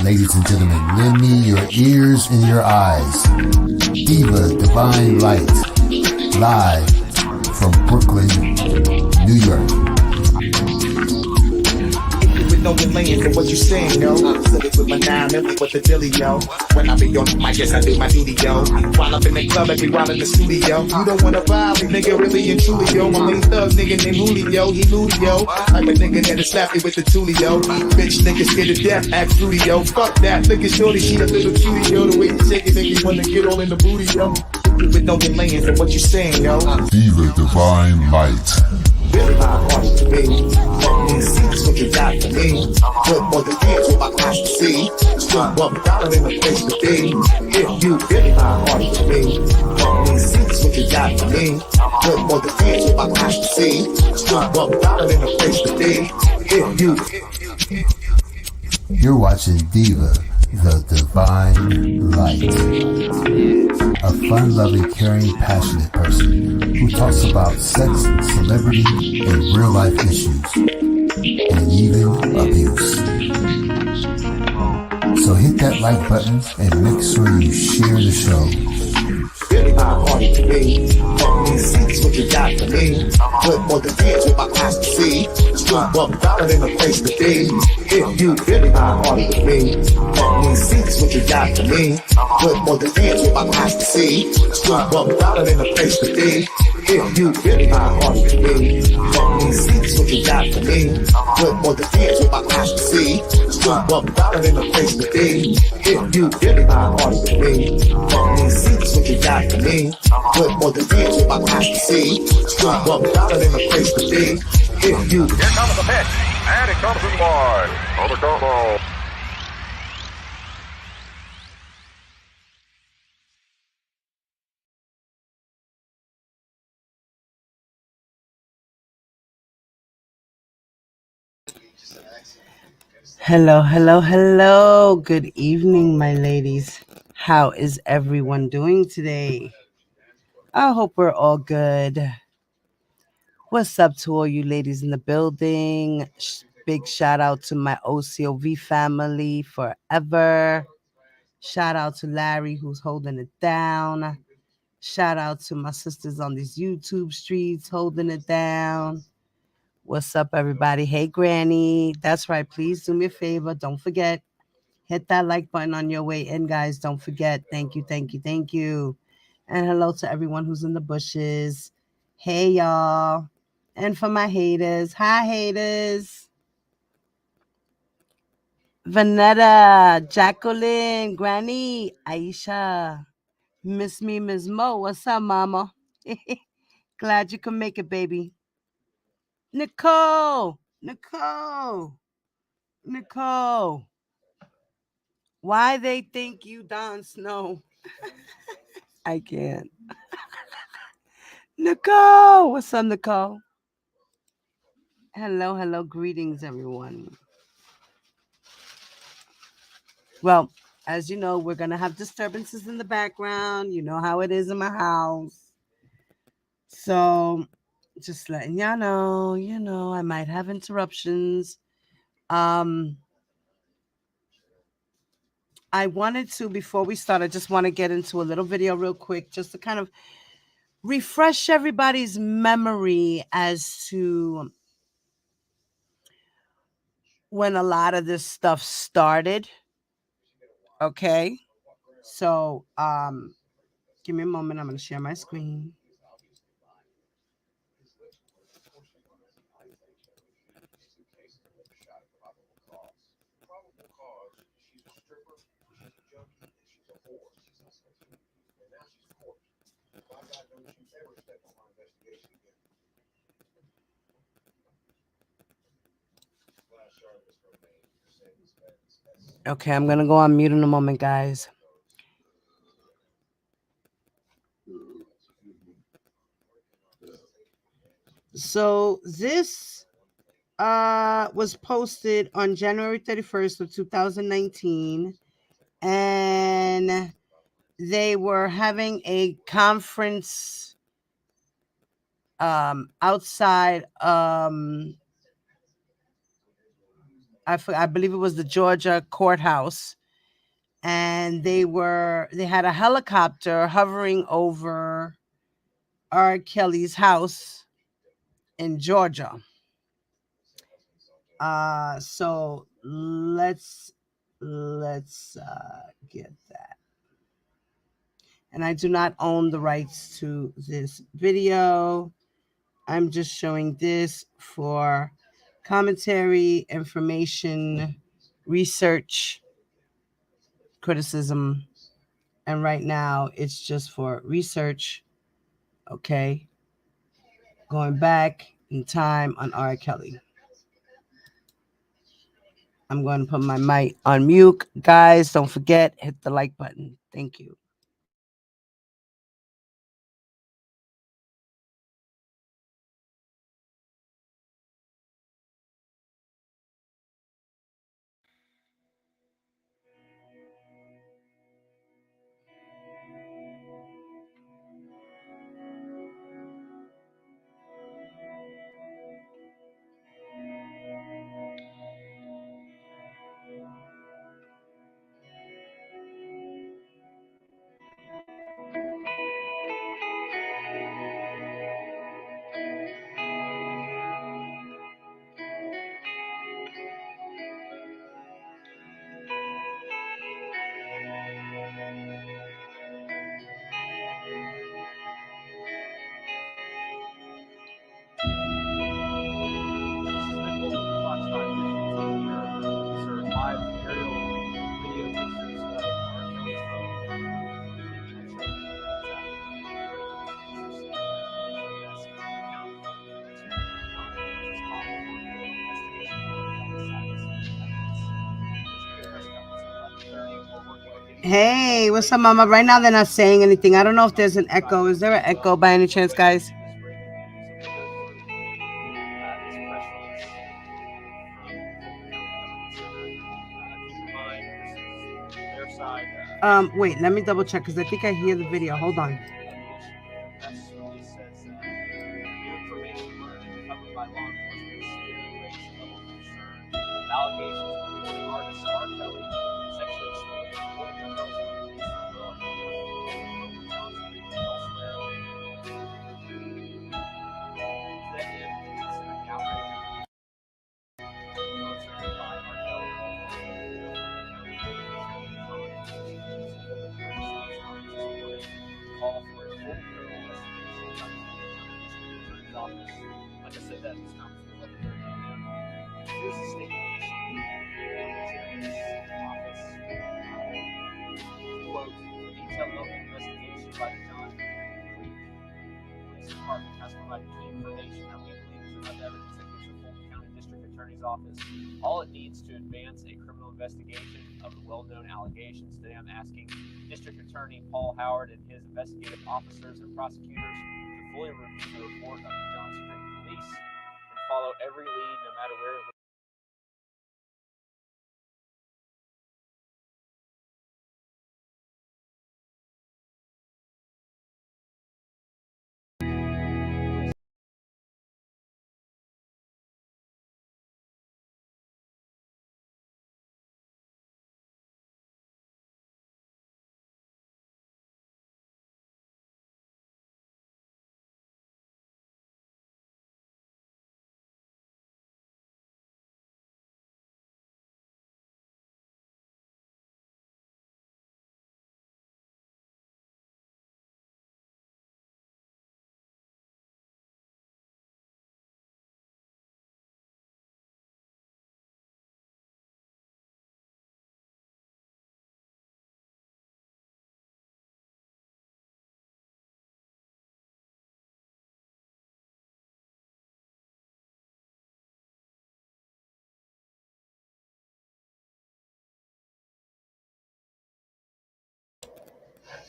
Ladies and gentlemen, lend me your ears and your eyes. Diva Divine Light, live from Brooklyn, New York. Know your lane for what you saying, yo. Silly with my 9 million with the dilly, yo. When I be on the mic, yes, I do my duty, yo. While up in the club, I be while in the studio. You don't wanna vibe, nigga, really and truly, yo. My main thug, nigga named Julio, he moody, yo. I'm a nigga that'll slap me with the tulio. Bitch, nigga scared to death, act fruity, yo. Fuck that, look at shorty, she a little cutie, yo. The way you shake it, make you wanna get all in the booty, yo. With no delaying for what you saying, yo. Diva Divine Light. Really my heart to me. Let me see this what you got for me. Put more than hands with my eyes to see. Still $1 in the place to be. If you really my heart to me. Let me see this what you got for me. Put more than hands with my eyes to see. Still $1 in the place to be. If you. You're watching Diva, the Divine Light. A fun-loving, caring, passionate person who talks about sex, celebrity, and real-life issues, and even abuse. So hit that like button and make sure you share the show. Really my heart to me. Let me see this what you got for me. Put more than hands with my eyes to see. Still $1 in the place to be. If you really my heart to me. Let me see this what you got for me. Put more than hands with my eyes to see. Still $1 in the place to be. If you really my heart to me. Let me see this what you got for me. Put more than hands with my eyes to see. Still $1 in the place to be. If you really my heart to me. Let me see this what you got for me. Put more than hands with my eyes to see. Still $1 in the place to be. If you. Here comes the pitch, and it comes in wide. On the combo. Hello, hello, hello. Good evening, my ladies. How is everyone doing today? I hope we're all good. What's up to all you ladies in the building? Big shout out to my OCOV family forever. Shout out to Larry who's holding it down. Shout out to my sisters on these YouTube streets holding it down. What's up, everybody? Hey, Granny. That's right. Please do me a favor. Don't forget. Hit that like button on your way in, guys. Don't forget. Thank you, thank you, thank you. And hello to everyone who's in the bushes. Hey, y'all. And for my haters. Hi, haters. Vanetta, Jacqueline, Granny, Aisha. Miss me, Miss Mo. What's up, mama? Glad you can make it, baby. Nicole. Why they think you Don Snow? I can't. Nicole, what's up, Nicole? Hello, greetings, everyone. Well, as you know, we're gonna have disturbances in the background. You know how it is in my house. So, just letting y'all know, I might have interruptions. I wanted to, before we start, I just want to get into a little video real quick, just to kind of refresh everybody's memory as to when a lot of this stuff started. Okay. So, give me a moment. I'm going to share my screen. Okay, I'm going to go on mute in a moment, guys. So this was posted on January 31st of 2019, and they were having a conference outside I believe it was the Georgia courthouse, and they had a helicopter hovering over R. Kelly's house in Georgia. So let's get that. And I do not own the rights to this video. I'm just showing this for commentary, information, research, criticism, and right now it's just for research. Okay, going back in time on R. Kelly. I'm going to put my mic on mute. Guys, don't forget, hit the like button. Thank you. Hey, what's up, Mama? Right now they're not saying anything. I don't know if there's an echo. Is there an echo by any chance, guys? Wait, let me double check because I think I hear the video. Hold on. All it needs to advance a criminal investigation of the well-known allegations. Today I'm asking District Attorney Paul Howard and his investigative officers and prosecutors to fully review the report of the Johnson Street Police and follow every lead no matter where it leads.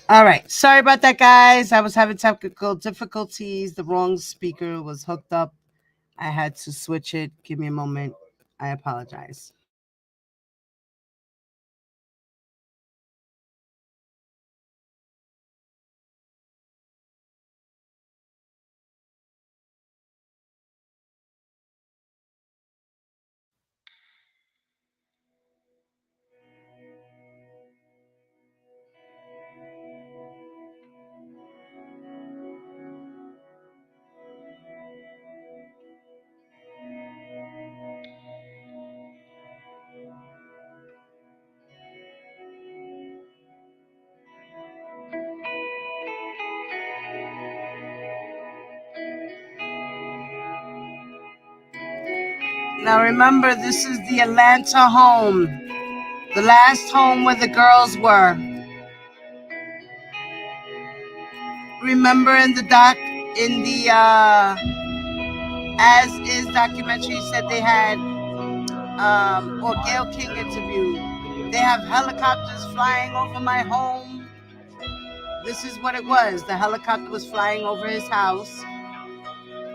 All right. Sorry about that, guys. I was having technical difficulties. The wrong speaker was hooked up. I had to switch it. Give me a moment. I apologize. Now remember, this is the Atlanta home, the last home where the girls were. Remember in the As Is documentary said they had, or Gail King interview, they have helicopters flying over my home. This is what it was. The helicopter was flying over his house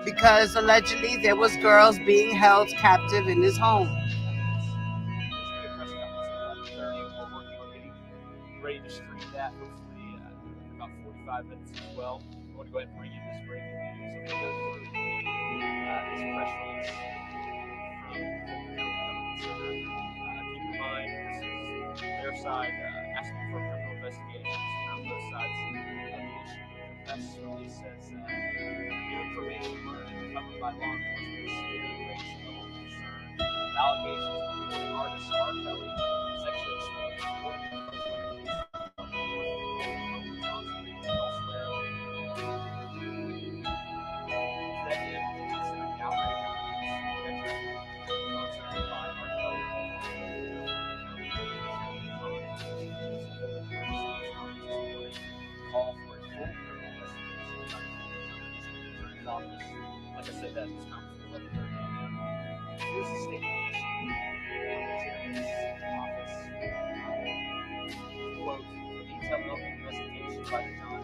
because allegedly there was girls being held captive in his home. Ready to stream that hopefully in about 45 minutes as well. I want to go ahead and bring you this breaking news. I'm going to go through this press release from Fulton County Government Center. Keep in mind, this is their side asking for a criminal investigation. This is not both sides of the issue. The press release says new information learned and recovered by law enforcement is severely raised the level of concern. The allegations include artist R. Kelly sexually exposing supporting girls by police Johnson and elsewhere. To that end, considering the outrage over the concert by R. Kelly call for a full criminal investigation by the District Attorney's Office. Like I said, that this conference at 11:30 a.m. Here's a statement issued from the Chairman's office. Quote, a detailed local investigation by the John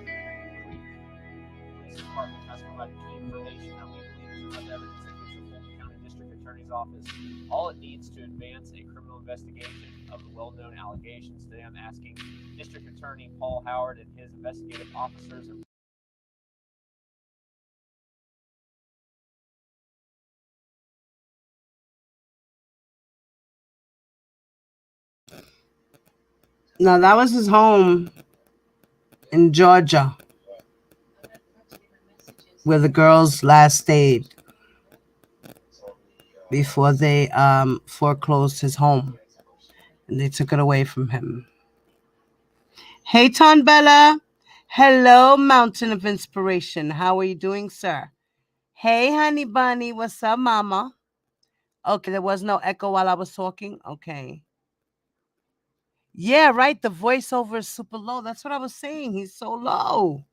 Police Department has provided key information that we believe is enough evidence that gives the Fulton County District Attorney's Office all it needs to advance a criminal investigation of the well-known allegations. Today I'm asking District Attorney Paul Howard and his investigative officers and Now that was his home in Georgia, where the girls last stayed before they foreclosed his home and they took it away from him. Hey, Ton Bella. Hello, Mountain of Inspiration. How are you doing, sir? Hey, Honey Bunny. What's up, Mama? Okay, there was no echo while I was talking. Okay. Yeah, right. The voiceover is super low. That's what I was saying. He's so low.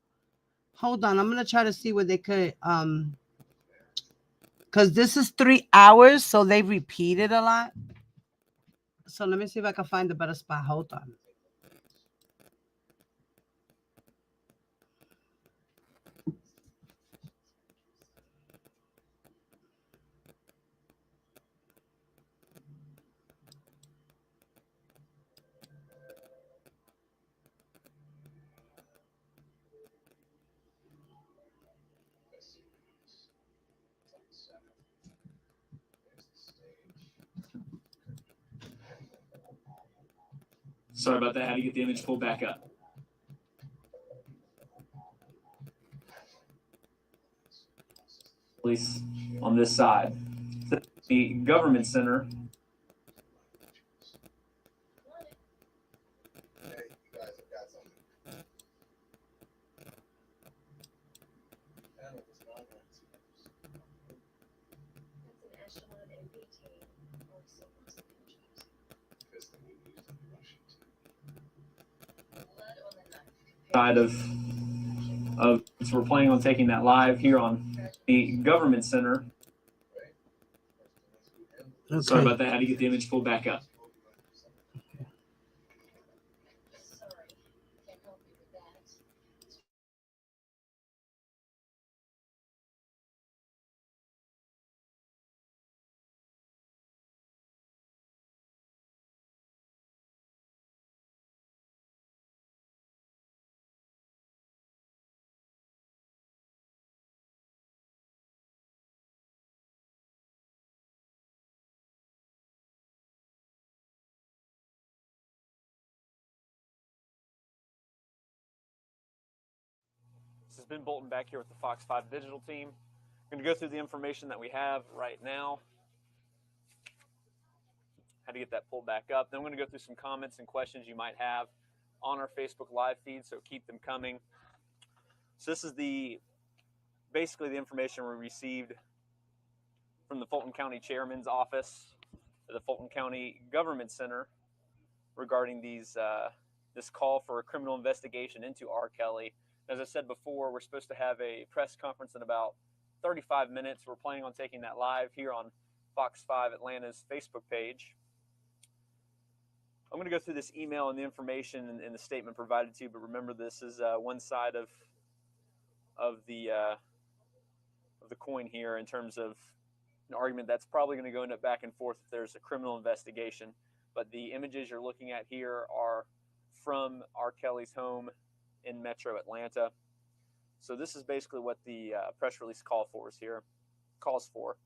Hold on. I'm gonna try to see where they could because this is 3 hours, so they repeated a lot. So let me see if I can find a better spot. Hold on. sorry about that. I had to get the image pulled back up. Police on this side. The government center. Side of so we're planning on taking that live here on the government center. Okay. Sorry about that. I had to get the image pulled back up. This has been Bolton back here with the Fox 5 digital team. I'm going to go through the information that we have right now. How to get that pulled back up. Then I'm going to go through some comments and questions you might have on our Facebook live feed, so keep them coming. So this is basically the information we received from the Fulton County Chairman's office to the Fulton County Government Center regarding this call for a criminal investigation into R. Kelly. As I said before, we're supposed to have a press conference in about 35 minutes. We're planning on taking that live here on Fox 5 Atlanta's Facebook page. I'm going to go through this email and the information and the statement provided to you, but remember, this is one side of the coin here in terms of an argument that's probably going to go into back and forth if there's a criminal investigation. But the images you're looking at here are from R. Kelly's home in Metro Atlanta. So this is basically what the press release calls for.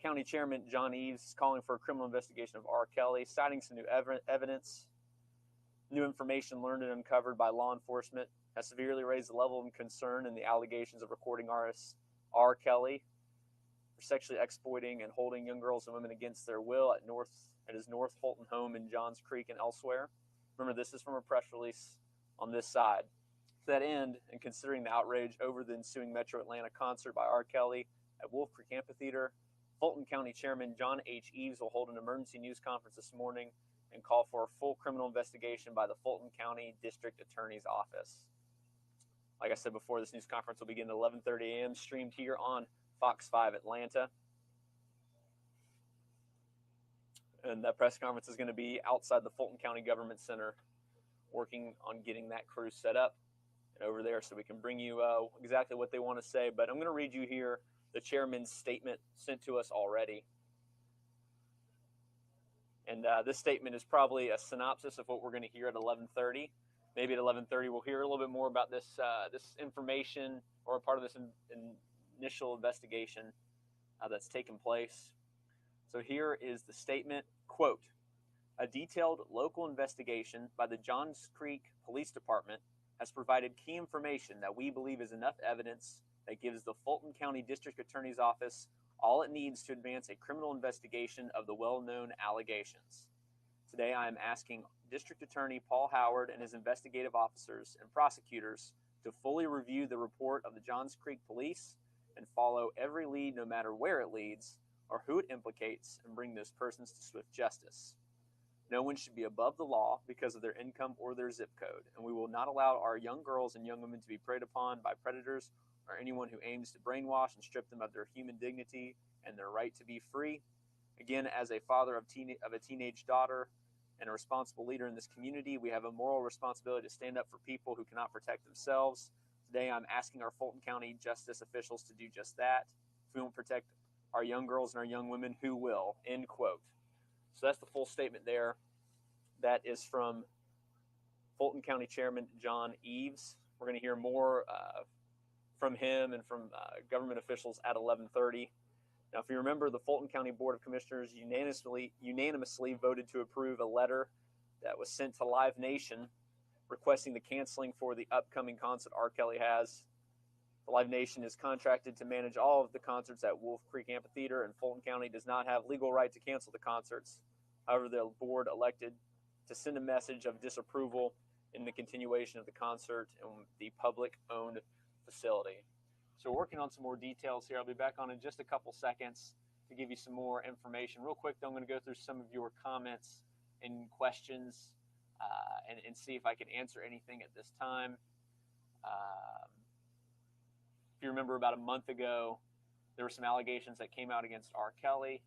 County Chairman John Eves is calling for a criminal investigation of R. Kelly, citing some new evidence. New information learned and uncovered by law enforcement has severely raised the level of concern in the allegations of recording artist R. Kelly for sexually exploiting and holding young girls and women against their will at his North Fulton home in Johns Creek and elsewhere. Remember, this is from a press release on this side. To that end, and considering the outrage over the ensuing Metro Atlanta concert by R. Kelly at Wolf Creek Amphitheater, Fulton County Chairman John H. Eves will hold an emergency news conference this morning and call for a full criminal investigation by the Fulton County District Attorney's Office. Like I said before, this news conference will begin at 11:30 a.m., streamed here on Fox 5 Atlanta. And that press conference is going to be outside the Fulton County Government Center, working on getting that crew set up and over there so we can bring you exactly what they want to say. But I'm going to read you here the chairman's statement sent to us already. And this statement is probably a synopsis of what we're going to hear at 11:30. Maybe at 11:30 we'll hear a little bit more about this information or a part of this initial investigation that's taken place. So here is the statement, quote, "A detailed local investigation by the Johns Creek Police Department has provided key information that we believe is enough evidence that gives the Fulton County District Attorney's Office all it needs to advance a criminal investigation of the well-known allegations. Today, I am asking District Attorney Paul Howard and his investigative officers and prosecutors to fully review the report of the Johns Creek Police and follow every lead, no matter where it leads or who it implicates, and bring those persons to swift justice. No one should be above the law because of their income or their zip code, and we will not allow our young girls and young women to be preyed upon by predators or anyone who aims to brainwash and strip them of their human dignity and their right to be free. Again, as a father of a teenage daughter and a responsible leader in this community, we have a moral responsibility to stand up for people who cannot protect themselves. Today, I'm asking our Fulton County justice officials to do just that. If we won't protect our young girls and our young women, who will?" End quote. So that's the full statement there. That is from Fulton County Chairman John Eves. We're going to hear more from him and from government officials at 11:30. Now, if you remember, the Fulton County Board of Commissioners unanimously voted to approve a letter that was sent to Live Nation requesting the canceling for the upcoming concert R. Kelly has. The Live Nation is contracted to manage all of the concerts at Wolf Creek Amphitheater, and Fulton County does not have legal right to cancel the concerts. However, the board elected to send a message of disapproval in the continuation of the concert in the public-owned facility. So we're working on some more details here. I'll be back on in just a couple seconds to give you some more information. Real quick, though, I'm going to go through some of your comments and questions and see if I can answer anything at this time. If you remember, about a month ago, there were some allegations that came out against R. Kelly.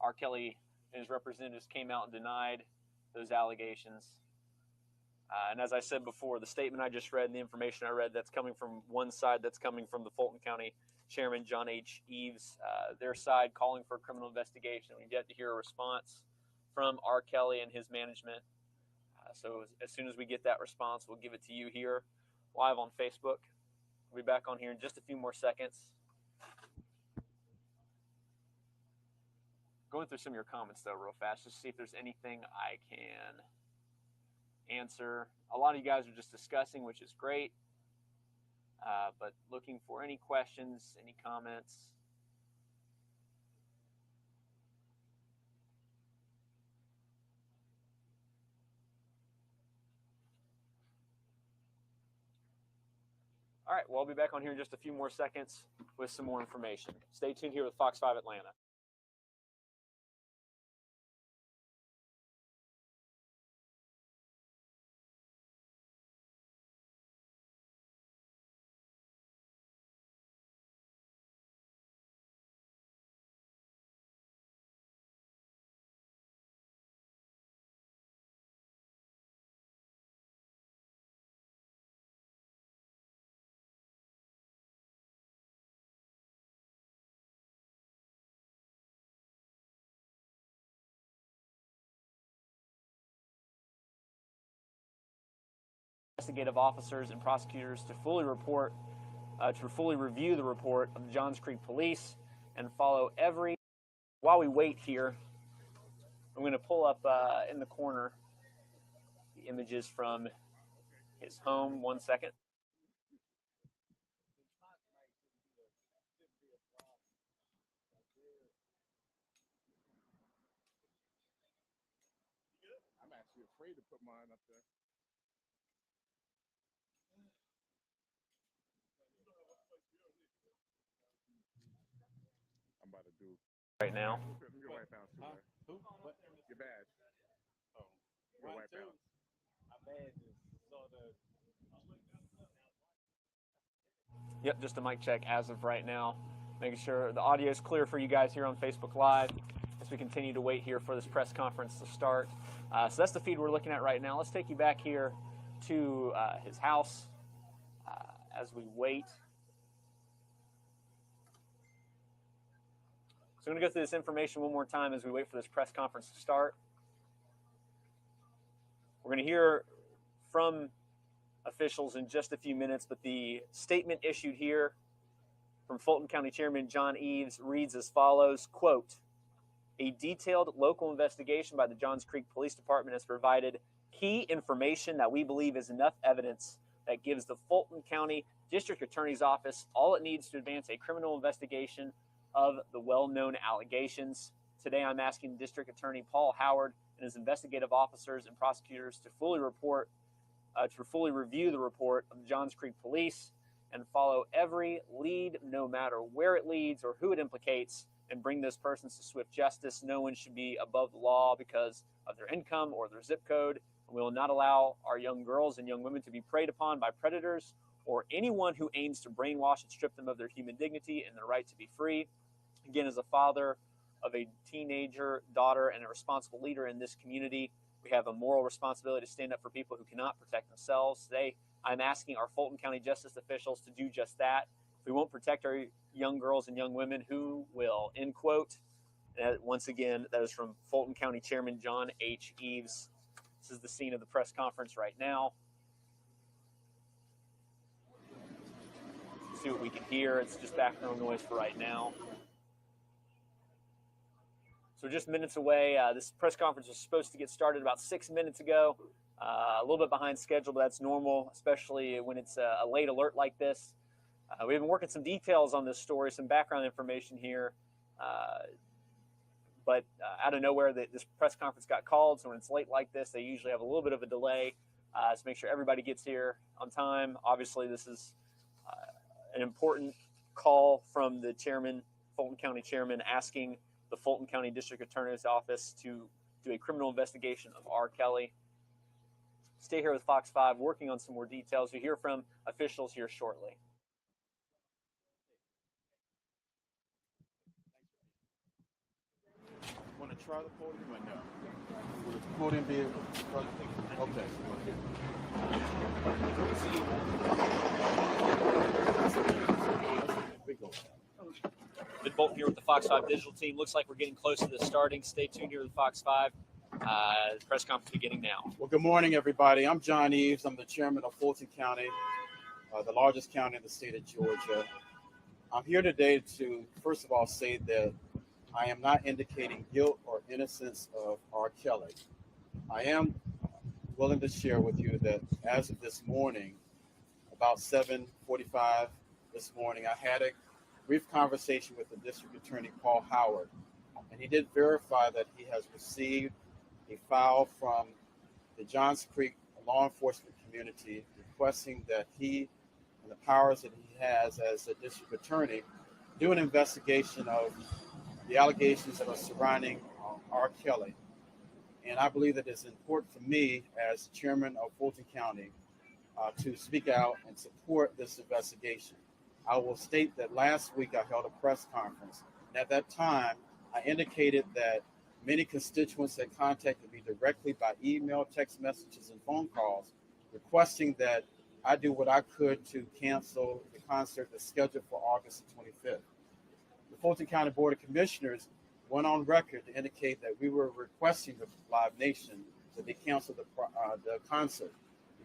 R. Kelly and his representatives came out and denied those allegations. And as I said before, the statement I just read and the information I read, that's coming from one side, that's coming from the Fulton County Chairman John H. Eves, their side calling for a criminal investigation. We've yet to hear a response from R. Kelly and his management. So as soon as we get that response, we'll give it to you here live on Facebook. We'll be back on here in just a few more seconds. Going through some of your comments, though, real fast, just to see if there's anything I can answer. A lot of you guys are just discussing, which is great, but looking for any questions, any comments. All right, well, I'll be back on here in just a few more seconds with some more information. Stay tuned here with Fox 5 Atlanta. investigative officers and prosecutors to fully review the report of the Johns Creek Police and follow every. While we wait here, I'm going to pull up in the corner the images from his home. 1 second. I'm actually afraid to put mine up there. I'm about to do Right now. your white balance too, man. Who? What? Your badge. Oh, Your white too. balance. My badge is sort of. Yep, just a mic check as of right now. Making sure the audio is clear for you guys here on Facebook Live as we continue to wait here for this press conference to start. So that's the feed we're looking at right now. Let's take you back here to his house as we wait. So I'm going to go through this information one more time as we wait for this press conference to start. We're going to hear from officials in just a few minutes, but the statement issued here from Fulton County Chairman John Eves reads as follows, quote, "A detailed local investigation by the Johns Creek Police Department has provided key information that we believe is enough evidence that gives the Fulton County District Attorney's Office all it needs to advance a criminal investigation of the well-known allegations. Today, I'm asking District Attorney Paul Howard and his investigative officers and prosecutors to fully review the report of the Johns Creek Police and follow every lead, no matter where it leads or who it implicates, and bring those persons to swift justice. No one should be above the law because of their income or their zip code. We will not allow our young girls and young women to be preyed upon by predators or anyone who aims to brainwash and strip them of their human dignity and their right to be free. Again, as a father of a teenager daughter and a responsible leader in this community, we have a moral responsibility to stand up for people who cannot protect themselves. Today, I'm asking our Fulton County justice officials to do just that. If we won't protect our young girls and young women, who will?" End quote. And once again, that is from Fulton County Chairman John H. Eves. This is the scene of the press conference right now. See what we can hear. It's just background noise for right now. So we're just minutes away. This press conference was supposed to get started about 6 minutes ago. A little bit behind schedule, but that's normal, especially when it's a late alert like this. We've been working some details on this story, some background information here. But out of nowhere, this press conference got called. So when it's late like this, they usually have a little bit of a delay to make sure everybody gets here on time. Obviously, this is an important call from the chairman, Fulton County chairman, asking the Fulton County District Attorney's Office to do a criminal investigation of R. Kelly. Stay here with Fox 5, working on some more details. You'll hear from officials here shortly. Want to try the podium or no? Will the podium be able to? Okay. Big go. Been Bolton here with the Fox 5 digital team. Looks like we're getting close to the starting. Stay tuned here with Fox 5. Press conference beginning now. Well, good morning, everybody. I'm John Eves. I'm the chairman of Fulton County, the largest county in the state of Georgia. I'm here today to, first of all, say that I am not indicating guilt or innocence of R. Kelly. I am willing to share with you that as of this morning, about 7:45 this morning, I had a brief conversation with the District Attorney Paul Howard, and he did verify that he has received a file from the Johns Creek law enforcement community requesting that he and the powers that he has as a district attorney do an investigation of the allegations that are surrounding R. Kelly. And I believe that it's important for me as chairman of Fulton County to speak out and support this investigation. I will state that last week I held a press conference. And at that time, I indicated that many constituents had contacted me directly by email, text messages, and phone calls requesting that I do what I could to cancel the concert that's scheduled for August 25th. The Fulton County Board of Commissioners went on record to indicate that we were requesting the Live Nation that they cancel the concert.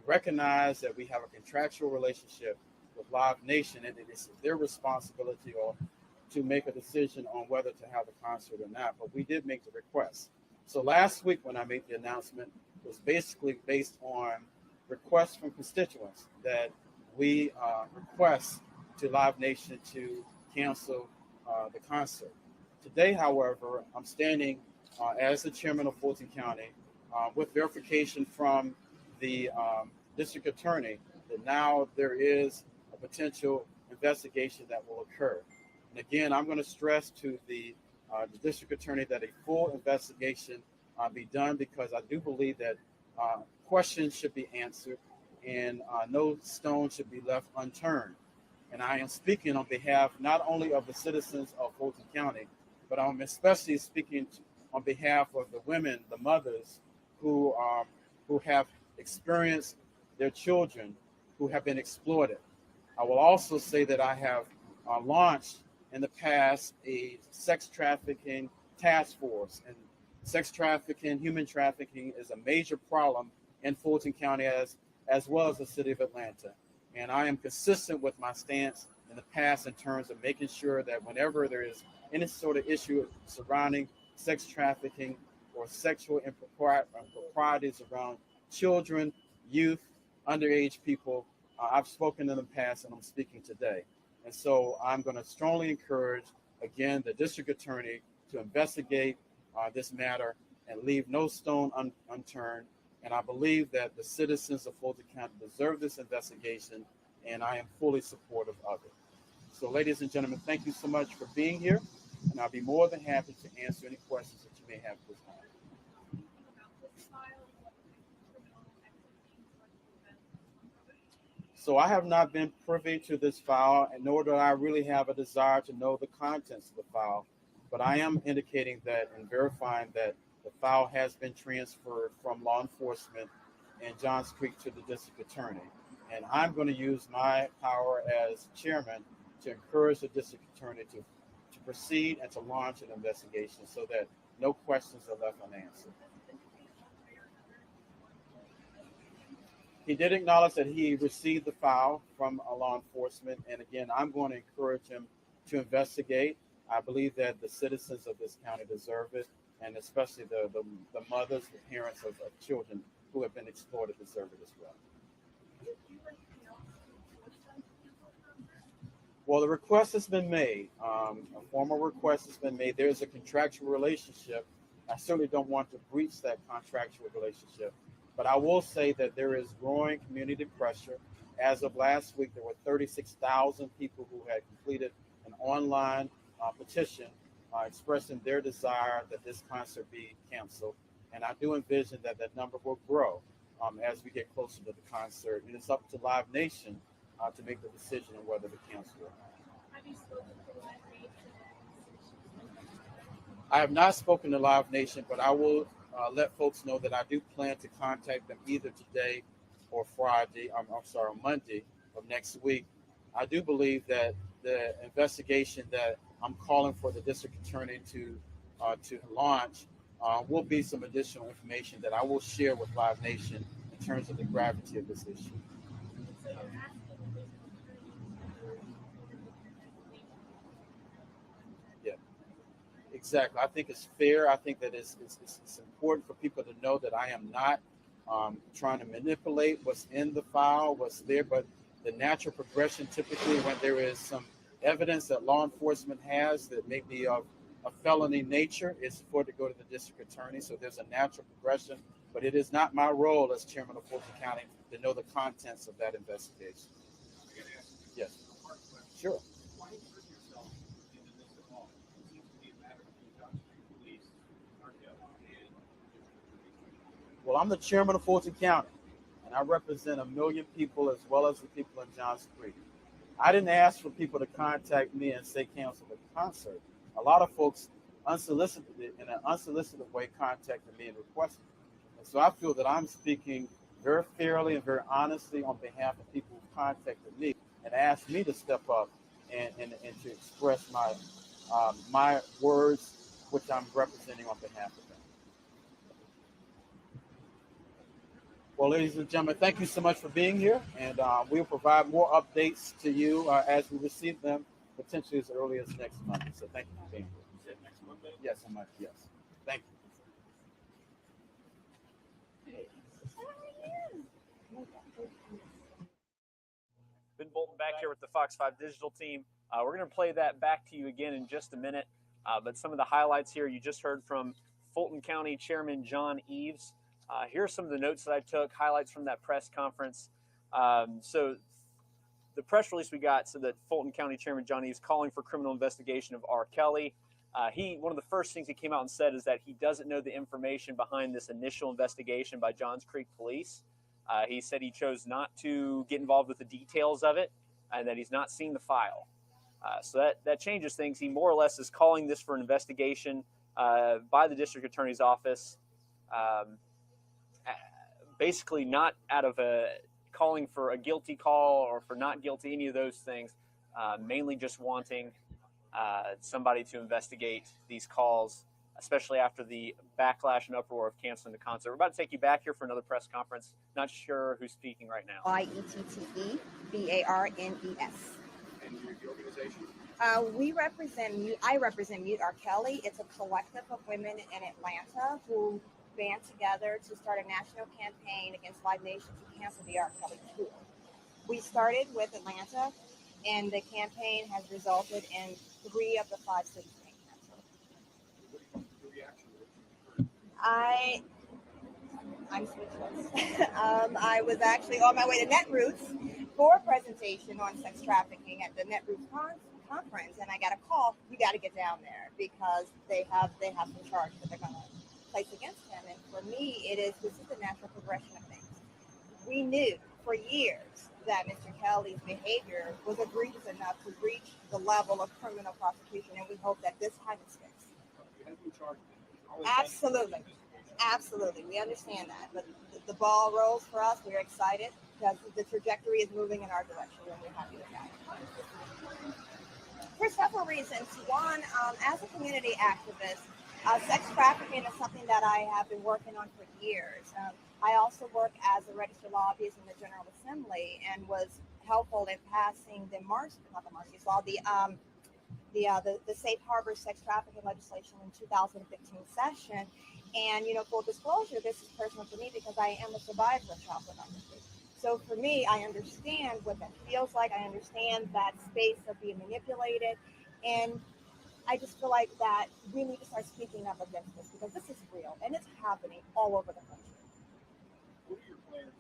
recognize that we have a contractual relationship with Live Nation, and it is their responsibility or to make a decision on whether to have the concert or not. But we did make the request. So last week when I made the announcement was basically based on requests from constituents that we request to Live Nation to cancel the concert. Today, however, I'm standing as the chairman of Fulton County with verification from the district attorney that now there is a potential investigation that will occur. And again, I'm going to stress to the district attorney that a full investigation be done, because I do believe that questions should be answered and no stone should be left unturned. And I am speaking on behalf not only of the citizens of Fulton County, but I'm especially speaking on behalf of the women, the mothers who have experienced their children who have been exploited. I will also say that I have launched in the past a sex trafficking task force, and sex trafficking, human trafficking is a major problem in Fulton County as well as the city of Atlanta. And I am consistent with my stance in the past in terms of making sure that whenever there is any sort of issue surrounding sex trafficking or sexual improprieties around children, youth, underage people, I've spoken in the past and I'm speaking today. And so I'm going to strongly encourage, again, the district attorney to investigate this matter and leave no stone unturned. And I believe that the citizens of Fulton County deserve this investigation, and I am fully supportive of it. So, ladies and gentlemen, thank you so much for being here, and I'll be more than happy to answer any questions that you may have at this time. So I have not been privy to this file, and nor do I really have a desire to know the contents of the file. But I am indicating that and verifying that the file has been transferred from law enforcement in Johns Creek to the district attorney. And I'm going to use my power as chairman to encourage the district attorney to proceed and to launch an investigation so that no questions are left unanswered. He did acknowledge that he received the file from law enforcement. And again, I'm going to encourage him to investigate. I believe that the citizens of this county deserve it, and especially the mothers, the parents of children who have been exploited deserve it as well. Well, the request has been made. A formal request has been made. There's a contractual relationship. I certainly don't want to breach that contractual relationship. But I will say that there is growing community pressure. As of last week, there were 36,000 people who had completed an online petition expressing their desire that this concert be canceled. And I do envision that that number will grow as we get closer to the concert. And it's up to Live Nation to make the decision on whether to cancel it. Have you spoken to Live Nation? I have not spoken to Live Nation, but I will let folks know that I do plan to contact them either today or Friday. I'm sorry, on Monday of next week. I do believe that the investigation that I'm calling for the district attorney to launch will be some additional information that I will share with Live Nation in terms of the gravity of this issue. So you're asking the district attorney to Yeah, exactly. I think it's fair. I think that it's important for people to know that I am not trying to manipulate what's in the file, what's there, but the natural progression typically when there is some evidence that law enforcement has that may be of a felony nature is for it to go to the district attorney. So there's a natural progression, but it is not my role as chairman of Fulton County to know the contents of that investigation. Yes. Sure. Well, I'm the chairman of Fulton County, and I represent 1 million people as well as the people in Johns Creek. I didn't ask for people to contact me and say cancel the concert. A lot of folks unsolicited, in an unsolicited way, contacted me and requested. And so I feel that I'm speaking very fairly and very honestly on behalf of people who contacted me and asked me to step up and to express my words, which I'm representing on behalf of them. Well, ladies and gentlemen, thank you so much for being here, and we'll provide more updates to you as we receive them, potentially as early as next Monday. So thank you for being here. You said next Monday? Yes, I'm like, yes. Thank you. Ben Bolton back here with the Fox 5 Digital team. We're going to play that back to you again in just a minute. But some of the highlights here you just heard from Fulton County Chairman John Eves. Here are some of the notes that I took, highlights from that press conference. So the press release we got said that Fulton County Chairman John Eves calling for criminal investigation of R. Kelly. One of the first things he came out and said is that he doesn't know the information behind this initial investigation by Johns Creek Police. He said he chose not to get involved with the details of it and that he's not seen the file. So that changes things. He more or less is calling this for an investigation by the district attorney's office, basically not out of calling for a guilty call or for not guilty, any of those things, mainly just wanting somebody to investigate these calls, especially after the backlash and uproar of canceling the concert. We're about to take you back here for another press conference. Not sure who's speaking right now. IETTEBARNES. And your organization? I represent Mute R. Kelly. It's a collective of women in Atlanta who band together to start a national campaign against Live Nation to cancel the R. Kelly tour. We started with Atlanta, and the campaign has resulted in 3 of the 5 cities being canceled. I'm speechless. I was actually on my way to Netroots for a presentation on sex trafficking at the Netroots conference, and I got a call. You got to get down there because they have some charges that they're going to place against him. And for me, this is the natural progression of things. We knew for years that Mr. Kelly's behavior was egregious enough to reach the level of criminal prosecution, and we hope that this time it's fixed. Absolutely, we understand that, but the ball rolls for us. We're excited because the trajectory is moving in our direction, and we're happy with that. For several reasons. One, as a community activist, sex trafficking is something that I have been working on for years. I also work as a registered lobbyist in the General Assembly and was helpful in passing the Safe Harbor sex trafficking legislation in 2015 session. And, full disclosure, this is personal to me because I am a survivor of child pornography. So for me, I understand what that feels like. I understand that space of being manipulated. And I just feel like that we need to start speaking up against this because this is real and it's happening all over the country. What are your plans?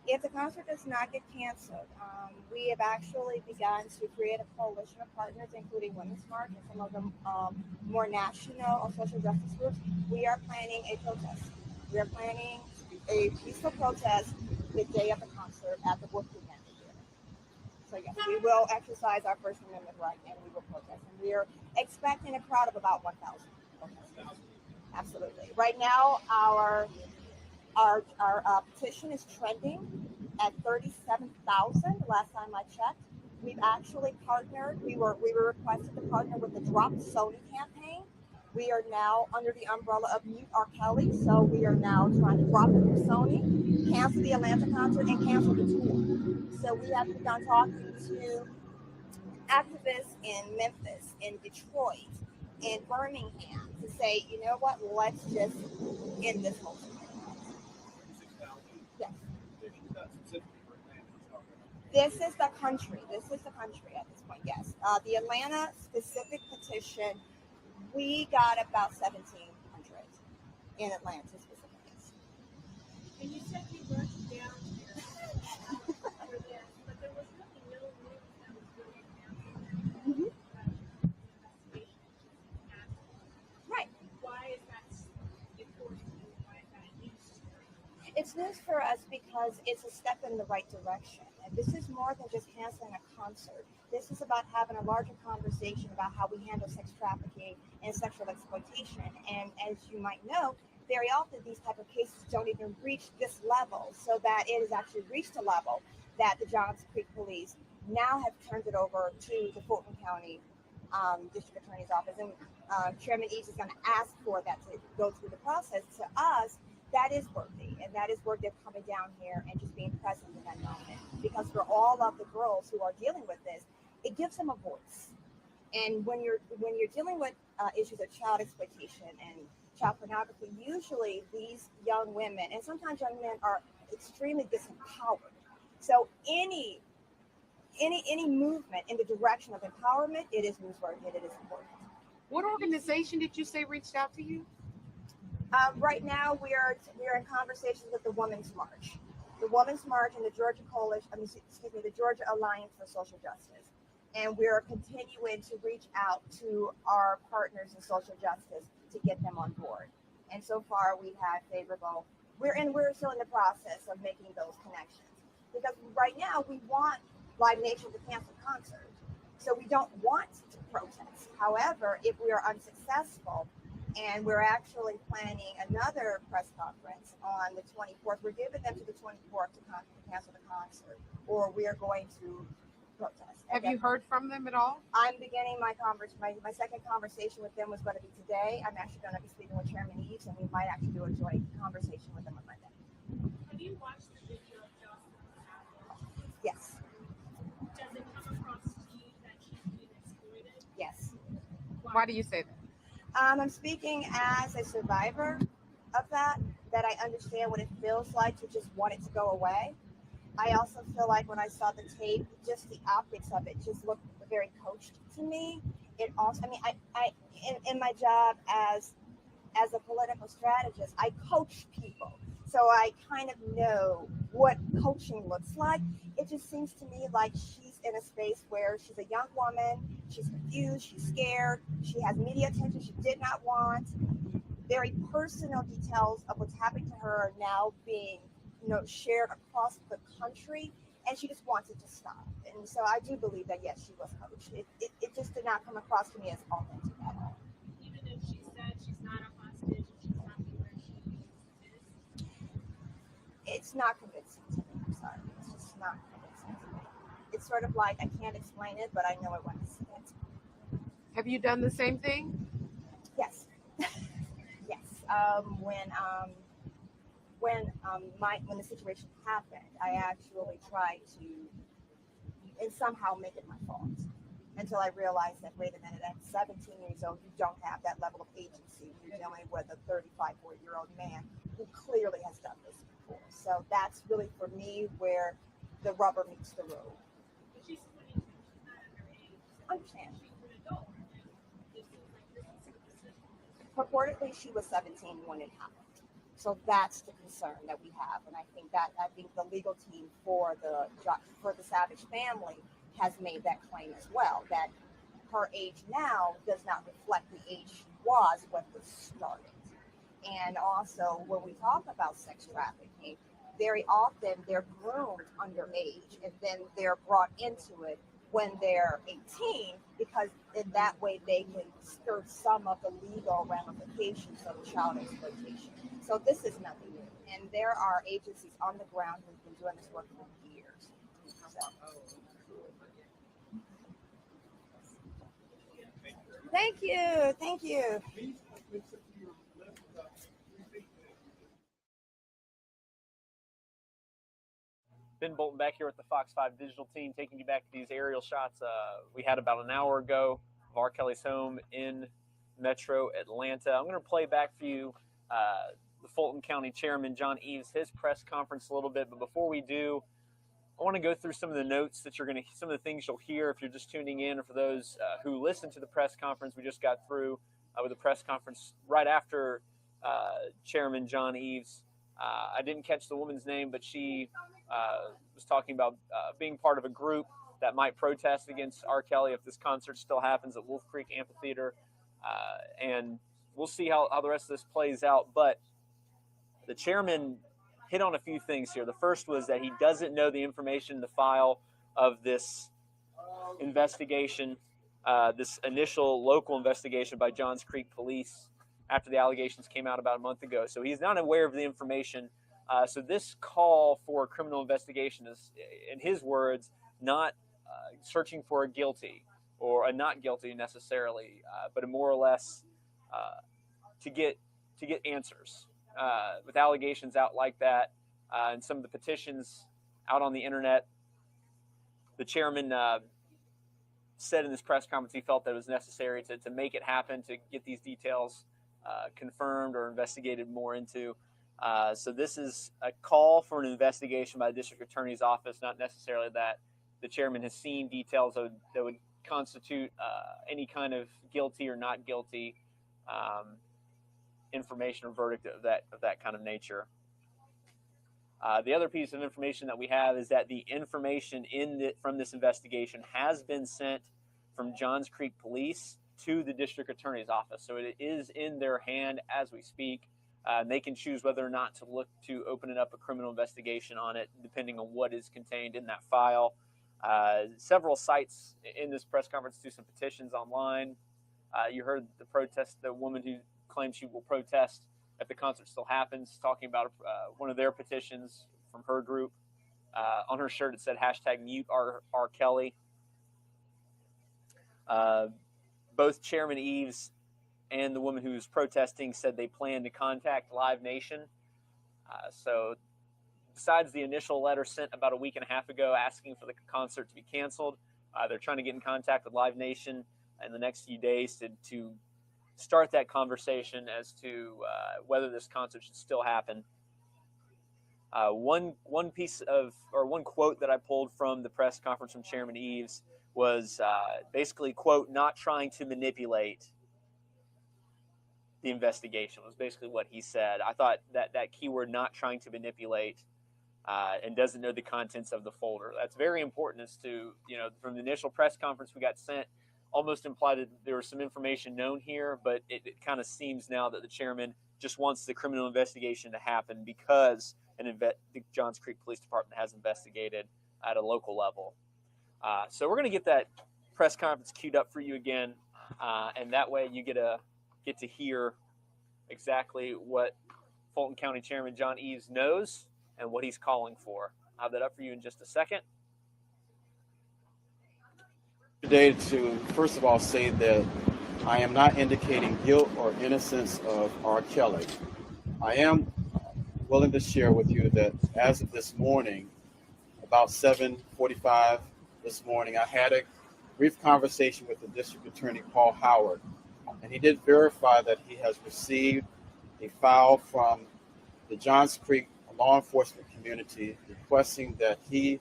If the concert does not get canceled, we have actually begun to create a coalition of partners, including Women's March and some of the more national or social justice groups. We are planning a protest. We are planning a peaceful protest the day of the concert at the Woodford Theater. So yes, we will exercise our First Amendment right and we will protest. And we are expecting a crowd of about 1,000 protesters. Absolutely. Right now, our petition is trending at 37,000. Last time I checked, we've actually partnered. We were requested to partner with the Drop Sony campaign. We are now under the umbrella of Mute R. Kelly, so we are now trying to drop it from Sony, cancel the Atlanta concert, and cancel the tour. So we have begun talking to activists in Memphis, in Detroit, in Birmingham to say, you know what, let's just end this whole thing. Yes. This is the country. This is the country at this point, yes. The Atlanta specific petition, we got about 1,700 in Atlanta specifically. And you said you rushed down here for this, but there was really no news that was really announcing investigation. Right. Why is that important to you? Why is that news story? It's news for us because it's a step in the right direction. And this is more than just canceling a concert. This is about having a larger conversation about how we handle sex trafficking and sexual exploitation. And as you might know, very often these type of cases don't even reach this level, so that it has actually reached a level that the Johns Creek Police now have turned it over to the Fulton County District Attorney's Office. And Chairman Eves is going to ask for that to go through the process. To us, that is worthy, and that is worthy of coming down here and just being present in that moment. Because for all of the girls who are dealing with this, it gives them a voice. And when you're dealing with issues of child exploitation and child pornography, usually these young women and sometimes young men are extremely disempowered. So any movement in the direction of empowerment, it is newsworthy and it is important. What organization did you say reached out to you? Right now, we are in conversations with the Women's March, and the Georgia Coalition. The Georgia Alliance for Social Justice, and we are continuing to reach out to our partners in social justice to get them on board. And so far, we've had favorable. We're still in the process of making those connections because right now we want Live Nation to cancel concerts, so we don't want to protest. However, if we are unsuccessful. And we're actually planning another press conference on the 24th. We're giving them to the 24th to cancel the concert, or we are going to protest. Have you heard from them at all? I'm beginning my second conversation with them was going to be today. I'm actually going to be speaking with Chairman Eves, and we might actually do a joint conversation with them on Monday. Have you watched the video of Jocelyn? Yes. Does it come across to you that she's being exploited? Yes. Why do you say that? I'm speaking as a survivor of that I understand what it feels like to just want it to go away. I also feel like when I saw the tape, just the optics of it just looked very coached to me. It also, I in my job as a political strategist, I coach people. So I kind of know what coaching looks like. It just seems to me like she's in a space where she's a young woman, she's confused, she's scared, she has media attention she did not want. Very personal details of what's happening to her are now being, shared across the country, and she just wants it to stop. And so I do believe that, yes, she was coached. It just did not come across to me as authentic at all. Even if she said she's not a hostage and she's happy where she is? It's not convincing to me. I'm sorry. It's just not convincing to me. It's sort of like I can't explain it, but I know it when I see it. Have you done the same thing? Yes. Yes. When the situation happened, I actually tried to and somehow make it my fault until I realized that, wait a minute, at 17 years old, you don't have that level of agency. You're dealing with a 35, 40-year-old man who clearly has done this before. So that's really, for me, where the rubber meets the road. But she's 22, she's not underage. Understand. She's an adult. It seems like this is her decision. Purportedly, she was 17 when it happened. So that's the concern that we have, and I think the legal team for the Savage family has made that claim as well, that her age now does not reflect the age she was when this started. And also, when we talk about sex trafficking, very often they're groomed underage, and then they're brought into it when they're 18, because in that way they can skirt some of the legal ramifications of child exploitation. So this is nothing new, and there are agencies on the ground who've been doing this work for years. So. Thank you. Thank you. Ben Bolton back here with the Fox 5 digital team, taking you back to these aerial shots we had about an hour ago of R. Kelly's home in Metro Atlanta. I'm going to play back for you the Fulton County Chairman, John Eves, his press conference a little bit. But before we do, I want to go through some of the notes that some of the things you'll hear if you're just tuning in, or for those who listened to the press conference we just got through with the press conference right after Chairman John Eves. I didn't catch the woman's name, but she was talking about being part of a group that might protest against R. Kelly if this concert still happens at Wolf Creek Amphitheater. And we'll see how the rest of this plays out. But the chairman hit on a few things here. The first was that he doesn't know the information in the file of this investigation, this initial local investigation by Johns Creek Police after the allegations came out about a month ago. So he's not aware of the information. So this call for a criminal investigation is, in his words, not searching for a guilty or a not guilty necessarily, but a more or less to get answers. with allegations out like that, and some of the petitions out on the internet, the chairman said in this press conference he felt that it was necessary to make it happen, to get these details confirmed or investigated more into. So this is a call for an investigation by the district attorney's office, not necessarily that the chairman has seen details that would constitute any kind of guilty or not guilty information or verdict of that kind of nature. The other piece of information that we have is that the information from this investigation has been sent from Johns Creek Police to the district attorney's office. So it is in their hand as we speak. They can choose whether or not to look to open it up a criminal investigation on it, depending on what is contained in that file. Several sites in this press conference do some petitions online. You heard the woman who claims she will protest if the concert still happens, talking about one of their petitions from her group. On her shirt, it said #mute R. Kelly. Both Chairman Eves and the woman who's protesting said they plan to contact Live Nation. So besides the initial letter sent about a week and a half ago asking for the concert to be canceled, they're trying to get in contact with Live Nation in the next few days to start that conversation as to whether this concert should still happen. One quote that I pulled from the press conference from Chairman Eves was basically, quote, not trying to manipulate the investigation, was basically what he said. I thought that keyword, not trying to manipulate, and doesn't know the contents of the folder. That's very important as to, from the initial press conference we got sent, almost implied that there was some information known here, but it kind of seems now that the chairman just wants the criminal investigation to happen because the Johns Creek Police Department has investigated at a local level. So we're going to get that press conference queued up for you again, and that way you get to hear exactly what Fulton County Chairman John Eves knows and what he's calling for. I'll have that up for you in just a second. Today to first of all say that I am not indicating guilt or innocence of R. Kelly. I am willing to share with you that as of this morning, about 7:45 this morning, I had a brief conversation with the District Attorney Paul Howard, and he did verify that he has received a file from the Johns Creek law enforcement community requesting that he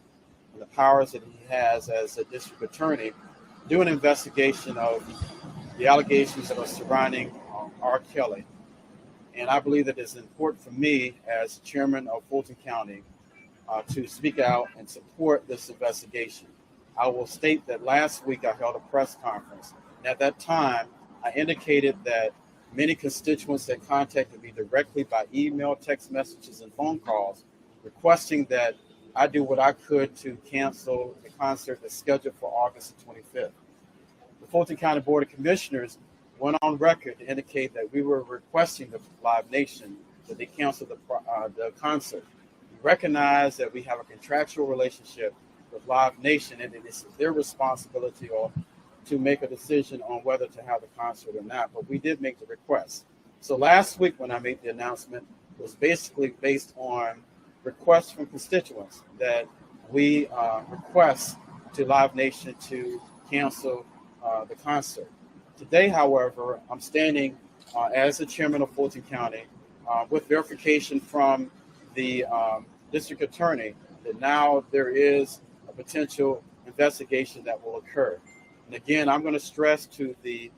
and the powers that he has as a district attorney do an investigation of the allegations that are surrounding R. Kelly. And I believe that it's important for me as chairman of Fulton County to speak out and support this investigation. I will state that last week I held a press conference, and at that time I indicated that many constituents that contacted me directly by email, text messages, and phone calls requesting that I do what I could to cancel the concert that's scheduled for August 25th. The Fulton County Board of Commissioners went on record to indicate that we were requesting the Live Nation that they cancel the concert. We recognize that we have a contractual relationship with Live Nation, and it is their responsibility to make a decision on whether to have the concert or not, but we did make the request. So last week when I made the announcement, it was basically based on requests from constituents that we request to Live Nation to cancel the concert. Today, however, I'm standing as the chairman of Fulton County with verification from the district attorney that now there is a potential investigation that will occur. And again, I'm going to stress to the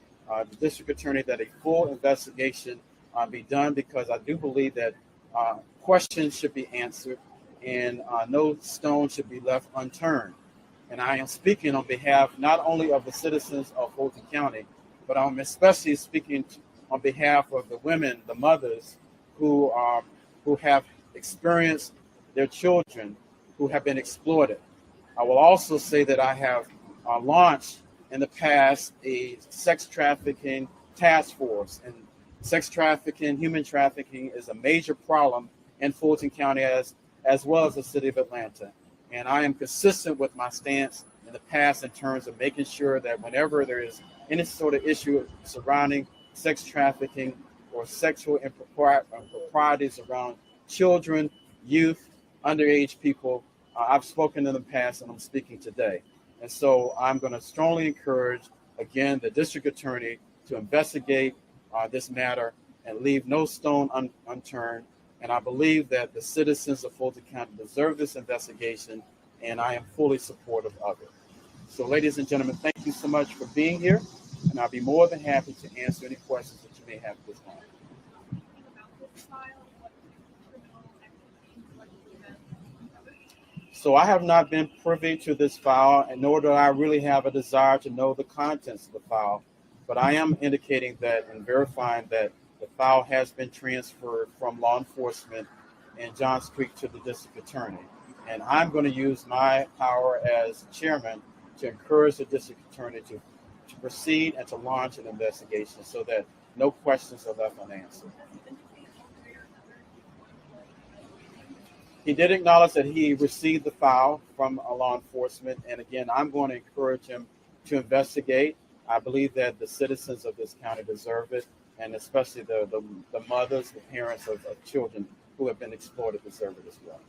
district attorney that a full investigation be done, because I do believe that questions should be answered and no stone should be left unturned. And I am speaking on behalf not only of the citizens of Fulton County, but I'm especially speaking on behalf of the women, the mothers who have experienced their children who have been exploited. I will also say that I have launched in the past a sex trafficking task force, and sex trafficking, human trafficking is a major problem in Fulton County as well as the city of Atlanta. And I am consistent with my stance in the past in terms of making sure that whenever there is any sort of issue surrounding sex trafficking or sexual improprieties around children, youth, underage people. I've spoken in the past and I'm speaking today. And so I'm going to strongly encourage, again, the district attorney to investigate this matter and leave no stone unturned. And I believe that the citizens of Fulton County deserve this investigation, and I am fully supportive of it. So, ladies and gentlemen, thank you so much for being here, and I'll be more than happy to answer any questions that you may have at this time. So I have not been privy to this file, and nor do I really have a desire to know the contents of the file. But I am indicating that and verifying that the file has been transferred from law enforcement in Johns Creek to the district attorney. And I'm going to use my power as chairman to encourage the district attorney to proceed and to launch an investigation so that no questions are left unanswered. He did acknowledge that he received the file from law enforcement, and again, I'm going to encourage him to investigate. I believe that the citizens of this county deserve it, and especially the mothers, the parents of children who have been exploited deserve it as well.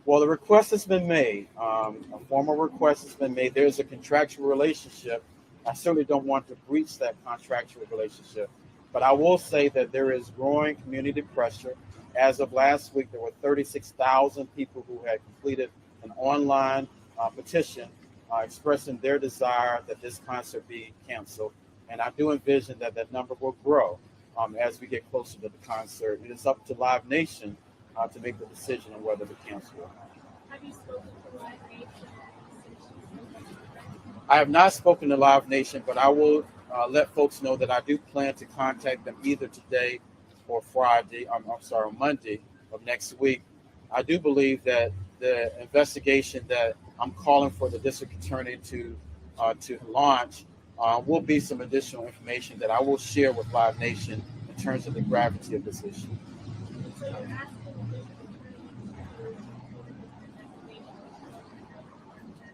Well, the request has been made. A formal request has been made. There's a contractual relationship. I certainly don't want to breach that contractual relationship. But I will say that there is growing community pressure. As of last week, there were 36,000 people who had completed an online petition expressing their desire that this concert be canceled. And I do envision that that number will grow as we get closer to the concert. It is up to Live Nation to make the decision on whether to cancel or not. Have you spoken to Live Nation? I have not spoken to Live Nation, but I will let folks know that I do plan to contact them either today or Monday of next week. I do believe that the investigation that I'm calling for the district attorney to launch will be some additional information that I will share with Live Nation in terms of the gravity of this issue. So you're asking the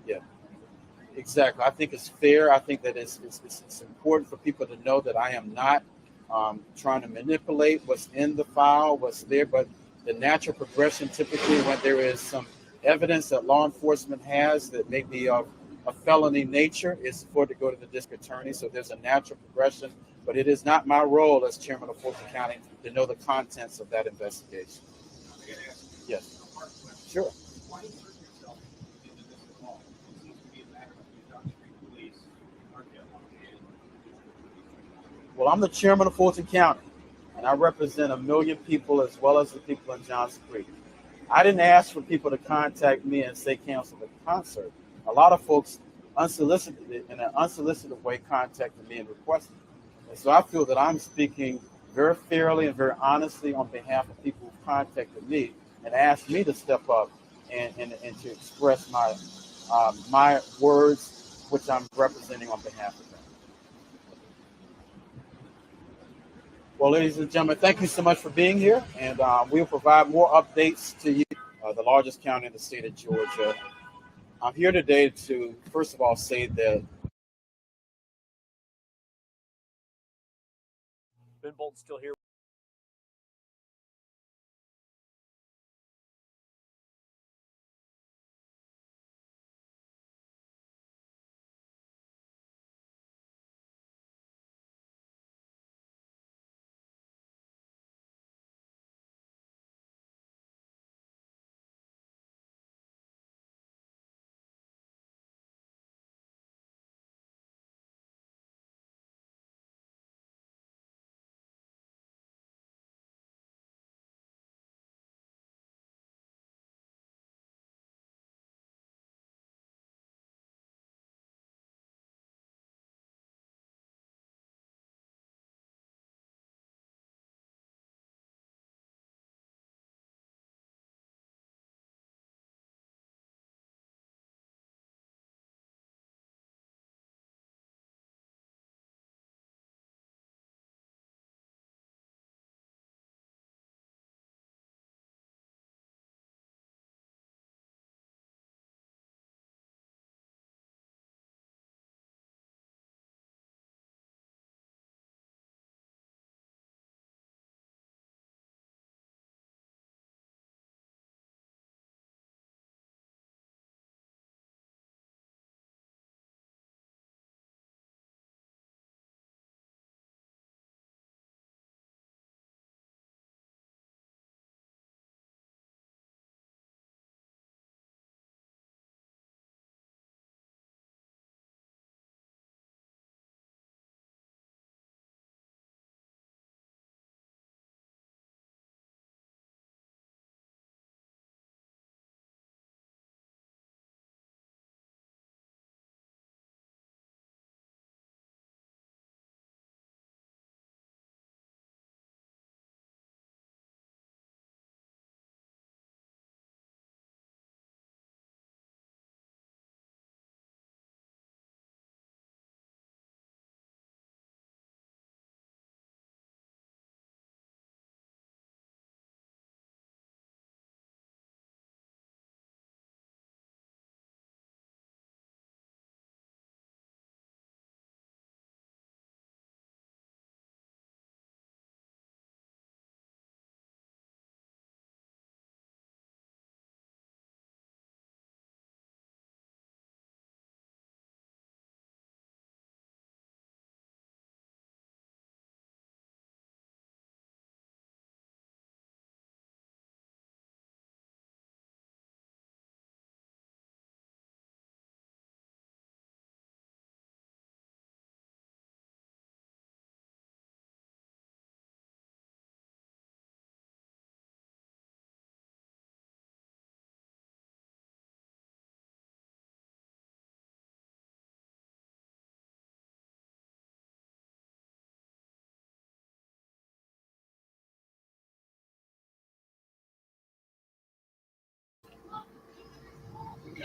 Yeah. Exactly. I think it's fair. I think that it's important for people to know that I am not trying to manipulate what's in the file, what's there, but the natural progression typically when there is some evidence that law enforcement has that may be of a felony nature is for it to go to the district attorney. So there's a natural progression, but it is not my role as chairman of Fulton County to know the contents of that investigation. Yes. Sure. Well, I'm the chairman of Fulton County, and I represent 1 million people as well as the people in Johns Creek. I didn't ask for people to contact me and say cancel the concert. A lot of folks unsolicited, in an unsolicited way, contacted me and requested. And so I feel that I'm speaking very fairly and very honestly on behalf of people who contacted me and asked me to step up and to express my words, which I'm representing on behalf of them. Well, ladies and gentlemen, thank you so much for being here, and we'll provide more updates to you, the largest county in the state of Georgia. I'm here today to, first of all, say that Ben Bolton's still here.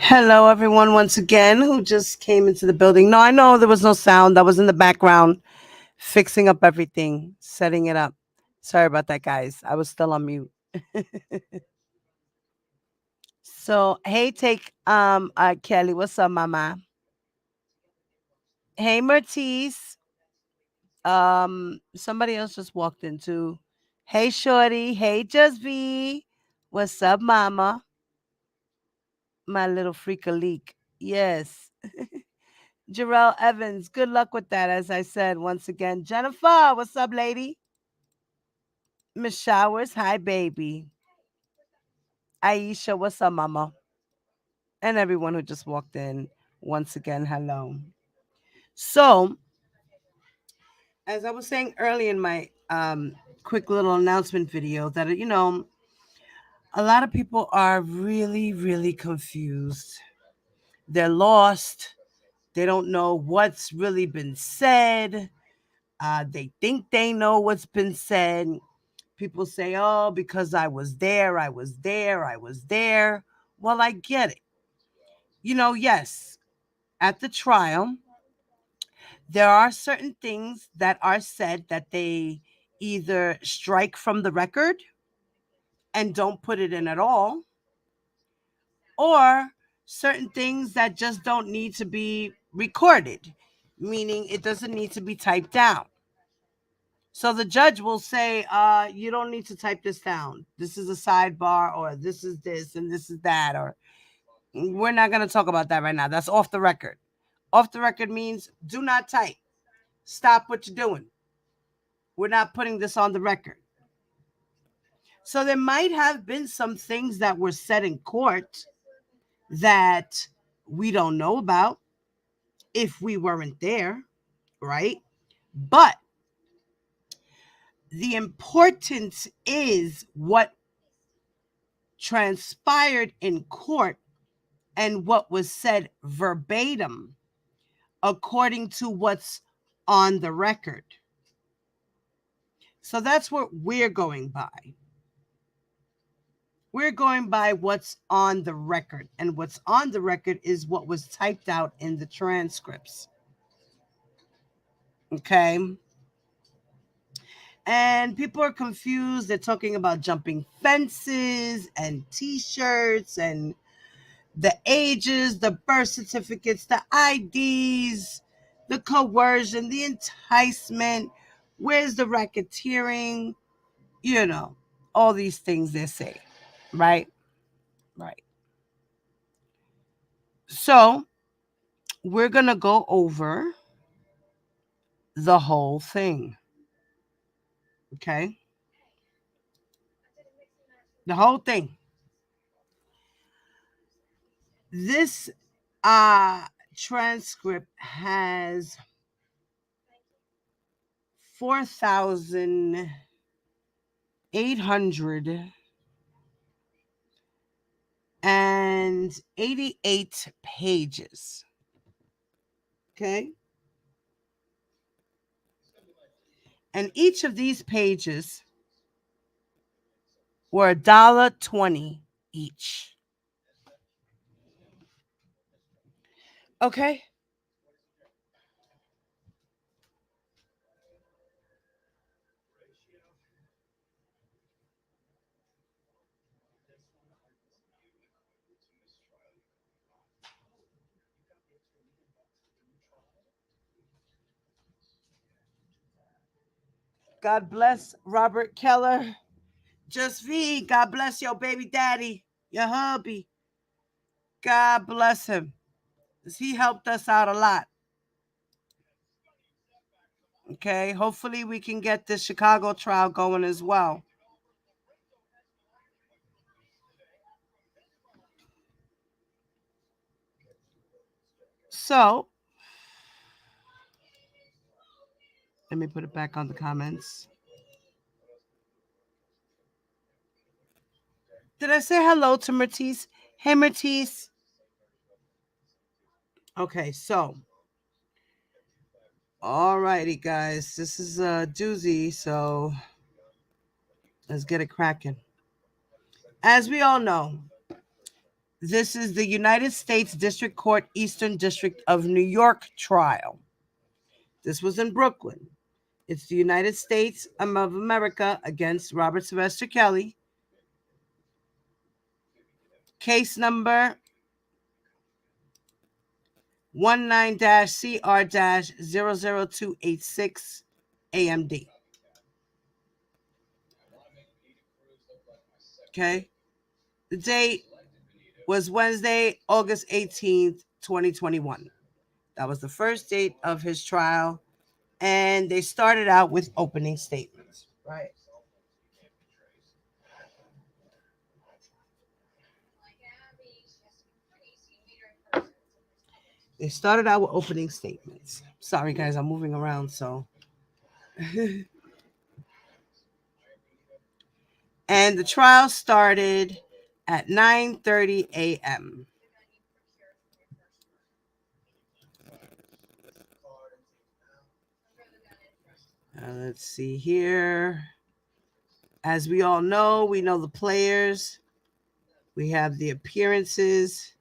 Hello, everyone, once again, who just came into the building. No, I know there was no sound. I was in the background fixing up everything, setting it up. Sorry about that, guys. I was still on mute. So, hey, Kelly, what's up, mama? Hey, Mertice. Somebody else just walked into. Hey, Shorty. Hey, Just V. What's up, mama? My little freak a leak. Yes. Jarrell Evans, good luck with that, as I said once again. Jennifer, what's up, lady? Miss Showers, hi, baby. Aisha, what's up, mama? And everyone who just walked in, once again, hello. So, as I was saying early in my quick little announcement video, that, a lot of people are really, really confused. They're lost. They don't know what's really been said. They think they know what's been said. People say, oh, because I was there, I was there, I was there. Well, I get it. Yes, at the trial, there are certain things that are said that they either strike from the record and don't put it in at all, or certain things that just don't need to be recorded, meaning it doesn't need to be typed down. So the judge will say, you don't need to type this down. This is a sidebar, or this is this, and this is that, or we're not going to talk about that right now. That's off the record. Off the record means do not type. Stop what you're doing. We're not putting this on the record. So there might have been some things that were said in court that we don't know about if we weren't there, right? But the importance is what transpired in court and what was said verbatim according to what's on the record. So that's what we're going by. We're going by what's on the record, and what's on the record is what was typed out in the transcripts. Okay? And people are confused. They're talking about jumping fences and t-shirts and the ages, the birth certificates, the IDs, the coercion, the enticement. Where's the racketeering? All these things they say, right? Right. So we're going to go over the whole thing. Okay? The whole thing. This transcript has 4,888 pages. Okay? And each of these pages were $1.20 each. Okay? God bless Robert Keller. Just V, God bless your baby daddy, your hubby. God bless him. He helped us out a lot. Okay, hopefully we can get this Chicago trial going as well. So, let me put it back on the comments. Did I say hello to Mertice? Hey, Mertice. Okay, so. Alrighty, guys. This is a doozy, so let's get it cracking. As we all know, This is the United States District Court, Eastern District of New York trial. This was in Brooklyn. It's the United States of America against Robert Sylvester Kelly. Case number 19-CR-00286 AMD. Okay. The date was Wednesday, August 18th, 2021. That was the first date of his trial. And they started out with opening statements, right? They started out with opening statements. Sorry, guys, I'm moving around, so. And the trial started at 9:30 a.m. Let's see here. As we all know, we know the players. We have the appearances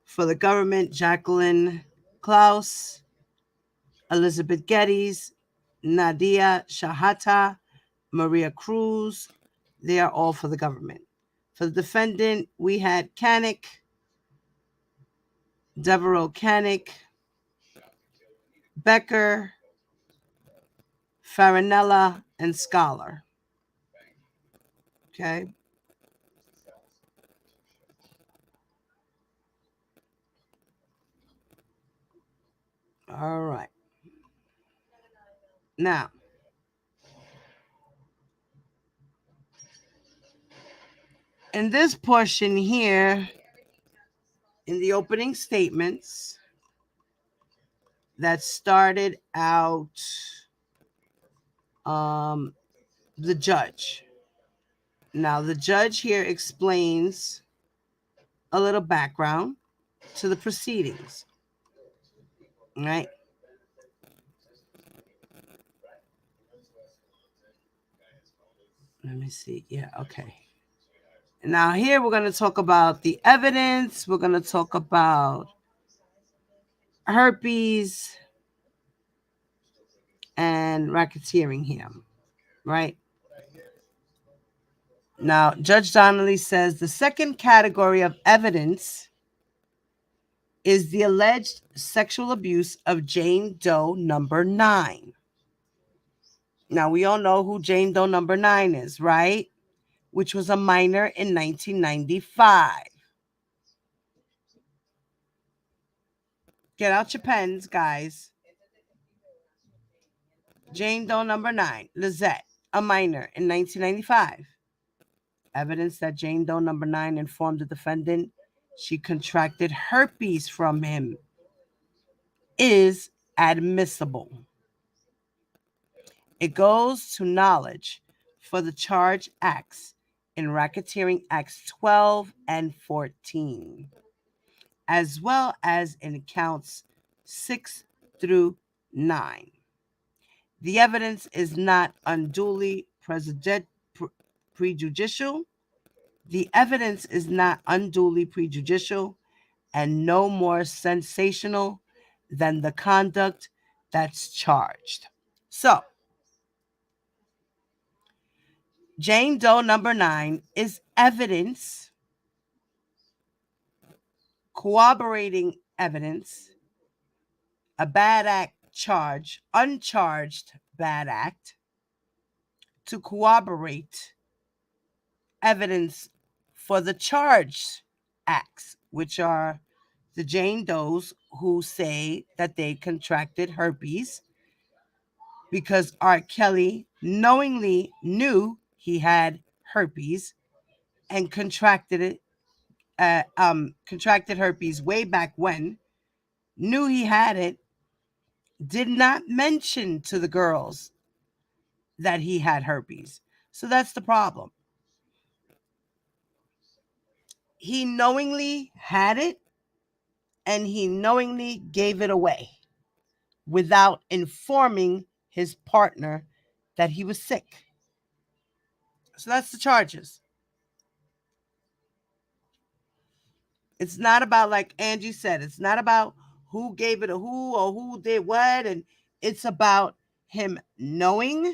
for the government: Jacqueline Klaus, Elizabeth Geddes, Nadia Shahata, Maria Cruz. They are all for the government. For the defendant, we had Kanik, Devereaux Kanik, Becker, Farinella, and Scholar. Okay. All right. Now, in this portion here, in the opening statements that started out the judge. Now, the judge here explains a little background to the proceedings. All right. Let me see. Yeah, okay. Now, here we're going to talk about the evidence. We're going to talk about herpes and racketeering here, right? Now, Judge Donnelly says the second category of evidence is the alleged sexual abuse of Jane Doe number 9. Now, we all know who Jane Doe number 9 is, right? Which was a minor in 1995. Get out your pens, guys. Jane Doe number 9, Lizette, a minor in 1995. Evidence that Jane Doe number 9 informed the defendant she contracted herpes from him is admissible. It goes to knowledge for the charge acts in Racketeering Acts 12 and 14, as well as in counts 6 through 9. The evidence is not unduly prejudicial. The evidence is not unduly prejudicial and no more sensational than the conduct that's charged. So, Jane Doe number 9 is evidence, corroborating evidence, a bad act charge, uncharged bad act, to corroborate evidence for the charged acts, which are the Jane Does who say that they contracted herpes because R. Kelly knowingly knew he had herpes and contracted herpes way back when, knew he had it, did not mention to the girls that he had herpes. So that's the problem. He knowingly had it and he knowingly gave it away without informing his partner that he was sick. So that's the charges. It's not about, like Angie said, it's not about who gave it to who or who did what. And it's about him knowing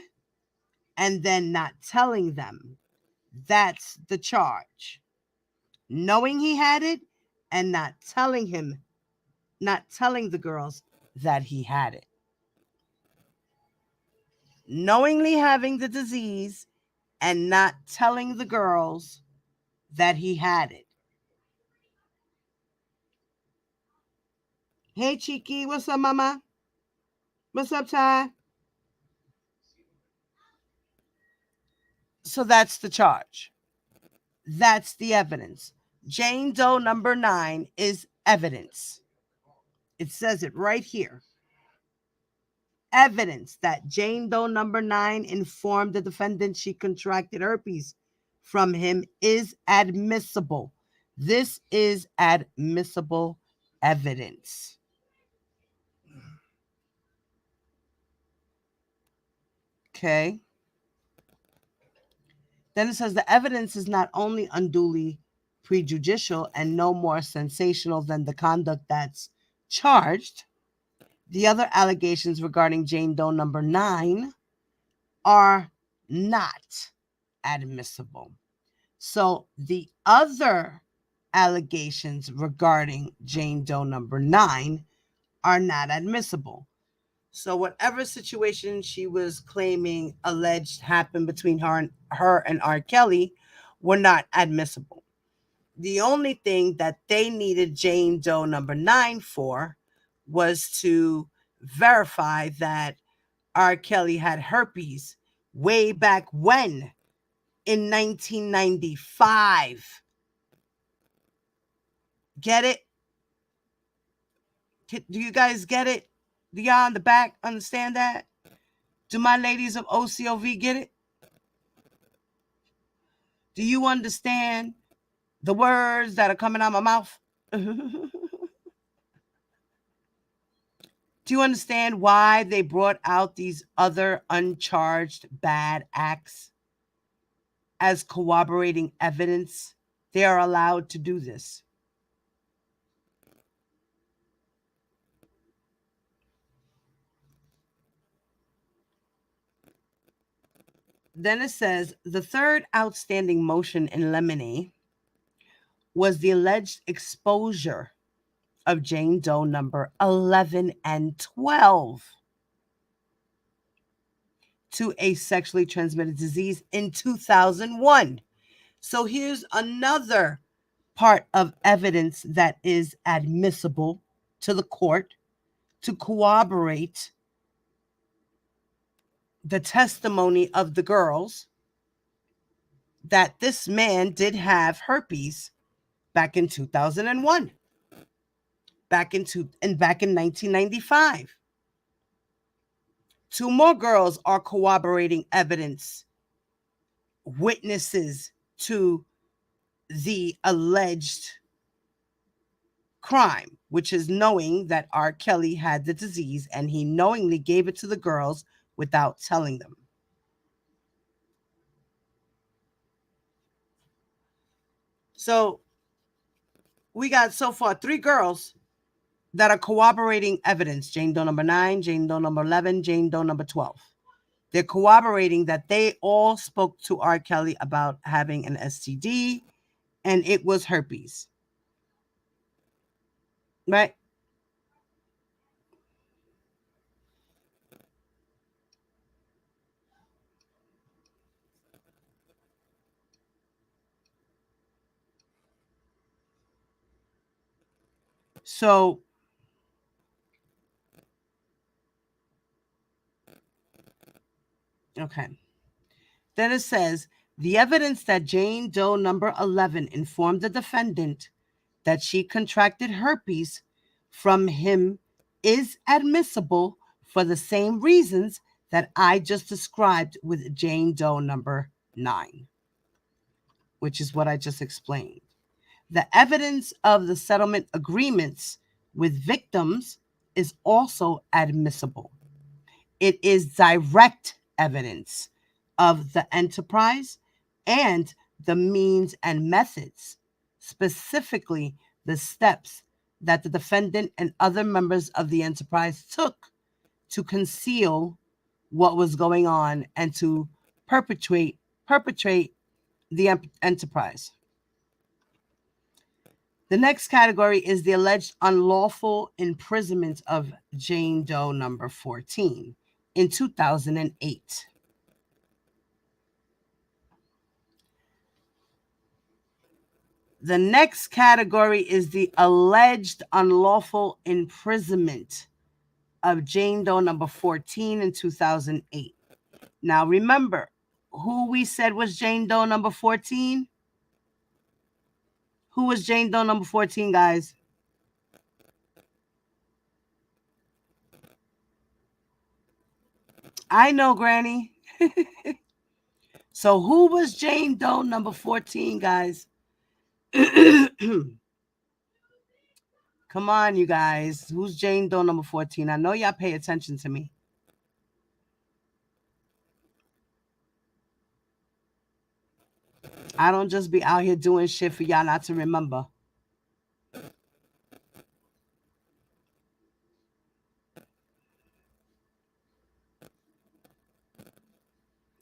and then not telling them. That's the charge. Knowing he had it and not telling the girls that he had it. Knowingly having the disease and not telling the girls that he had it. Hey, Cheeky, what's up, mama? What's up, Ty? So that's the charge. That's the evidence. Jane Doe number 9 is evidence. It says it right here. Evidence that Jane Doe number 9 informed the defendant she contracted herpes from him is admissible. This is admissible evidence. Okay. Then it says the evidence is not only unduly prejudicial and no more sensational than the conduct that's charged, the other allegations regarding Jane Doe number 9 are not admissible. So the other allegations regarding Jane Doe number 9 are not admissible. So whatever situation she was claiming alleged happened between her and R. Kelly were not admissible. The only thing that they needed Jane Doe number 9 for was to verify that R. Kelly had herpes way back when, in 1995. Get it? Do you guys get it? Do y'all in the back understand that? Do my ladies of OCOV get it? Do you understand the words that are coming out of my mouth? Do you understand why they brought out these other uncharged bad acts as corroborating evidence? They are allowed to do this. Then it says the third outstanding motion in limine was the alleged exposure of Jane Doe number 11 and 12 to a sexually transmitted disease in 2001. So here's another part of evidence that is admissible to the court to corroborate the testimony of the girls that this man did have herpes back in 2001, back in 1995. Two more girls are corroborating evidence, witnesses to the alleged crime, which is knowing that R. Kelly had the disease and he knowingly gave it to the girls without telling them. So we got so far 3 girls that are corroborating evidence. Jane Doe number 9, Jane Doe number 11, Jane Doe number 12. They're corroborating that they all spoke to R. Kelly about having an STD and it was herpes. Right? So okay. Then it says the evidence that Jane Doe number 11 informed the defendant that she contracted herpes from him is admissible for the same reasons that I just described with Jane Doe number 9, which is what I just explained. The evidence of the settlement agreements with victims is also admissible. It is direct evidence of the enterprise and the means and methods, specifically the steps that the defendant and other members of the enterprise took to conceal what was going on and to perpetrate the enterprise. The next category is the alleged unlawful imprisonment of Jane Doe number 14 in 2008. The next category is the alleged unlawful imprisonment of Jane Doe number 14 in 2008. Now remember who we said was Jane Doe number 14? Who was Jane Doe number 14, guys? I know, Granny. So who was Jane Doe number 14, guys? Come on, you guys. Who's Jane Doe number 14? I know y'all pay attention to me. I don't just be out here doing shit for y'all not to remember.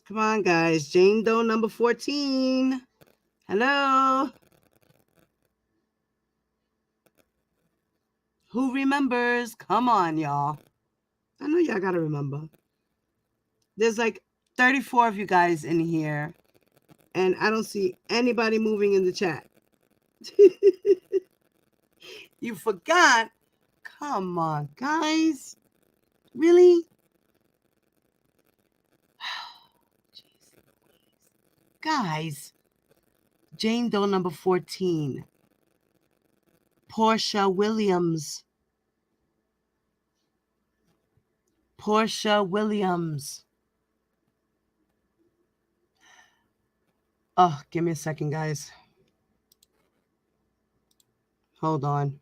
Come on, guys. Jane Doe number 14. Hello? Who remembers? Come on, y'all. I know y'all got to remember. There's like 34 of you guys in here, and I don't see anybody moving in the chat. You forgot? Come on, guys. Really? Guys, Jane Doe number 14. Portia Williams. Portia Williams. Oh, give me a second, guys. Hold on.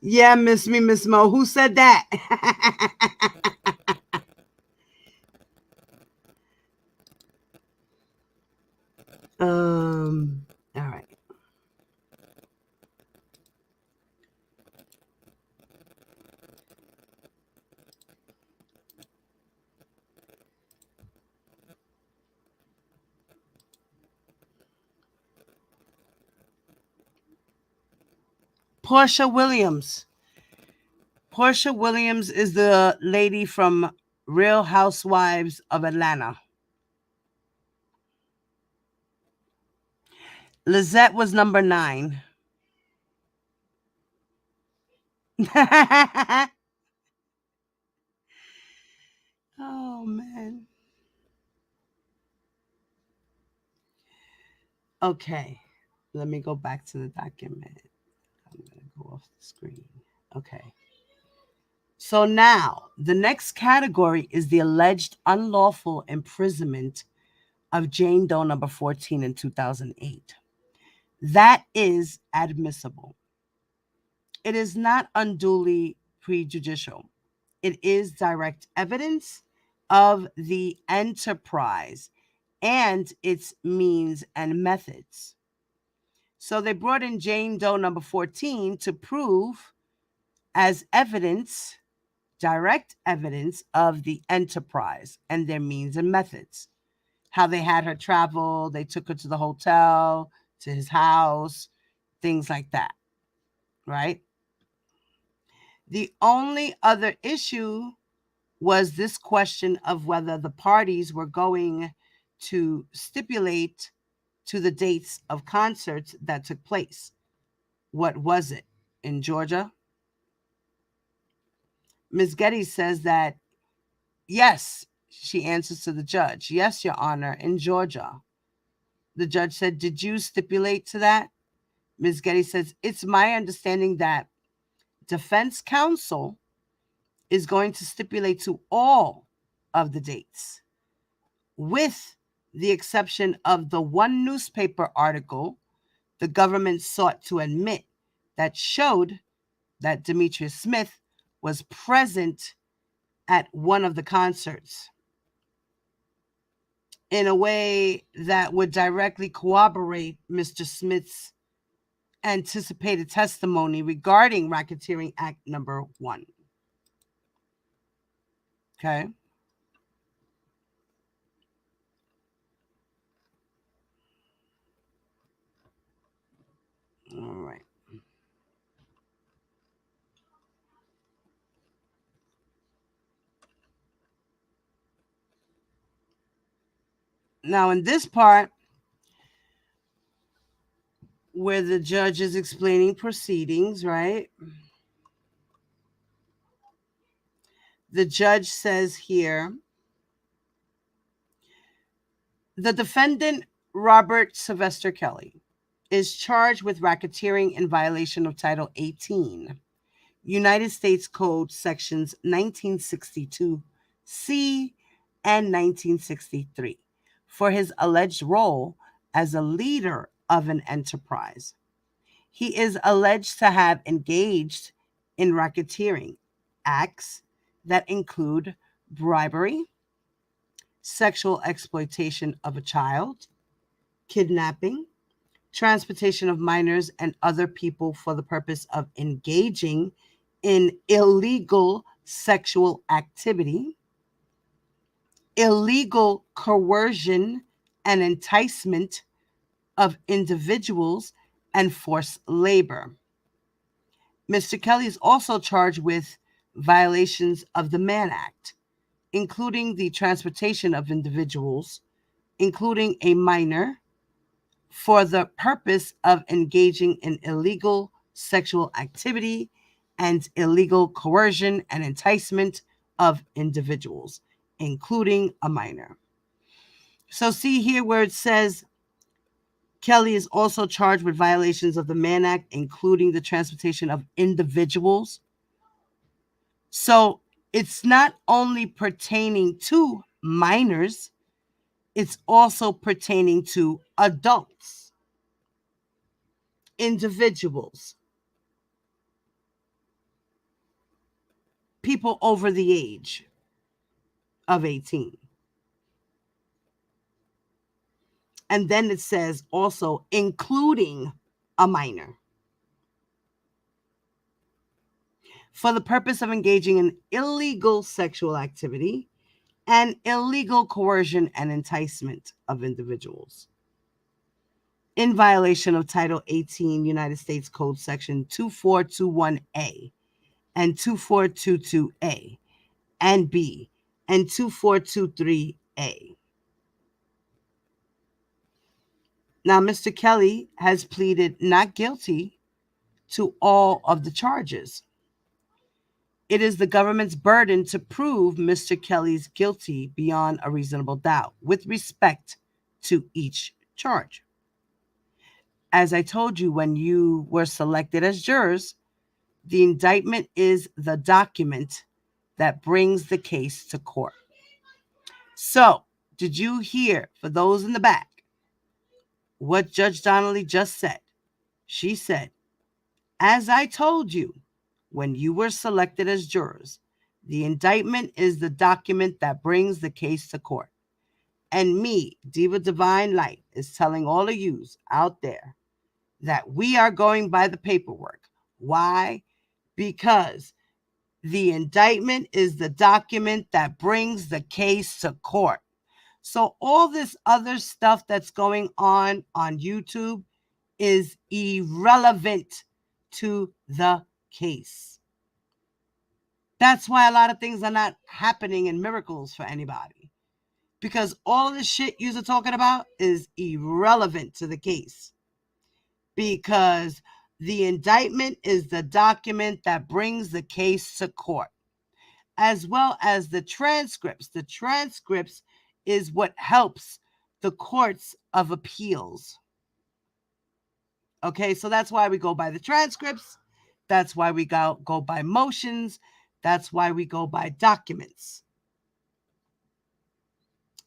Yeah, miss me, Miss Mo. Who said that? All right. Portia Williams. Portia Williams is the lady from Real Housewives of Atlanta. Lizette was number 9. Oh, man. Okay. Let me go back to the document. I'm going to go off the screen. Okay. So now the next category is the alleged unlawful imprisonment of Jane Doe number 14 in 2008. That is admissible. It is not unduly prejudicial. It is direct evidence of the enterprise and its means and methods. So they brought in Jane Doe number 14 to prove as evidence, direct evidence of the enterprise and their means and methods. How they had her travel, they took her to the hotel, to his house, things like that, right? The only other issue was this question of whether the parties were going to stipulate to the dates of concerts that took place. What was it? In Georgia? Ms. Getty says that, yes, she answers to the judge. Yes, Your Honor, in Georgia. The judge said, did you stipulate to that? Ms. Getty says, it's my understanding that defense counsel is going to stipulate to all of the dates, with the exception of the one newspaper article the government sought to admit that showed that Demetrius Smith was present at one of the concerts in a way that would directly corroborate Mr. Smith's anticipated testimony regarding Racketeering Act number 1. Okay. All right. Now, in this part, where the judge is explaining proceedings, right? The judge says here, the defendant, Robert Sylvester Kelly, is charged with racketeering in violation of Title 18, United States Code sections 1962C and 1963, for his alleged role as a leader of an enterprise. He is alleged to have engaged in racketeering acts that include bribery, sexual exploitation of a child, kidnapping, transportation of minors and other people for the purpose of engaging in illegal sexual activity, illegal coercion and enticement of individuals, and forced labor. Mr. Kelly is also charged with violations of the Mann Act, including the transportation of individuals, including a minor, for the purpose of engaging in illegal sexual activity and illegal coercion and enticement of individuals, including a minor. So see here where it says Kelly is also charged with violations of the Mann Act, including the transportation of individuals. So it's not only pertaining to minors, it's also pertaining to adults, individuals, people over the age of 18. And then it says also including a minor, for the purpose of engaging in illegal sexual activity and illegal coercion and enticement of individuals, in violation of Title 18 United States Code section 2421A and 2422A and B and 2423A. Now, Mr. Kelly has pleaded not guilty to all of the charges. It is the government's burden to prove Mr. Kelly's guilty beyond a reasonable doubt with respect to each charge. As I told you when you were selected as jurors, the indictment is the document that brings the case to court. So, did you hear, for those in the back, what Judge Donnelly just said? She said, as I told you when you were selected as jurors, the indictment is the document that brings the case to court. And me, Diva Divine Light, is telling all of yous out there that we are going by the paperwork. Why? Because the indictment is the document that brings the case to court. So all this other stuff that's going on YouTube is irrelevant to the case. That's why a lot of things are not happening in miracles for anybody. Because all of the shit you're talking about is irrelevant to the case. Because the indictment is the document that brings the case to court, as well as the transcripts. The transcripts is what helps the courts of appeals. Okay, so that's why we go by the transcripts. That's why we go by motions. That's why we go by documents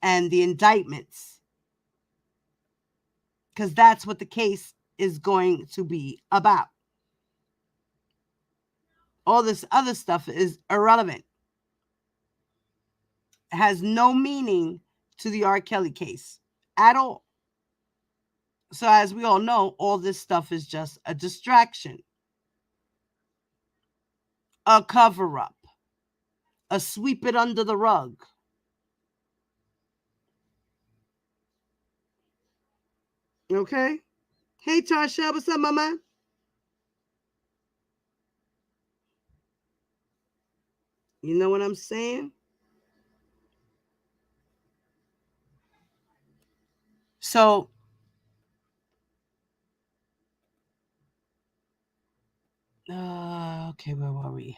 and the indictments. Because that's what the case is going to be about. All this other stuff is irrelevant. It has no meaning to the R. Kelly case at all. So as we all know, all this stuff is just a distraction, a cover-up, a sweep it under the rug. Okay? Hey, Tasha, what's up, mama? You know what I'm saying? So, okay, where were we?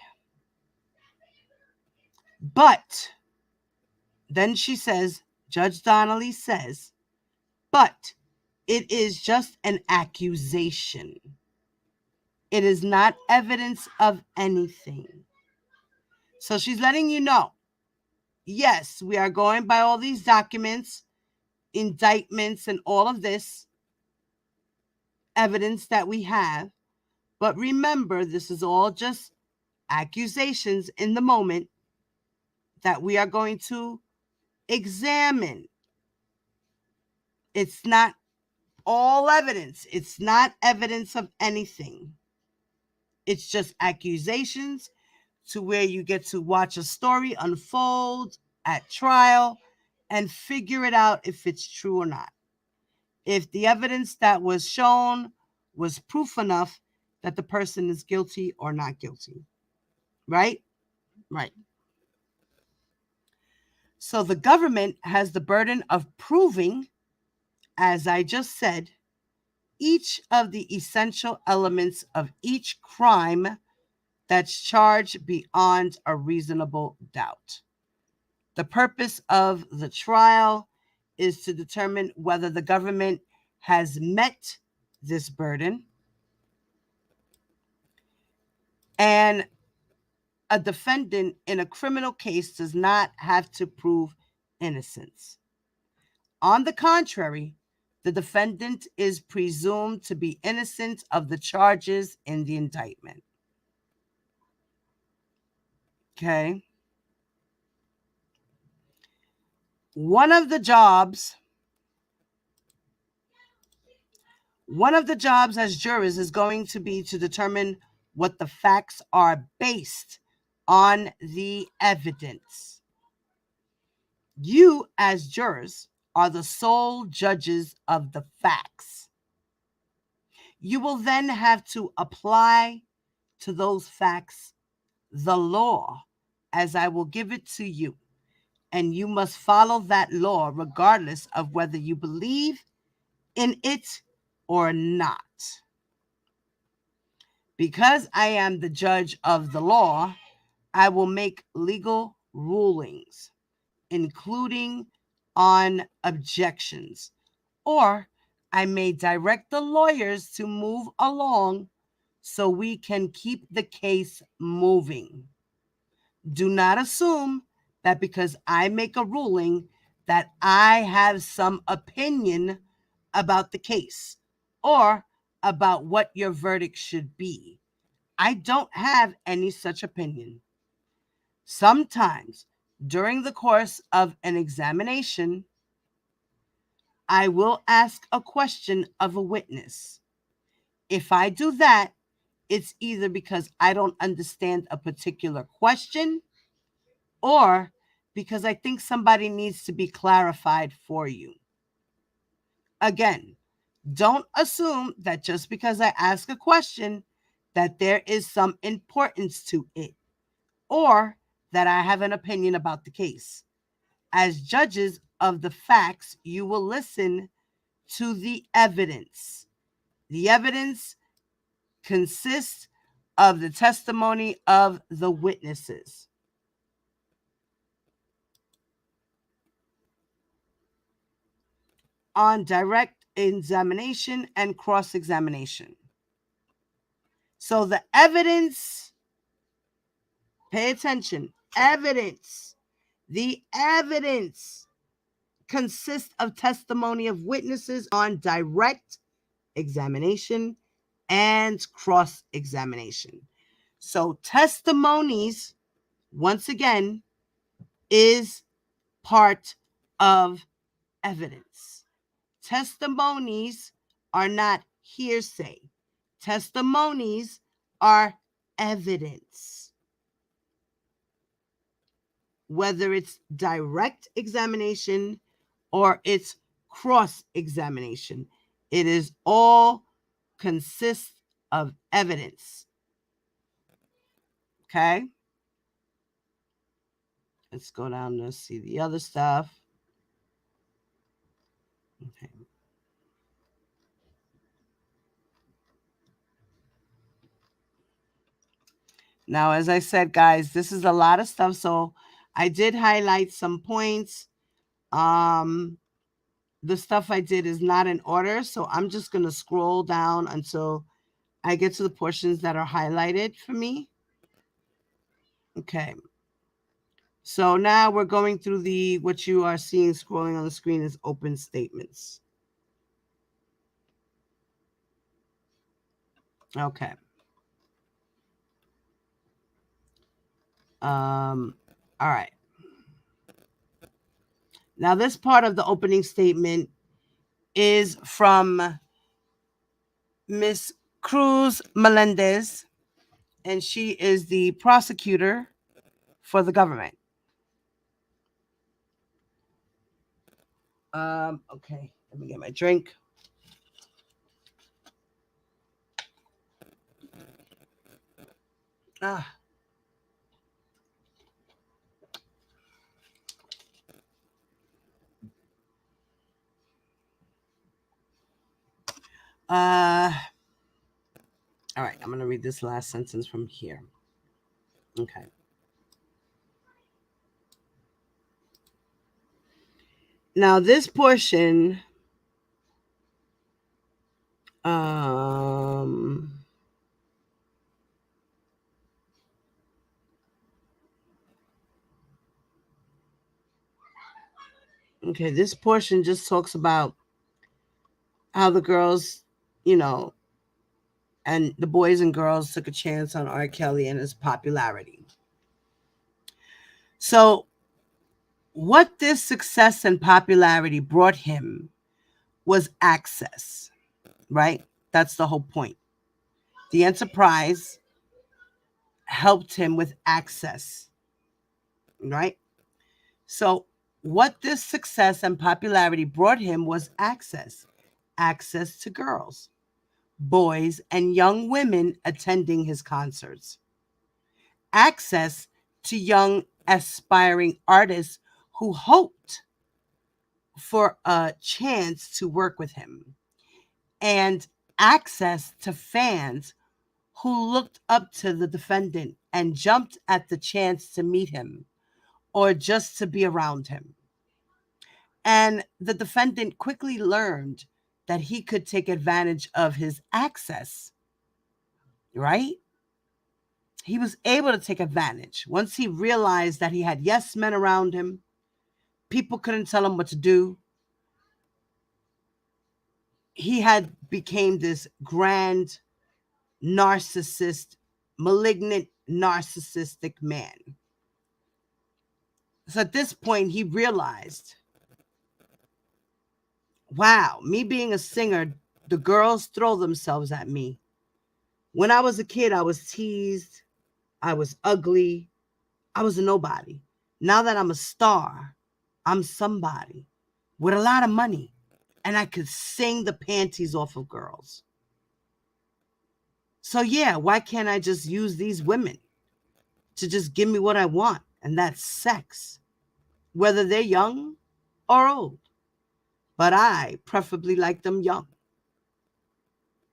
But, then she says, Judge Donnelly says, but it is just an accusation. It is not evidence of anything. So she's letting you know, yes, we are going by all these documents, indictments, and all of this evidence that we have. But remember, this is all just accusations in the moment that we are going to examine. It's not all evidence. It's not evidence of anything. It's just accusations to where you get to watch a story unfold at trial and figure it out if it's true or not. If the evidence that was shown was proof enough that the person is guilty or not guilty. Right? Right. So the government has the burden of proving, as I just said, each of the essential elements of each crime that's charged beyond a reasonable doubt. The purpose of the trial is to determine whether the government has met this burden, and a defendant in a criminal case does not have to prove innocence. On the contrary, the defendant is presumed to be innocent of the charges in the indictment. Okay. One of the jobs as jurors is going to be to determine what the facts are based on the evidence. You, as jurors, are the sole judges of the facts. You will then have to apply to those facts the law as I will give it to you. And you must follow that law regardless of whether you believe in it or not. Because I am the judge of the law, I will make legal rulings, including on objections, or I may direct the lawyers to move along so we can keep the case moving. Do not assume that because I make a ruling that I have some opinion about the case or about what your verdict should be. I don't have any such opinion. Sometimes during the course of an examination, I will ask a question of a witness. If I do that, it's either because I don't understand a particular question or because I think somebody needs to be clarified for you. Again, don't assume that just because I ask a question that there is some importance to it or that I have an opinion about the case. As judges of the facts, you will listen to the evidence. The evidence consists of the testimony of the witnesses. On direct examination and cross-examination. So the evidence, pay attention, evidence. The evidence consists of testimony of witnesses on direct examination and cross-examination. So testimonies, once again, is part of evidence. Testimonies are not hearsay. Testimonies are evidence. Whether it's direct examination or it's cross-examination, it is all consists of evidence. Okay? Let's go down to see the other stuff. Okay. Now, as I said, guys, this is a lot of stuff. So I did highlight some points. The stuff I did is not in order. So I'm just going to scroll down until I get to the portions that are highlighted for me. Okay. So now we're going through what you are seeing scrolling on the screen is open statements. Okay. All right. Now, this part of the opening statement is from Miss Cruz Melendez, and she is the prosecutor for the government. Okay, let me get my drink. All right, I'm going to read this last sentence from here. Okay. Now, this portion, okay, this portion just talks about how the girls, and the boys and girls took a chance on R. Kelly and his popularity. So what this success and popularity brought him was access, right? That's the whole point. The enterprise helped him with access, right? So what this success and popularity brought him was access to girls, boys, and young women attending his concerts, access to young aspiring artists who hoped for a chance to work with him, and access to fans who looked up to the defendant and jumped at the chance to meet him or just to be around him. And the defendant quickly learned that he could take advantage of his access, right? he was able to take advantage. Once he realized that he had yes men around him, people couldn't tell him what to do. He had became this grand narcissist, malignant narcissistic man. So at this point, he realized, wow, me being a singer, the girls throw themselves at me. When I was a kid, I was teased. I was ugly. I was a nobody. Now that I'm a star, I'm somebody with a lot of money. And I could sing the panties off of girls. So yeah, why can't I just use these women to just give me what I want? And that's sex, whether they're young or old. But I preferably like them young.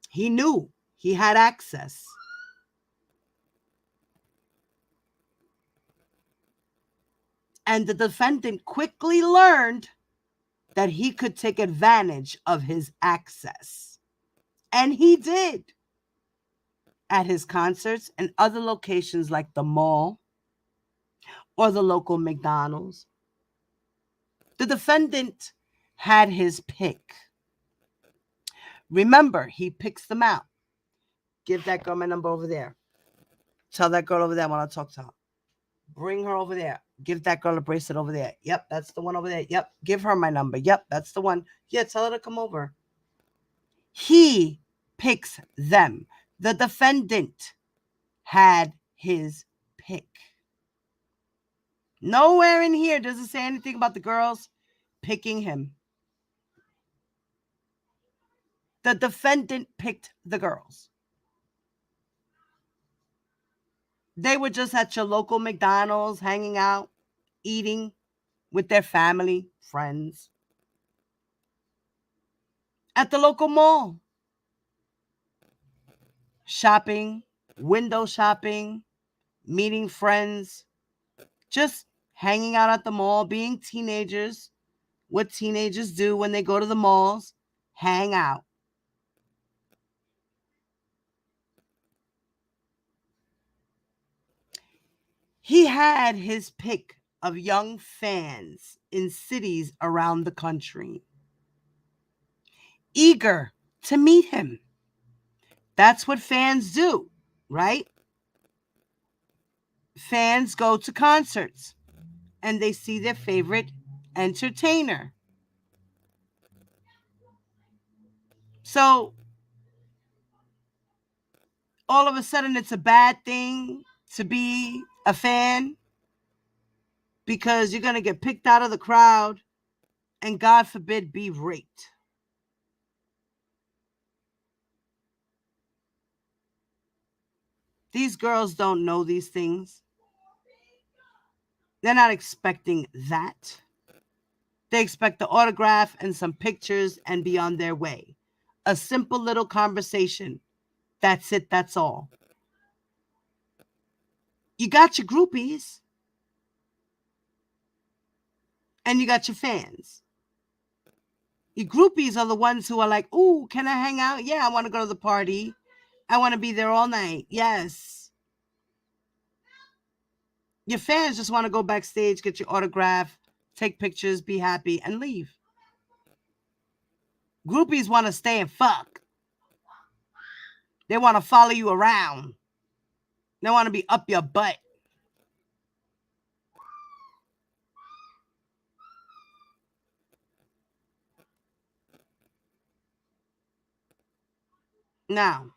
He knew he had access. And the defendant quickly learned that he could take advantage of his access. And he did. At his concerts and other locations like the mall or the local McDonald's, the defendant had his pick. Remember, he picks them out. Give that girl my number over there. Tell that girl over there when I talk to her. Bring her over there. Give that girl a bracelet over there. Yep, that's the one over there. Yep, give her my number. Yep, that's the one. Yeah, tell her to come over. He picks them. The defendant had his pick. Nowhere in here does it say anything about the girls picking him. The defendant picked the girls. They were just at your local McDonald's, hanging out, eating with their family, friends. At the local mall. Shopping, window shopping, meeting friends, just hanging out at the mall, being teenagers. What teenagers do when they go to the malls, hang out. He had his pick of young fans in cities around the country, eager to meet him. That's what fans do, right? Fans go to concerts and they see their favorite entertainer. So all of a sudden it's a bad thing to be a fan because you're going to get picked out of the crowd and, God forbid, be raped. These girls don't know these things. They're not expecting that. They expect the autograph and some pictures and be on their way. A simple little conversation. That's it. That's all. You got your groupies. And you got your fans. Your groupies are the ones who are like, ooh, can I hang out? Yeah, I want to go to the party. I want to be there all night. Yes. Your fans just want to go backstage, get your autograph, take pictures, be happy, and leave. Groupies want to stay and fuck. They want to follow you around. They want to be up your butt. Now,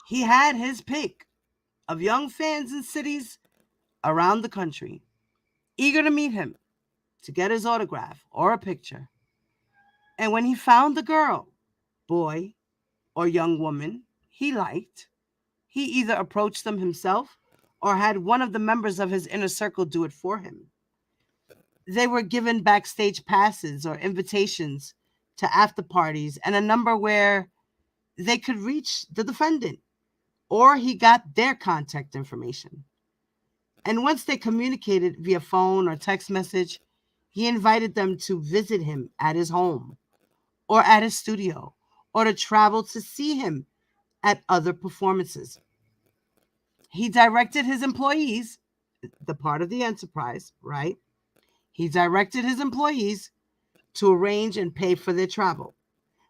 he had his pick of young fans in cities around the country, eager to meet him, to get his autograph or a picture. And when he found the girl, boy, or young woman he liked, he either approached them himself or had one of the members of his inner circle do it for him. They were given backstage passes or invitations to after parties and a number where they could reach the defendant, or he got their contact information. And once they communicated via phone or text message, he invited them to visit him at his home or at his studio, or to travel to see him at other performances. He directed his employees, the part of the enterprise, right? He directed his employees to arrange and pay for their travel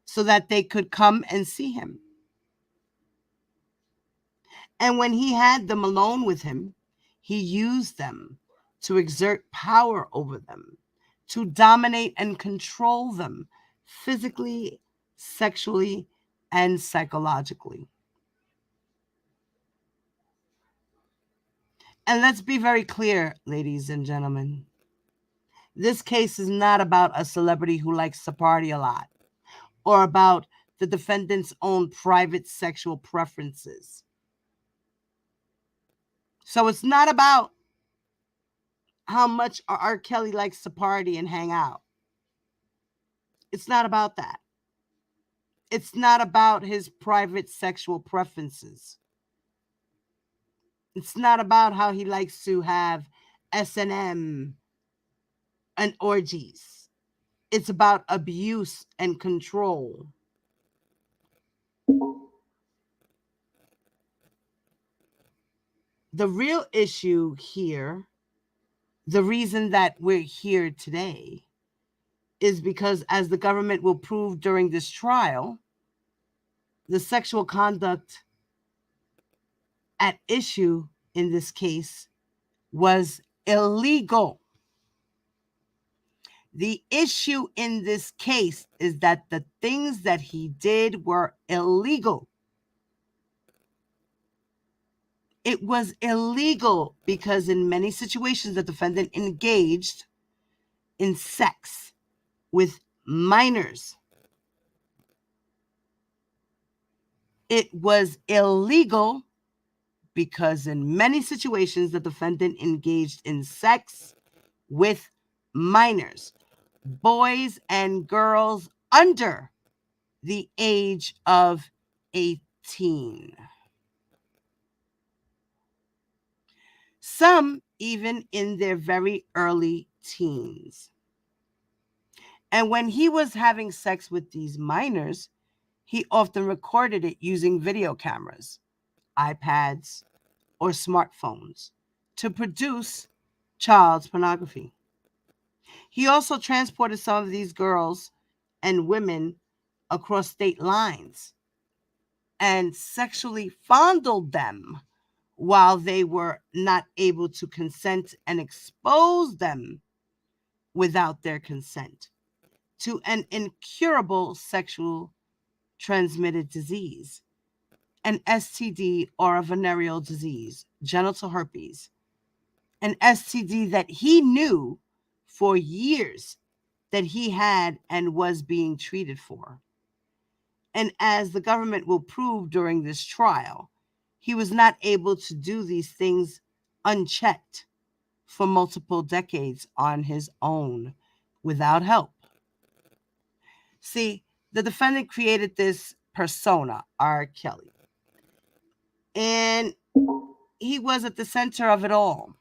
so that they could come and see him. And when he had them alone with him, he used them to exert power over them, to dominate and control them physically, sexually, and psychologically. And let's be very clear, ladies and gentlemen. This case is not about a celebrity who likes to party a lot or about the defendant's own private sexual preferences. So it's not about how much R. Kelly likes to party and hang out. It's not about that. It's not about his private sexual preferences. It's not about how he likes to have S&M and orgies. It's about abuse and control. The real issue here, the reason that we're here today, is because, as the government will prove during this trial, the sexual conduct at issue in this case was illegal. The issue in this case is that the things that he did were illegal. It was illegal because in many situations the defendant engaged in sex with minors. It was illegal because in many situations the defendant engaged in sex with minors, boys and girls under the age of 18. Some even in their very early teens. And when he was having sex with these minors, he often recorded it using video cameras, iPads, or smartphones to produce child pornography. He also transported some of these girls and women across state lines and sexually fondled them while they were not able to consent and expose them without their consent to an incurable sexual transmitted disease, an STD or a venereal disease, genital herpes, an STD that he knew for years that he had and was being treated for. And as the government will prove during this trial, he was not able to do these things unchecked for multiple decades on his own without help. See, the defendant created this persona, R. Kelly, and he was at the center of it all.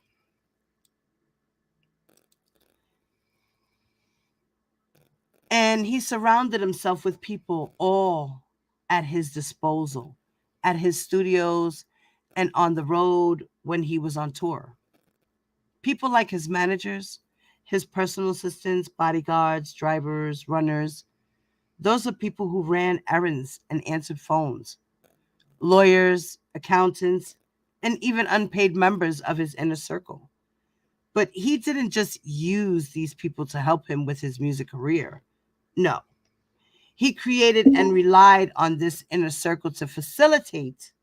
And he surrounded himself with people all at his disposal, at his studios and on the road when he was on tour. People like his managers, his personal assistants, bodyguards, drivers, runners. Those are people who ran errands and answered phones. Lawyers, accountants, and even unpaid members of his inner circle. But he didn't just use these people to help him with his music career. No. He created and relied on this inner circle to facilitate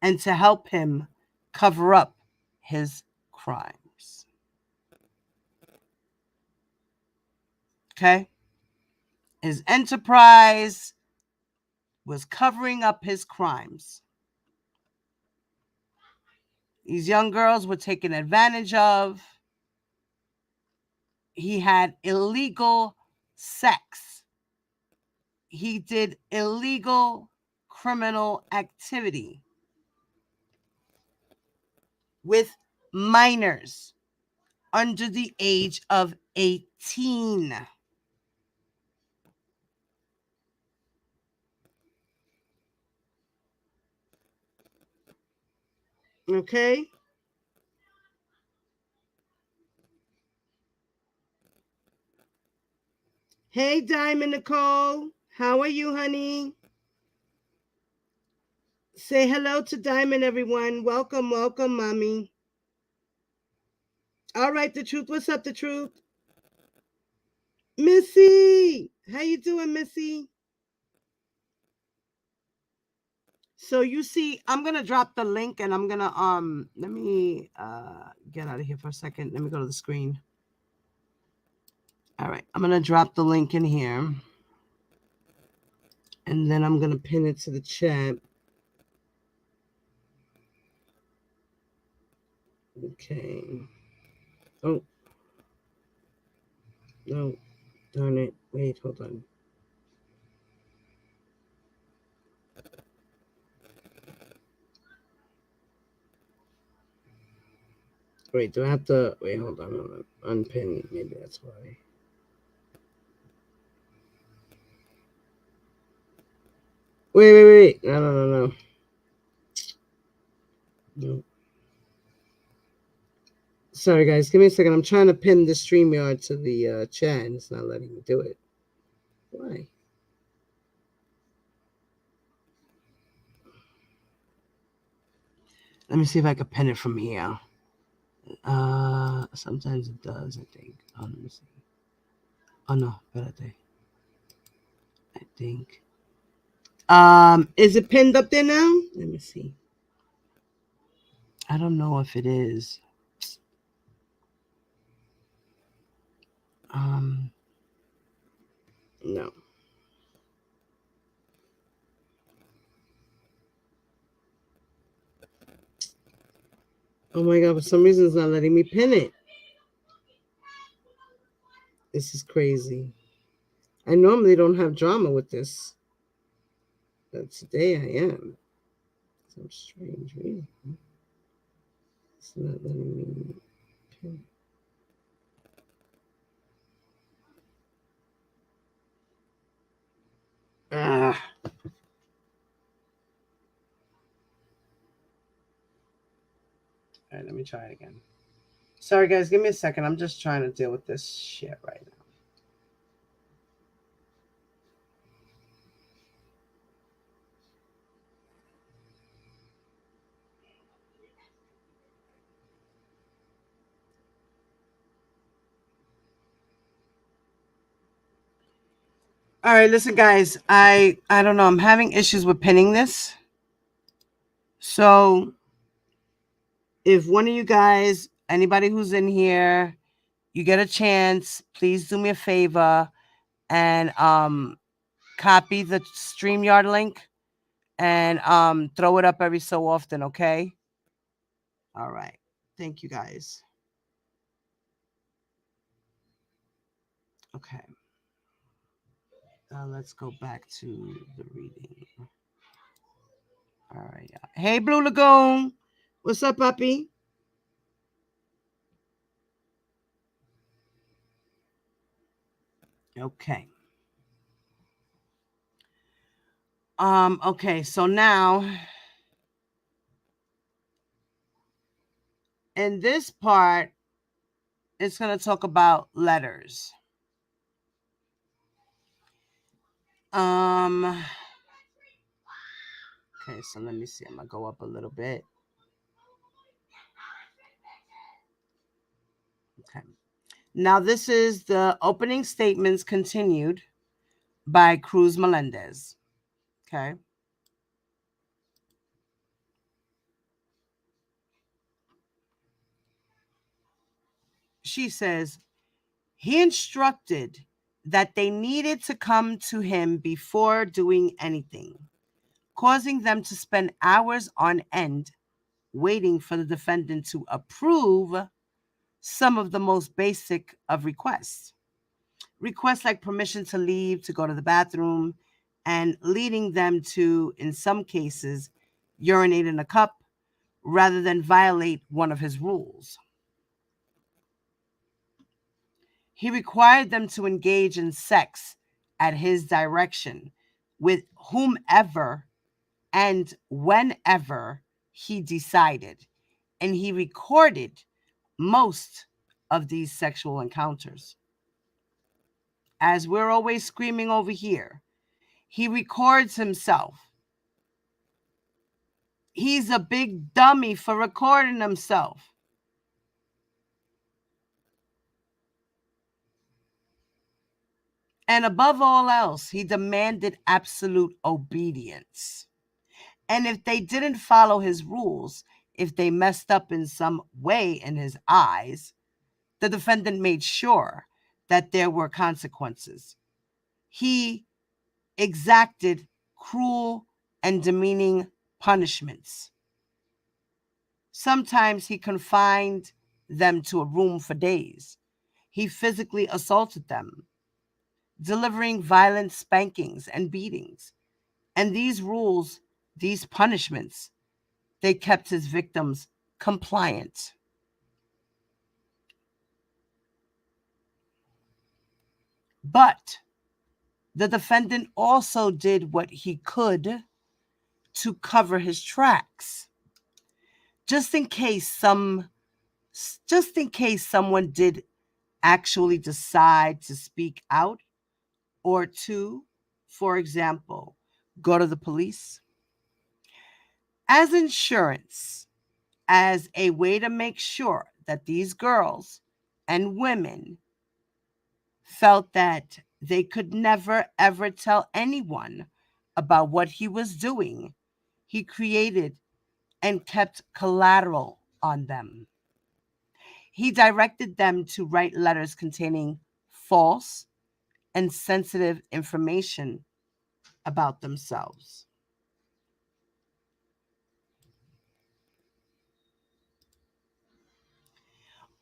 and to help him cover up his crimes. Okay? His enterprise was covering up his crimes. These young girls were taken advantage of. He had illegal sex. He did illegal criminal activity with minors under the age of 18. Okay. Hey, Diamond Nicole. How are you, honey? Say hello to Diamond, everyone. Welcome, welcome, mommy. All right, the truth. What's up, the truth? Missy, how you doing, Missy? So you see, I'm gonna drop the link, and I'm gonna let me get out of here for a second. Let me go to the screen. All right, I'm gonna drop the link in here, and then I'm gonna pin it to the chat. Okay. Oh. No. Darn it. Wait, hold on. Wait, do I have to... Wait, hold on. Unpin. Maybe that's why. Wait. No. No. Sorry, guys. Give me a second. I'm trying to pin the StreamYard to the chat, and it's not letting me do it. Why? Let me see if I can pin it from here. Sometimes it does, I think. Oh, let me see. Oh, no. Espérate. I think. Is it pinned up there now? Let me see. I don't know if it is. No. Oh my God, for some reason it's not letting me pin it. This is crazy. I normally don't have drama with this, but today I am. Some strange reason. It's not letting me pin. Ah. All right, let me try it again. Sorry, guys, give me a second. I'm just trying to deal with this shit right now. All right, listen, guys. I don't know. I'm having issues with pinning this. So, if one of you guys, anybody who's in here, you get a chance, please do me a favor and copy the StreamYard link and throw it up every so often, okay? All right. Thank you, guys. Okay. Let's go back to the reading. All right. Hey, Blue Lagoon. What's up, puppy? Okay. Okay, so now in this part, it's going to talk about letters. Okay, so let me see. I'm going to go up a little bit. Okay. Now, this is the opening statements continued by Cruz Melendez. Okay. She says, he instructed that they needed to come to him before doing anything, causing them to spend hours on end waiting for the defendant to approve some of the most basic of requests. Requests like permission to leave, to go to the bathroom, and leading them to, in some cases, urinate in a cup rather than violate one of his rules. He required them to engage in sex at his direction with whomever and whenever he decided, and he recorded most of these sexual encounters. As we're always screaming over here, he records himself. He's a big dummy for recording himself. And above all else, he demanded absolute obedience. And if they didn't follow his rules, if they messed up in some way in his eyes, the defendant made sure that there were consequences. He exacted cruel and demeaning punishments. Sometimes he confined them to a room for days. He physically assaulted them, delivering violent spankings and beatings. And these rules, these punishments, they kept his victims compliant. But the defendant also did what he could to cover his tracks. Just in case someone did actually decide to speak out or to, for example, go to the police. As insurance, as a way to make sure that these girls and women felt that they could never, ever tell anyone about what he was doing, he created and kept collateral on them. He directed them to write letters containing false and sensitive information about themselves.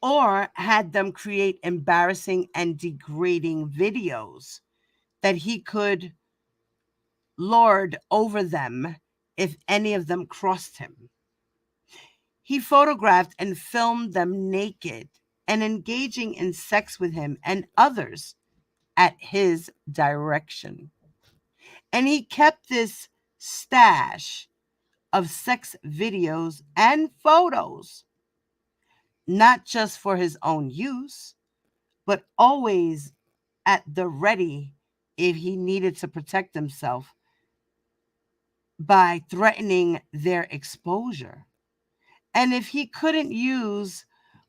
Or had them create embarrassing and degrading videos that he could lord over them if any of them crossed him. He photographed and filmed them naked and engaging in sex with him and others at his direction. And he kept this stash of sex videos and photos, not just for his own use, but always at the ready if he needed to protect himself by threatening their exposure. And if he couldn't use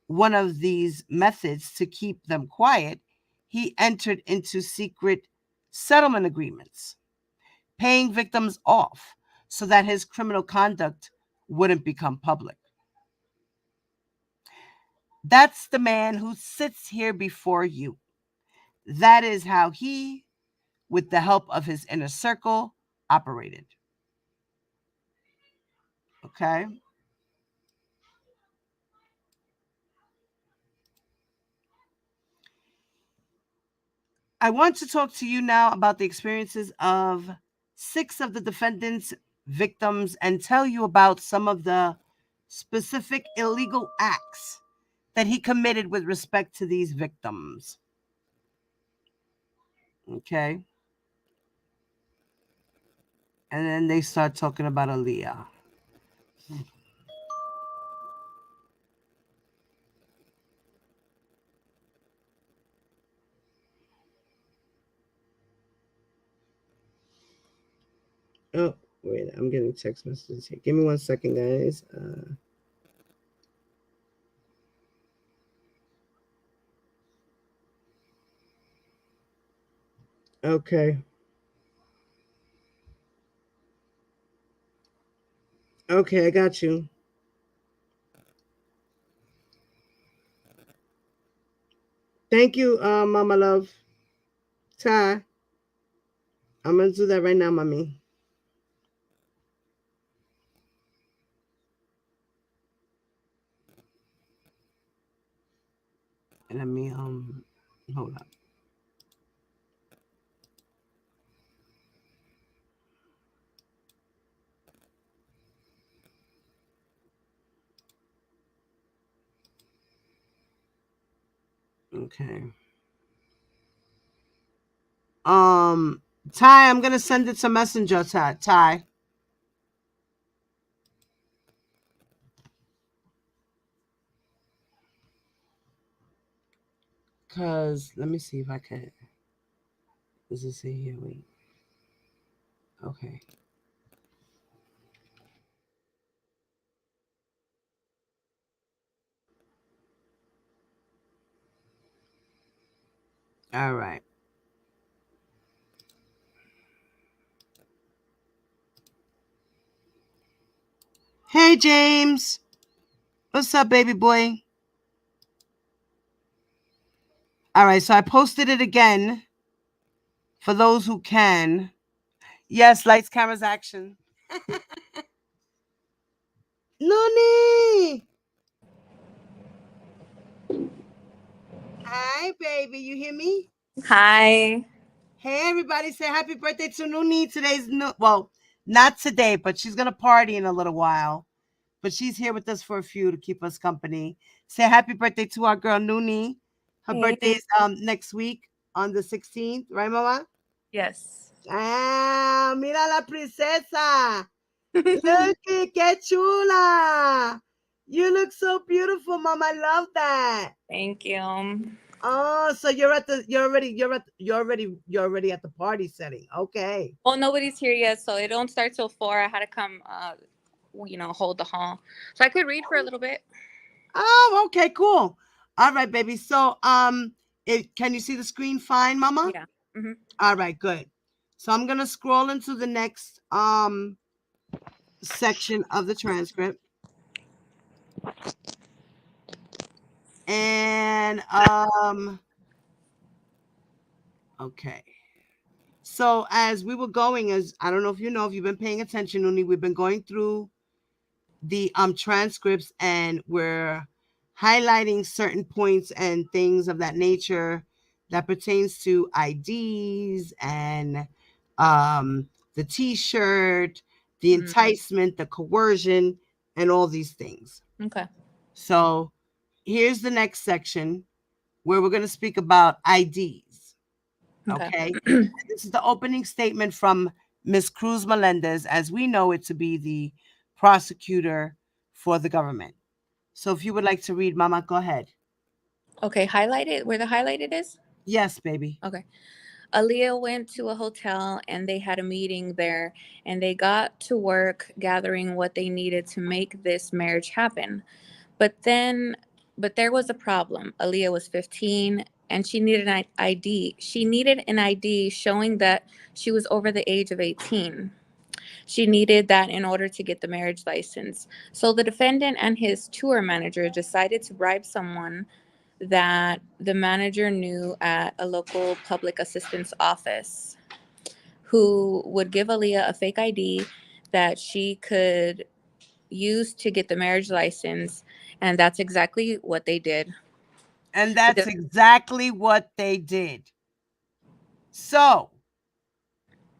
one of these methods to keep them quiet, he entered into secret settlement agreements, paying victims off so that his criminal conduct wouldn't become public. That's the man who sits here before you. That is how he, with the help of his inner circle, operated. Okay? I want to talk to you now about the experiences of 6 of the defendant's victims and tell you about some of the specific illegal acts that he committed with respect to these victims. Okay? And then they start talking about Aaliyah. Oh, wait, I'm getting text messages here. Give me 1 second, guys. Okay. Okay, I got you. Thank you, Mama Love. Ty. I'm going to do that right now, Mommy. And let me, hold up. Okay. Ty, I'm gonna send it to Messenger. Ty. Because let me see if I can. Does it say here? Wait. Okay. All right. Hey, James. What's up, baby boy? All right. So I posted it again for those who can. Yes, lights, cameras, action. Nuni! Hi, baby. You hear me? Hi. Hey, everybody. Say happy birthday to Nuni. Today's well, not today, but she's going to party in a little while. But she's here with us for a few to keep us company. Say happy birthday to our girl Nuni. Her birthday is next week on the 16th, right, Mama? Yes. Ah, mira la princesa. Look, que chula. You look so beautiful, Mama. I love that. Thank you. Oh, so you're already at the party setting. Okay. Well, nobody's here yet, so it don't start till 4. I had to come, hold the hall, so I could read for a little bit. Oh, okay, cool. All right, baby. So, can you see the screen fine, Mama? Yeah. Mm-hmm. All right, good. So I'm gonna scroll into the next section of the transcript, and okay. So as we were going, as I don't know if you know, if you've been paying attention, Uni, we've been going through the transcripts, and we're highlighting certain points and things of that nature that pertains to IDs and the T-shirt, the enticement, the coercion, and all these things. Okay. So here's the next section where we're going to speak about IDs. Okay. This is the opening statement from Miss Cruz Melendez, as we know it to be the prosecutor for the government. So if you would like to read, Mama, go ahead. Okay, highlighted where the highlighted is? Yes, baby. Okay. Aaliyah went to a hotel and they had a meeting there, and they got to work gathering what they needed to make this marriage happen. But there was a problem. Aaliyah was 15 and she needed an ID. She needed an ID showing that she was over the age of 18. She needed that in order to get the marriage license. So the defendant and his tour manager decided to bribe someone that the manager knew at a local public assistance office, who would give Aaliyah a fake ID that she could use to get the marriage license. And that's exactly what they did. And that's exactly what they did. So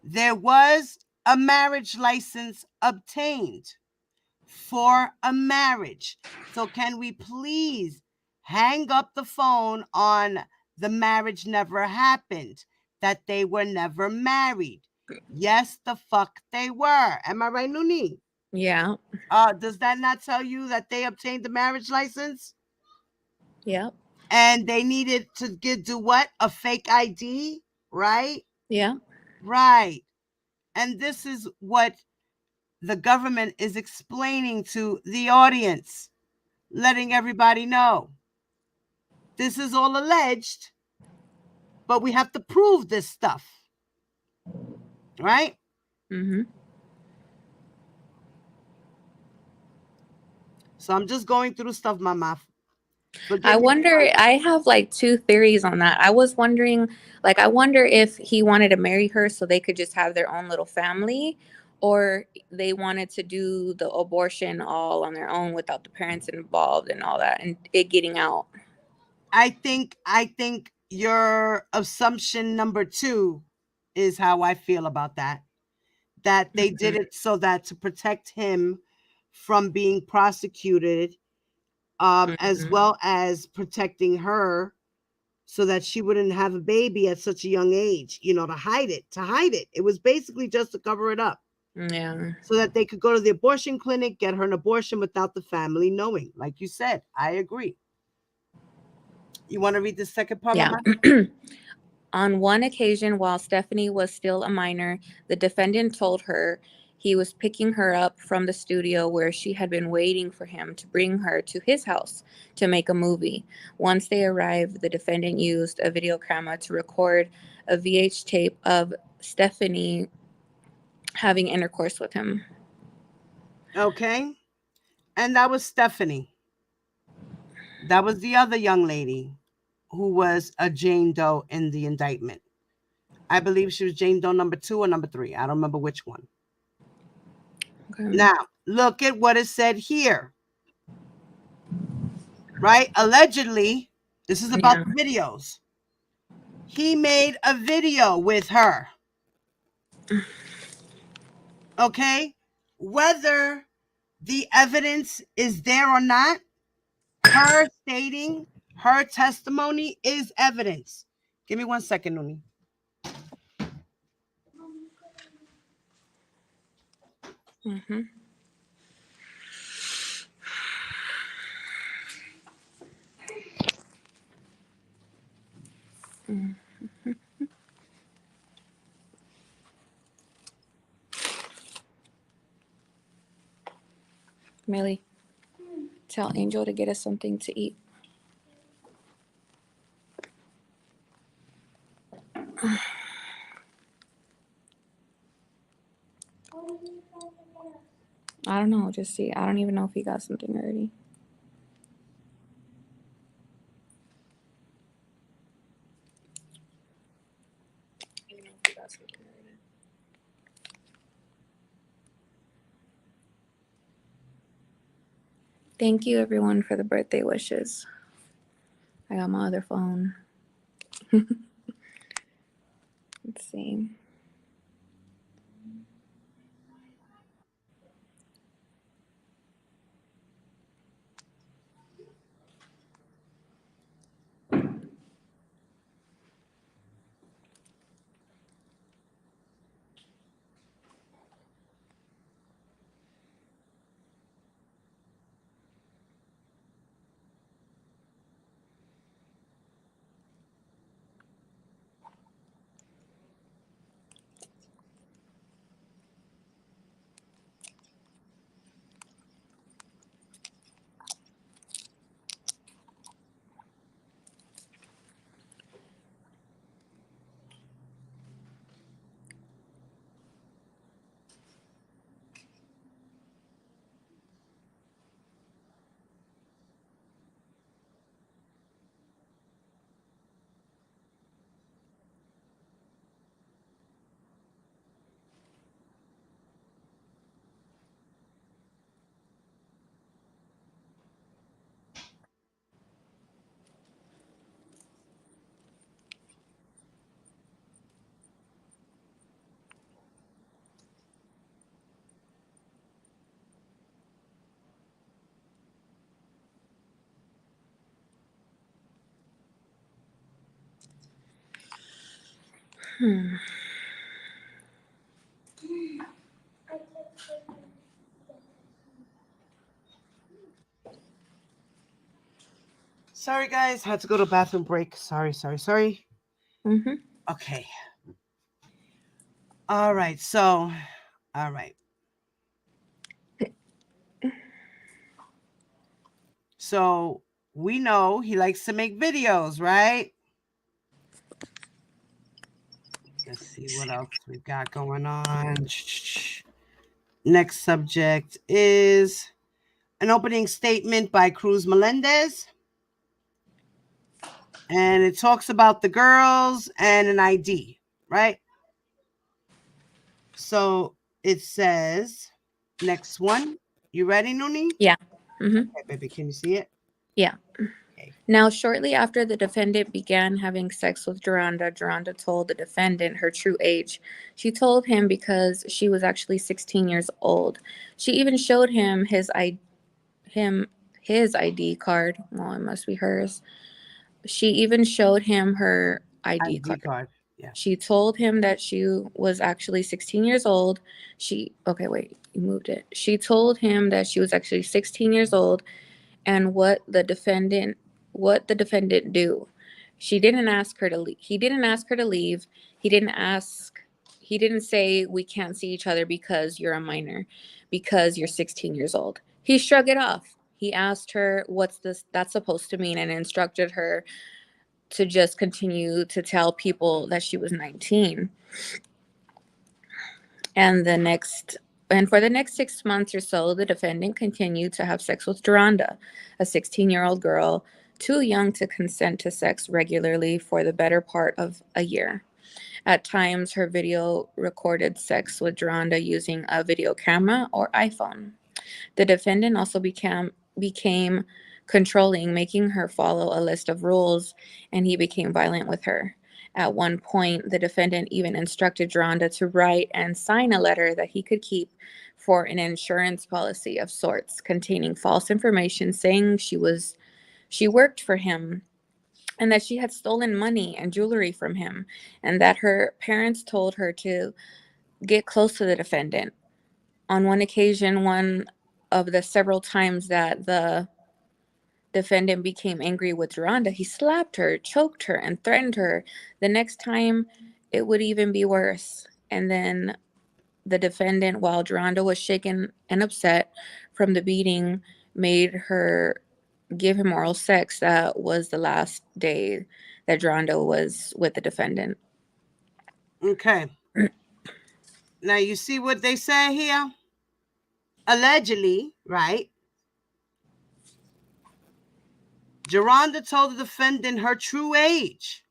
there was a marriage license obtained for a marriage. So can we please hang up the phone on the marriage never happened, that they were never married? Yes, the fuck they were. Am I right, Nuni? Yeah. Does that not tell you that they obtained the marriage license? Yeah. And they needed to do what? A fake ID, right? Yeah. Right. And this is what the government is explaining to the audience, letting everybody know. This is all alleged, but we have to prove this stuff. Right? Mm-hmm. So I'm just going through stuff, Mama. I wonder, I have like two theories on that. I was wondering, I wonder if he wanted to marry her so they could just have their own little family, or they wanted to do the abortion all on their own without the parents involved and all that, and it getting out. I think your assumption number 2 is how I feel about that. That they did it so that to protect him from being prosecuted, as well as protecting her so that she wouldn't have a baby at such a young age, to hide it. It was basically just to cover it up. Yeah. So that they could go to the abortion clinic, get her an abortion without the family knowing. Like you said, I agree. You want to read the second part, Yeah. Mama? On one occasion, while Stephanie was still a minor, the defendant told her he was picking her up from the studio where she had been waiting for him to bring her to his house to make a movie. Once they arrived, the defendant used a video camera to record a VH tape of Stephanie having intercourse with him. Okay. And that was Stephanie. That was the other young lady who was a Jane Doe in the indictment. I believe she was Jane Doe number 2 or number 3. I don't remember which one. Okay. Now, look at what it said here. Right? Allegedly, this is about the videos. He made a video with her. Okay? Whether the evidence is there or not, her stating her testimony is evidence. Give me 1 second, Nuni. Mm-hmm. Mm-hmm. Millie, tell Angel to get us something to eat. I don't know. Just see. I don't even know if he got something already. Thank you, everyone, for the birthday wishes. I got my other phone. Let's see. Sorry, guys. Had to go to bathroom break. Sorry. Mm-hmm. Okay. All right. So, all right. So we know he likes to make videos, right? Let's see what else we got going on. Next subject is an opening statement by Cruz Melendez. And it talks about the girls and an ID, right? So it says, next one. You ready, Nuni? Yeah. Mm-hmm. Okay, baby, can you see it? Yeah. Okay. Now, shortly after the defendant began having sex with Duranda told the defendant her true age. She told him because she was actually 16 years old. She even showed him his ID card. Well, it must be hers. She even showed him her ID card. Yeah. She told him that she was actually 16 years old. Okay, wait, you moved it. She told him that she was actually 16 years old, and what the defendant what the defendant do? She didn't ask her to leave. He didn't ask her to leave. He didn't say we can't see each other because you're a minor, because you're 16 years old. He shrugged it off. He asked her what's this that's supposed to mean and instructed her to just continue to tell people that she was 19. And for the next 6 months or so, the defendant continued to have sex with Duranda, a 16-year-old girl, too young to consent to sex regularly for the better part of a year. At times, her video recorded sex with Duranda using a video camera or iPhone. The defendant also became controlling, making her follow a list of rules, and he became violent with her. At one point, the defendant even instructed Duranda to write and sign a letter that he could keep for an insurance policy of sorts, containing false information saying she worked for him and that she had stolen money and jewelry from him, and that her parents told her to get close to the defendant. On one occasion, one of the several times that the defendant became angry with Duranda, he slapped her, choked her, and threatened her. The next time, it would even be worse. And then the defendant, while Duranda was shaken and upset from the beating, made her give him oral sex. That was the last day that Duranda was with the defendant. Okay. Now you see what they say here? Allegedly, right? Duranda told the defendant her true age.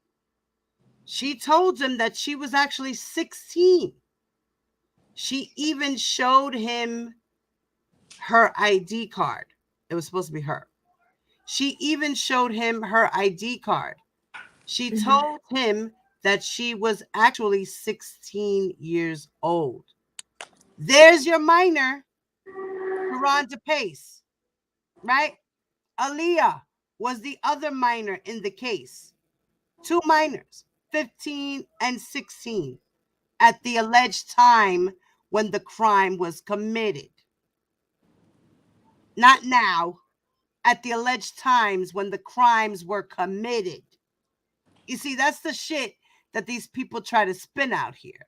She told him that she was actually 16. She even showed him her ID card. It was supposed to be her. She even showed him her ID card. She told him that she was actually 16 years old. There's your minor, Duranda Pace, right? Aaliyah was the other minor in the case. Two minors, 15 and 16, at the alleged time when the crime was committed. Not now, at the alleged times when the crimes were committed. You see, that's the shit that these people try to spin out here.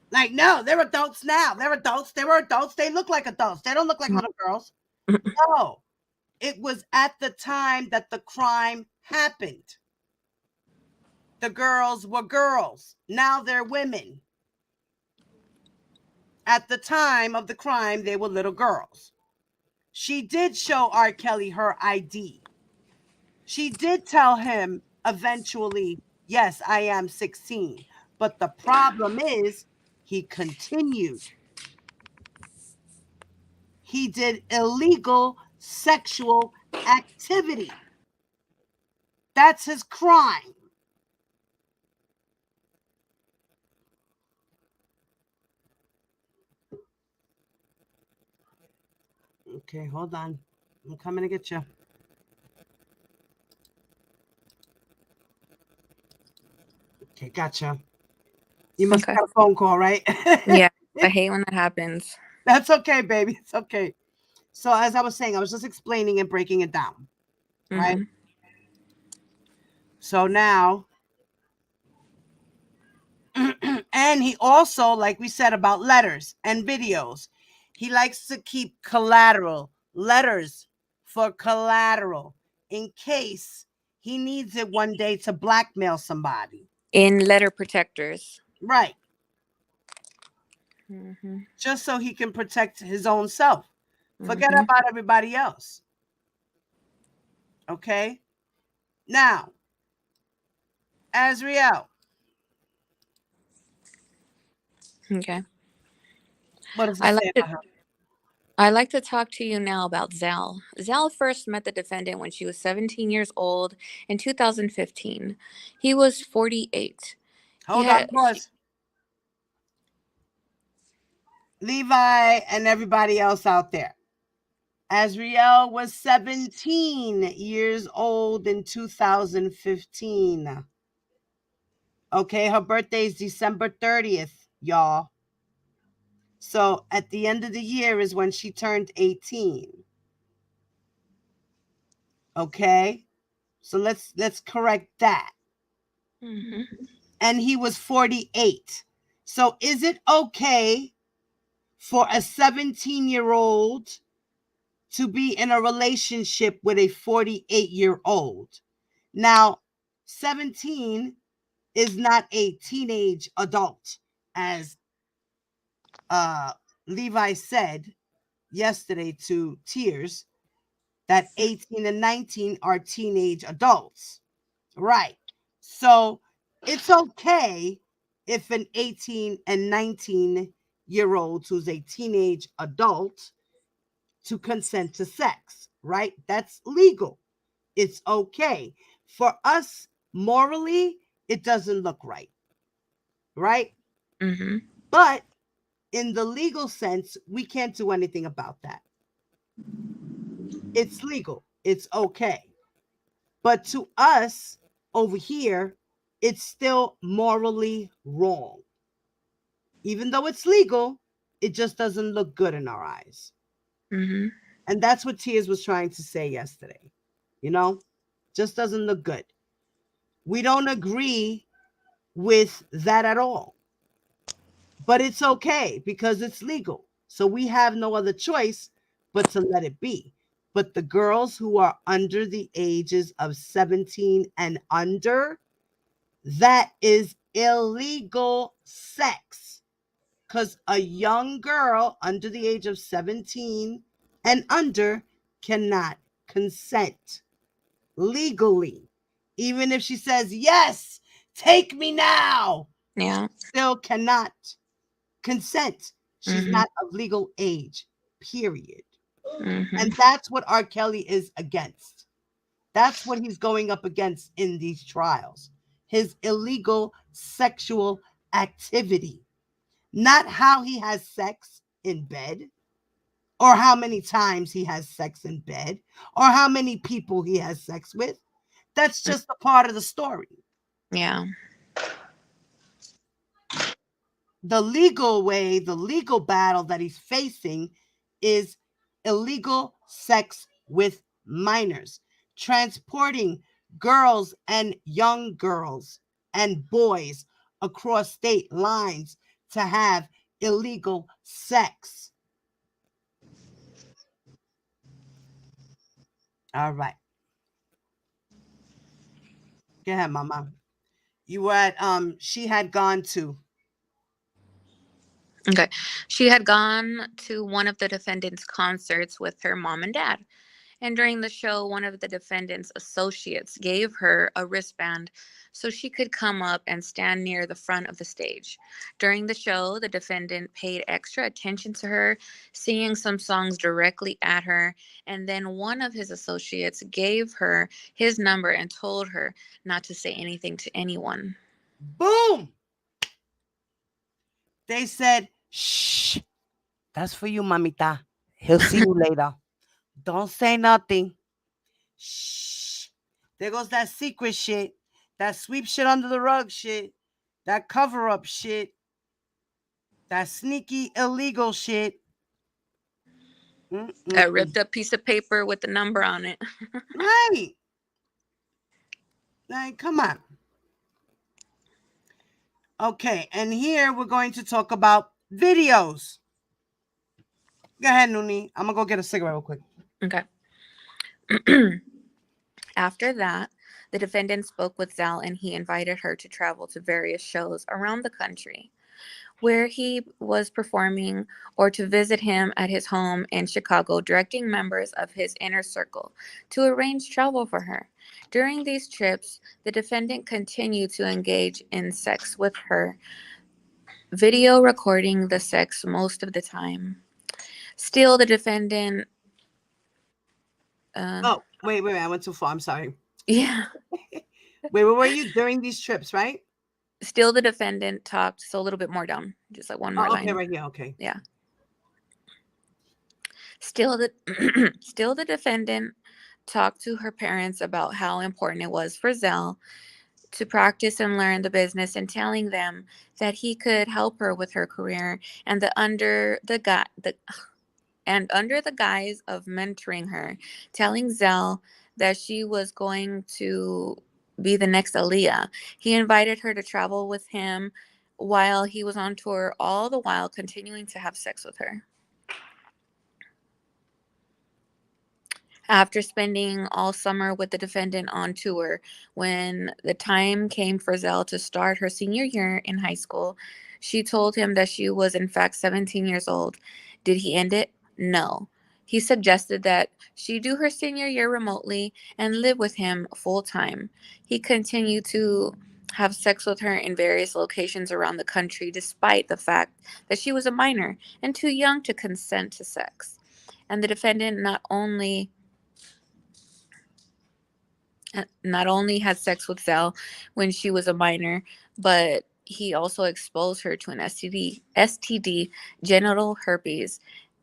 Like, no, they're adults now. They're adults. They were adults. They look like adults. They don't look like little girls. No, it was at the time that the crime happened. The girls were girls. Now they're women. At the time of the crime, they were little girls. She did show R. Kelly her ID. She did tell him eventually, yes, I am 16. But the problem is, he continued. He did illegal sexual activity. That's his crime. Okay, hold on. I'm coming to get you. Okay, gotcha. You must have got a phone call, right? Yeah, I hate when that happens. That's okay, baby. It's okay. So as I was saying, I was just explaining and breaking it down, right? So now, and he also, like we said about letters and videos, he likes to keep collateral, letters for collateral in case he needs it one day to blackmail somebody. In letter protectors. Right. Just so he can protect his own self. Forget about everybody else. Okay. Now, Azriel. Okay. What does it say about her? I'd like to talk to you now about Zal. Zal first met the defendant when she was 17 years old in 2015. He was 48. Hold on, pause. Levi and everybody else out there. Azriel was 17 years old in 2015. Okay, her birthday is December 30th, y'all. So at the end of the year is when she turned 18. Okay? So let's correct that. Mm-hmm. And he was 48. So is it okay for a 17-year-old to be in a relationship with a 48-year-old? Now, 17 is not a teenage adult, as Levi said yesterday to Tears, that 18 and 19 are teenage adults. Right. So it's okay if an 18 and 19-year-old who's a teenage adult to consent to sex, right? That's legal. It's okay. For us, morally, it doesn't look right, right? Mm-hmm. But in the legal sense, we can't do anything about that. It's legal. It's okay. But to us over here, it's still morally wrong. Even though it's legal, it just doesn't look good in our eyes. Mm-hmm. And that's what Tears was trying to say yesterday. You know, just doesn't look good. We don't agree with that at all. But it's okay because it's legal. So we have no other choice but to let it be. But the girls who are under the ages of 17 and under, that is illegal sex. Because a young girl under the age of 17 and under cannot consent legally. Even if she says, yes, take me now, Yeah. she still cannot consent. She's Mm-hmm. not of legal age, period. Mm-hmm. And that's what R. Kelly is against. That's what he's going up against in these trials. His illegal sexual activity. Not how he has sex in bed, or how many times he has sex in bed, or how many people he has sex with. That's just a part of the story. Yeah. The legal way, the legal battle that he's facing is illegal sex with minors, transporting girls and young girls and boys across state lines to have illegal sex. All right. Go ahead, Mama. You were at she had gone to. Okay. She had gone to one of the defendant's concerts with her mom and dad. And during the show, one of the defendant's associates gave her a wristband so she could come up and stand near the front of the stage. During the show, the defendant paid extra attention to her, singing some songs directly at her. And then one of his associates gave her his number and told her not to say anything to anyone. Boom! They said, shh, that's for you, mamita. He'll see you later. Don't say nothing. Shh. There goes that secret shit, that sweep shit under the rug shit, that cover up shit, that sneaky illegal shit. A ripped up piece of paper with the number on it. Right. Like, come on. Okay, and here we're going to talk about videos. Go ahead, Nuni. I'm going to go get a cigarette real quick. Okay. After that, the defendant spoke with Zell and he invited her to travel to various shows around the country where he was performing, or to visit him at his home in Chicago, directing members of his inner circle to arrange travel for her. During these trips, the defendant continued to engage in sex with her, video recording the sex most of the time. Still, the defendant... Wait. I went too far. I'm sorry. Yeah. Wait, where were you during these trips, right? Still, the defendant talked, so a little bit more down, just like one more line. Okay, right here. Okay. Yeah. Still, the defendant talked to her parents about how important it was for Zell to practice and learn the business, and telling them that he could help her with her career, and under the guise of mentoring her, telling Zell that she was going to be the next Aaliyah. He invited her to travel with him while he was on tour, all the while continuing to have sex with her. After spending all summer with the defendant on tour, when the time came for Zell to start her senior year in high school, she told him that she was in fact 17 years old. Did he end it? No. He suggested that she do her senior year remotely and live with him full time. He continued to have sex with her in various locations around the country, despite the fact that she was a minor and too young to consent to sex. And the defendant not only had sex with Zell when she was a minor, but he also exposed her to an STD, genital herpes.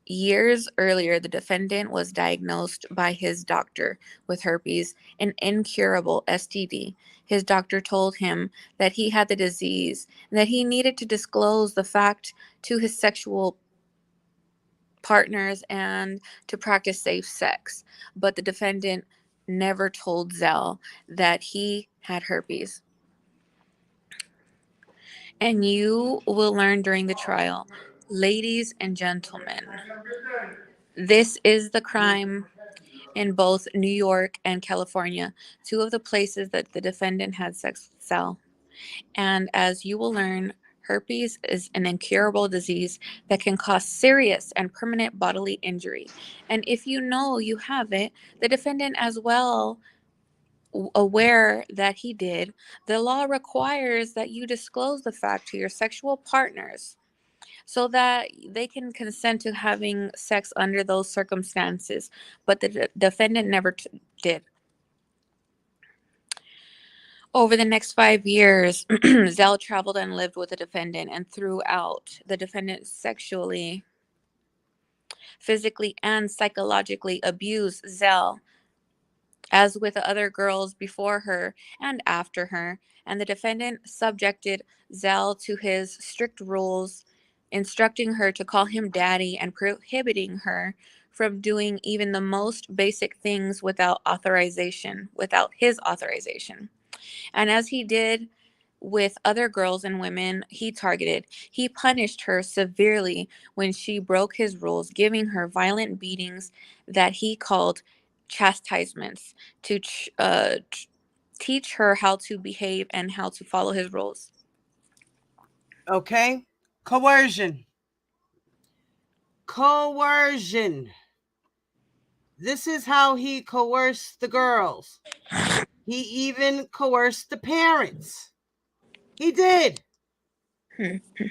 Years earlier, the defendant was diagnosed by his doctor with herpes, an incurable STD. His doctor told him that he had the disease and that he needed to disclose the fact to his sexual partners and to practice safe sex. But the defendant never told Zell that he had herpes. And you will learn during the trial, ladies and gentlemen, this is the crime in both New York and California, two of the places that the defendant had sex with Zell. And as you will learn, herpes is an incurable disease that can cause serious and permanent bodily injury. And if you know you have it, the defendant as well, aware that he did, the law requires that you disclose the fact to your sexual partners so that they can consent to having sex under those circumstances. But the defendant never did. Over the next 5 years, Zell traveled and lived with the defendant, and throughout, the defendant sexually, physically, and psychologically abused Zell, as with the other girls before her and after her, and the defendant subjected Zell to his strict rules, instructing her to call him daddy and prohibiting her from doing even the most basic things without his authorization. And as he did with other girls and women he punished her severely when she broke his rules, giving her violent beatings that he called chastisements to teach her how to behave and how to follow his rules. Okay? Coercion. Coercion. This is how he coerced the girls. He even coerced the parents. He did.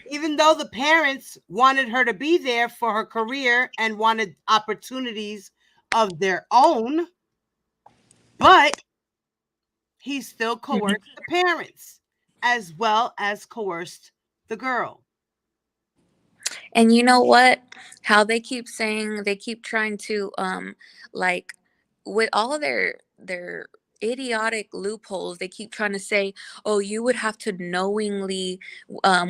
Even though the parents wanted her to be there for her career and wanted opportunities of their own, but he still coerced the parents as well as coerced the girl. And you know what? How they keep trying to like with all of their idiotic loopholes, they keep trying to say, oh, you would have to knowingly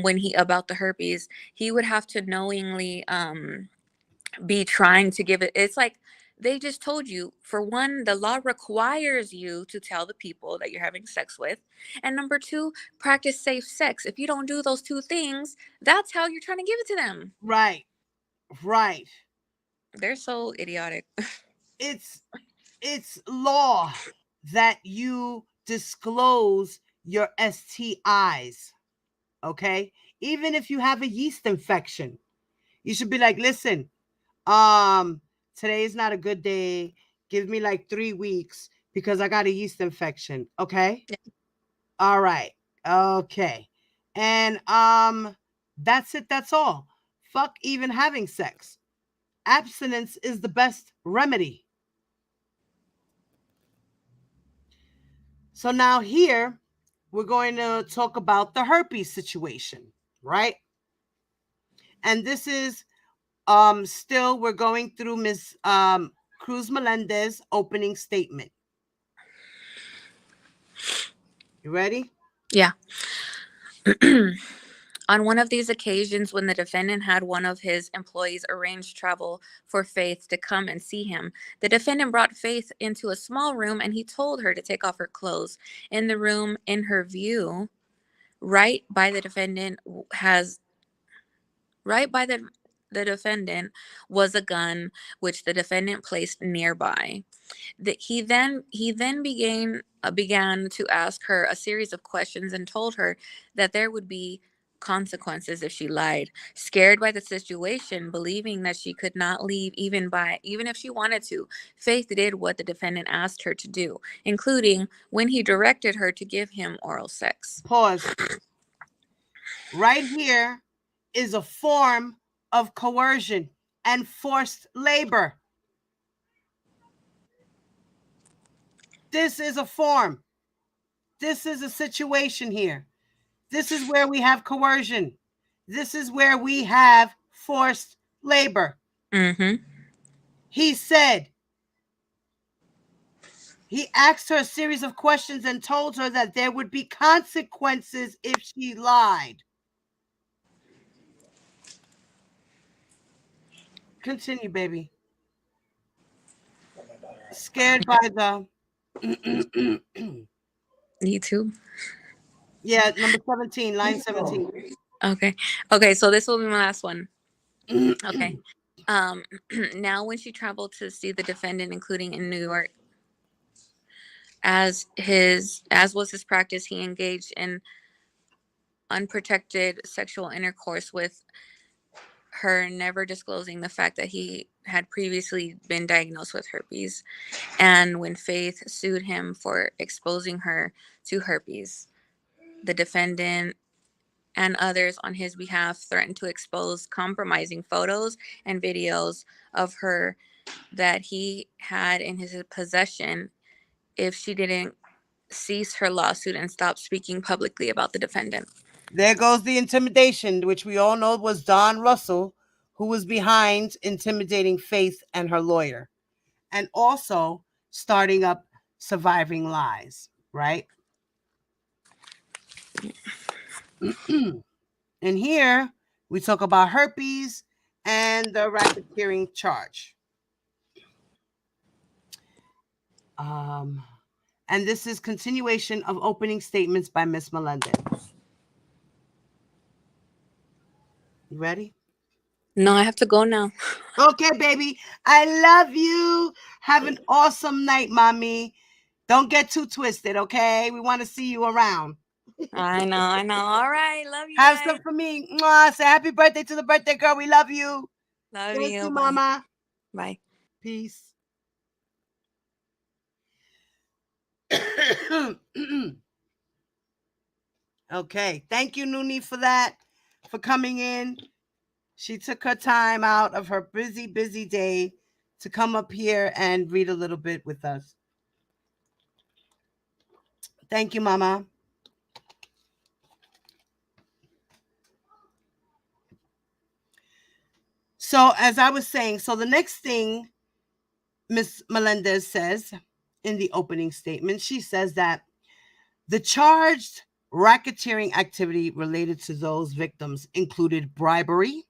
when he about the herpes, he would have to knowingly be trying to give it. It's like they just told you, for one, the law requires you to tell the people that you're having sex with. And number two, practice safe sex. If you don't do those two things, that's how you're trying to give it to them. Right. Right. They're so idiotic. It's law that you disclose your STIs. Okay? Even if you have a yeast infection, you should be like, listen, today is not a good day. Give me like 3 weeks because I got a yeast infection. Okay. Yeah. All right. Okay. And that's it. That's all. Fuck even having sex. Abstinence is the best remedy. So now here we're going to talk about the herpes situation, right? And this is still we're going through Ms. Cruz Melendez opening statement. You ready? Yeah. On one of these occasions, when the defendant had one of his employees arrange travel for Faith to come and see him, the defendant brought Faith into a small room and he told her to take off her clothes. In the room, in her view, right by the defendant the defendant was a gun which the defendant placed nearby. He then began to ask her a series of questions and told her that there would be consequences if she lied. Scared by the situation, believing that she could not leave even if she wanted to, Faith did what the defendant asked her to do, including when he directed her to give him oral sex. Pause. Right here is a form of coercion and forced labor. This is a form. This is a situation here. This is where we have coercion. This is where we have forced labor. Mm-hmm. He said, he asked her a series of questions and told her that there would be consequences if she lied. Continue, baby. Scared by the YouTube. Yeah, number 17, line 17. Okay, so this will be my last one. Okay. Now when she traveled to see the defendant, including in New York, as was his practice, he engaged in unprotected sexual intercourse with her, never disclosing the fact that he had previously been diagnosed with herpes. And when Faith sued him for exposing her to herpes, the defendant and others on his behalf threatened to expose compromising photos and videos of her that he had in his possession if she didn't cease her lawsuit and stop speaking publicly about the defendant. There goes the intimidation, which we all know was Don Russell, who was behind intimidating Faith and her lawyer, and also starting up Surviving Lies, right? And here we talk about herpes and the racketeering charge. And this is continuation of opening statements by Miss Melendez. You ready? No, I have to go now. Okay, baby. I love you. Have an awesome night, mommy. Don't get too twisted, okay? We want to see you around. I know. All right. Love you. Have guys. some for me. Mwah. Say happy birthday to the birthday girl. We love you. Love Thank you. you, mama. Bye. Peace. Okay. Thank you, Nuni, for that, for coming in. She took her time out of her busy day to come up here and read a little bit with us. Thank you, mama. So as I was saying, so the next thing Ms. Melendez says in the opening statement, she says that the charged racketeering activity related to those victims included bribery,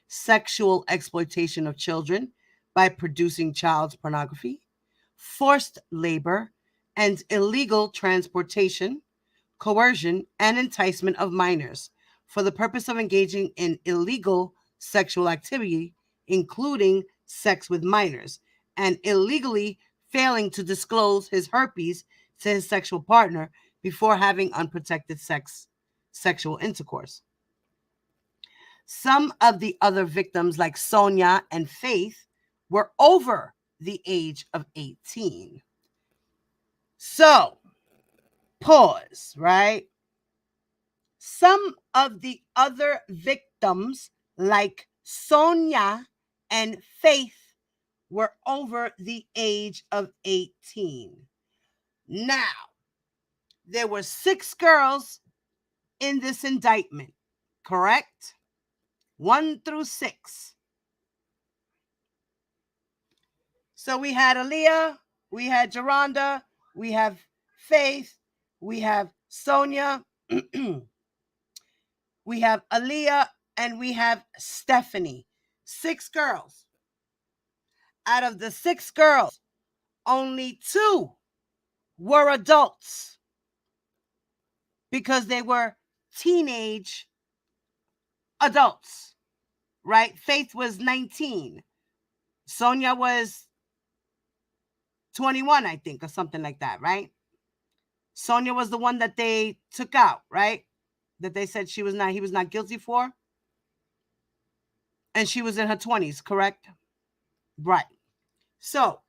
sexual exploitation of children by producing child pornography, forced labor, and illegal transportation, coercion, and enticement of minors for the purpose of engaging in illegal sexual activity, including sex with minors, and illegally failing to disclose his herpes to his sexual partner before having unprotected sexual intercourse. Some of the other victims, like Sonia and Faith, were over the age of 18. So, pause, right? Some of the other victims, like Sonia and Faith, were over the age of 18. Now, there were 6 girls in this indictment, correct? 1 through 6. So we had Aaliyah, we had Geronda, we have Faith, we have Sonia, we have Aaliyah, and we have Stephanie. 6 girls. Out of the 6 girls, only 2 were adults because they were teenage adults, right? Faith was 19. Sonia was 21, I think, or something like that, right? Sonia was the one that they took out, right? That they said he was not guilty for. And she was in her 20s, correct? Right. So,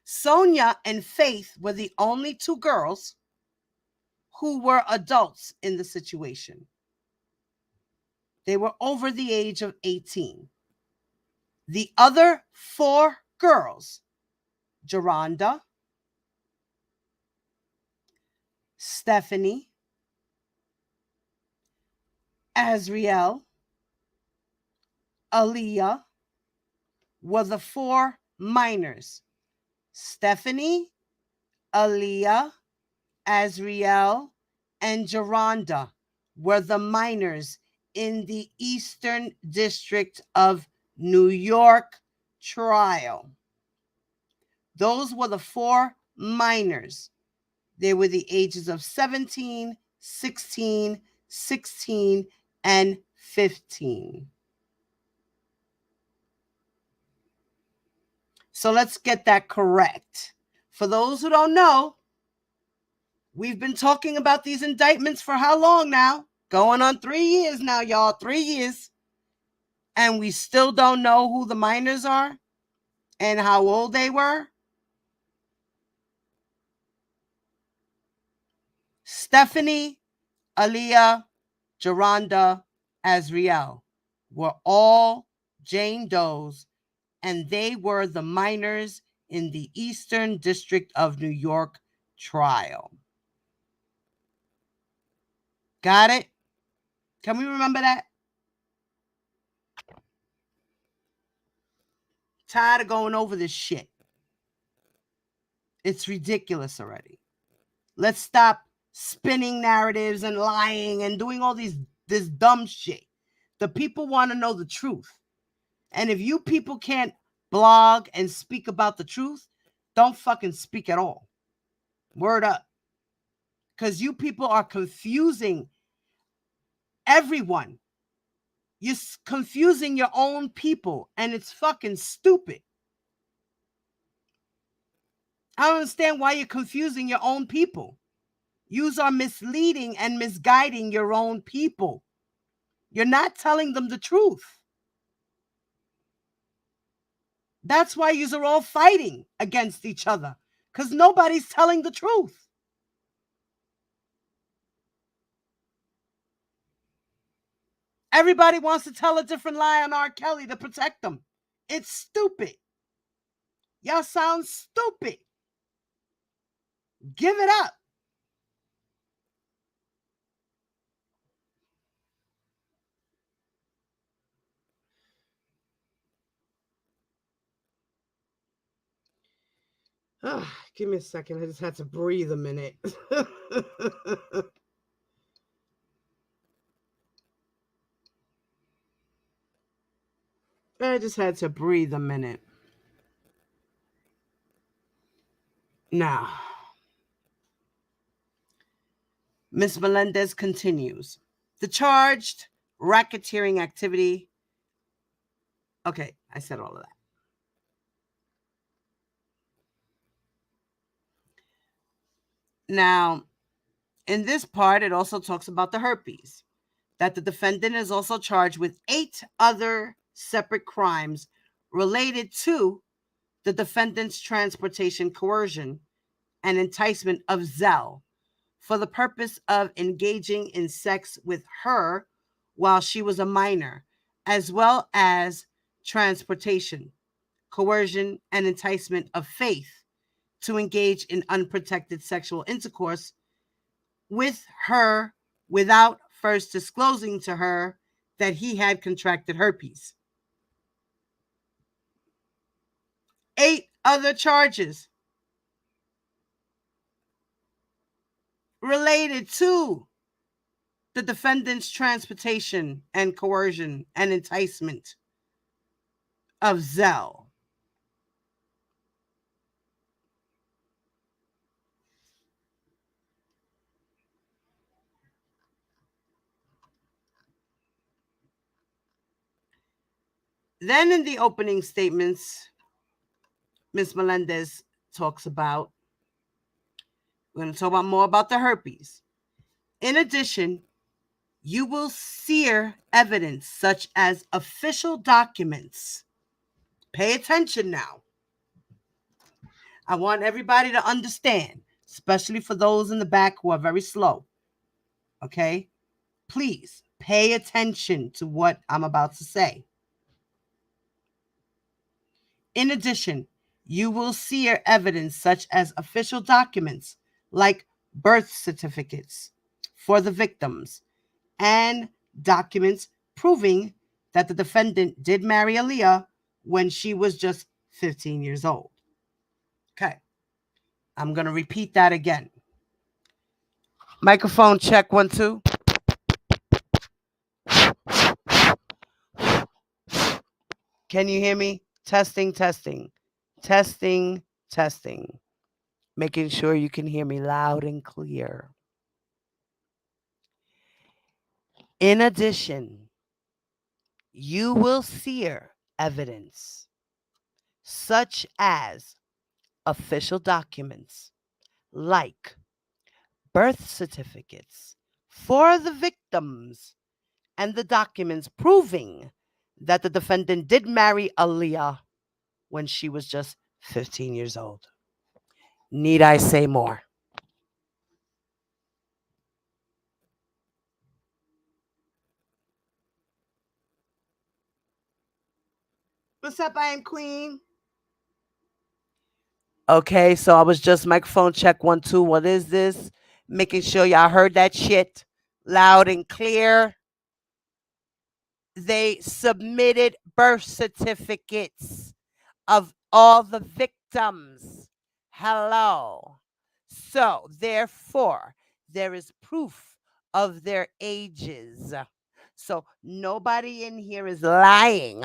Sonia and Faith were the only 2 girls who were adults in the situation. They were over the age of 18. The other 4 girls, Geronda, Stephanie, Azriel, Aaliyah, were the 4 minors. Stephanie, Aaliyah, Azriel, and Geronda were the minors in the Eastern District of New York trial. Those were the 4 minors. They were the ages of 17, 16, 16, and 15. So let's get that correct. For those who don't know, we've been talking about these indictments for how long now? Going on 3 years now, y'all. 3 years. And we still don't know who the minors are and how old they were. Stephanie, Aaliyah, Geronda, Azriel were all Jane Does, and they were the minors in the Eastern District of New York trial. Got it? Can we remember that? Tired of going over this shit. It's ridiculous already. Let's stop spinning narratives and lying and doing all this dumb shit. The people want to know the truth. And if you people can't blog and speak about the truth, don't fucking speak at all. Word up. Because you people are confusing everyone. You're confusing your own people, and it's fucking stupid. I don't understand why you're confusing your own people. Yous are misleading and misguiding your own people. You're not telling them the truth. That's why yous are all fighting against each other, because nobody's telling the truth. Everybody wants to tell a different lie on R. Kelly to protect them. It's stupid. Y'all sound stupid. Give it up. Give me a second. I just had to breathe a minute. I just had to breathe a minute. Now, Ms. Melendez continues. The charged racketeering activity. Okay, I said all of that. Now, in this part, it also talks about the herpes, that the defendant is also charged with 8 other separate crimes related to the defendant's transportation, coercion, and enticement of Zell for the purpose of engaging in sex with her while she was a minor, as well as transportation, coercion, and enticement of Faith to engage in unprotected sexual intercourse with her without first disclosing to her that he had contracted herpes. 8 other charges related to the defendant's transportation and coercion and enticement of Zell. Then in the opening statements, Ms. Melendez talks about, we're going to talk about more about the herpes. In addition, you will sear evidence such as official documents. Pay attention now. I want everybody to understand, especially for those in the back who are very slow. Okay? Please pay attention to what I'm about to say. In addition, you will sear evidence such as official documents like birth certificates for the victims and documents proving that the defendant did marry Aaliyah when she was just 15 years old. Okay. I'm going to repeat that again. Microphone check 1 2. Can you hear me? Testing, testing. Testing, testing. Making sure you can hear me loud and clear. In addition, you will sear evidence such as official documents like birth certificates for the victims and the documents proving that the defendant did marry Aaliyah when she was just 15 years old. Need I say more? What's up, I am Queen? Okay, so I was just microphone check 1 2. What is this? Making sure y'all heard that shit loud and clear. They submitted birth certificates of all the victims. Hello. So, therefore, there is proof of their ages. So, nobody in here is lying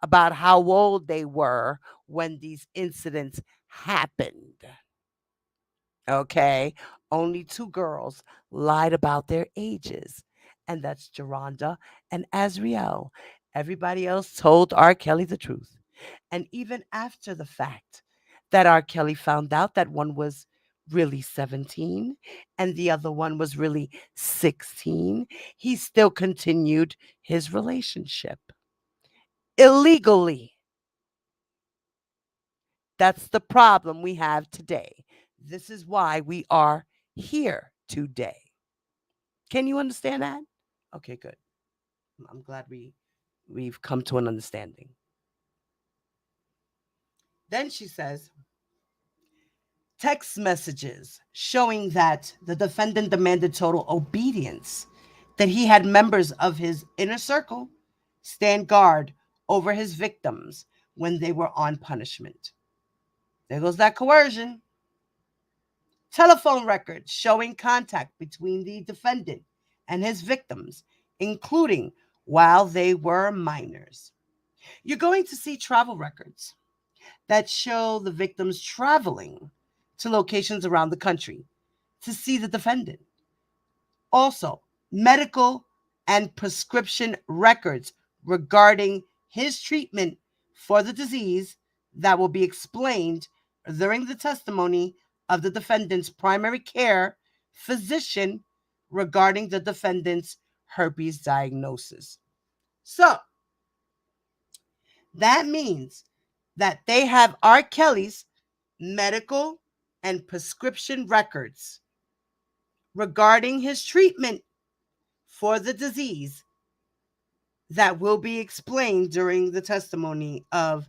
about how old they were when these incidents happened. Okay? Only 2 girls lied about their ages, and that's Geronda and Azriel. Everybody else told R. Kelly the truth. And even after the fact that R. Kelly found out that one was really 17 and the other one was really 16, he still continued his relationship illegally. That's the problem we have today. This is why we are here today. Can you understand that? Okay, good. I'm glad we've come to an understanding. Then she says, text messages showing that the defendant demanded total obedience, that he had members of his inner circle stand guard over his victims when they were on punishment. There goes that coercion. Telephone records showing contact between the defendant and his victims, including while they were minors. You're going to see travel records that show the victims traveling to locations around the country to see the defendant. Also, medical and prescription records regarding his treatment for the disease that will be explained during the testimony of the defendant's primary care physician regarding the defendant's herpes diagnosis. So, that means that they have R. Kelly's medical and prescription records regarding his treatment for the disease that will be explained during the testimony of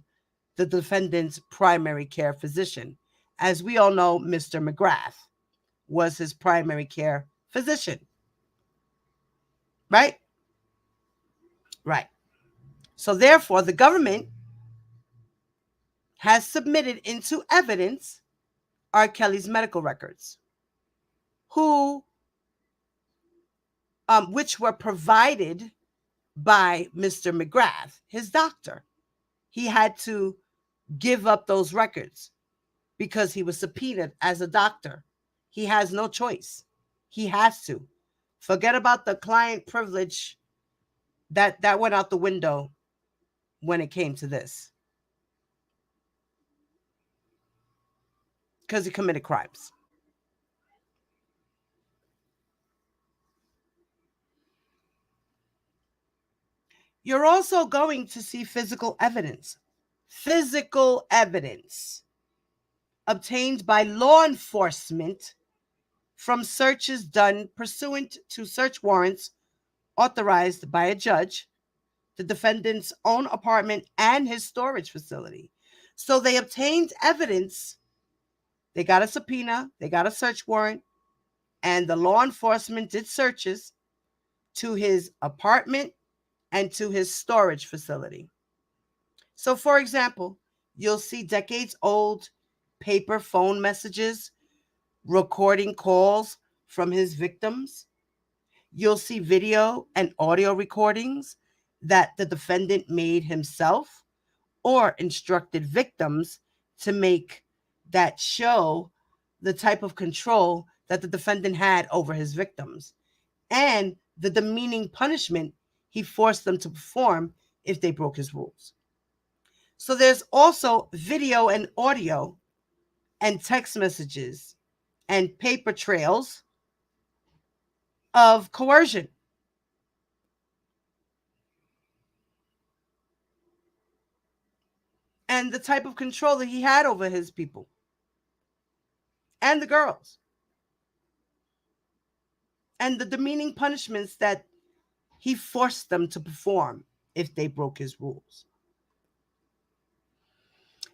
the defendant's primary care physician. As we all know, Mr. McGrath was his primary care physician. Right? Right. So therefore, the government has submitted into evidence R. Kelly's medical records, who which were provided by Mr. McGrath, his doctor. He had to give up those records because he was subpoenaed as a doctor. He has no choice. He has to. Forget about the client privilege that went out the window when it came to this. Because he committed crimes. You're also going to see physical evidence. Physical evidence obtained by law enforcement from searches done pursuant to search warrants authorized by a judge, the defendant's own apartment, and his storage facility. So they obtained evidence. They got a subpoena, they got a search warrant, and the law enforcement did searches to his apartment and to his storage facility. So, for example, you'll see decades old paper phone messages recording calls from his victims. You'll see video and audio recordings that the defendant made himself or instructed victims to make that show the type of control that the defendant had over his victims and the demeaning punishment he forced them to perform if they broke his rules. So there's also video and audio and text messages and paper trails of coercion. And the type of control that he had over his people and the girls. And the demeaning punishments that he forced them to perform if they broke his rules.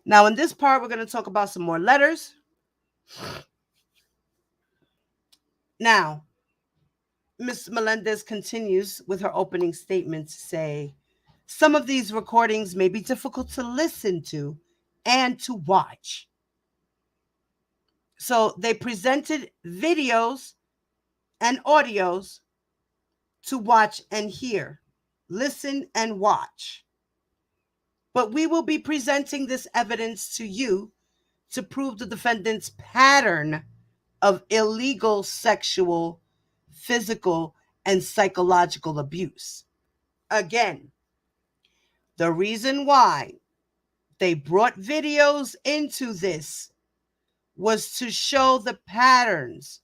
Now, in this part, we're going to talk about some more letters. Now, Ms. Melendez continues with her opening statement to say, some of these recordings may be difficult to listen to and to watch. So they presented videos and audios to watch and hear, listen and watch. But we will be presenting this evidence to you to prove the defendant's pattern of illegal sexual, physical, and psychological abuse. Again, the reason why they brought videos into this was to show the patterns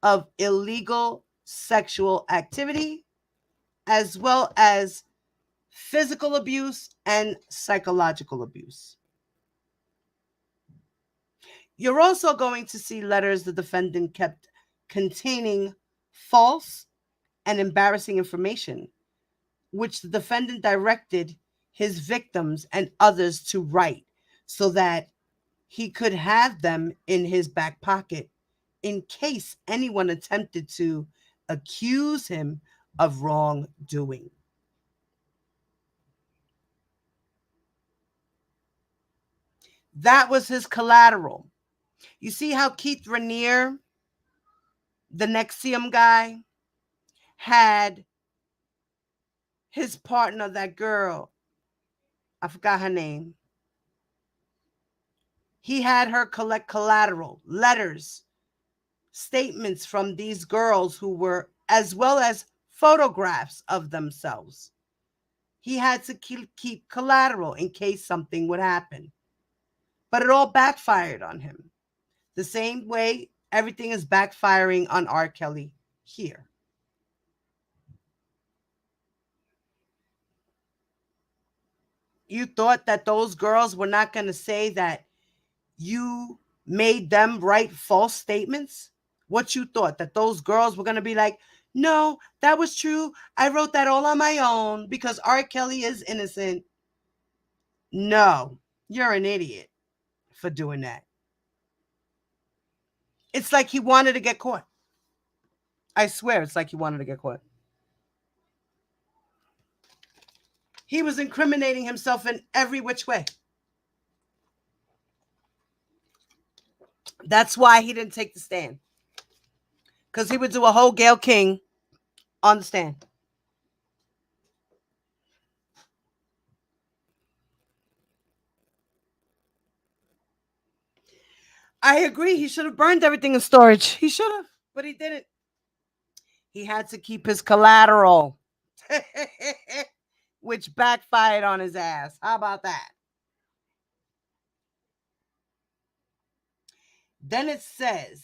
of illegal sexual activity as well as physical abuse and psychological abuse. You're also going to see letters the defendant kept containing false and embarrassing information, which the defendant directed his victims and others to write so that he could have them in his back pocket in case anyone attempted to accuse him of wrongdoing. That was his collateral. You see how Keith Rainier, the Nexium guy, had his partner, that girl, I forgot her name. He had her collect collateral, letters, statements from these girls who were, as well as photographs of themselves. He had to keep collateral in case something would happen. But it all backfired on him. The same way everything is backfiring on R. Kelly here. You thought that those girls were not going to say that you made them write false statements? What you thought, that those girls were going to be like, no, that was true. I wrote that all on my own because R. Kelly is innocent. No, you're an idiot for doing that. It's like he wanted to get caught. I swear it's like he wanted to get caught. He was incriminating himself in every which way. That's why he didn't take the stand. Because he would do a whole Gayle King On the stand. I agree. He should have burned everything in storage. He should have, but he didn't. He had to keep his collateral, which backfired on his ass. How about that? Then it says,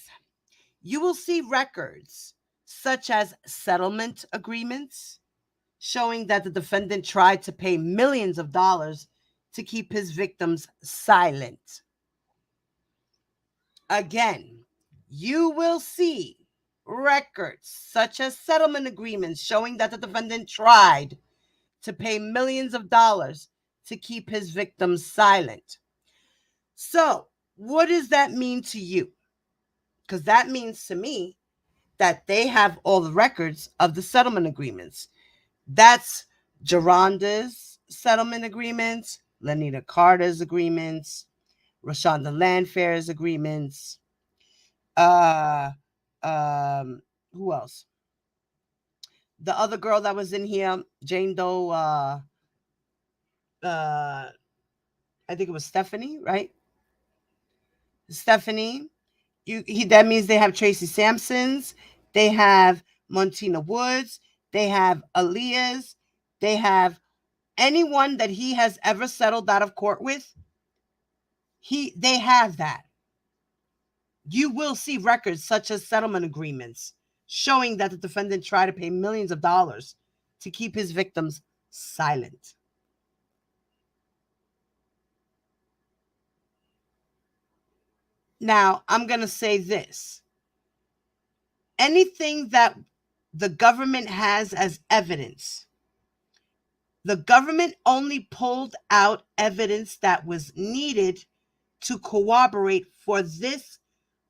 you will see records such as settlement agreements showing that the defendant tried to pay millions of dollars to keep his victims silent. Again, you will see records such as settlement agreements showing that the defendant tried to pay millions of dollars to keep his victims silent. So, what does that mean to you? Because that means to me that they have all the records of the settlement agreements. That's Geronda's settlement agreements, Lenita Carter's agreements, Rashonda Landfair's agreements. Who else? The other girl that was in here, Jane Doe. I think it was Stephanie, right? Stephanie. That means they have Tracy Sampson's, they have Montina Woods, they have Aaliyah's, they have anyone that he has ever settled out of court with. They have that. You will see records such as settlement agreements showing that the defendant tried to pay millions of dollars to keep his victims silent. Now, I'm going to say this. Anything that the government has as evidence, the government only pulled out evidence that was needed to corroborate for this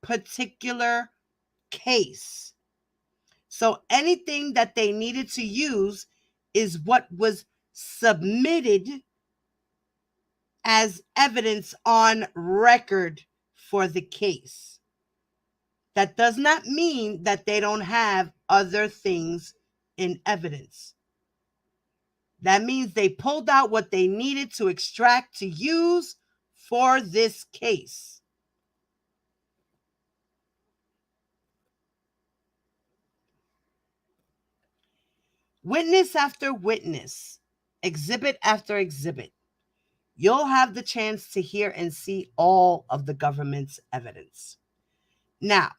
particular case. So anything that they needed to use is what was submitted as evidence on record for the case. That does not mean that they don't have other things in evidence. That means they pulled out what they needed to extract to use for this case. Witness after witness, exhibit after exhibit, you'll have the chance to hear and see all of the government's evidence. Now,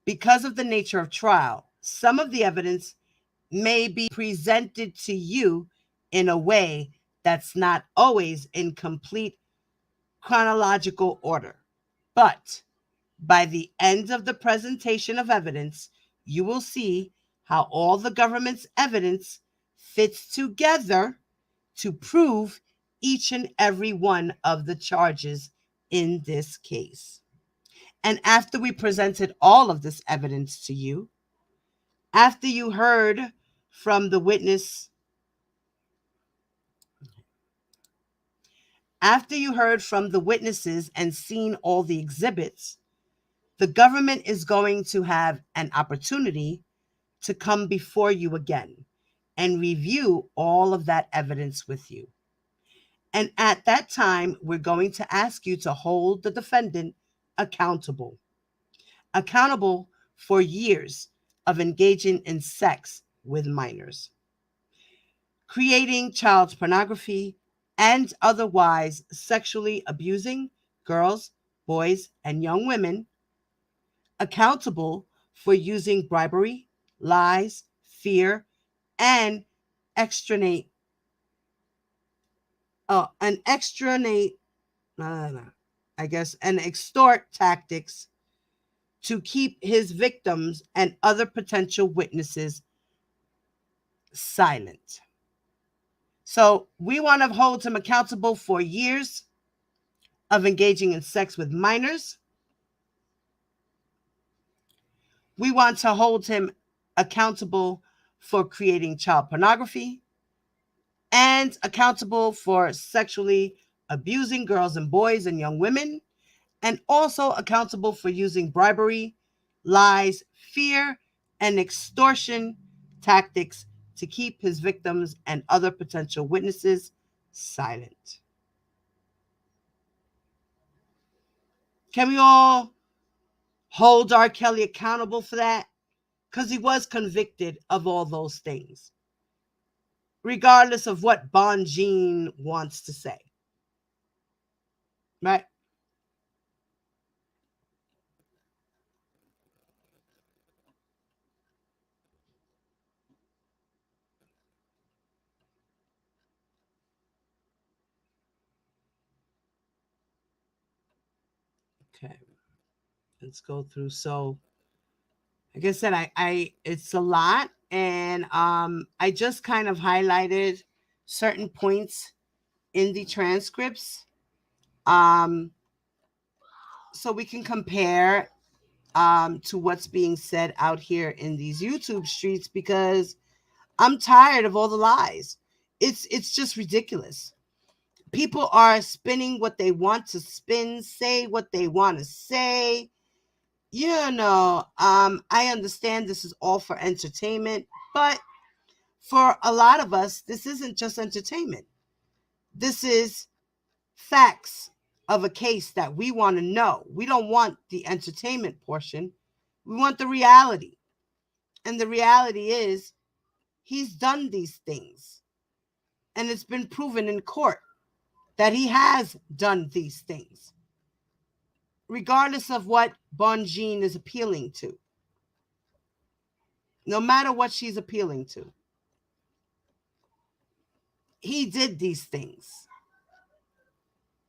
because of the nature of trial, some of the evidence may be presented to you in a way that's not always in complete chronological order. But by the end of the presentation of evidence, you will see how all the government's evidence fits together to prove each and every one of the charges in this case. And after we presented all of this evidence to you, after you heard from the witness, after you heard from the witnesses and seen all the exhibits, the government is going to have an opportunity to come before you again and review all of that evidence with you. And at that time, we're going to ask you to hold the defendant accountable for years of engaging in sex with minors, creating child pornography, and otherwise sexually abusing girls, boys, and young women, accountable for using bribery, lies, fear, and extort tactics to keep his victims and other potential witnesses silent. So we want to hold him accountable for years of engaging in sex with minors. We want to hold him accountable for creating child pornography and accountable for sexually abusing girls and boys and young women, and also accountable for using bribery, lies, fear, and extortion tactics to keep his victims and other potential witnesses silent. Can we all hold R. Kelly accountable for that? Because he was convicted of all those things, regardless of what Bonjean wants to say. Right? Okay. Let's go through. So, like I said, I it's a lot, and I just kind of highlighted certain points in the transcripts, so we can compare to what's being said out here in these YouTube streets, because I'm tired of all the lies. It's just ridiculous. People are spinning what they want to spin, say what they want to say. I understand this is all for entertainment, but for a lot of us, this isn't just entertainment. This is facts of a case that we want to know. We don't want the entertainment portion. We want the reality. And the reality is he's done these things. And it's been proven in court that he has done these things, regardless of what Bonjean is appealing to. No matter what she's appealing to, he did these things.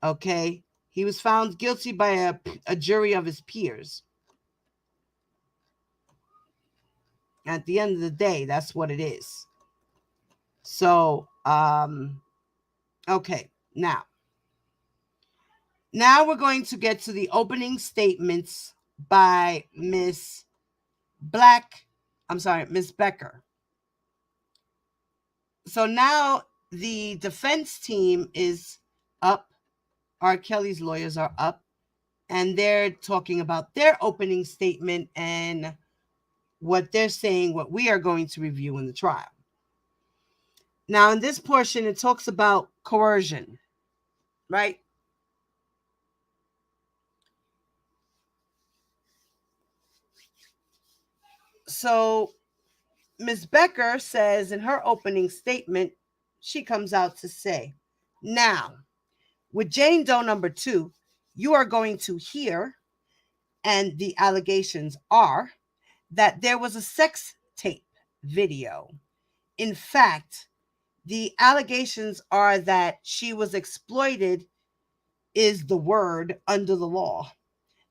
Okay? He was found guilty by a jury of his peers. At the end of the day, that's what it is. So, okay, now we're going to get to the opening statements by Miss Becker. So now the defense team is up. R. Kelly's lawyers are up, and they're talking about their opening statement and what they're saying, what we are going to review in the trial. Now, in this portion, it talks about coercion, right? So Ms. Becker says in her opening statement, she comes out to say, now, with Jane Doe number 2, you are going to hear, and the allegations are, that there was a sex tape video. In fact, the allegations are that she was exploited, is the word under the law,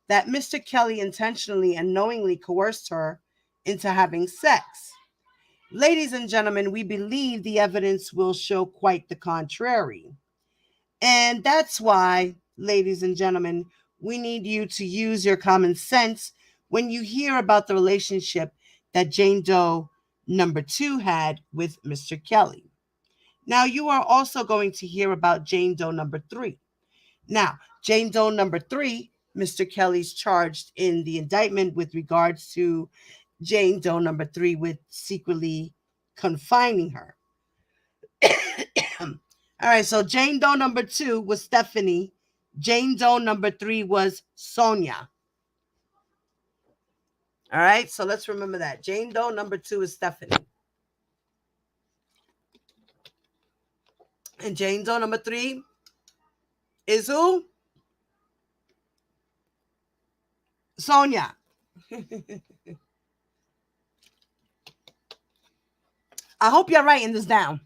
that Mr. Kelly intentionally and knowingly coerced her into having sex. Ladies and gentlemen, we believe the evidence will show quite the contrary. And that's why, ladies and gentlemen, we need you to use your common sense when you hear about the relationship that Jane Doe number 2 had with Mr. Kelly. Now, you are also going to hear about Jane Doe number 3. Now, Jane Doe number 3, Mr. Kelly's charged in the indictment with regards to Jane Doe number 3 with secretly confining her. All right, so Jane Doe number 2 was Stephanie. Jane Doe number 3 was Sonia. All right, so let's remember that. Jane Doe number 2 is Stephanie. And Jane Doe number 3 is who? Sonia. I hope you're writing this down.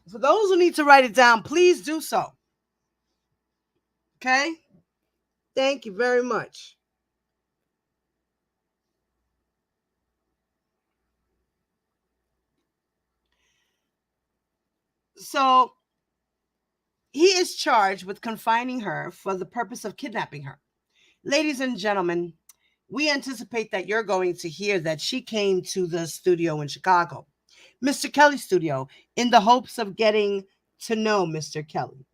For those who need to write it down, please do so. Okay? Thank you very much. So, he is charged with confining her for the purpose of kidnapping her. Ladies and gentlemen, we anticipate that you're going to hear that she came to the studio in Chicago, Mr. Kelly's studio, in the hopes of getting to know Mr. Kelly.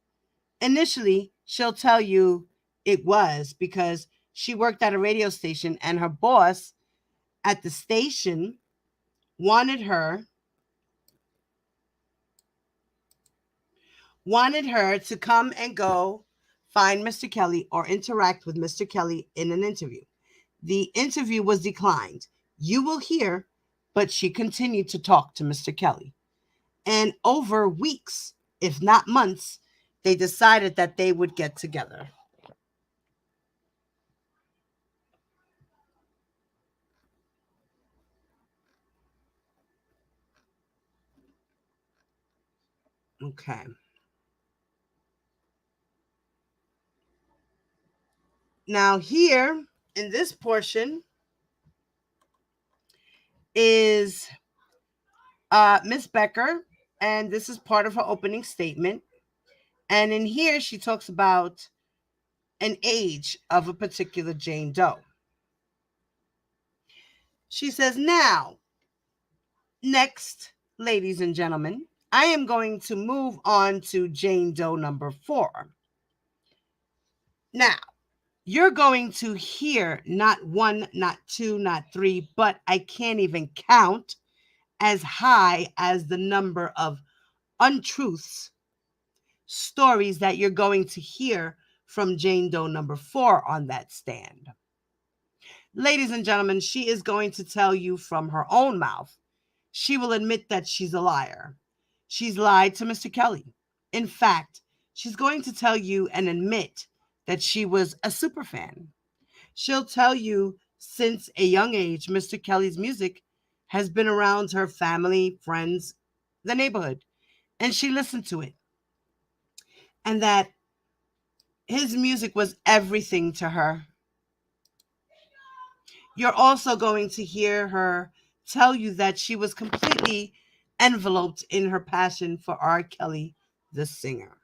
Initially, she'll tell you it was because she worked at a radio station and her boss at the station wanted her to come and go find Mr. Kelly or interact with Mr. Kelly in an interview. The interview was declined. You will hear, but she continued to talk to Mr. Kelly. And over weeks, if not months, they decided that they would get together. Okay. Now, here in this portion is Miss Becker, and this is part of her opening statement. And in here, she talks about an age of a particular Jane Doe. She says, now, next, ladies and gentlemen, I am going to move on to Jane Doe number 4. Now, you're going to hear not 1, not 2, not 3, but I can't even count as high as the number of untruths, stories that you're going to hear from Jane Doe number 4 on that stand. Ladies and gentlemen, she is going to tell you from her own mouth. She will admit that she's a liar. She's lied to Mr. Kelly. In fact, she's going to tell you and admit that she was a superfan. She'll tell you since a young age, Mr. Kelly's music has been around her family, friends, the neighborhood, and she listened to it. And that his music was everything to her. You're also going to hear her tell you that she was completely enveloped in her passion for R. Kelly, the singer.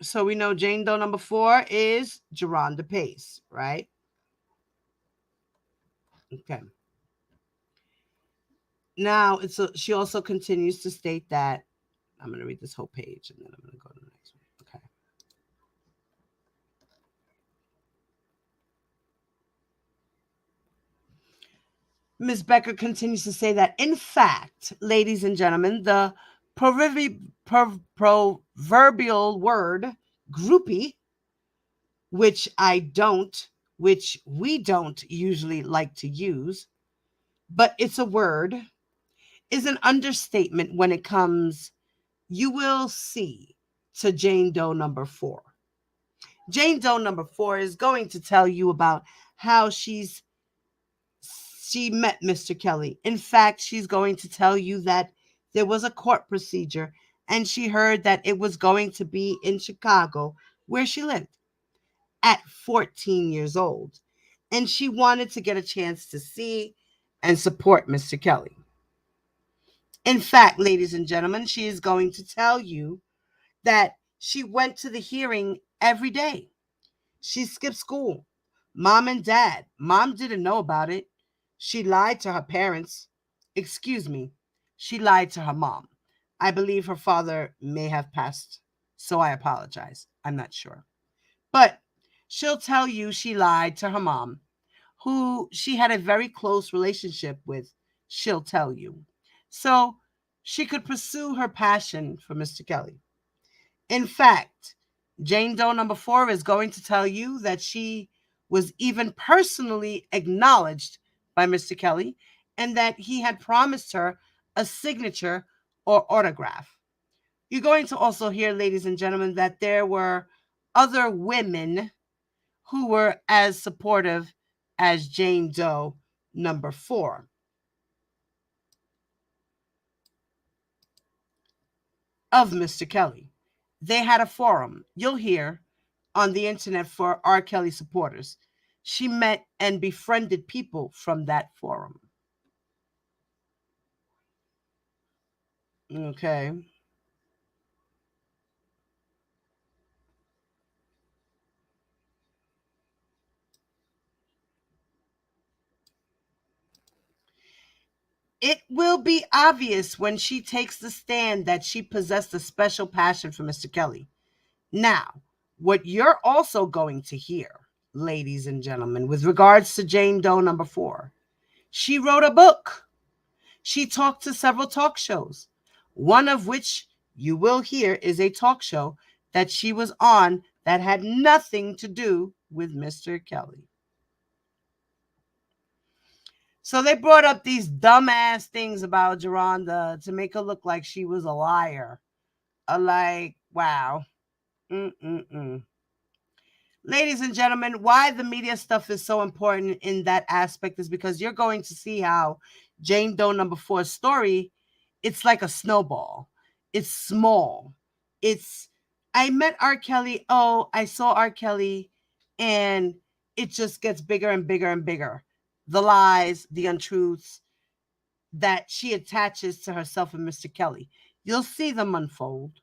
So we know Jane Doe number 4 is Geronda Pace, right? Okay. Now, she also continues to state that, I'm going to read this whole page and then I'm going to go to the next one. Okay. Ms. Becker continues to say that, in fact, ladies and gentlemen, the proverbial word groupie, which we don't usually like to use, but it's a word, is an understatement when it comes, you will see, to Jane Doe number 4. Jane Doe number 4 is going to tell you about how she met Mr. Kelly. In fact, she's going to tell you that there was a court procedure and she heard that it was going to be in Chicago, where she lived, at 14 years old. And she wanted to get a chance to see and support Mr. Kelly. In fact, ladies and gentlemen, she is going to tell you that she went to the hearing every day. She skipped school. Mom and dad. Mom didn't know about it. She lied to her parents. Excuse me. She lied to her mom. I believe her father may have passed, so I apologize. I'm not sure. But she'll tell you she lied to her mom, who she had a very close relationship with. She'll tell you. So she could pursue her passion for Mr. Kelly. In fact, Jane Doe number 4 is going to tell you that she was even personally acknowledged by Mr. Kelly and that he had promised her a signature or autograph. You're going to also hear, ladies and gentlemen, that there were other women who were as supportive as Jane Doe number 4. Of Mr. Kelly. They had a forum, you'll hear, on the internet for R. Kelly supporters. She met and befriended people from that forum. Okay. It will be obvious when she takes the stand that she possessed a special passion for Mr. Kelly. Now, what you're also going to hear, ladies and gentlemen, with regards to Jane Doe number 4, she wrote a book. She talked to several talk shows, one of which you will hear is a talk show that she was on that had nothing to do with Mr. Kelly. So they brought up these dumbass things about Geronda to make her look like she was a liar. Like, wow. Ladies and gentlemen, why the media stuff is so important in that aspect is because you're going to see how Jane Doe number 4's story, it's like a snowball. It's small. I met R. Kelly. Oh, I saw R. Kelly. And it just gets bigger and bigger and bigger. The lies, the untruths that she attaches to herself and Mr. Kelly. You'll see them unfold.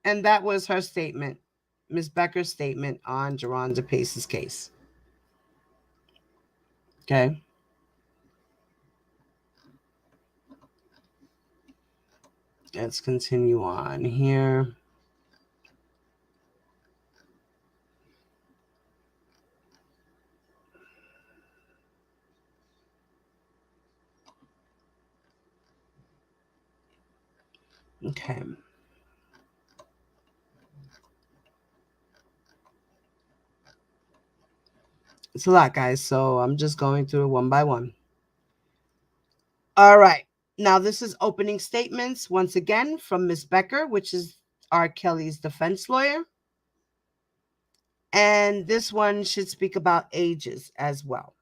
And that was her statement, Ms. Becker's statement on Geronda Pace's case. Okay. Let's continue on here. Okay. It's a lot, guys, so I'm just going through it one by one. All right. Now, this is opening statements, once again, from Ms. Becker, which is R. Kelly's defense lawyer. And this one should speak about ages as well.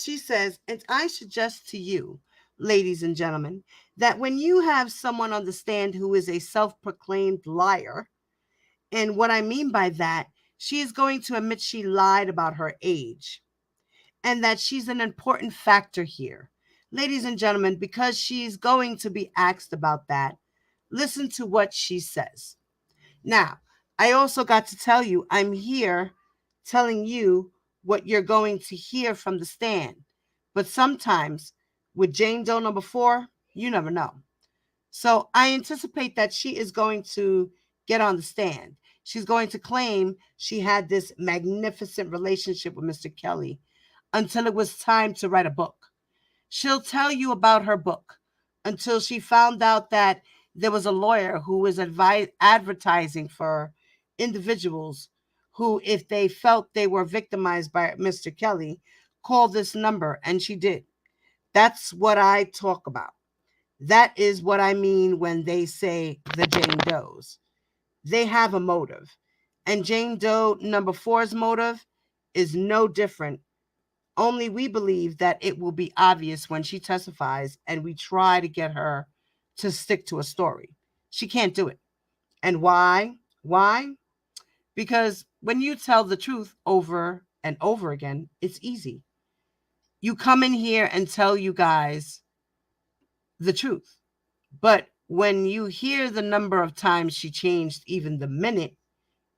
She says, and I suggest to you, ladies and gentlemen, that when you have someone on the stand who is a self-proclaimed liar, and what I mean by that, she is going to admit she lied about her age and that she's an important factor here. Ladies and gentlemen, because she's going to be asked about that, listen to what she says. Now, I also got to tell you, I'm here telling you what you're going to hear from the stand. But sometimes with Jane Doe number 4, you never know. So I anticipate that she is going to get on the stand. She's going to claim she had this magnificent relationship with Mr. Kelly until it was time to write a book. She'll tell you about her book until she found out that there was a lawyer who was advertising for individuals who, if they felt they were victimized by Mr. Kelly, called this number, and she did. That's what I talk about. That is what I mean when they say the Jane Does. They have a motive. And Jane Doe number 4's motive is no different. Only we believe that it will be obvious when she testifies and we try to get her to stick to a story. She can't do it. And why? Why? Because when you tell the truth over and over again, it's easy. You come in here and tell you guys the truth. But when you hear the number of times she changed even the minute,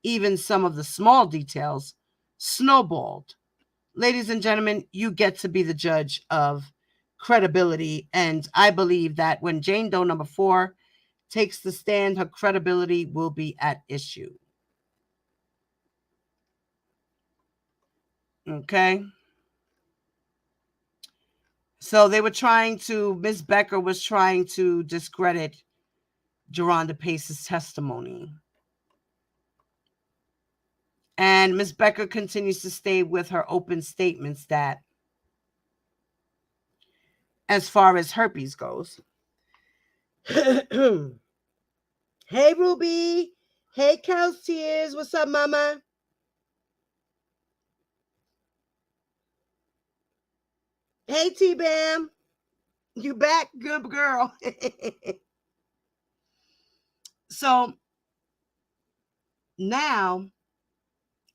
even some of the small details, snowballed. Ladies and gentlemen, you get to be the judge of credibility. And I believe that when Jane Doe number 4 takes the stand, her credibility will be at issue. Okay. So Ms. Becker was trying to discredit Geronda Pace's testimony. And Ms. Becker continues to stay with her open statements that as far as herpes goes. Hey, Ruby. Hey, Cow's Tears. What's up, mama? Hey, T-Bam. You back? Good girl. So now,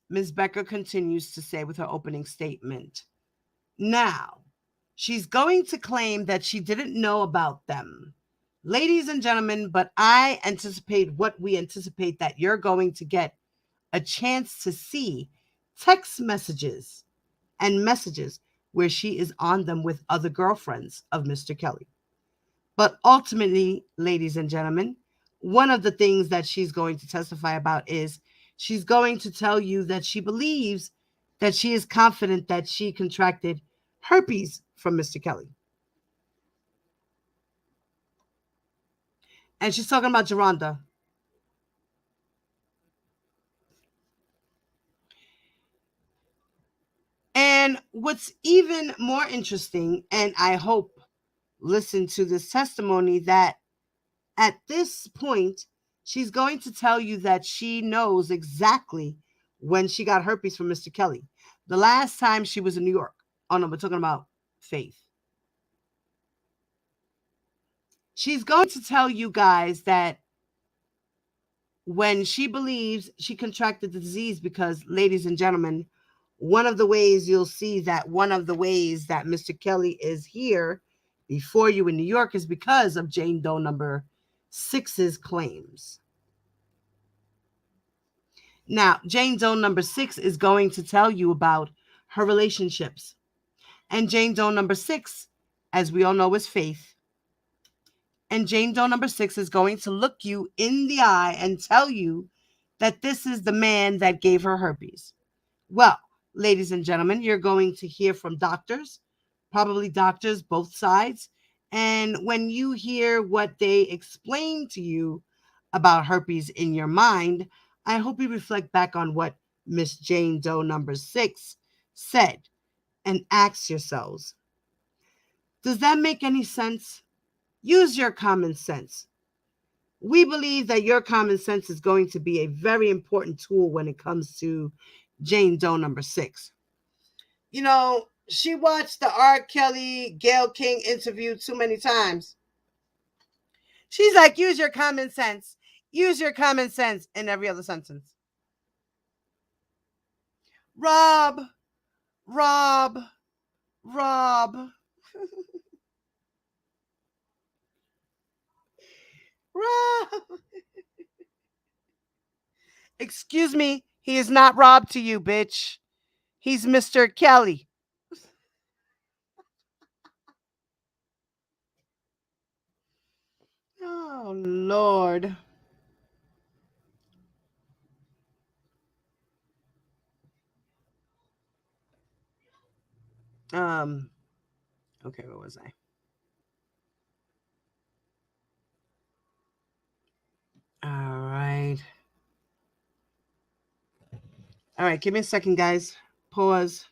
Ms. Becker continues to say with her opening statement, now, she's going to claim that she didn't know about them. Ladies and gentlemen, but I anticipate what we anticipate that you're going to get a chance to see text messages and messages where she is on them with other girlfriends of Mr. Kelly. But ultimately, ladies and gentlemen, one of the things that she's going to testify about is she's going to tell you that she believes that she is confident that she contracted herpes from Mr. Kelly. And she's talking about Geronda. And what's even more interesting, and I hope listen to this testimony, that at this point, she's going to tell you that she knows exactly when she got herpes from Mr. Kelly. The last time she was in New York. Oh no, we're talking about Faith. She's going to tell you guys that when she believes she contracted the disease, because, ladies and gentlemen, one of the ways you'll see that one of the ways that Mr. Kelly is here before you in New York is because of Jane Doe number 6's claims. Now, Jane Doe number 6 is going to tell you about her relationships. And Jane Doe number 6, as we all know, is Faith. And Jane Doe number 6 is going to look you in the eye and tell you that this is the man that gave her herpes. Well, ladies and gentlemen, you're going to hear from doctors, probably doctors both sides. And when you hear what they explain to you about herpes in your mind, I hope you reflect back on what Miss Jane Doe number 6 said and ask yourselves, does that make any sense? Use your common sense. We believe that your common sense is going to be a very important tool when it comes to Jane Doe number 6. You know, she watched the R. Kelly, Gayle King interview too many times. She's like, use your common sense. Use your common sense in every other sentence. Rob, Rob, Rob. Rob. Excuse me, he is not Rob to you, bitch. He's Mr. Kelly. Oh, Lord. Okay, where was I? All right. All right, give me a second, guys. Pause.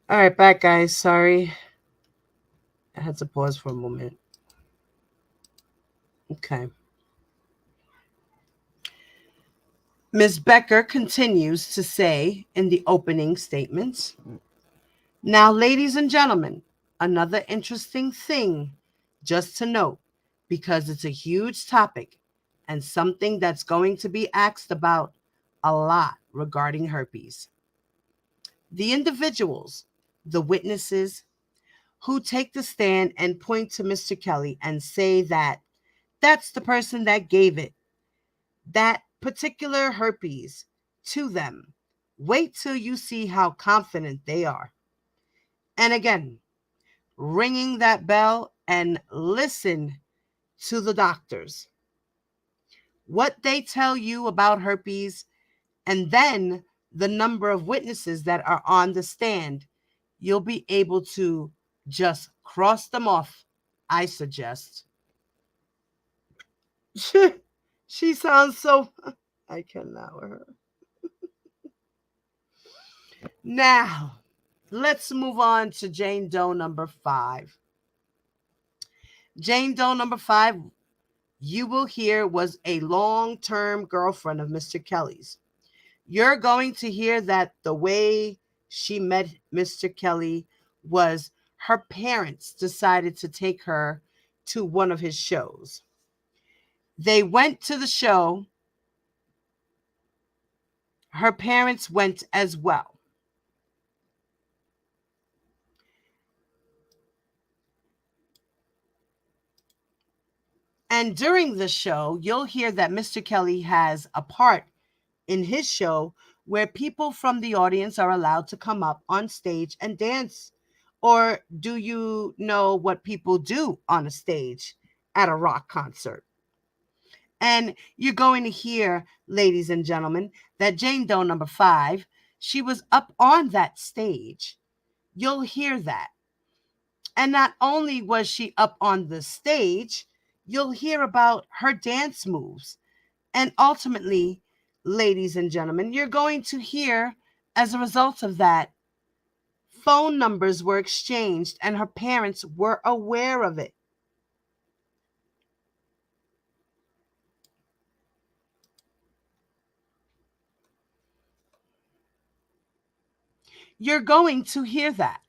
All right, back, guys. Sorry. I had to pause for a moment. Okay. Ms. Becker continues to say in the opening statements, now, ladies and gentlemen, another interesting thing just to note, because it's a huge topic and something that's going to be asked about a lot regarding herpes. The individuals, the witnesses, who take the stand and point to Mr. Kelly and say that that's the person that gave it, that particular herpes, to them. Wait till you see how confident they are. And again, ringing that bell and listen to the doctors. What they tell you about herpes, and then the number of witnesses that are on the stand, you'll be able to just cross them off, I suggest. She sounds so... I cannot with her. Now, let's move on to Jane Doe number 5. Jane Doe number 5, you will hear, was a long-term girlfriend of Mr. Kelly's. You're going to hear that the way she met Mr. Kelly was her parents decided to take her to one of his shows. They went to the show. Her parents went as well. And during the show, you'll hear that Mr. Kelly has a part in his show where people from the audience are allowed to come up on stage and dance. Or do you know what people do on a stage at a rock concert? And you're going to hear, ladies and gentlemen, that Jane Doe number 5, she was up on that stage. You'll hear that. And not only was she up on the stage, you'll hear about her dance moves. And ultimately, ladies and gentlemen, you're going to hear, as a result of that, phone numbers were exchanged and her parents were aware of it. You're going to hear that.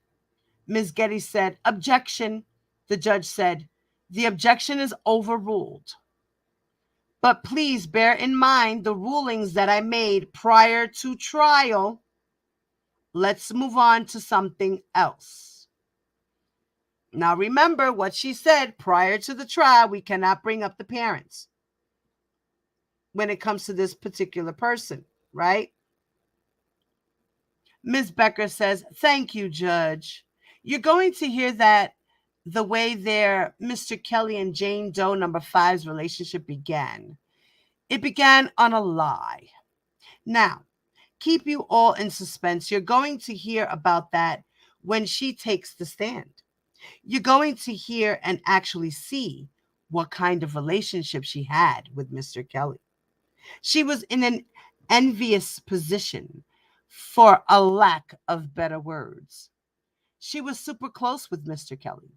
Ms. Getty said, objection. The judge said, the objection is overruled. But please bear in mind the rulings that I made prior to trial. Let's move on to something else. Now remember what she said prior to the trial. We cannot bring up the parents when it comes to this particular person, right? Ms. Becker says, thank you, Judge. You're going to hear that the way their Mr. Kelly and Jane Doe number 5's relationship began. It began on a lie. Now, keep you all in suspense. You're going to hear about that when she takes the stand. You're going to hear and actually see what kind of relationship she had with Mr. Kelly. She was in an envious position, for a lack of better words. She was super close with Mr. Kelly.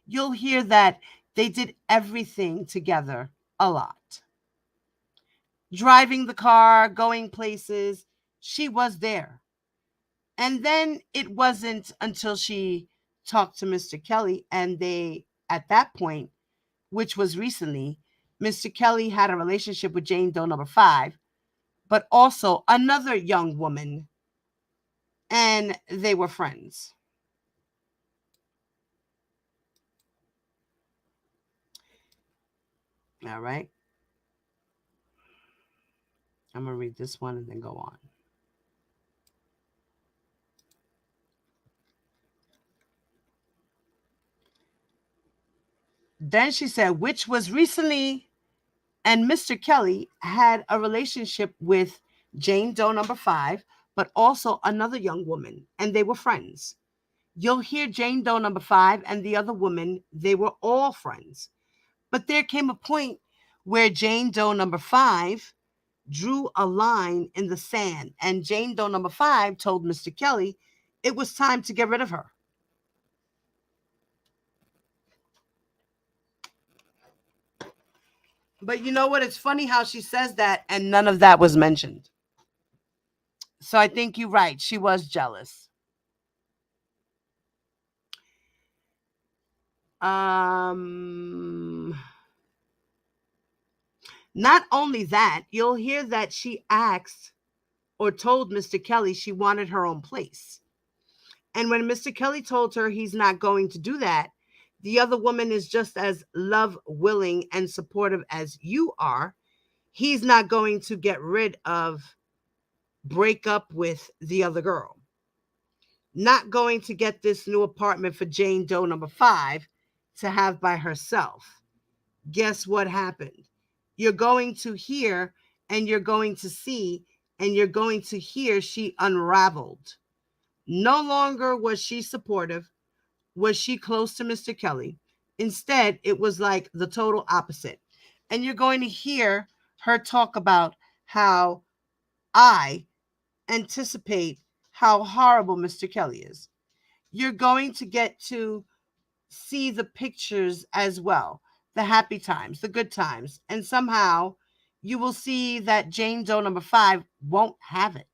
You'll hear that they did everything together a lot. Driving the car, going places, she was there. And then it wasn't until she talked to Mr. Kelly and they, at that point, which was recently, Mr. Kelly had a relationship with Jane Doe number 5, but also another young woman, and they were friends. All right. I'm going to read this one and then go on. Then she said, which was recently, and Mr. Kelly had a relationship with Jane Doe number 5, but also another young woman, and they were friends. You'll hear Jane Doe number 5 and the other woman, they were all friends. But there came a point where Jane Doe number 5 drew a line in the sand, and Jane Doe number 5 told Mr. Kelly, it was time to get rid of her. But you know what? It's funny how she says that and none of that was mentioned. So I think you're right. She was jealous. Not only that, you'll hear that she asked or told Mr. Kelly she wanted her own place. And when Mr. Kelly told her he's not going to do that, the other woman is just as love willing and supportive as you are. He's not going to get rid of, break up with the other girl. Not going to get this new apartment for Jane Doe number 5 to have by herself. Guess what happened? You're going to hear and you're going to see and you're going to hear she unraveled. No longer was she supportive. Was she close to Mr. Kelly? Instead, it was like the total opposite. And you're going to hear her talk about how I anticipate how horrible Mr. Kelly is. You're going to get to see the pictures as well, the happy times, the good times, and somehow you will see that Jane Doe number 5 won't have it.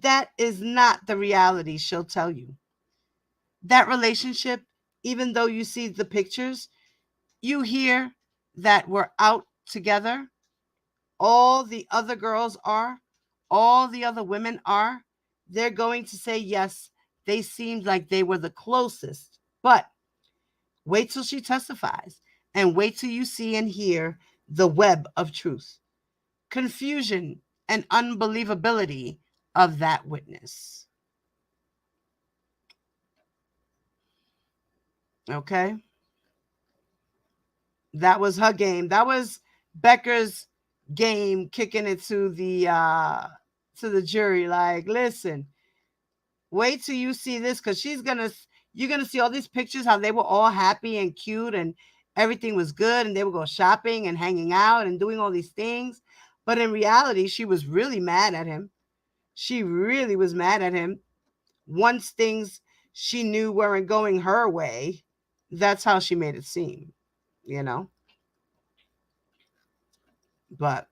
That is not the reality she'll tell you. That relationship, even though you see the pictures, you hear that we're out together. All the other girls are, all the other women are. They're going to say, yes, they seemed like they were the closest. But wait till she testifies and wait till you see and hear the web of truth, confusion, and unbelievability of that witness. Okay? That was her game. That was Becker's game, kicking it to the jury. Like, listen, wait till you see this, because you're gonna see all these pictures, how they were all happy and cute and everything was good, and they would go shopping and hanging out and doing all these things. But in reality, she was really mad at him. She really was mad at him. Once things she knew weren't going her way, that's how she made it seem, you know? But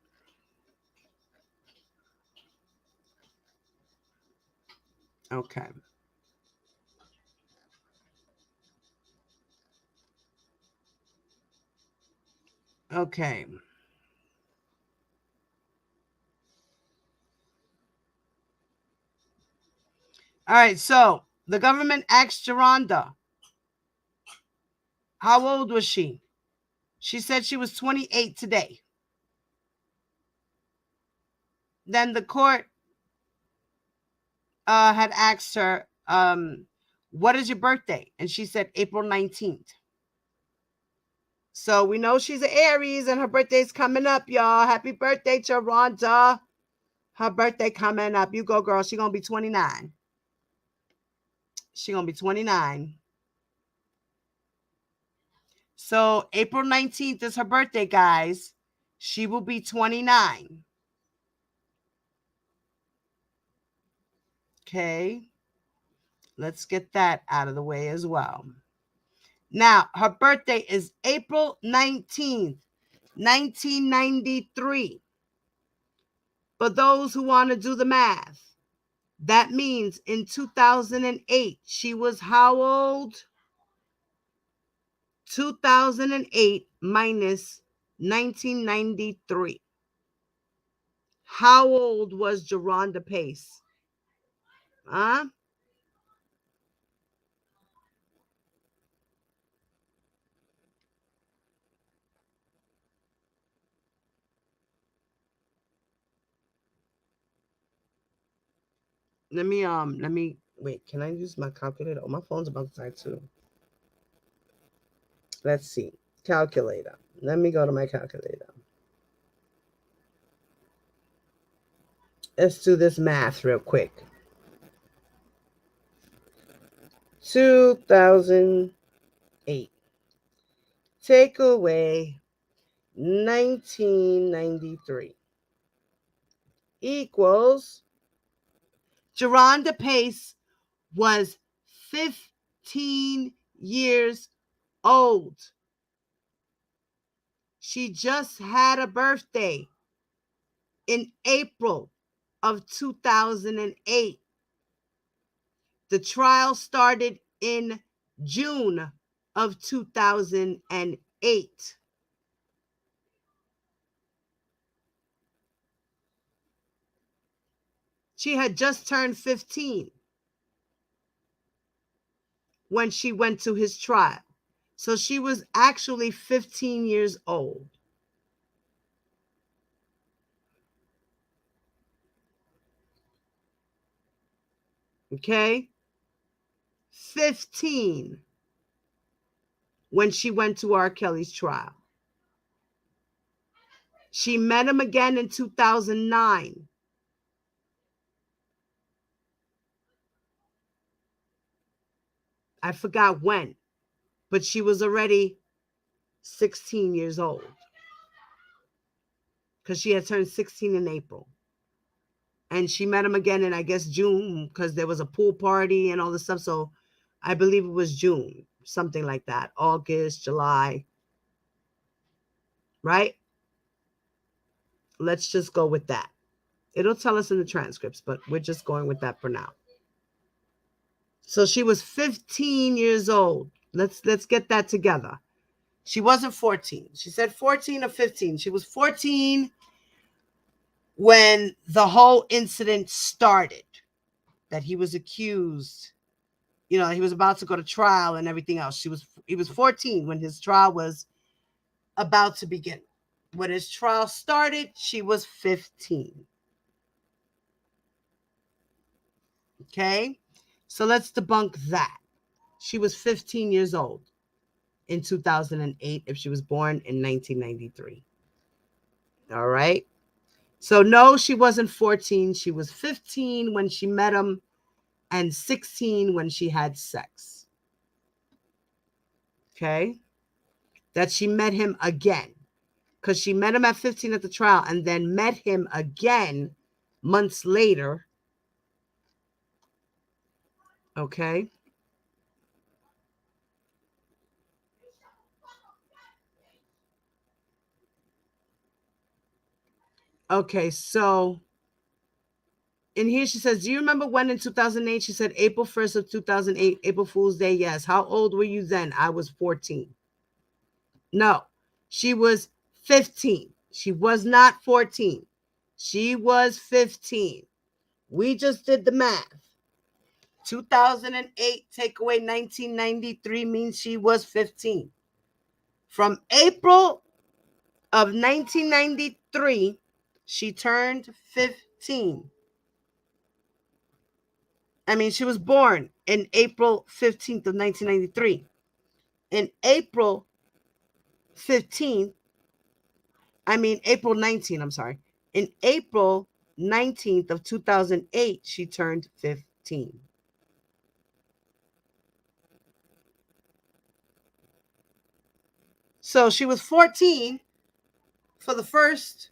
okay. Okay. All right. So the government asked Geronda, how old was she? She said she was 28 today. Then the court had asked her, what is your birthday? And she said April 19th. So we know she's an Aries and her birthday's coming up, y'all. Happy birthday, Geronda. Her birthday coming up. You go, girl. She's going to be 29. She's going to be 29. So April 19th is her birthday, guys. She will be 29. Okay. Let's get that out of the way as well. Now, her birthday is April 19th, 1993. For those who want to do the math, that means in 2008, she was how old? 2008 minus 1993. How old was Geronda Pace? Huh? Let me wait. Can I use my calculator? Oh, my phone's about to die too. Let's see. Calculator. Let me go to my calculator. Let's do this math real quick. 2008. Take away 1993 equals Geronda Pace was 15 years old. She just had a birthday in April of 2008. The trial started in June of 2008. She had just turned 15 when she went to his trial. So she was actually 15 years old. Okay? 15 when she went to R. Kelly's trial. She met him again in 2009. I forgot when, but she was already 16 years old because she had turned 16 in April. And she met him again in, I guess, June because there was a pool party and all this stuff. So I believe it was June, something like that. August, July. Right? Let's just go with that. It'll tell us in the transcripts, but we're just going with that for now. So she was 15 years old. Let's get that together. She wasn't 14. She said 14 or 15. She was 14 when the whole incident started, that he was accused. You know, he was about to go to trial and everything else. He was 14 when his trial was about to begin. When his trial started, she was 15. Okay? So let's debunk that. She was 15 years old in 2008 if she was born in 1993. All right? So no, she wasn't 14. She was 15 when she met him and 16 when she had sex. Okay? That she met him again. Because she met him at 15 at the trial and then met him again months later. Okay? Okay, so in here she says, do you remember when in 2008? She said April 1st of 2008, April Fool's Day. Yes. How old were you then? I was 14. No, she was 15. She was not 14. She was 15. We just did the math. 2008 take away 1993 means she was 15. From April of 1993, she turned 15. I mean, she was born in April 15th of 1993. In April 15th, April 19th, I'm sorry. In April 19th of 2008, she turned 15. So she was 14 for the first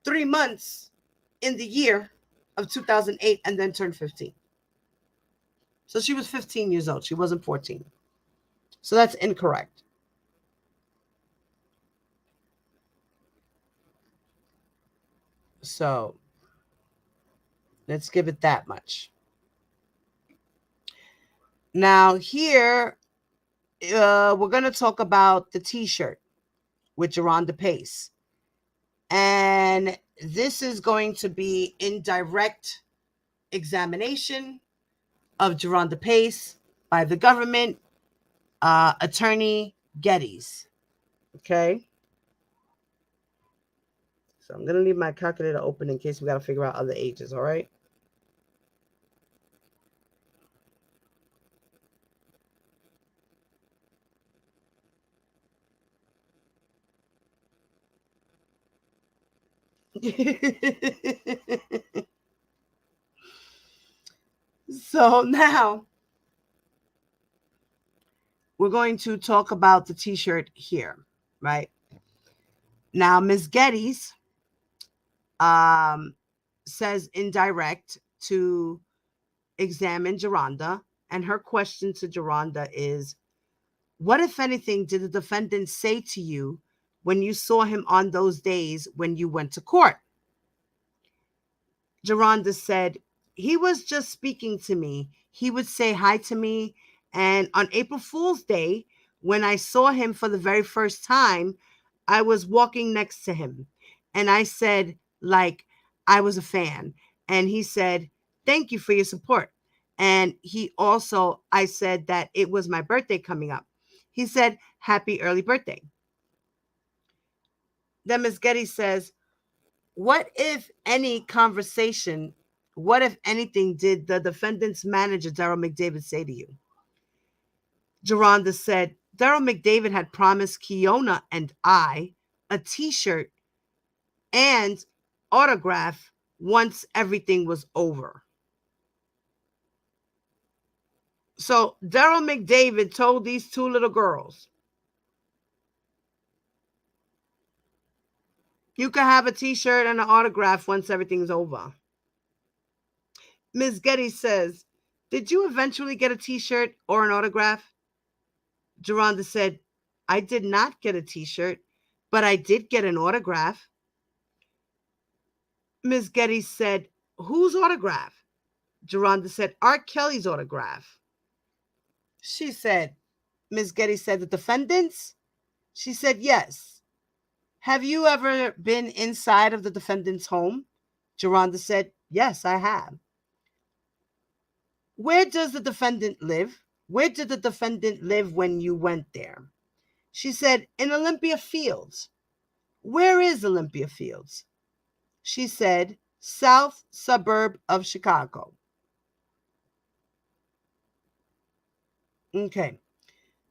3 months in the year of 2008 and then turned 15. So she was 15 years old. She wasn't 14. So that's incorrect. So let's give it that much. Now here, we're going to talk about the t-shirt with Geronda Pace. And this is going to be in direct examination of Geronda Pace by the government, attorney Geddes. Okay. So I'm going to leave my calculator open in case we got to figure out other ages. All right. So now we're going to talk about the t-shirt here, right? Now, Ms. Geddes says indirect to examined Geronda, and her question to Geronda is, what, if anything, did the defendant say to you when you saw him on those days when you went to court? Geronda said, he was just speaking to me. He would say hi to me. And on April Fool's Day, when I saw him for the very first time, I was walking next to him. And I said, like, I was a fan. And he said, thank you for your support. And I said that it was my birthday coming up. He said, happy early birthday. Then Ms. Getty says, what, if anything, did the defendant's manager, Daryl McDavid, say to you? Geronda said, Daryl McDavid had promised Kiona and I a t-shirt and autograph once everything was over. So Daryl McDavid told these two little girls, you can have a t-shirt and an autograph once everything's over. Ms. Getty says, did you eventually get a t-shirt or an autograph? Geronda said, I did not get a t-shirt, but I did get an autograph. Ms. Getty said, whose autograph? Geronda said, R. Kelly's autograph. Ms. Getty said, the defendant's? She said, yes. Have you ever been inside of the defendant's home? Geronda said, yes, I have. Where does the defendant live? Where did the defendant live when you went there? She said, in Olympia Fields. Where is Olympia Fields? She said, south suburb of Chicago. Okay.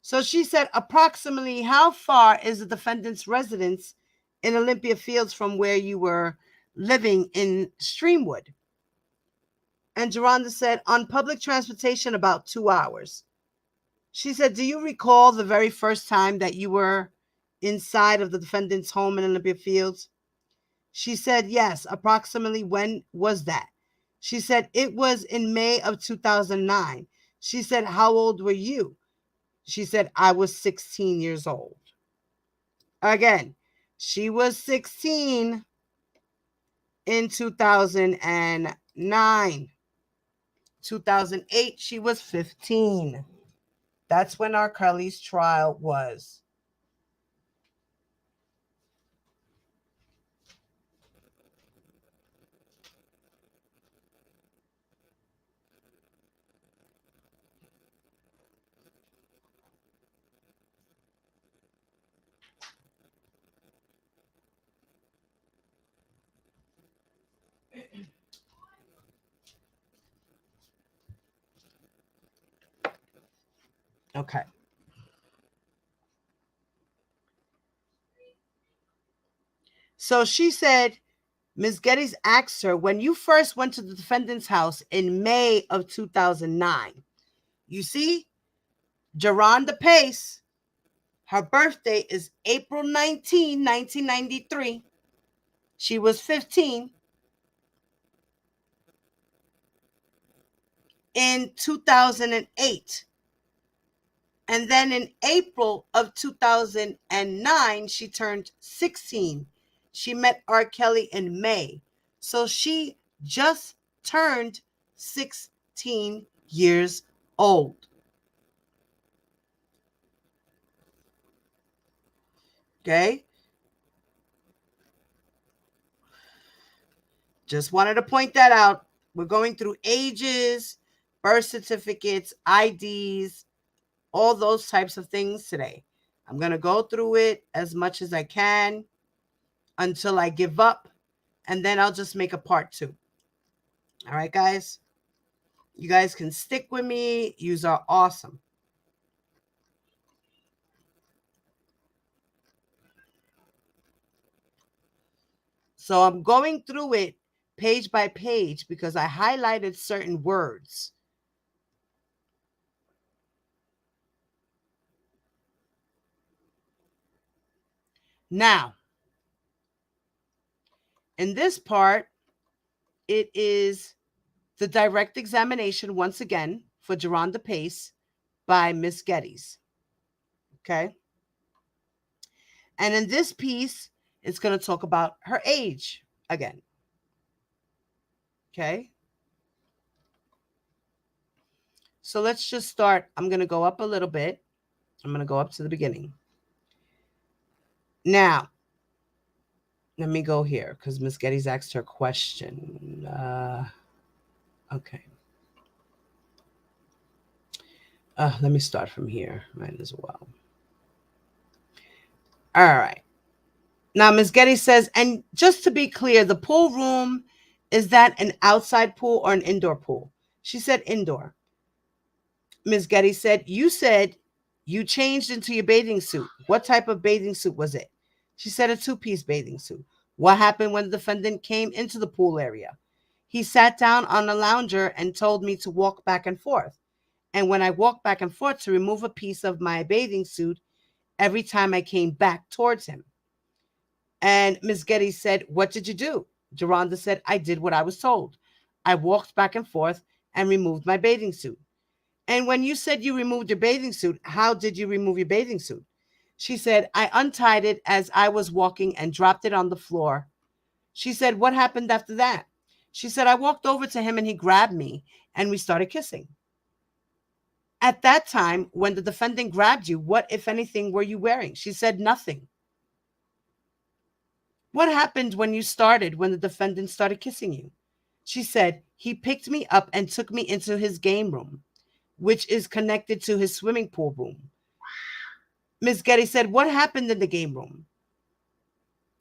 So she said, approximately how far is the defendant's residence in Olympia Fields from where you were living in Streamwood? And Geronda said, on public transportation, about 2 hours. She said, do you recall the very first time that you were inside of the defendant's home in Olympia Fields? She said, yes. Approximately when was that? She said, it was in May of 2009. She said, how old were you? She said, I was 16 years old. Again, she was 16 in 2009. 2008, she was 15. That's when R. Kelly's trial was. Okay. So she said, Ms. Geddes asked her, when you first went to the defendant's house in May of 2009, you see, Geronda Pace, her birthday is April 19, 1993. She was 15. In 2008. And then in April of 2009, she turned 16. She met R. Kelly in May. So she just turned 16 years old. Okay? Just wanted to point that out. We're going through ages, birth certificates, IDs, all those types of things today. I'm going to go through it as much as I can until I give up, and then I'll just make a part 2. All right, guys? You guys can stick with me. You are awesome. So I'm going through it page by page because I highlighted certain words. Now, in this part, it is The direct examination, once again, for Geronda Pace by Miss Geddes. Okay. And in this piece, it's going to talk about her age again. Okay. So let's just start. I'm going to go up a little bit. I'm going to go up to the beginning. Now, let me go here because Miss Geddes asked her question. Okay. Let me start from here. Might as well. All right. Now, Ms. Geddes says, and just to be clear, the pool room, is that an outside pool or an indoor pool? She said indoor. Ms. Geddes said you changed into your bathing suit. What type of bathing suit was it? She said a two-piece bathing suit. What happened when the defendant came into the pool area? He sat down on a lounger and told me to walk back and forth. And when I walked back and forth to remove a piece of my bathing suit, every time I came back towards him. And Ms. Geddes said, what did you do? Geronda said, I did what I was told. I walked back and forth and removed my bathing suit. And when you said you removed your bathing suit, how did you remove your bathing suit? She said, I untied it as I was walking and dropped it on the floor. She said, what happened after that? She said, I walked over to him and he grabbed me and we started kissing. At that time, when the defendant grabbed you, what, if anything, were you wearing? She said, nothing. What happened when the defendant started kissing you? She said, he picked me up and took me into his game room, which is connected to his swimming pool room. Ms. Geddes said, what happened in the game room?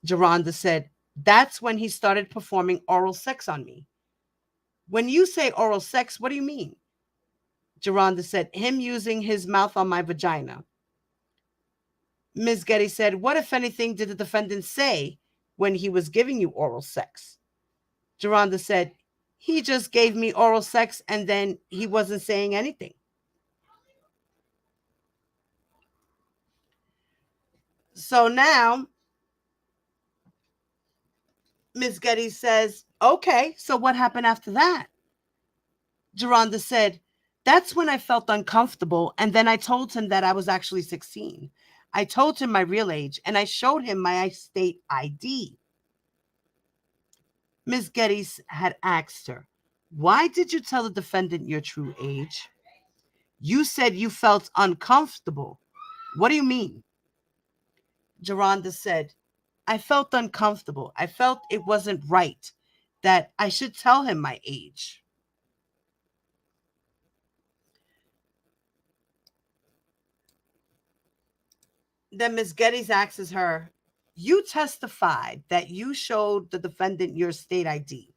Geronda said, that's when he started performing oral sex on me. When you say oral sex, what do you mean? Geronda said, him using his mouth on my vagina. Ms. Geddes said, what, if anything, did the defendant say when he was giving you oral sex? Geronda said, he just gave me oral sex and then he wasn't saying anything. So now, Ms. Geddes says, okay, so what happened after that? Geronda said, that's when I felt uncomfortable, and then I told him that I was actually 16. I told him my real age, and I showed him my state ID. Ms. Geddes had asked her, why did you tell the defendant your true age? You said you felt uncomfortable. What do you mean? Geronda said, I felt uncomfortable. I felt it wasn't right, that I should tell him my age. Then Ms. Geddes asks her, you testified that you showed the defendant your state ID.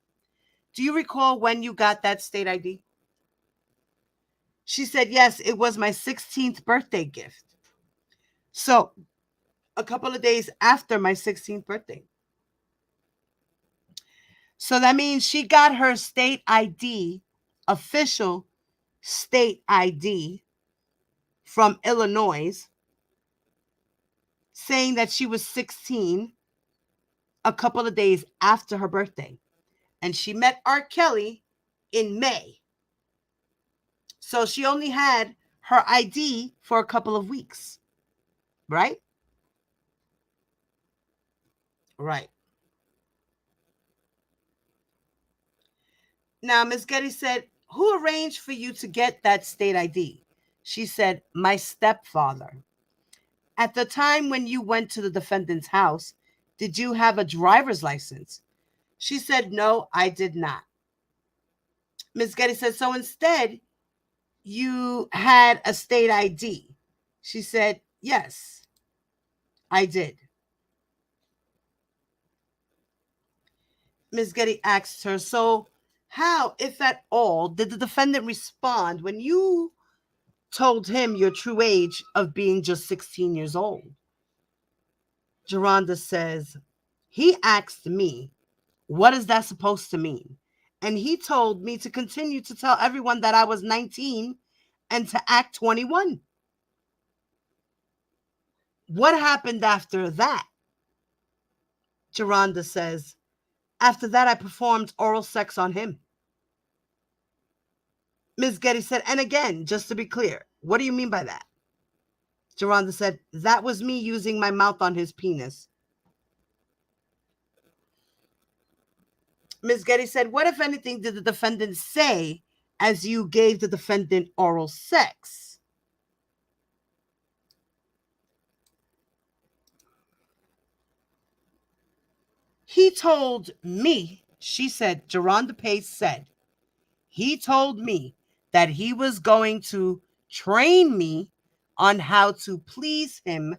Do you recall when you got that state ID? She said, yes, it was my 16th birthday gift. So, a couple of days after my 16th birthday. So that means she got her state ID, official state ID from Illinois, saying that she was 16 a couple of days after her birthday. And she met R. Kelly in May. So she only had her ID for a couple of weeks. Right? Right. Now, Ms. Geddes said, who arranged for you to get that state ID? She said, my stepfather. At the time when you went to the defendant's house, did you have a driver's license? She said, no, I did not. Ms. Geddes said, so instead, you had a state ID. She said, yes, I did. Ms. Geddes asked her, so how, if at all, did the defendant respond when you told him your true age of being just 16 years old? Geronda says, he asked me, what is that supposed to mean? And he told me to continue to tell everyone that I was 19 and to act 21. What happened after that? Geronda says, after that, I performed oral sex on him. Ms. Getty said, and again, just to be clear, what do you mean by that? Geronda said, that was me using my mouth on his penis. Ms. Getty said, what, if anything, did the defendant say as you gave the defendant oral sex? He told me, she said, Geronda Pace said, he told me that he was going to train me on how to please him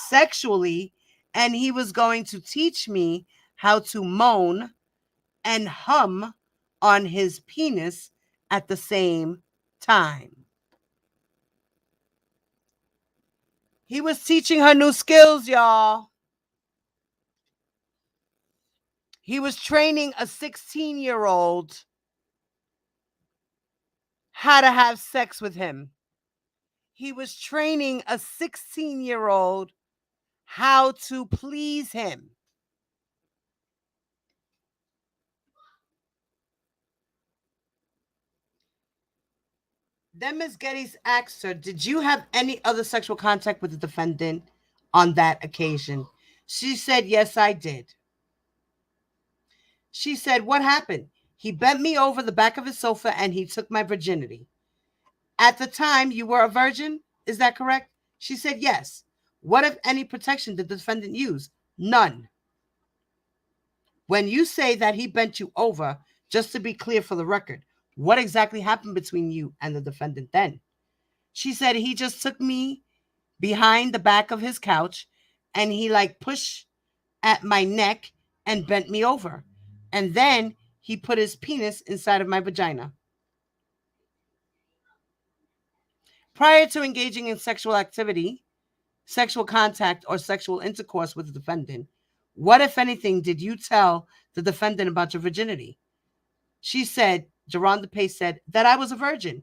sexually, and he was going to teach me how to moan and hum on his penis at the same time. He was teaching her new skills, y'all. He was training a 16-year-old how to have sex with him. He was training a 16-year-old how to please him. Then Ms. Geddes asked her, did you have any other sexual contact with the defendant on that occasion? She said, yes, I did. She said, what happened? He bent me over the back of his sofa and he took my virginity. At the time, you were a virgin? Is that correct? She said, yes. What, if any, protection did the defendant use? None. When you say that he bent you over, just to be clear for the record, what exactly happened between you and the defendant then? She said, he just took me behind the back of his couch and he pushed at my neck and bent me over. And then he put his penis inside of my vagina. Prior to engaging in sexual activity, sexual contact, or sexual intercourse with the defendant, what, if anything, did you tell the defendant about your virginity? She said, Geronda Pace said, that I was a virgin.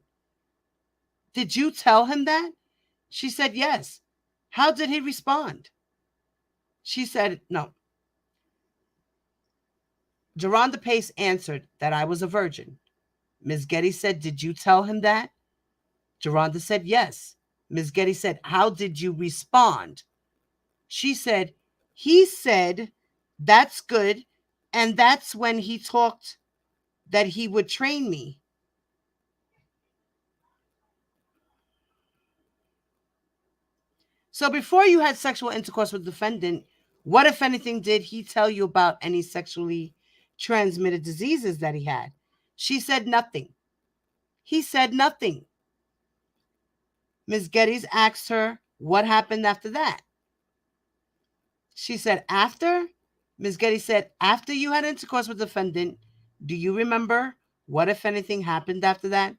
Did you tell him that? She said, yes. How did he respond? She said, no. Geronda Pace answered that I was a virgin. Ms. Getty said, did you tell him that? Geronda said, yes. Ms. Getty said, how did you respond? She said, he said, that's good. And that's when he talked that he would train me. So before you had sexual intercourse with the defendant, what, if anything, did he tell you about any sexually transmitted diseases that he had? She said nothing. He said nothing. Ms. Geddes asked her, what happened after that? She said, after? Ms. Geddes said, after you had intercourse with the defendant, do you remember what, if anything, happened after that?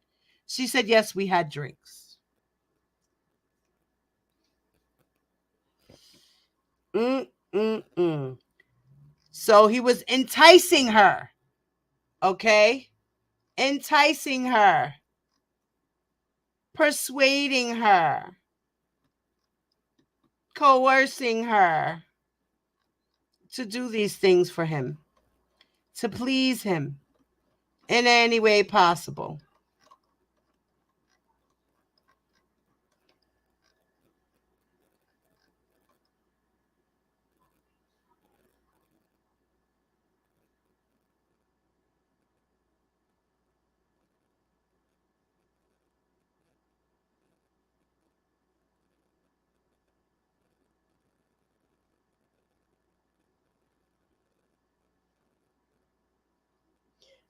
She said, yes, we had drinks. So he was enticing her, okay? Enticing her, persuading her, coercing her to do these things for him, to please him in any way possible.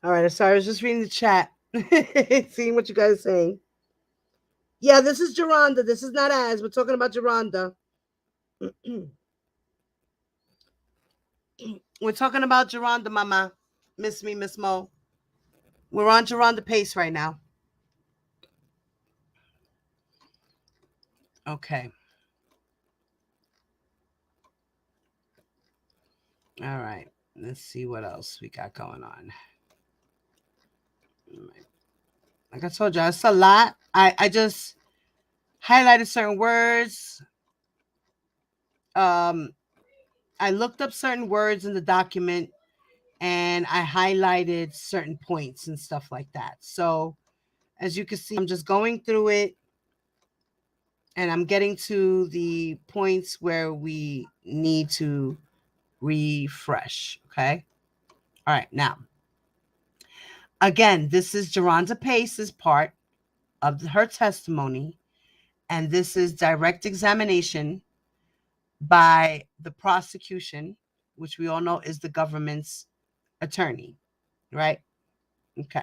All right, sorry, I was just reading the chat, seeing what you guys are saying. Yeah, this is Geronda. This is not Az. We're talking about Geronda. We're talking about Geronda, Mama. Miss me, Miss Mo. We're on Geronda Pace right now. Okay. All right. Let's see what else we got going on. Like I told you, it's a lot. I just highlighted certain words. I looked up certain words in the document and I highlighted certain points and stuff like that. So As you can see, I'm just going through it and I'm getting to the points where we need to refresh. Okay. All right. Now, again, this is Geronda Pace's part of her testimony, and this is direct examination by the prosecution, which we all know is the government's attorney, right? Okay.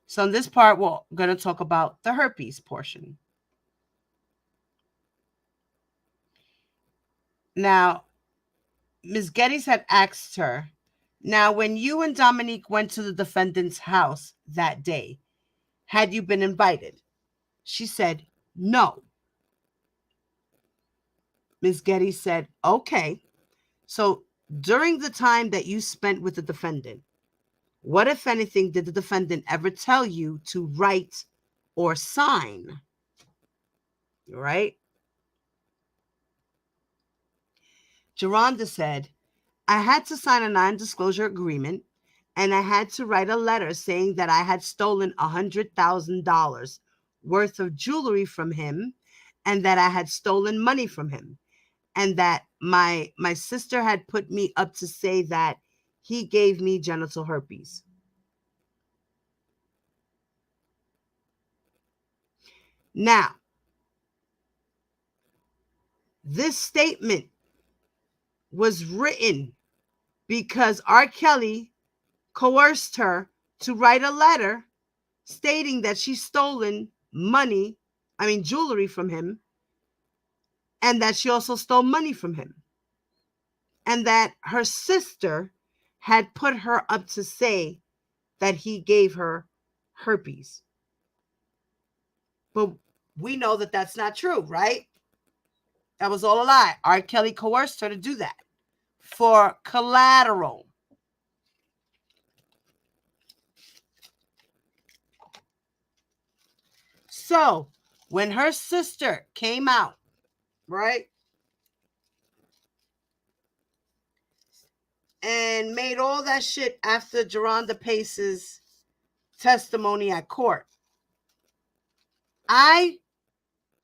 So in this part, we're going to talk about the herpes portion. Now, Ms. Geddes had asked her, now, when you and Dominique went to the defendant's house that day, had you been invited? She said, no. Ms. Geddes said, okay. So during the time that you spent with the defendant, what, if anything, did the defendant ever tell you to write or sign? Right? Geronda said, I had to sign a non-disclosure agreement, and I had to write a letter saying that I had stolen $100,000 worth of jewelry from him, and that I had stolen money from him, and that my sister had put me up to say that he gave me genital herpes. Now, this statement was written because R. Kelly coerced her to write a letter stating that she stolen jewelry from him, and that she also stole money from him, and that her sister had put her up to say that he gave her herpes. But we know that that's not true, right? That was all a lie. R. Kelly coerced her to do that for collateral. So when her sister came out, right, and made all that shit after Geronda Pace's testimony at court, I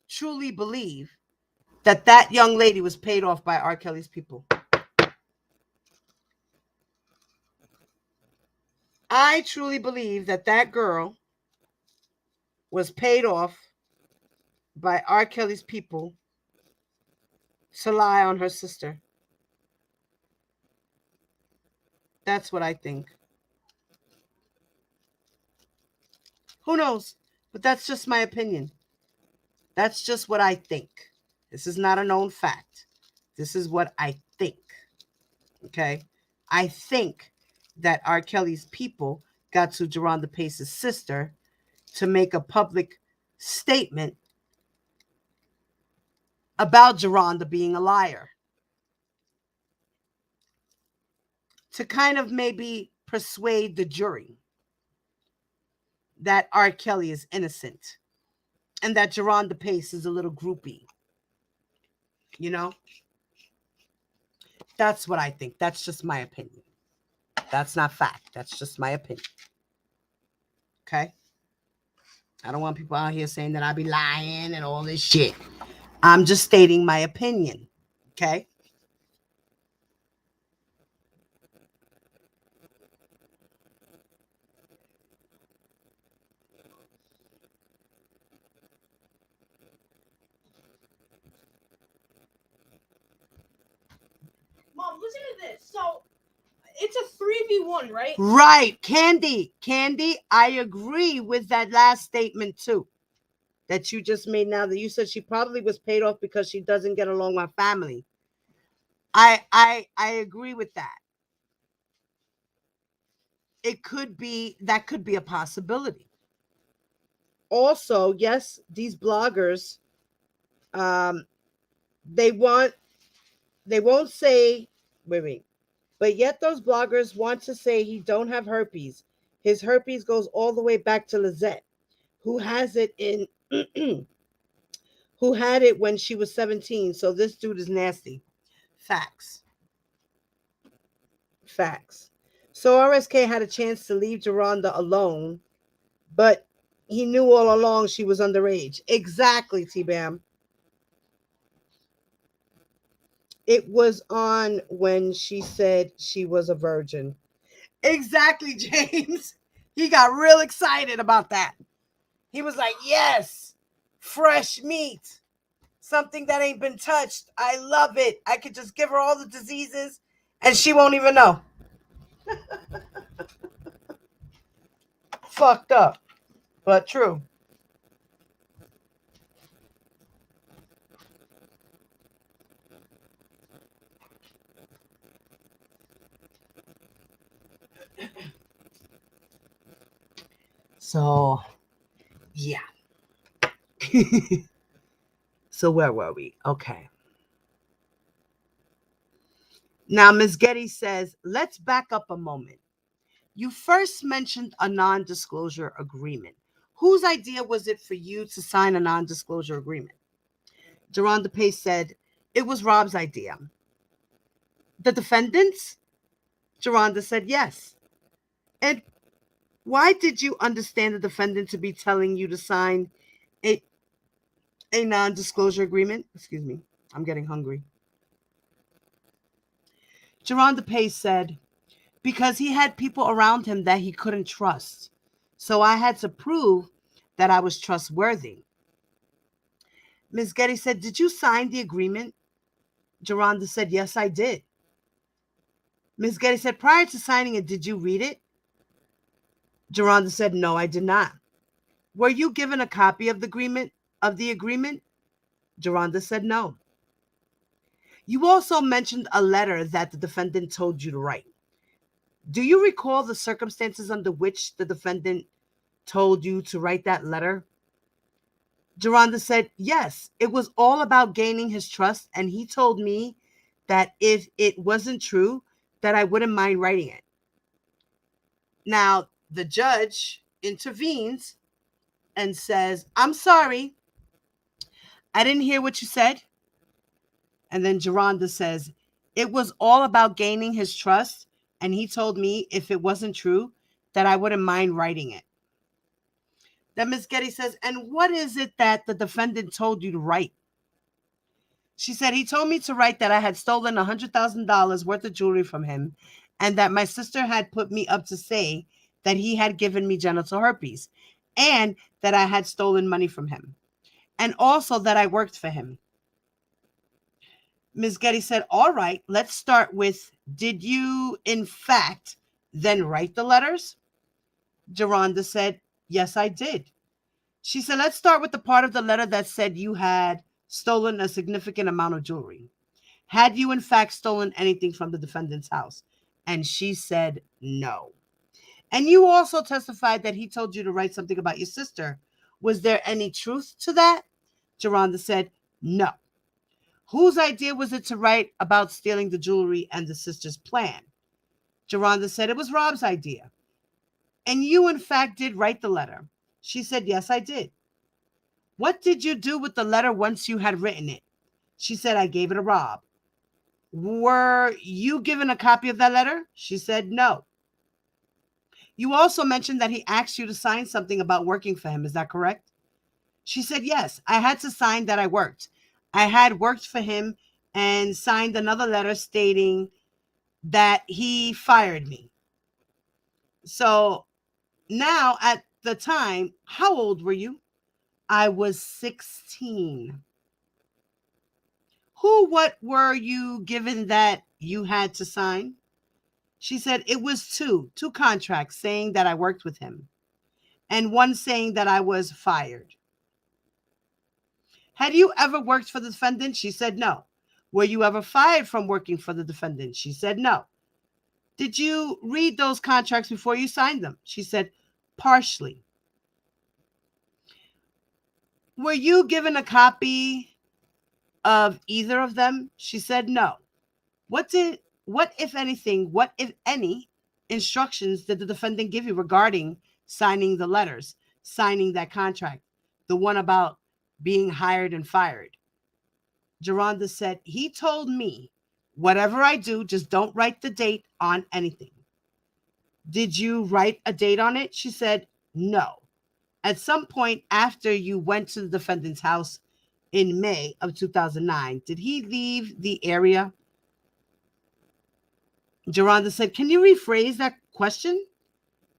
truly believe that that young lady was paid off by R. Kelly's people. I truly believe that that girl was paid off by R. Kelly's people to lie on her sister. That's what I think. Who knows? But that's just my opinion. That's just what I think. This is not a known fact. This is what I think. Okay? I think that R. Kelly's people got to Geronda Pace's sister to make a public statement about Geronda being a liar, to kind of maybe persuade the jury that R. Kelly is innocent and that Geronda Pace is a little groupie. You know? That's what I think. That's just my opinion. That's not fact. That's just my opinion. Okay? I don't want people out here saying that I be lying and all this shit. I'm just stating my opinion. Okay? Mom, listen to this. So it's a 3v1, right? Right. Candy, I agree with that last statement too that you just made now, that you said she probably was paid off because she doesn't get along with family. I agree with that. That could be a possibility. Also, yes, these bloggers, they won't say, wait, but yet those bloggers want to say he don't have herpes. His herpes goes all the way back to Lizette, who has it in, who had it when she was 17. So this dude is nasty. Facts. So RSK had a chance to leave Geronda alone, but he knew all along she was underage. Exactly, T-Bam. It was on when she said she was a virgin. Exactly, James. He got real excited about that. He was like, yes, fresh meat. Something that ain't been touched. I love it. I could just give her all the diseases and she won't even know. Fucked up, but true. So, yeah. So where were we? Okay. Now, Ms. Getty says, let's back up a moment. You first mentioned a non-disclosure agreement. Whose idea was it for you to sign a non-disclosure agreement? Geronda Pace said, it was Rob's idea. The defendants? Geronda said, yes. And why did you understand the defendant to be telling you to sign a non-disclosure agreement? Excuse me, I'm getting hungry. Geronda Pace said, because he had people around him that he couldn't trust. So I had to prove that I was trustworthy. Ms. Getty said, did you sign the agreement? Geronda said, yes, I did. Ms. Getty said, prior to signing it, did you read it? Geronda said, no, I did not. Were you given a copy of the agreement? Geronda said, no. You also mentioned a letter that the defendant told you to write. Do you recall the circumstances under which the defendant told you to write that letter? Geronda said, yes, it was all about gaining his trust, and he told me that if it wasn't true, that I wouldn't mind writing it. Now, the judge intervenes and says, I'm sorry, I didn't hear what you said. And then Geronda says, it was all about gaining his trust, and he told me if it wasn't true, that I wouldn't mind writing it. Then Ms. Getty says, and what is it that the defendant told you to write? She said, he told me to write that I had stolen $100,000 worth of jewelry from him and that my sister had put me up to say that he had given me genital herpes and that I had stolen money from him and also that I worked for him. Ms. Getty said, all right, let's start with, did you in fact then write the letters? Geronda said, yes, I did. She said, let's start with the part of the letter that said you had stolen a significant amount of jewelry. Had you in fact stolen anything from the defendant's house? And she said, no. And you also testified that he told you to write something about your sister. Was there any truth to that? Geronda said, no. Whose idea was it to write about stealing the jewelry and the sister's plan? Geronda said it was Rob's idea. And you in fact did write the letter. She said, yes, I did. What did you do with the letter once you had written it? She said, I gave it to Rob. Were you given a copy of that letter? She said, no. You also mentioned that he asked you to sign something about working for him. Is that correct? She said, yes, I had to sign that I worked. I had worked for him and signed another letter stating that he fired me. So now at the time, how old were you? I was 16. What were you given that you had to sign? She said it was two contracts saying that I worked with him and one saying that I was fired. Had you ever worked for the defendant? She said no. Were you ever fired from working for the defendant? She said no. Did you read those contracts before you signed them? She said partially. Were you given a copy of either of them? She said no. What if any instructions did the defendant give you regarding signing the letters, signing that contract, the one about being hired and fired? Geronda said, he told me, whatever I do, just don't write the date on anything. Did you write a date on it? She said, no. At some point after you went to the defendant's house in May of 2009, did he leave the area? Geronda said, can you rephrase that question?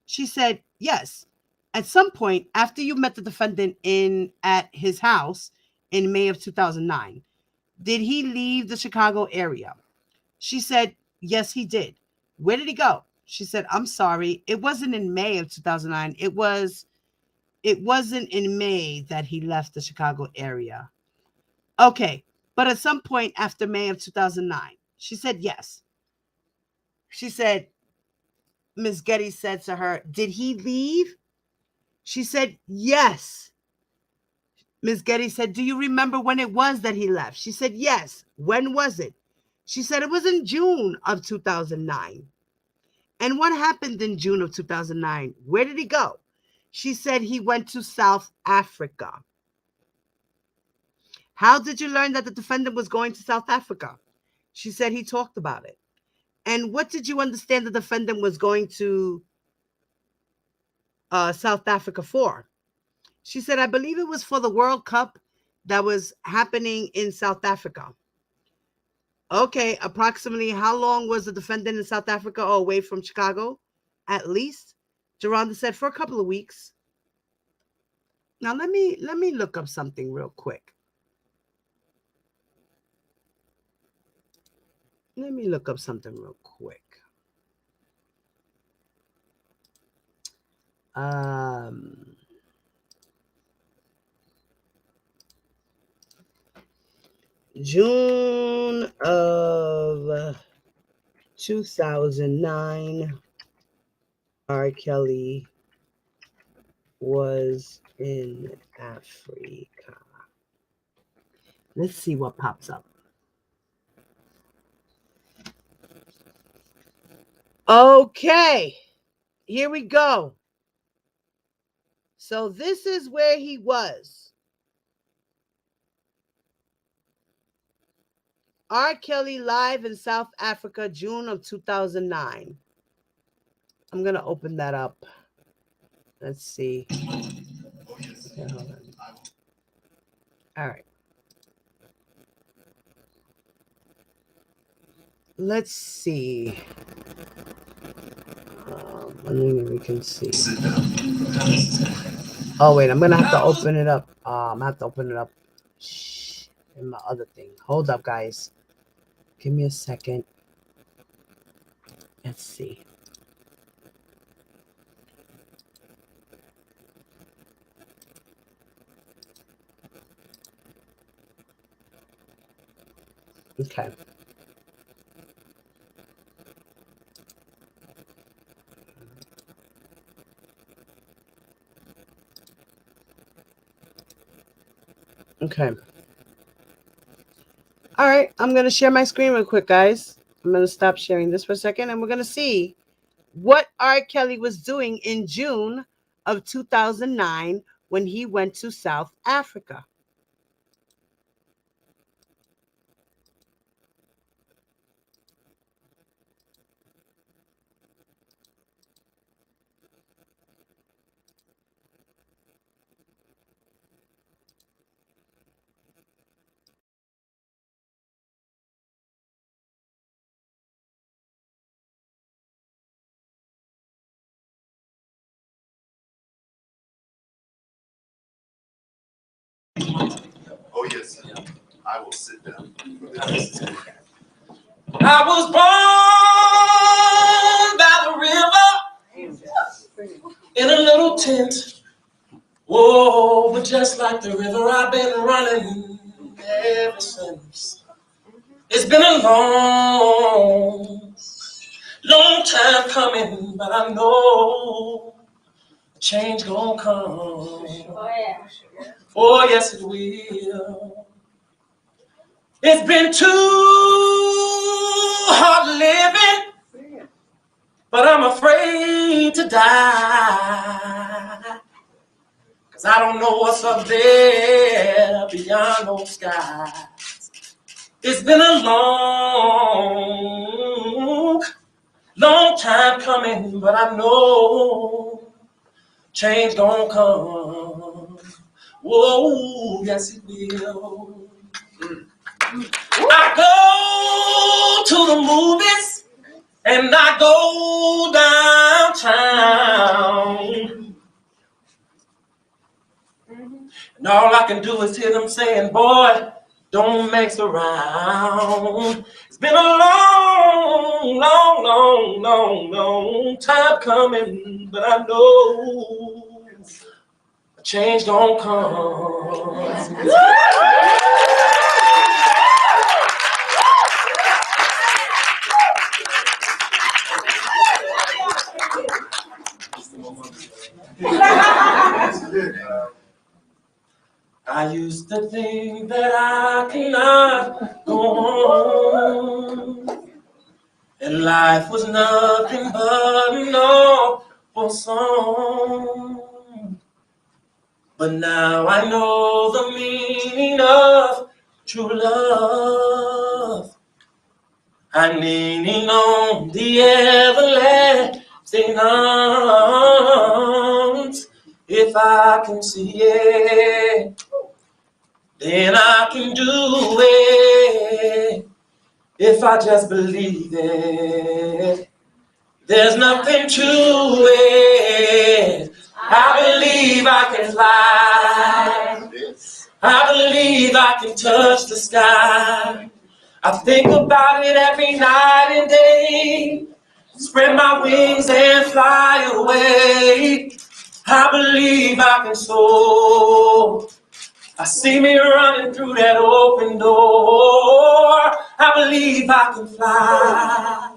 She said, yes. At some point after you met the defendant at his house in May of 2009, did he leave the Chicago area? She said, yes, he did. Where did he go? She said, I'm sorry. It wasn't in May of 2009. It wasn't in May that he left the Chicago area. Okay, but at some point after May of 2009. She said, yes. She said, Ms. Getty said to her, did he leave? She said, yes. Ms. Getty said, do you remember when it was that he left? She said, yes. When was it? She said, it was in June of 2009. And what happened in June of 2009? Where did he go? She said he went to South Africa. How did you learn that the defendant was going to South Africa? She said he talked about it. And what did you understand the defendant was going to South Africa for? She said, I believe it was for the World Cup that was happening in South Africa. Okay, approximately how long was the defendant in South Africa or away from Chicago? At least? Geronda said, for a couple of weeks. Now let me look up something real quick. Let me look up something real quick. June of 2009, R. Kelly was in Africa. Let's see what pops up. Okay, here we go. So this is where he was. R. Kelly live in South Africa, June of 2009. I'm going to open that up. Let's see. Okay, hold on. All right. Let's see. I mean, we can see. Oh, wait. I'm going to have to open it up. I'm going to have to open it up in my other thing. Hold up, guys. Give me a second. Let's see. Okay. Okay. All right. I'm going to share my screen real quick, guys. I'm going to stop sharing this for a second, and we're going to see what R. Kelly was doing in June of 2009 when he went to South Africa. Oh, yes, sir. I will sit down. I was born by the river in a little tent. Whoa, but just like the river, I've been running ever since. It's been a long time coming, but I know a change gonna come. Oh, yes, it will. It's been too hard living, but I'm afraid to die. 'Cause I don't know what's up there beyond those skies. It's been a long long time coming, but I know change gonna come. Whoa, yes it will. I go to the movies and I go downtown. And all I can do is hear them saying, boy, don't mess around. It's been a long, long, long, long, long time coming, but I know a change gonna come. I used to think that I cannot go on, and life was nothing but an awful song. But now I know the meaning of true love. I'm leaning on the everlasting arms. If I can see it, then I can do it. If I just believe it, there's nothing to it. I believe I can fly. I believe I can touch the sky. I think about it every night and day. Spread my wings and fly away. I believe I can soar. I see me running through that open door. I believe I can fly.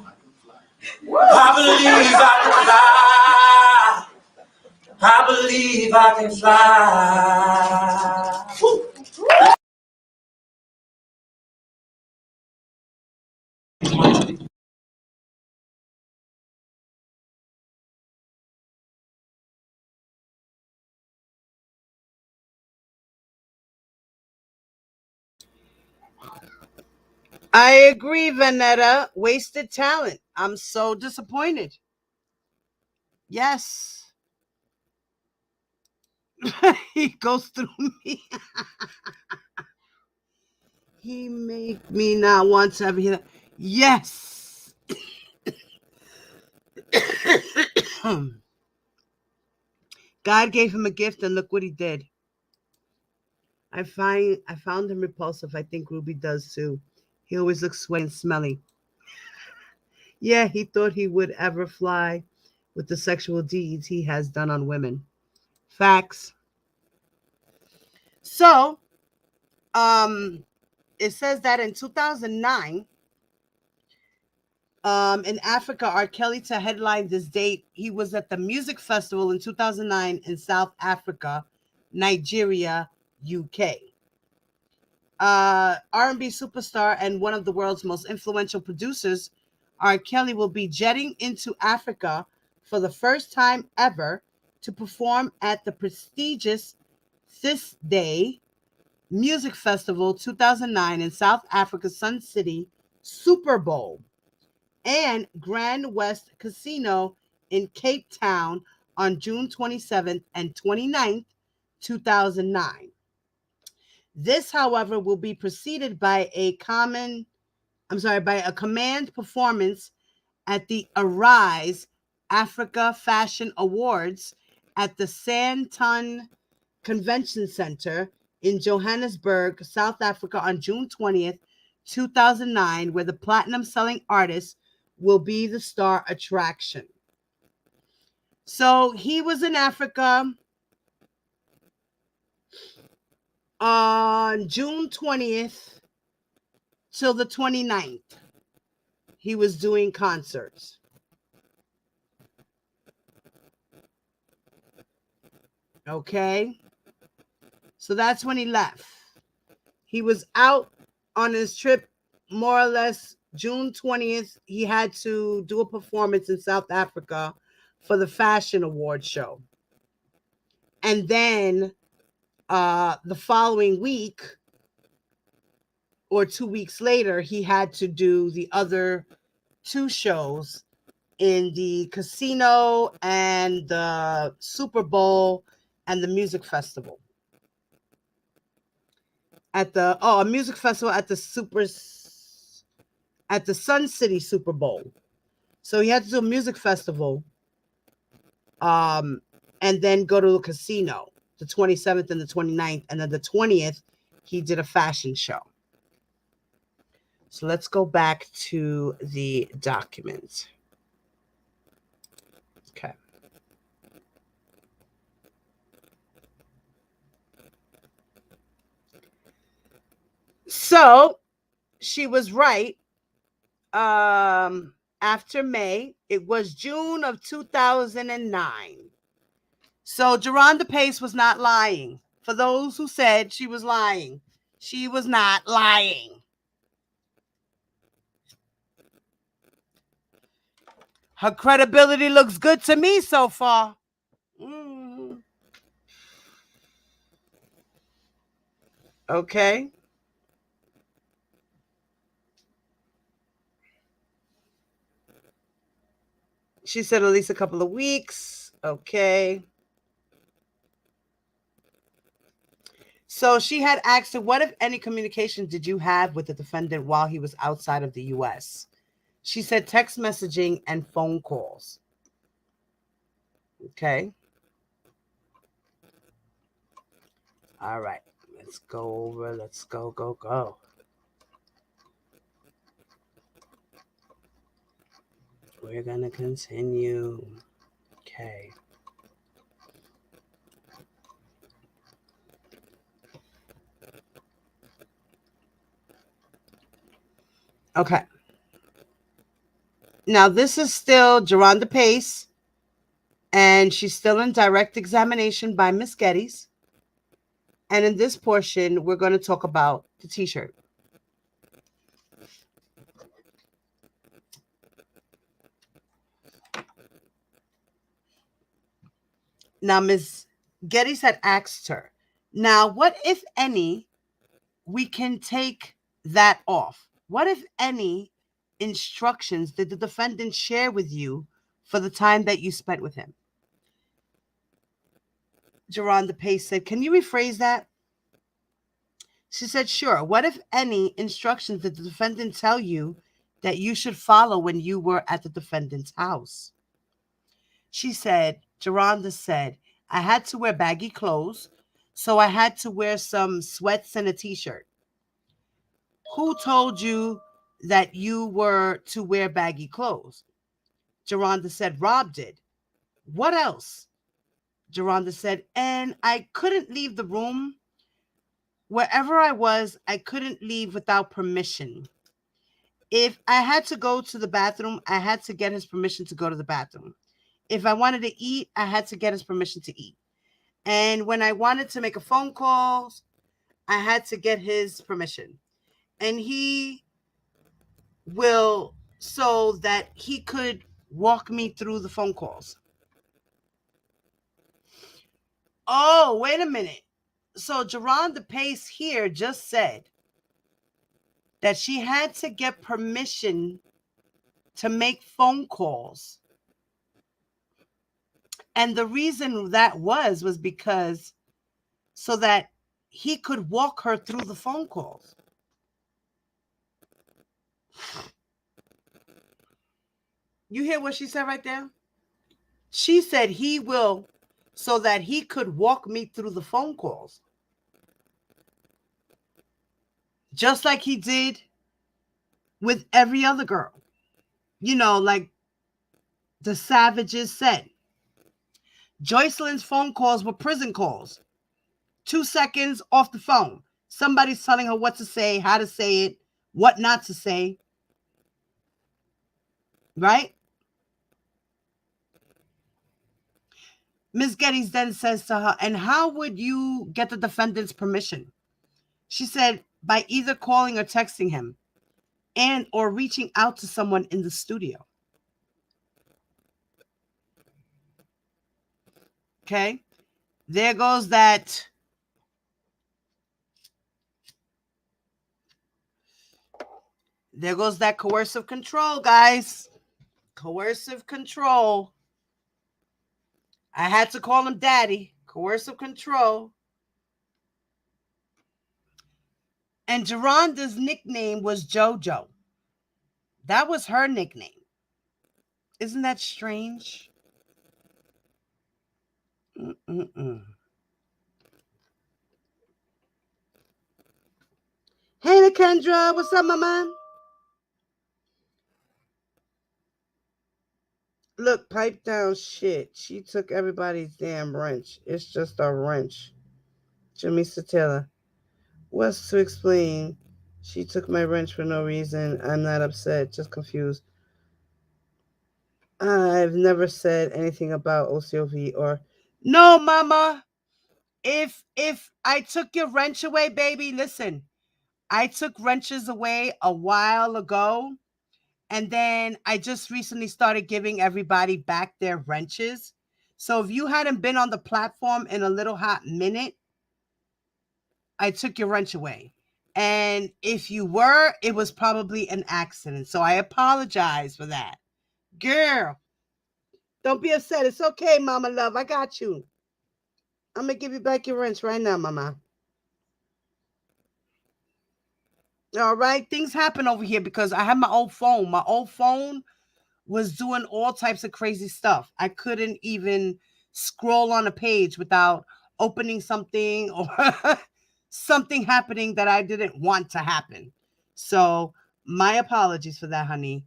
I believe I can fly. I believe I can fly. I agree, Vanetta. Wasted talent. I'm so disappointed. Yes. He goes through me. He make me not want to ever hear that. Yes. God gave him a gift, and look what he did. I found him repulsive. I think Ruby does too. He always looks sweaty and smelly. Yeah, he thought he would ever fly with the sexual deeds he has done on women. Facts. So, it says that in 2009, in Africa, R. Kelly to headline this date. He was at the music festival in 2009 in South Africa, Nigeria, UK. R&B superstar and one of the world's most influential producers, R. Kelly will be jetting into Africa for the first time ever to perform at the prestigious This Day Music Festival 2009 in South Africa's Sun City Super Bowl and Grand West Casino in Cape Town on June 27th and 29th, 2009. This, however, will be preceded by a command performance at the Arise Africa Fashion Awards at the Sandton Convention Center in Johannesburg, South Africa on June 20th, 2009, where the platinum-selling artist will be the star attraction. So he was in Africa on June 20th till the 29th. He was doing concerts. Okay? So that's when he left. He was out on his trip more or less June 20th. He had to do a performance in South Africa for the Fashion Award show. And then the following week or 2 weeks later, he had to do the other two shows in the casino and the Super Bowl and the music festival. At the a music festival at the Sun City Super Bowl. So he had to do a music festival, and then go to a casino the 27th and the 29th, and then the 20th he did a fashion show. So let's go back to the document. Okay. So she was right. After May, it was June of 2009. So Geronda Pace was not lying. For those who said she was lying, she was not lying. Her credibility looks good to me so far. Okay. She said at least a couple of weeks. Okay. So she had asked her, what, if any, communication did you have with the defendant while he was outside of the U.S.? She said text messaging and phone calls. Okay. All right. Let's go over. Let's go. We're going to continue. Okay. Okay. Now, this is still Geronda Pace, and she's still in direct examination by Miss Geddes. And in this portion, we're going to talk about the T-shirt. Now, Miss Geddes had asked her, now, what, if any, we can take that off? What, if any, instructions did the defendant share with you for the time that you spent with him? Geronda Pace said, can you rephrase that? She said, sure. What, if any, instructions did the defendant tell you that you should follow when you were at the defendant's house? She said, Geronda said, I had to wear baggy clothes, so I had to wear some sweats and a T-shirt. Who told you that you were to wear baggy clothes? Geronda said, Rob did. What else? Geronda said, and I couldn't leave the room. Wherever I was, I couldn't leave without permission. If I had to go to the bathroom, I had to get his permission to go to the bathroom. If I wanted to eat, I had to get his permission to eat. And when I wanted to make a phone call, I had to get his permission. And he will, so that he could walk me through the phone calls. Oh, wait a minute. So Geronda Pace here just said that she had to get permission to make phone calls. And the reason that was because so that he could walk her through the phone calls. You hear what she said right there? She said he will, so that he could walk me through the phone calls. Just like he did with every other girl. You know, like the Savages said. Joycelyn's phone calls were prison calls. 2 seconds off the phone. Somebody's telling her what to say, how to say it, what not to say. Right? Ms. Geddes then says to her, and how would you get the defendant's permission? She said, by either calling or texting him and or reaching out to someone in the studio. Okay? There goes that coercive control, guys. Coercive control. I had to call him daddy. Coercive control. And Geronda's nickname was JoJo. That was her nickname. Isn't that strange? Hey, Kendra, what's up, my man? Look, pipe down shit. She took everybody's damn wrench. It's just a wrench. Jamisa Taylor. What's to explain? She took my wrench for no reason. I'm not upset, just confused. I've never said anything about OCOV or... No, mama. If I took your wrench away, baby, listen. I took wrenches away a while ago. And then I just recently started giving everybody back their wrenches. So if you hadn't been on the platform in a little hot minute, I took your wrench away. And if you were, it was probably an accident. So I apologize for that. Girl, don't be upset. It's okay, mama love. I got you. I'm going to give you back your wrench right now, mama. All right. Things happen over here because I have my old phone. My old phone was doing all types of crazy stuff. I couldn't even scroll on a page without opening something or something happening that I didn't want to happen. So my apologies for that, honey.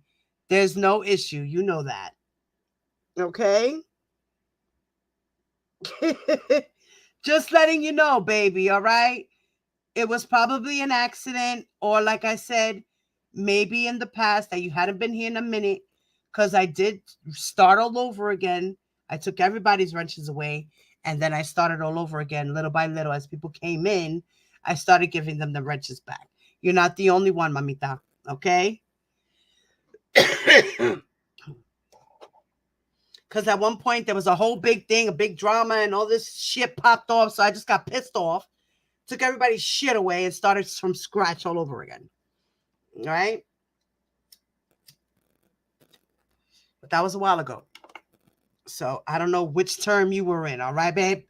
There's no issue. You know that. Okay? Just letting you know, baby. All right? It was probably an accident, or like I said, maybe in the past that you hadn't been here in a minute, because I did start all over again. I took everybody's wrenches away, and then I started all over again, little by little. As people came in, I started giving them the wrenches back. You're not the only one, mamita, okay? Because at one point, there was a whole big thing, a big drama, and all this shit popped off, so I just got pissed off. Took everybody's shit away and started from scratch all over again. All right? But that was a while ago. So I don't know which term you were in. All right, babe?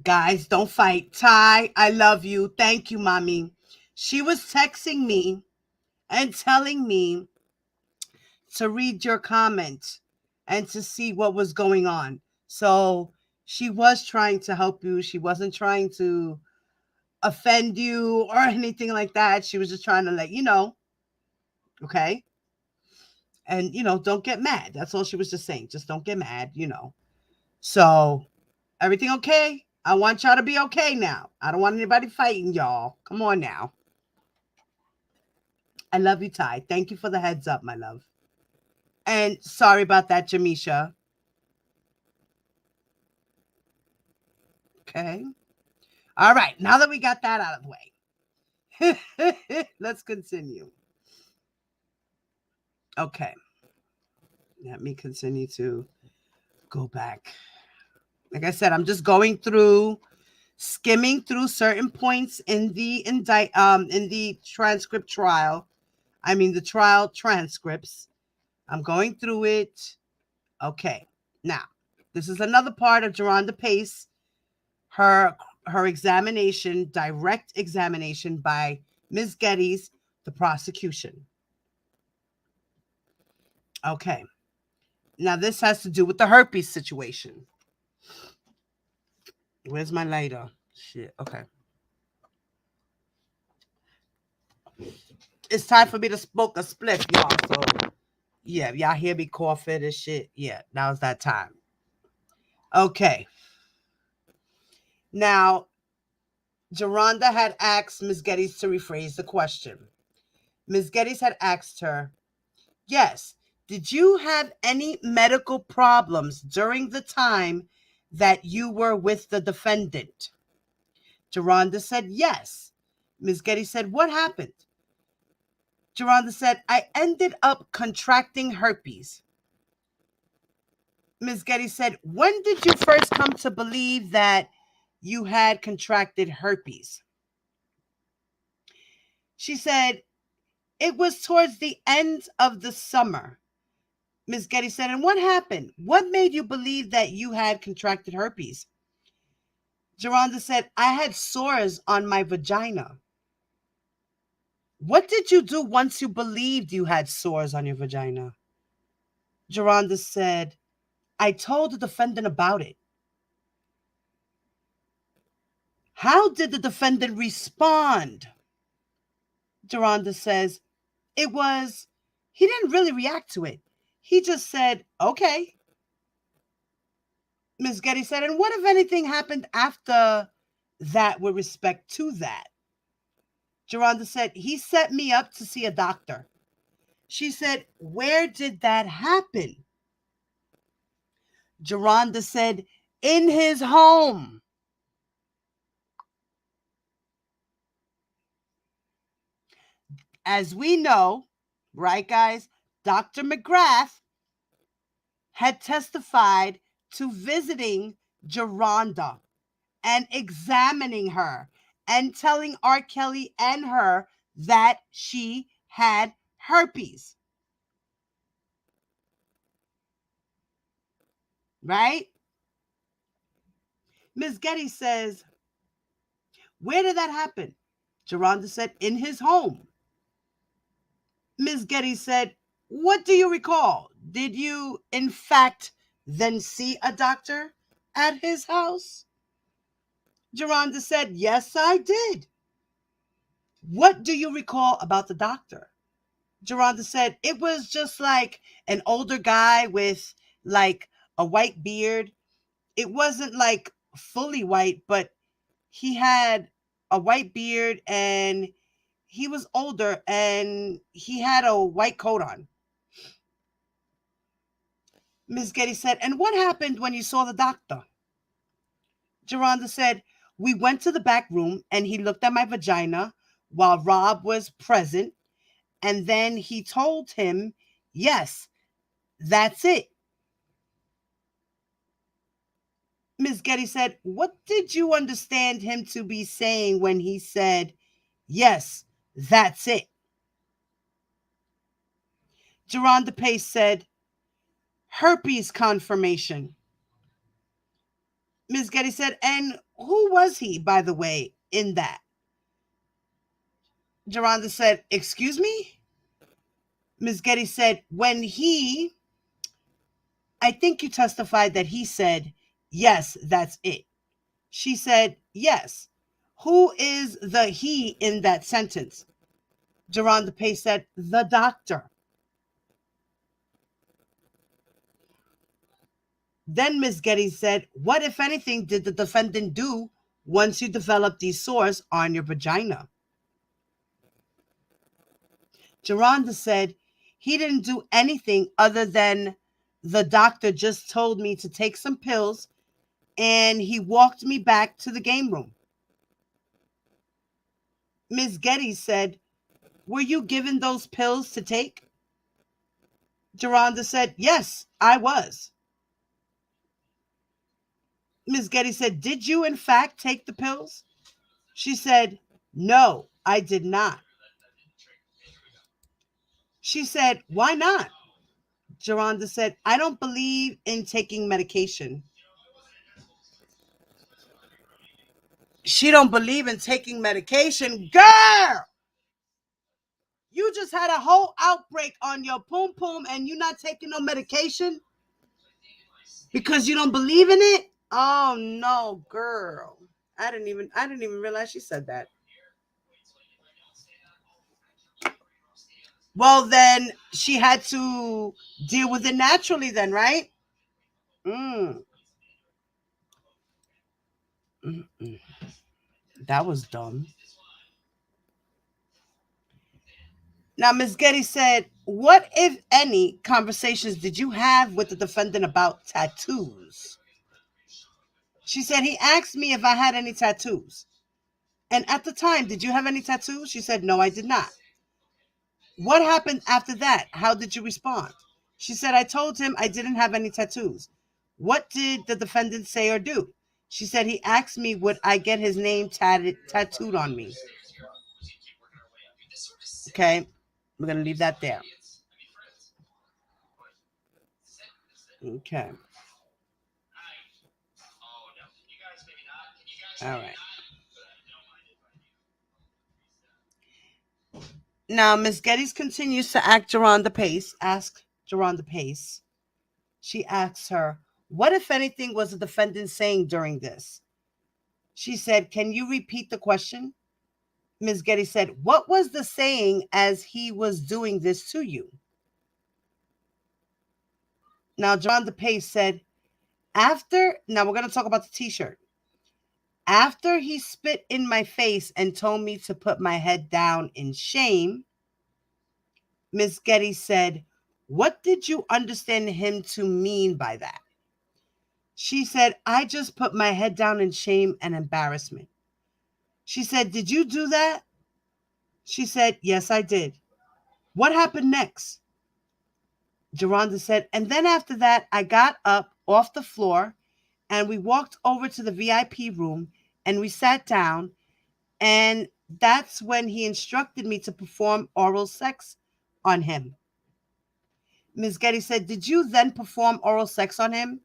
Guys, don't fight. Ty, I love you. Thank you, mommy. She was texting me and telling me to read your comment and to see what was going on. So she was trying to help you. She wasn't trying to offend you or anything like that. She was just trying to let you know. Okay? And, don't get mad. That's all she was just saying. Just don't get mad, So, everything okay? I want y'all to be okay now. I don't want anybody fighting y'all. Come on now. I love you, Ty. Thank you for the heads up, my love. And sorry about that, Jamisha. Okay. All right. Now that we got that out of the way, let's continue. Okay. Let me continue to go back. Like I said, I'm just going through, skimming through certain points in the transcript trial. I mean, the trial transcripts. I'm going through it. Okay. Now, this is another part of Geronda Pace, her examination, direct examination by Ms. Geddes, the prosecution. Okay. Now, this has to do with the herpes situation. Where's my lighter? Shit. Okay. It's time for me to smoke a spliff, y'all. So, yeah, y'all hear me coughing and shit. Yeah, now's that time. Okay. Now, Geronda had asked Ms. Geddes to rephrase the question. Ms. Geddes had asked her, yes, did you have any medical problems during the time that you were with the defendant? Geronda said, yes. Ms. Geddes said, what happened? Geronda said, I ended up contracting herpes. Ms. Getty said, when did you first come to believe that you had contracted herpes? She said, it was towards the end of the summer. Ms. Getty said, and what happened? What made you believe that you had contracted herpes? Geronda said, I had sores on my vagina. What did you do once you believed you had sores on your vagina? Geronda said, I told the defendant about it. How did the defendant respond? Geronda says, he didn't really react to it. He just said, okay. Ms. Getty said, and what, if anything, happened after that with respect to that? Geronda said, he set me up to see a doctor. She said, where did that happen? Geronda said, in his home. As we know, right, guys, Dr. McGrath had testified to visiting Geronda and examining her and telling R. Kelly and her that she had herpes. Right? Ms. Getty says, where did that happen? Geronda said, in his home. Ms. Getty said, what do you recall? Did you, in fact, then see a doctor at his house? Geronda said, yes, I did. What do you recall about the doctor? Geronda said, it was just like an older guy with like a white beard. It wasn't like fully white, but he had a white beard and he was older and he had a white coat on. Ms. Getty said, and what happened when you saw the doctor? Geronda said, we went to the back room and he looked at my vagina while Rob was present. And then he told him, yes, that's it. Ms. Getty said, what did you understand him to be saying when he said, yes, that's it? Geronda Pace said, herpes confirmation. Ms. Getty said, and who was he, by the way, in that? Geronda said, excuse me? Ms. Getty said, I think you testified that he said, yes, that's it. She said, yes. Who is the he in that sentence? Geronda Pace said, the doctor. Then Ms. Getty said, what, if anything, did the defendant do once you developed these sores on your vagina? Geronda said, he didn't do anything other than the doctor just told me to take some pills and he walked me back to the game room. Ms. Getty said, were you given those pills to take? Geronda said, yes, I was. Ms. Getty said, did you in fact take the pills? She said, no, I did not. She said, why not? Geronda said, I don't believe in taking medication. She don't believe in taking medication. Girl! You just had a whole outbreak on your poom poom and you're not taking no medication? Because you don't believe in it? Oh no, girl. I didn't even realize she said that. Well, then she had to deal with it naturally then, right? That was dumb. Now, Ms. Getty said, what, if any, conversations did you have with the defendant about tattoos? She said, he asked me if I had any tattoos. And at the time, did you have any tattoos? She said, no, I did not. What happened after that? How did you respond? She said, I told him I didn't have any tattoos. What did the defendant say or do? She said, he asked me, would I get his name tattooed on me? Okay, we're going to leave that there. Okay. All right. Now, Miss Geddes continues to ask Geronda Pace. She asks her, what, if anything, was the defendant saying during this? She said, can you repeat the question? Ms. Geddes said, what was the saying as he was doing this to you? Now, Geronda Pace said, now we're going to talk about the t-shirt. After he spit in my face and told me to put my head down in shame, Ms. Geddes said, what did you understand him to mean by that? She said, I just put my head down in shame and embarrassment. She said, did you do that? She said, yes, I did. What happened next? Geronda said, and then after that, I got up off the floor and we walked over to the VIP room and we sat down, and that's when he instructed me to perform oral sex on him. Ms. Getty said, did you then perform oral sex on him?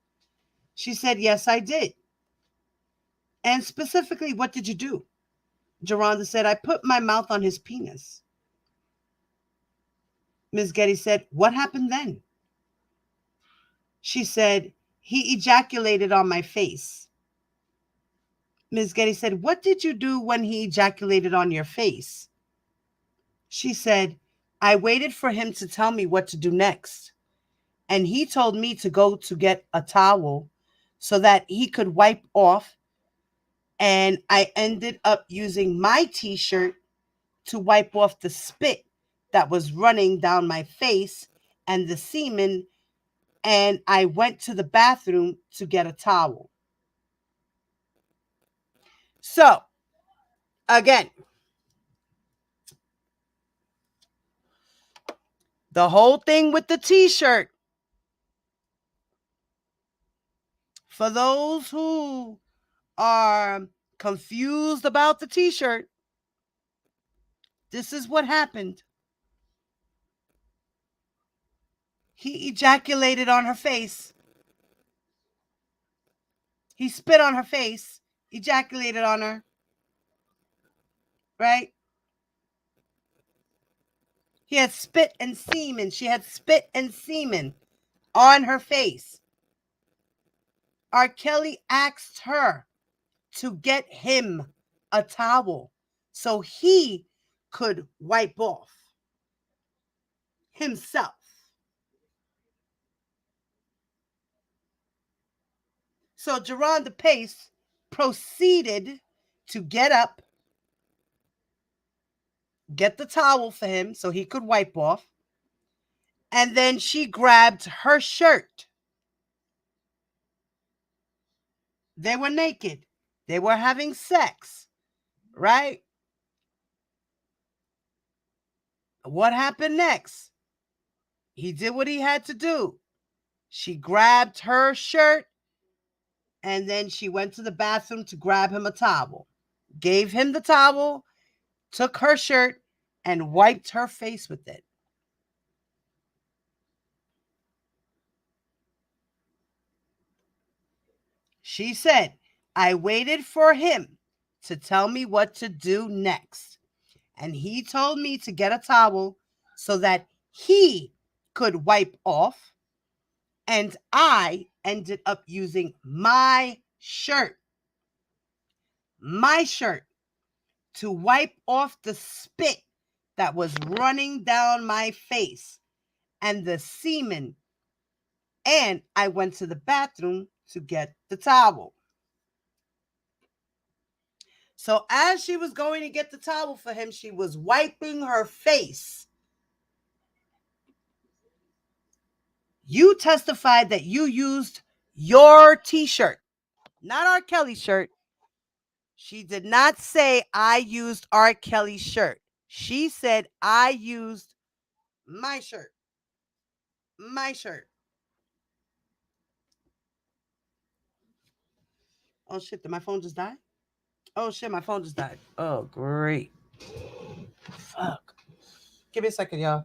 She said, yes, I did. And specifically, what did you do? Geronda said, I put my mouth on his penis. Ms. Getty said, what happened then? She said, he ejaculated on my face. Ms. Getty said, what did you do when he ejaculated on your face? She said, I waited for him to tell me what to do next. And he told me to go to get a towel so that he could wipe off. And I ended up using my t-shirt to wipe off the spit that was running down my face and the semen. And I went to the bathroom to get a towel. So, again, the whole thing with the t-shirt, for those who are confused about the t-shirt, this is what happened. He ejaculated on her face. He spit on her face, ejaculated on her, right? He had spit and semen. She had spit and semen on her face. R. Kelly asked her to get him a towel so he could wipe off himself. So Geronda Pace proceeded to get up, get the towel for him so he could wipe off, and then she grabbed her shirt. They were naked. They were having sex, right? What happened next? He did what he had to do. She grabbed her shirt, and then she went to the bathroom to grab him a towel, gave him the towel, took her shirt, and wiped her face with it. She said, I waited for him to tell me what to do next. And he told me to get a towel so that he could wipe off. And I ended up using my shirt to wipe off the spit that was running down my face and the semen. And I went to the bathroom to get the towel. So as she was going to get the towel for him, she was wiping her face. You testified that you used your t-shirt, not R. Kelly's shirt. She did not say I used R. Kelly's shirt. She said I used My shirt. My shirt. Oh shit, did my phone just die? Oh shit, my phone just died. Oh great. Fuck. Give me a second, y'all.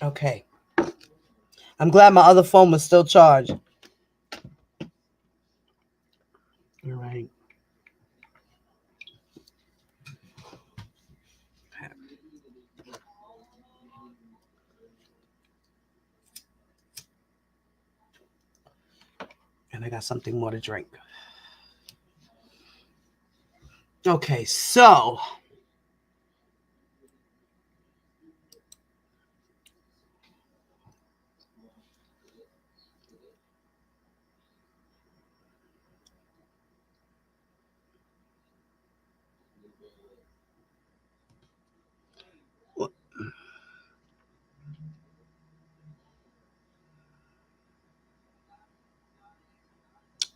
Okay. I'm glad my other phone was still charged. All right. And I got something more to drink. Okay, so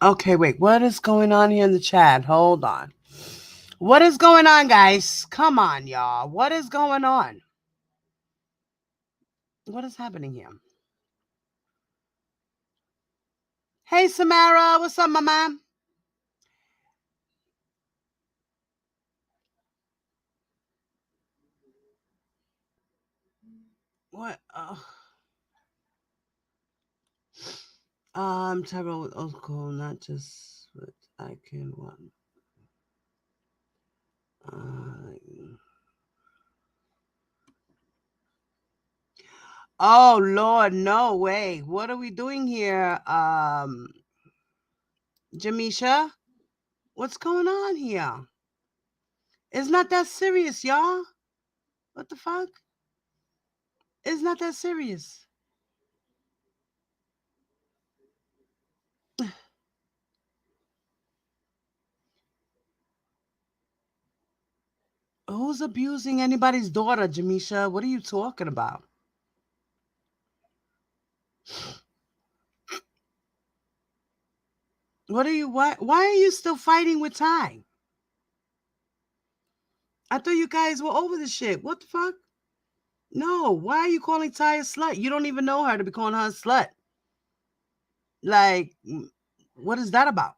okay, wait. What is going on here in the chat? Hold on. What is going on, guys? Come on, y'all. What is going on? What is happening here? Hey, Samara. What's up, my mom? What? Tyrell with old school, not just what I can want. Oh Lord, no way. What are we doing here? Jamisha? What's going on here? It's not that serious, y'all. What the fuck? It's not that serious. Who's abusing anybody's daughter, Jamisha? What are you talking about? Why are you still fighting with Ty? I thought you guys were over the shit. What the fuck? No, why are you calling Ty a slut? You don't even know her to be calling her a slut. Like, what is that about?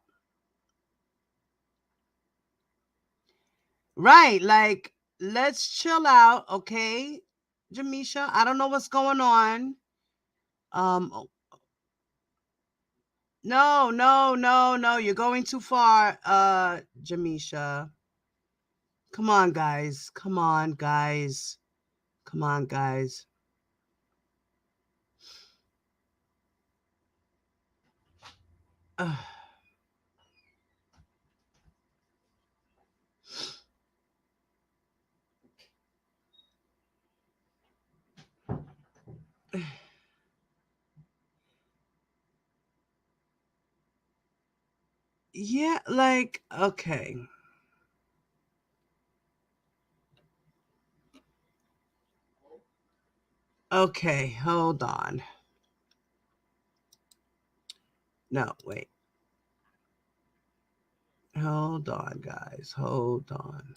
Right, like, let's chill out, okay, Jamisha? I don't know what's going on. No, no, no, no. You're going too far, Jamisha. Come on, guys. Come on, guys. Come on, guys. Ugh. Yeah, like, okay. Okay, hold on. No, wait. Hold on, guys. Hold on.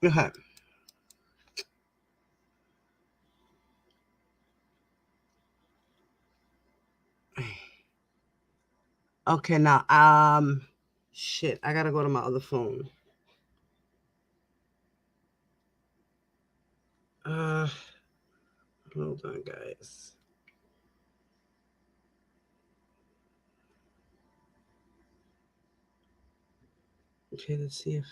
Okay. Okay, now, shit, I gotta go to my other phone. Uh, Hold on, guys. Okay, let's see if.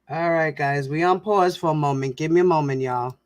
All right, guys, we on pause for a moment. Give me a moment, y'all.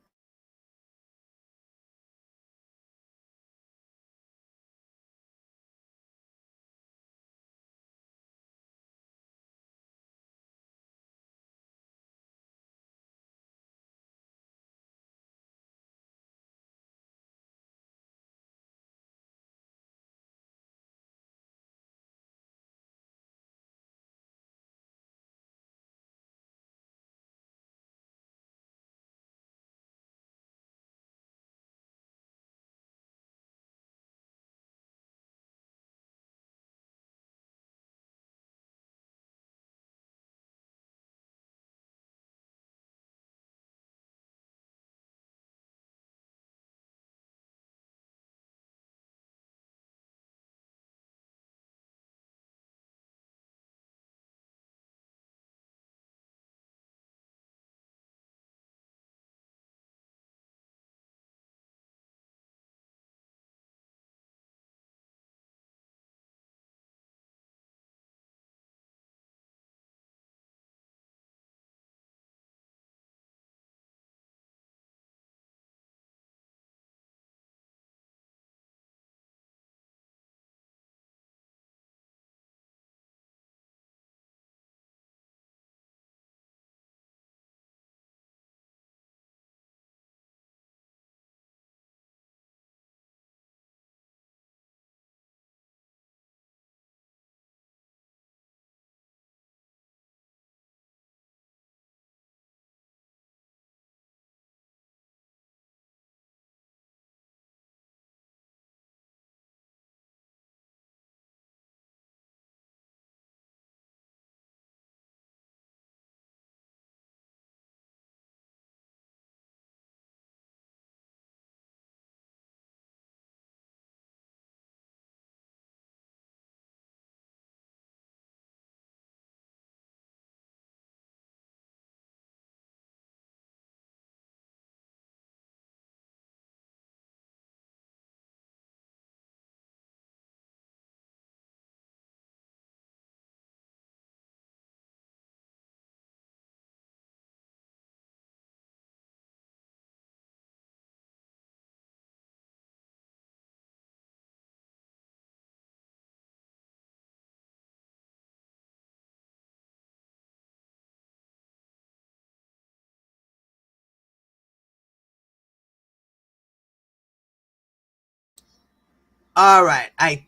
All right, I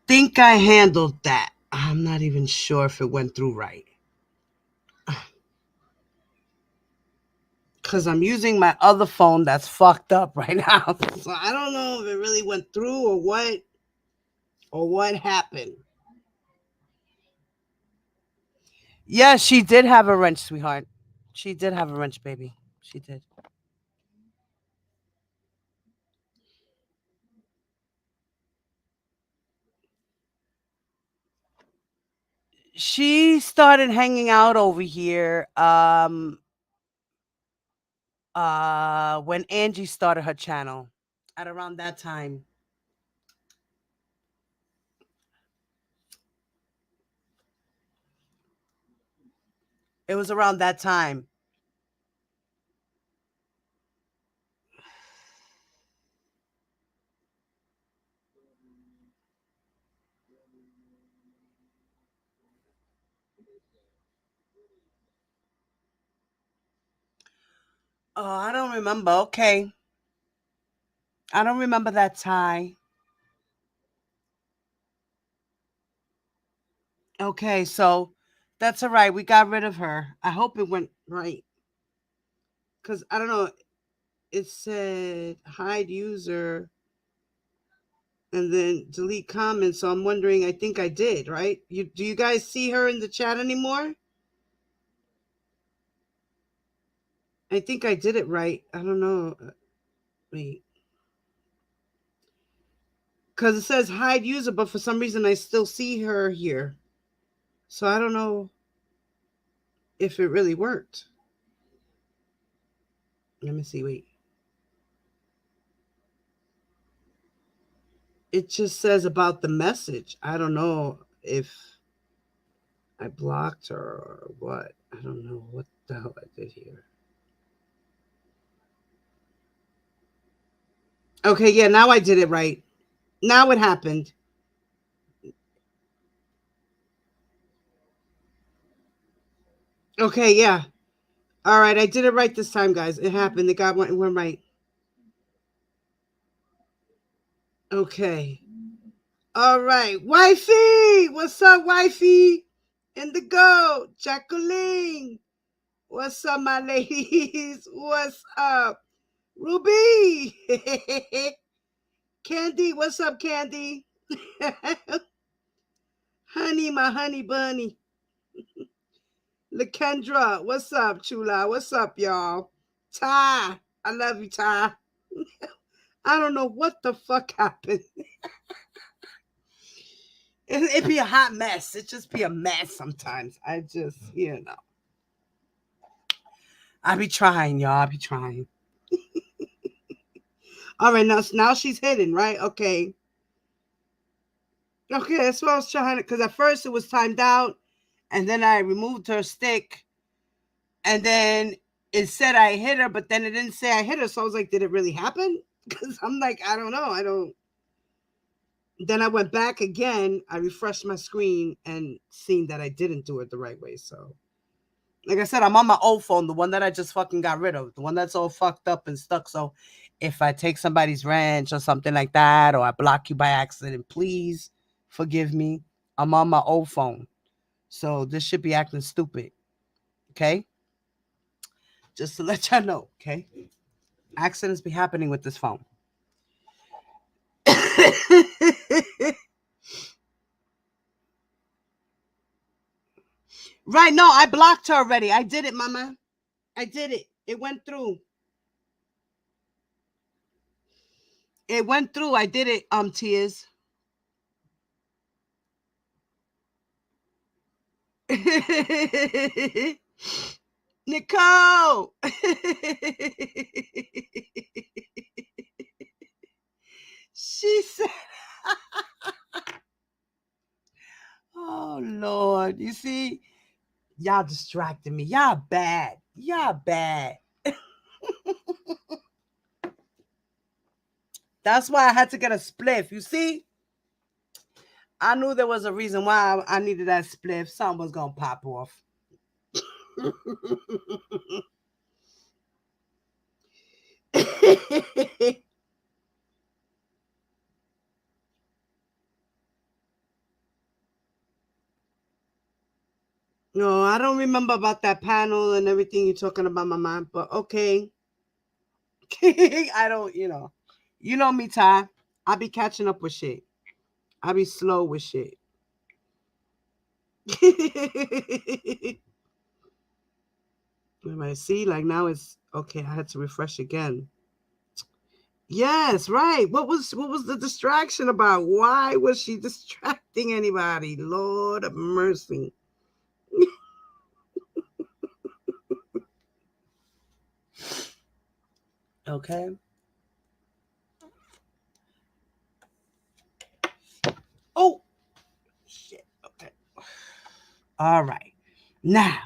think I handled that. I'm not even sure if it went through right. Because I'm using my other phone that's fucked up right now. So I don't know if it really went through or what happened. Yeah, she did have a wrench, sweetheart. She did have a wrench, baby. She did. She started hanging out over here when Angie started her channel at around that time. It was around that time. Oh, I don't remember. Okay. I don't remember that tie. Okay, so that's all right. We got rid of her. I hope it went right. Because I don't know. It said hide user and then delete comments. So I'm wondering, I think I did, right? Do you guys see her in the chat anymore? I think I did it right. I don't know. Wait. Because it says hide user, but for some reason I still see her here. So I don't know if it really worked. Let me see. Wait. It just says about the message. I don't know if I blocked her or what. I don't know what the hell I did here. Okay, yeah, now I did it right. Now it happened. Okay, yeah. All right, I did it right this time, guys. It happened. It went right. Okay. All right. Wifey! What's up, wifey? Indigo, Jacqueline. What's up, my ladies? What's up? Ruby. Candy, what's up, Candy? Honey, my honey bunny. Lakendra, what's up, Chula? What's up, y'all? Ty, I love you, Ty. I don't know what the fuck happened. It be a hot mess. It just be a mess sometimes. I just, I be trying, y'all. I be trying. All right, now she's hidden, right? Okay. Okay, that's what I was trying to, because at first it was timed out, and then I removed her stick, and then it said I hit her, but then it didn't say I hit her, so I was like, did it really happen? Because I'm like, I don't know. Then I went back again, I refreshed my screen, and seen that I didn't do it the right way, so. Like I said, I'm on my old phone, the one that I just fucking got rid of, the one that's all fucked up and stuck, so if I take somebody's wrench or something like that, or I block you by accident, please forgive me. I'm on my old phone. So this should be acting stupid. Okay? Just to let y'all know, okay? Accidents be happening with this phone. Right, no, I blocked her already. I did it, mama. I did it. It went through. It went through. I did it, Tears. Nicole. She said, oh, Lord. You see, y'all distracted me. Y'all bad. Y'all bad. That's why I had to get a spliff. You see? I knew there was a reason why I needed that spliff. Something was going to pop off. No, I don't remember about that panel and everything you're talking about, my mom, but okay. I don't, You know me, Ty. I be catching up with shit. I be slow with shit. I see, like now it's okay. I had to refresh again. Yes, right. What was the distraction about? Why was she distracting anybody? Lord of mercy. Okay. Oh, shit. Okay. All right. Now,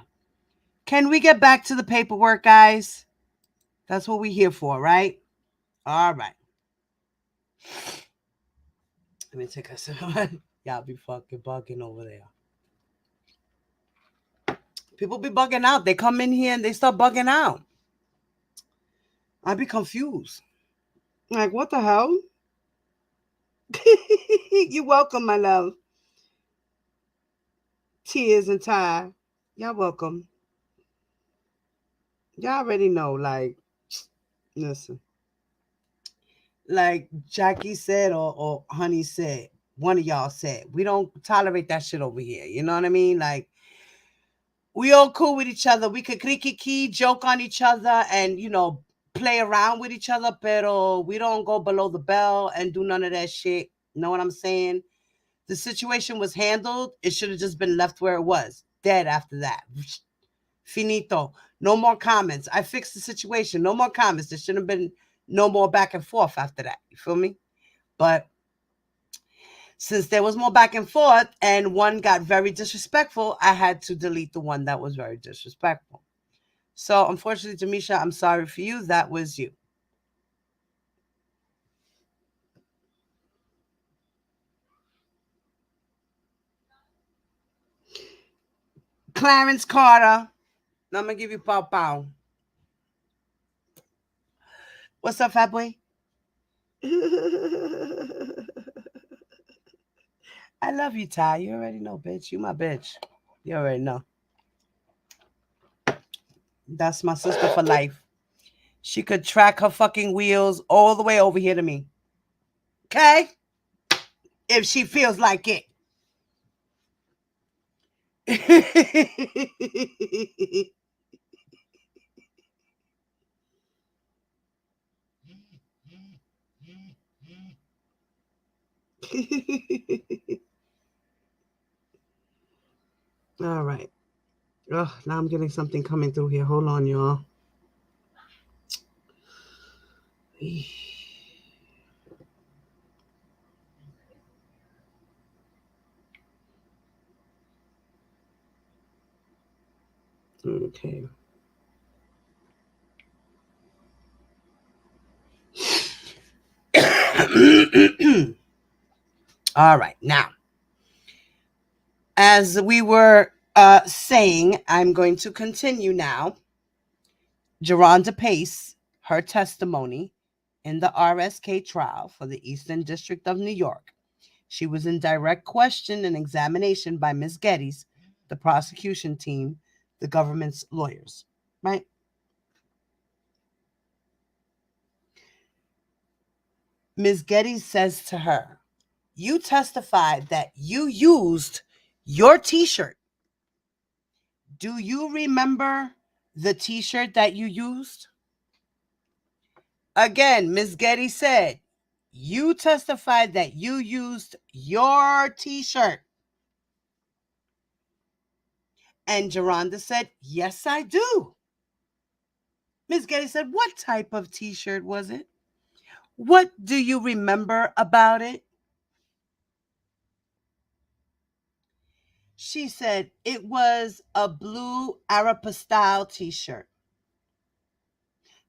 can we get back to the paperwork, guys? That's what we're here for, right? All right. Let me take a second. Y'all be fucking bugging over there. People be bugging out. They come in here and they start bugging out. I be confused. Like, what the hell? You're welcome, my love. Tears and Ty. Y'all welcome. Y'all already know, like, listen. Like Jackie said or Honey said, one of y'all said, we don't tolerate that shit over here. You know what I mean? Like, we all cool with each other. We could kiki, joke on each other and, play around with each other, pero we don't go below the bell and do none of that shit. You know what I'm saying? The situation was handled. It should have just been left where it was. Dead after that. Finito. No more comments. I fixed the situation. No more comments. There shouldn't have been no more back and forth after that. You feel me? But since there was more back and forth and one got very disrespectful, I had to delete the one that was very disrespectful. So unfortunately, Jamisha, I'm sorry for you. That was you. Clarence Carter. I'm going to give you pow pow. What's up, fat boy? I love you, Ty. You already know, bitch. You my bitch. You already know. That's my sister for life. She could track her fucking wheels all the way over here to me. Okay? If she feels like it. All right. Oh, now I'm getting something coming through here. Hold on, y'all. Okay. All right. Now, as we were saying, I'm going to continue now. Geronda Pace, her testimony in the RSK trial for the Eastern District of New York. She was in direct question and examination by Ms. Geddes, the prosecution team, the government's lawyers, right? Ms. Geddes says to her, you testified that you used your t-shirt. Do you remember the t-shirt that you used? Again, Ms. Geddes said, you testified that you used your t-shirt. And Geronda said, yes, I do. Ms. Geddes said, what type of t-shirt was it? What do you remember about it? She said, it was a blue Aeropostale t-shirt.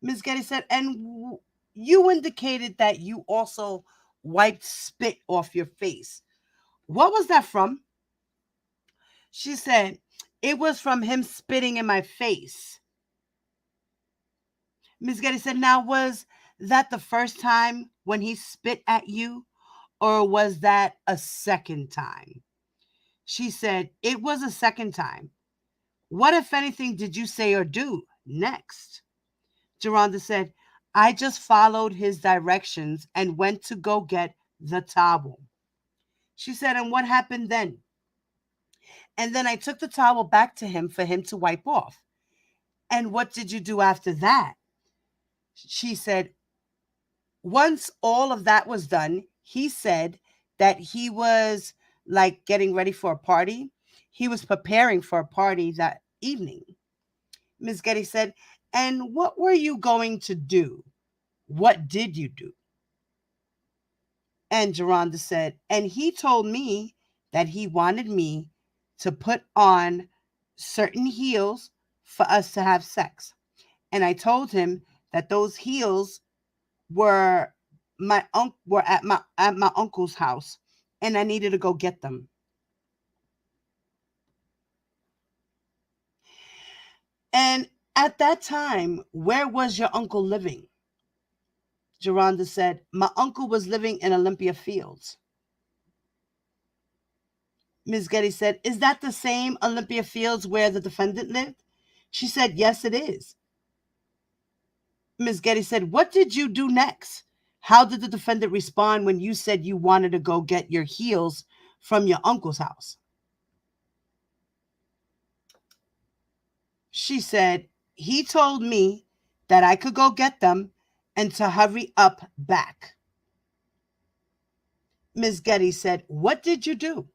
Ms. Geddes said, and you indicated that you also wiped spit off your face. What was that from? She said, it was from him spitting in my face. Ms. Geddes said, now, was that the first time when he spit at you, or was that a second time? She said, it was a second time. What, if anything, did you say or do next? Geronda said, I just followed his directions and went to go get the towel. She said, and what happened then? And then I took the towel back to him for him to wipe off. And what did you do after that? She said, once all of that was done, he said that he was like getting ready for a party. He was preparing for a party that evening. Ms. Getty said, And what were you going to do? What did you do? And Geronda said, and he told me that he wanted me to put on certain heels for us to have sex. And I told him that those heels were at my uncle's house, and I needed to go get them. And at that time, where was your uncle living? Geronda said, my uncle was living in Olympia Fields. Ms. Getty said, is that the same Olympia Fields where the defendant lived? She said, yes, it is. Ms. Getty said, what did you do next? How did the defendant respond when you said you wanted to go get your heels from your uncle's house? She said, he told me that I could go get them and to hurry up back. Ms. Getty said, what did you do?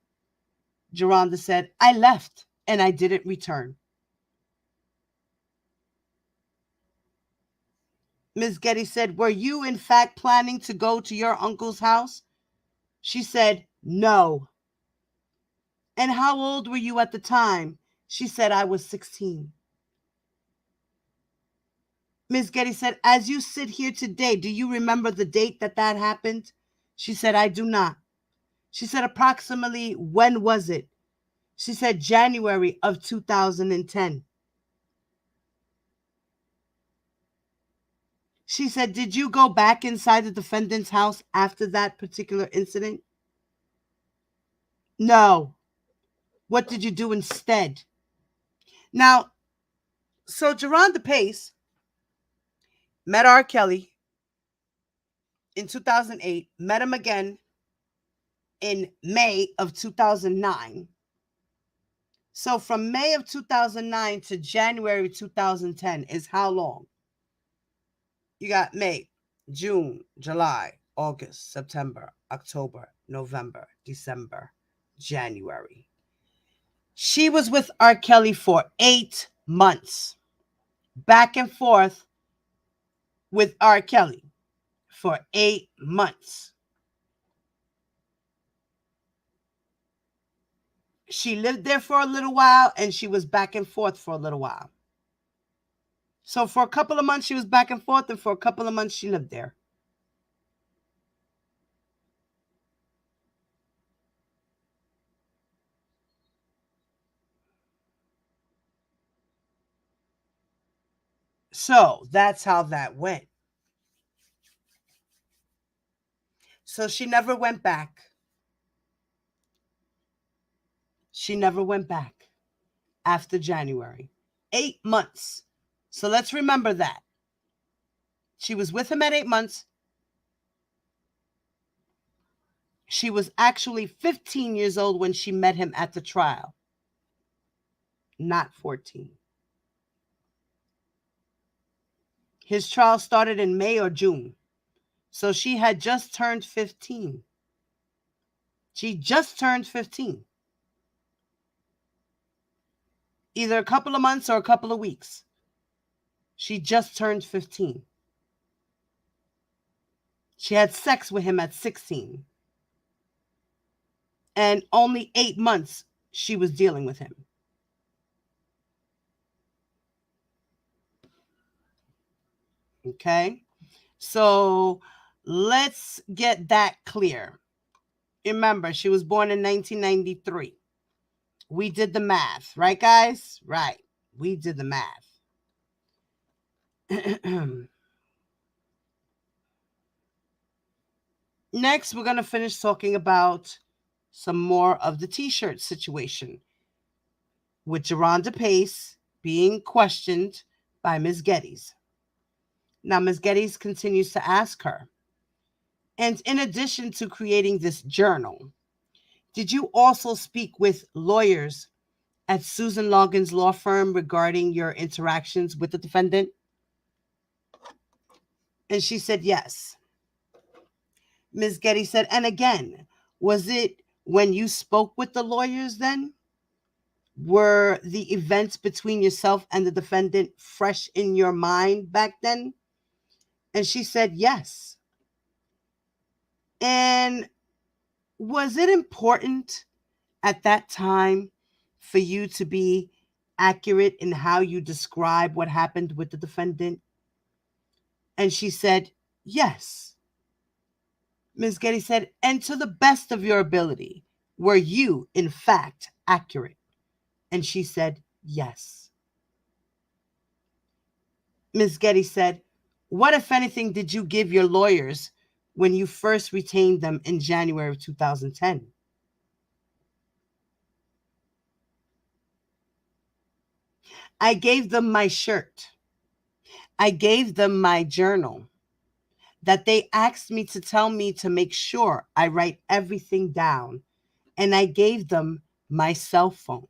Geronda said, I left and I didn't return. Ms. Getty said, were you in fact planning to go to your uncle's house? She said, no. And how old were you at the time? She said, I was 16. Ms. Getty said, as you sit here today, do you remember the date that happened? She said, I do not. She said, approximately when was it? She said, January of 2010. She said, did you go back inside the defendant's house after that particular incident? No. What did you do instead? Now, so Geronda Pace met R. Kelly in 2008, met him again in May of 2009. So from May of 2009 to January 2010 is how long? You got May, June, July, August, September, October, November, December, January. She was with R. Kelly for 8 months, back and forth with R. Kelly for 8 months. She lived there for a little while and she was back and forth for a little while. So for a couple of months she was back and forth, and for a couple of months she lived there. So that's how that went. So she never went back. She never went back after January. 8 months. So let's remember that. She was with him at 8 months. She was actually 15 years old when she met him at the trial, not 14. His trial started in May or June. So she had just turned 15. She just turned 15. Either a couple of months or a couple of weeks. She just turned 15. She had sex with him at 16. And only 8 months she was dealing with him. Okay? So let's get that clear. Remember, she was born in 1993. We did the math, right, guys? Right. We did the math. Next, we're going to finish talking about some more of the t-shirt situation with Geronda Pace being questioned by Ms. Geddes. Now, Ms. Geddes continues to ask her, and in addition to creating this journal, did you also speak with lawyers at Susan Logan's law firm regarding your interactions with the defendant? And she said yes. Ms. Geddes said, and again, was it when you spoke with the lawyers then? Were the events between yourself and the defendant fresh in your mind back then? And she said yes. And was it important at that time for you to be accurate in how you describe what happened with the defendant? And she said yes. Ms. Getty said, and to the best of your ability, were you, in fact, accurate? And she said yes. Ms. Getty said, what, if anything, did you give your lawyers when you first retained them in January of 2010? I gave them my shirt. I gave them my journal that they asked me to tell me to make sure I write everything down. And I gave them my cell phone.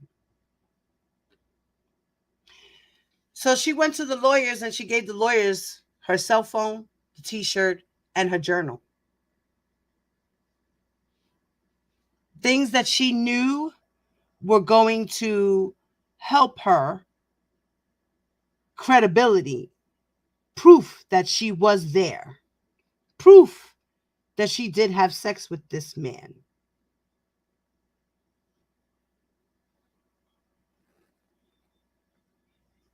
So she went to the lawyers and she gave the lawyers her cell phone, the t-shirt, and her journal. Things that she knew were going to help her credibility, proof that she was there, proof that she did have sex with this man.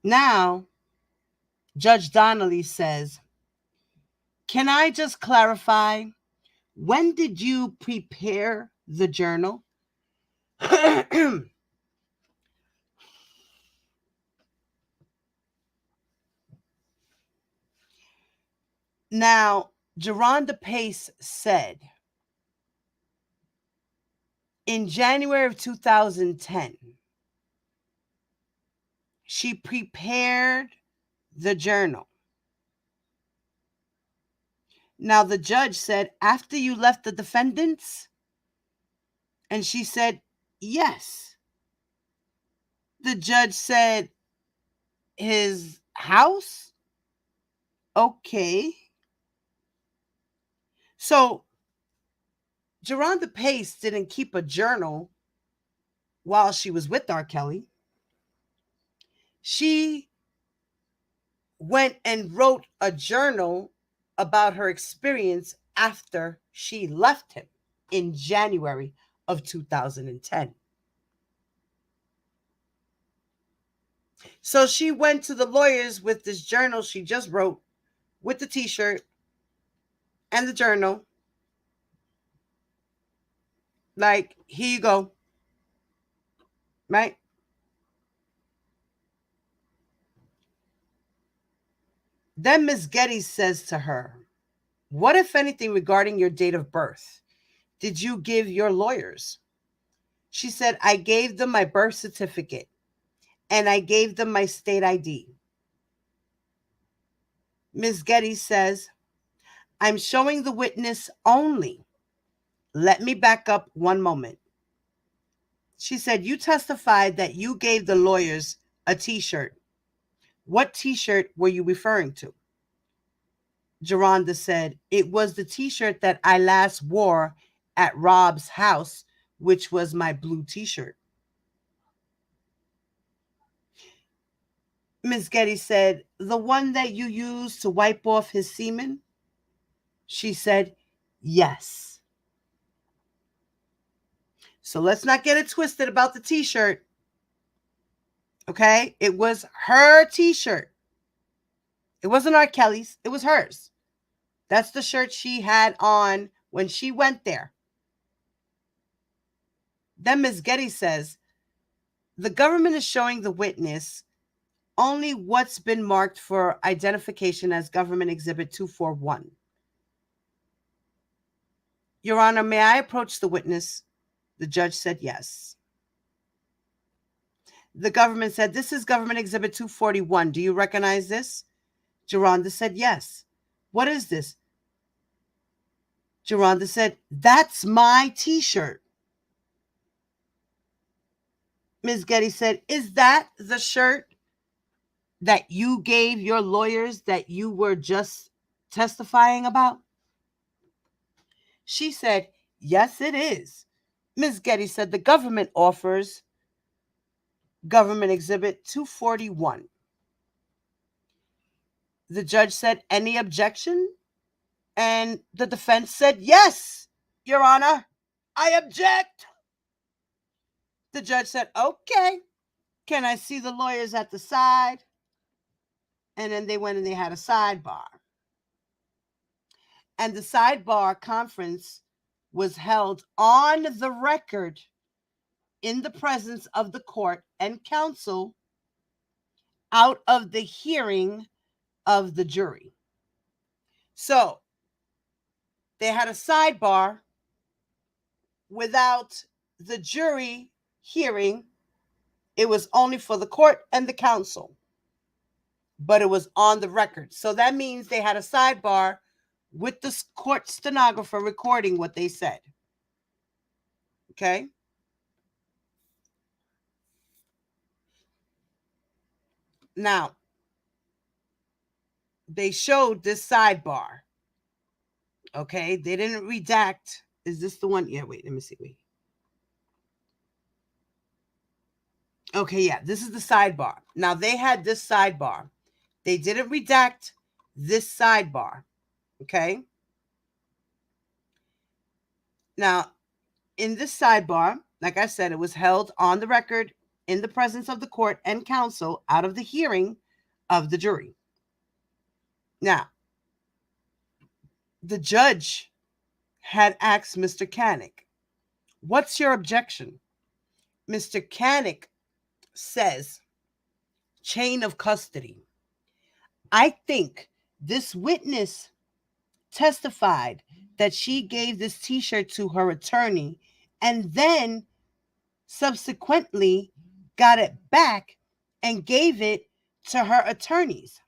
Now, Judge Donnelly says, can I just clarify, when did you prepare the journal? Now, Geronda Pace said, in January of 2010, she prepared the journal. Now, the judge said, after you left the defendants? And she said, yes. The judge said, his house? Okay. So, Geronda Pace didn't keep a journal while she was with R. Kelly. She went and wrote a journal about her experience after she left him in January of 2010. So she went to the lawyers with this journal she just wrote, with the t-shirt and the journal. Like, here you go. Right? Then Miss Getty says to her, what, if anything, regarding your date of birth did you give your lawyers? She said, I gave them my birth certificate and I gave them my state ID. Ms. Getty says, I'm showing the witness only. Let me back up one moment. She said, you testified that you gave the lawyers a t-shirt. What t-shirt were you referring to? Geronda said, it was the t-shirt that I last wore at Rob's house, which was my blue t-shirt. Ms. Getty said, the one that you used to wipe off his semen? She said, yes. So let's not get it twisted about the t-shirt. Okay? It was her t-shirt. It wasn't R. Kelly's. It was hers. That's the shirt she had on when she went there. Then Ms. Getty says, the government is showing the witness only what's been marked for identification as Government Exhibit 241. Your Honor, may I approach the witness? The judge said yes. The government said, this is Government Exhibit 241. Do you recognize this? Geronda said yes. What is this? Geronda said, that's my t-shirt. Ms. Getty said, is that the shirt that you gave your lawyers that you were just testifying about? She said, yes, it is. Ms. Getty said, the government offers Government Exhibit 241. The judge said, any objection? And the defense said, yes, Your Honor, I object. The judge said, okay, can I see the lawyers at the side? And then they went and they had a sidebar. And the sidebar conference was held on the record in the presence of the court and counsel out of the hearing of the jury. So they had a sidebar without the jury hearing. It was only for the court and the counsel, but it was on the record. So that means they had a sidebar with the court stenographer recording what they said. Okay? Now, they showed this sidebar. Okay? They didn't redact. Is this the one? Yeah, wait, let me see. Wait. Okay, yeah, this is the sidebar. Now, they had this sidebar. They didn't redact this sidebar. Okay? Now, in this sidebar, like I said, it was held on the record in the presence of the court and counsel out of the hearing of the jury. Now, the judge had asked Mr. Canick, what's your objection? Mr. Canick says, chain of custody. I think this witness testified that she gave this t-shirt to her attorney and then subsequently got it back and gave it to her attorneys.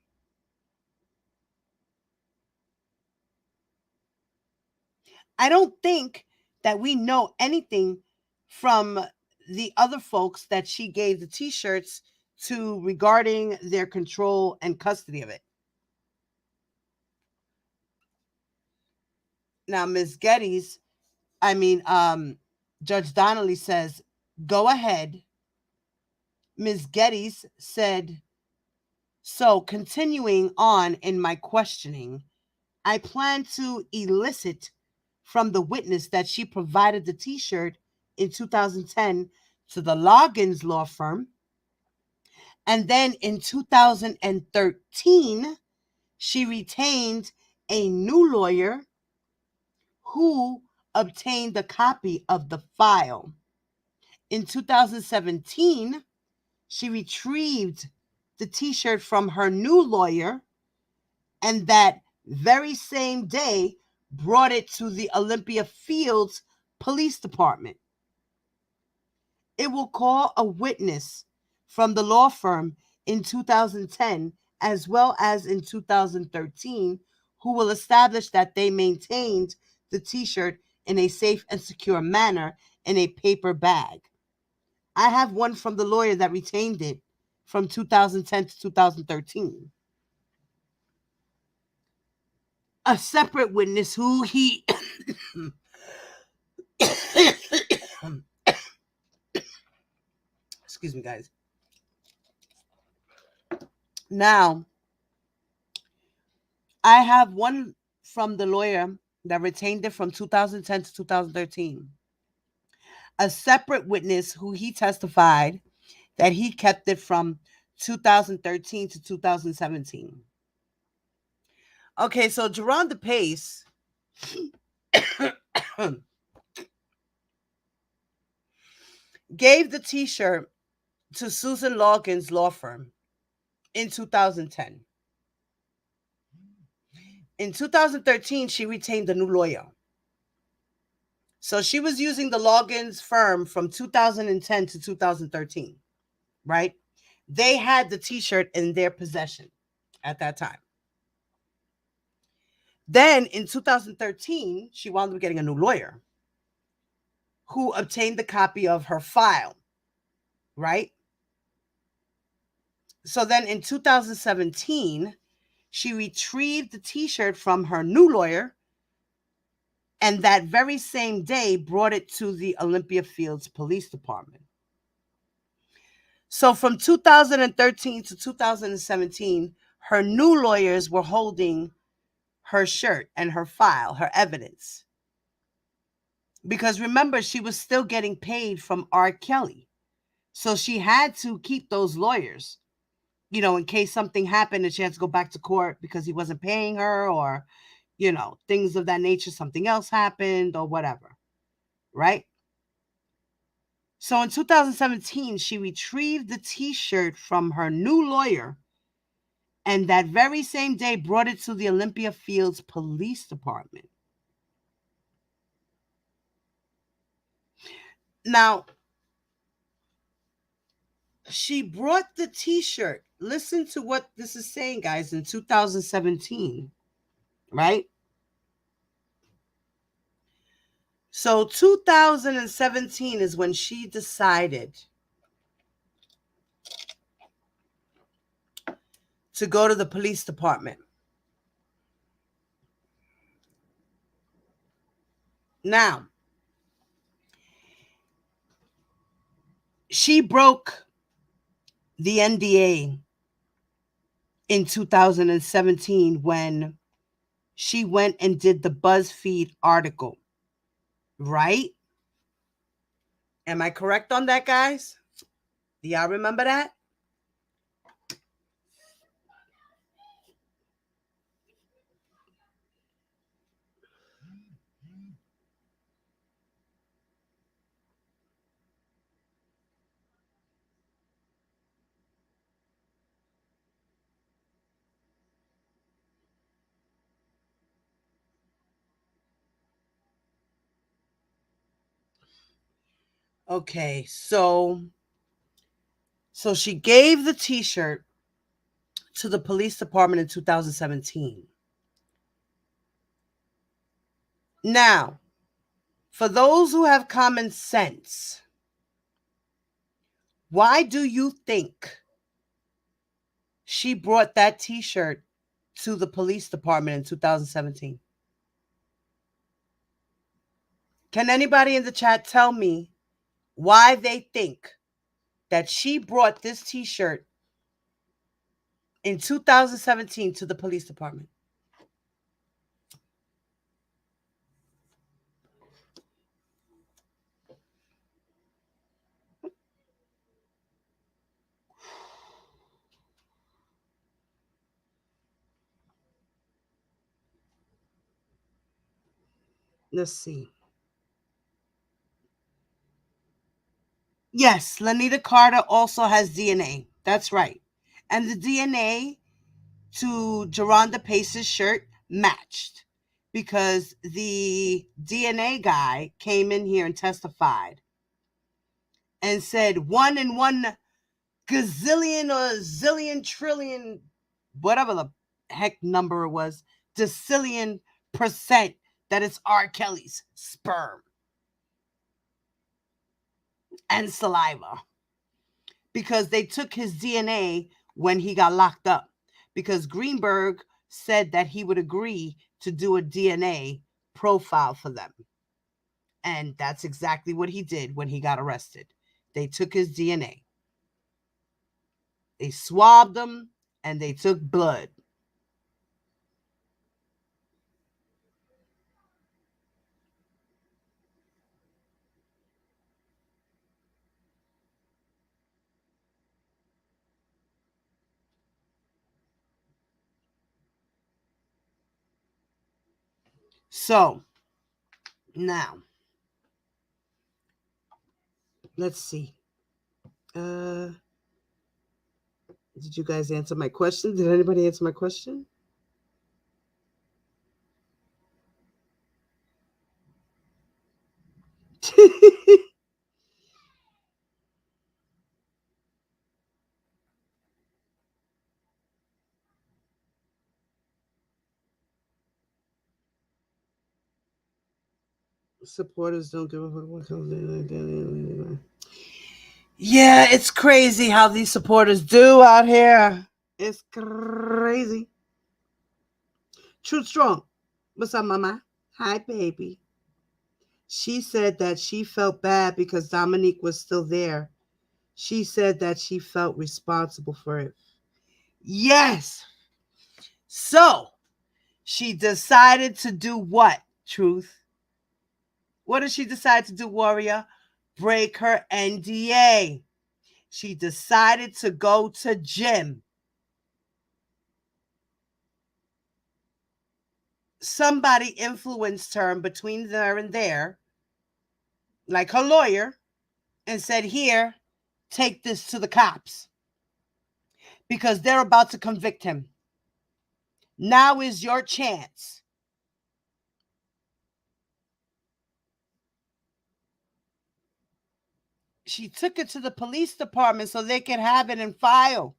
I don't think that we know anything from the other folks that she gave the t-shirts to regarding their control and custody of it. Now, Judge Donnelly says, go ahead. Ms. Geddes said, so continuing on in my questioning, I plan to elicit from the witness that she provided the t-shirt in 2010 to the Loggins law firm. And then in 2013, she retained a new lawyer who obtained a copy of the file. In 2017, she retrieved the t-shirt from her new lawyer, and that very same day brought it to the Olympia Fields Police Department. It will call a witness from the law firm in 2010 as well as in 2013 who will establish that they maintained the t-shirt in a safe and secure manner in a paper bag. I have one from the lawyer that retained it from 2010 to 2013. A separate witness who he excuse me, guys. Now, I have one from the lawyer that retained it from 2010 to 2013. A separate witness who he testified that he kept it from 2013 to 2017. Okay, so Geronda Pace gave the t-shirt to Susan Loggins' law firm in 2010. In 2013, she retained a new lawyer. So she was using the Loggins firm from 2010 to 2013, right? They had the t-shirt in their possession at that time. Then in 2013, she wound up getting a new lawyer who obtained the copy of her file, right? So then in 2017, she retrieved the t-shirt from her new lawyer, and that very same day brought it to the Olympia Fields Police Department. So from 2013 to 2017, her new lawyers were holding her shirt and her file, her evidence. Because remember, she was still getting paid from R. Kelly. So she had to keep those lawyers, in case something happened and she had to go back to court because he wasn't paying her, or, things of that nature, something else happened or whatever. Right? So in 2017, she retrieved the t-shirt from her new lawyer, and that very same day brought it to the Olympia Fields Police Department. Now, she brought the t-shirt. Listen to what this is saying, guys, in 2017, right? So 2017 is when she decided to go to the police department. Now, she broke the NDA in 2017 when she went and did the BuzzFeed article, right? Am I correct on that, guys? Do y'all remember that? Okay, so she gave the t-shirt to the police department in 2017. Now, for those who have common sense, why do you think she brought that t-shirt to the police department in 2017? Can anybody in the chat tell me why they think that she brought this t-shirt in 2017 to the police department? Let's see. Yes, Lanita Carter also has DNA. That's right. And the DNA to Geronda Pace's shirt matched because the DNA guy came in here and testified and said 1 in 1 gazillion or zillion trillion, whatever the heck number it was, decillion percent that it's R. Kelly's sperm and saliva, because they took his DNA when he got locked up, because Greenberg said that he would agree to do a DNA profile for them. And that's exactly what he did when he got arrested. They took his DNA. They swabbed him and they took blood. So, now, let's see. Did you guys answer my question? Did anybody answer my question? Supporters don't give a fuck what comes in. Yeah, it's crazy how these supporters do out here. It's crazy. Truth Strong. What's up, mama? Hi, baby. She said that she felt bad because Dominique was still there She said that she felt responsible for it. Yes. So she decided to do what, Truth? What did she decide to do, Warrior? Break her NDA. She decided to go to gym. Somebody influenced her between there and there, like her lawyer, and said, here, take this to the cops because they're about to convict him. Now is your chance. She took it to the police department so they could have it in file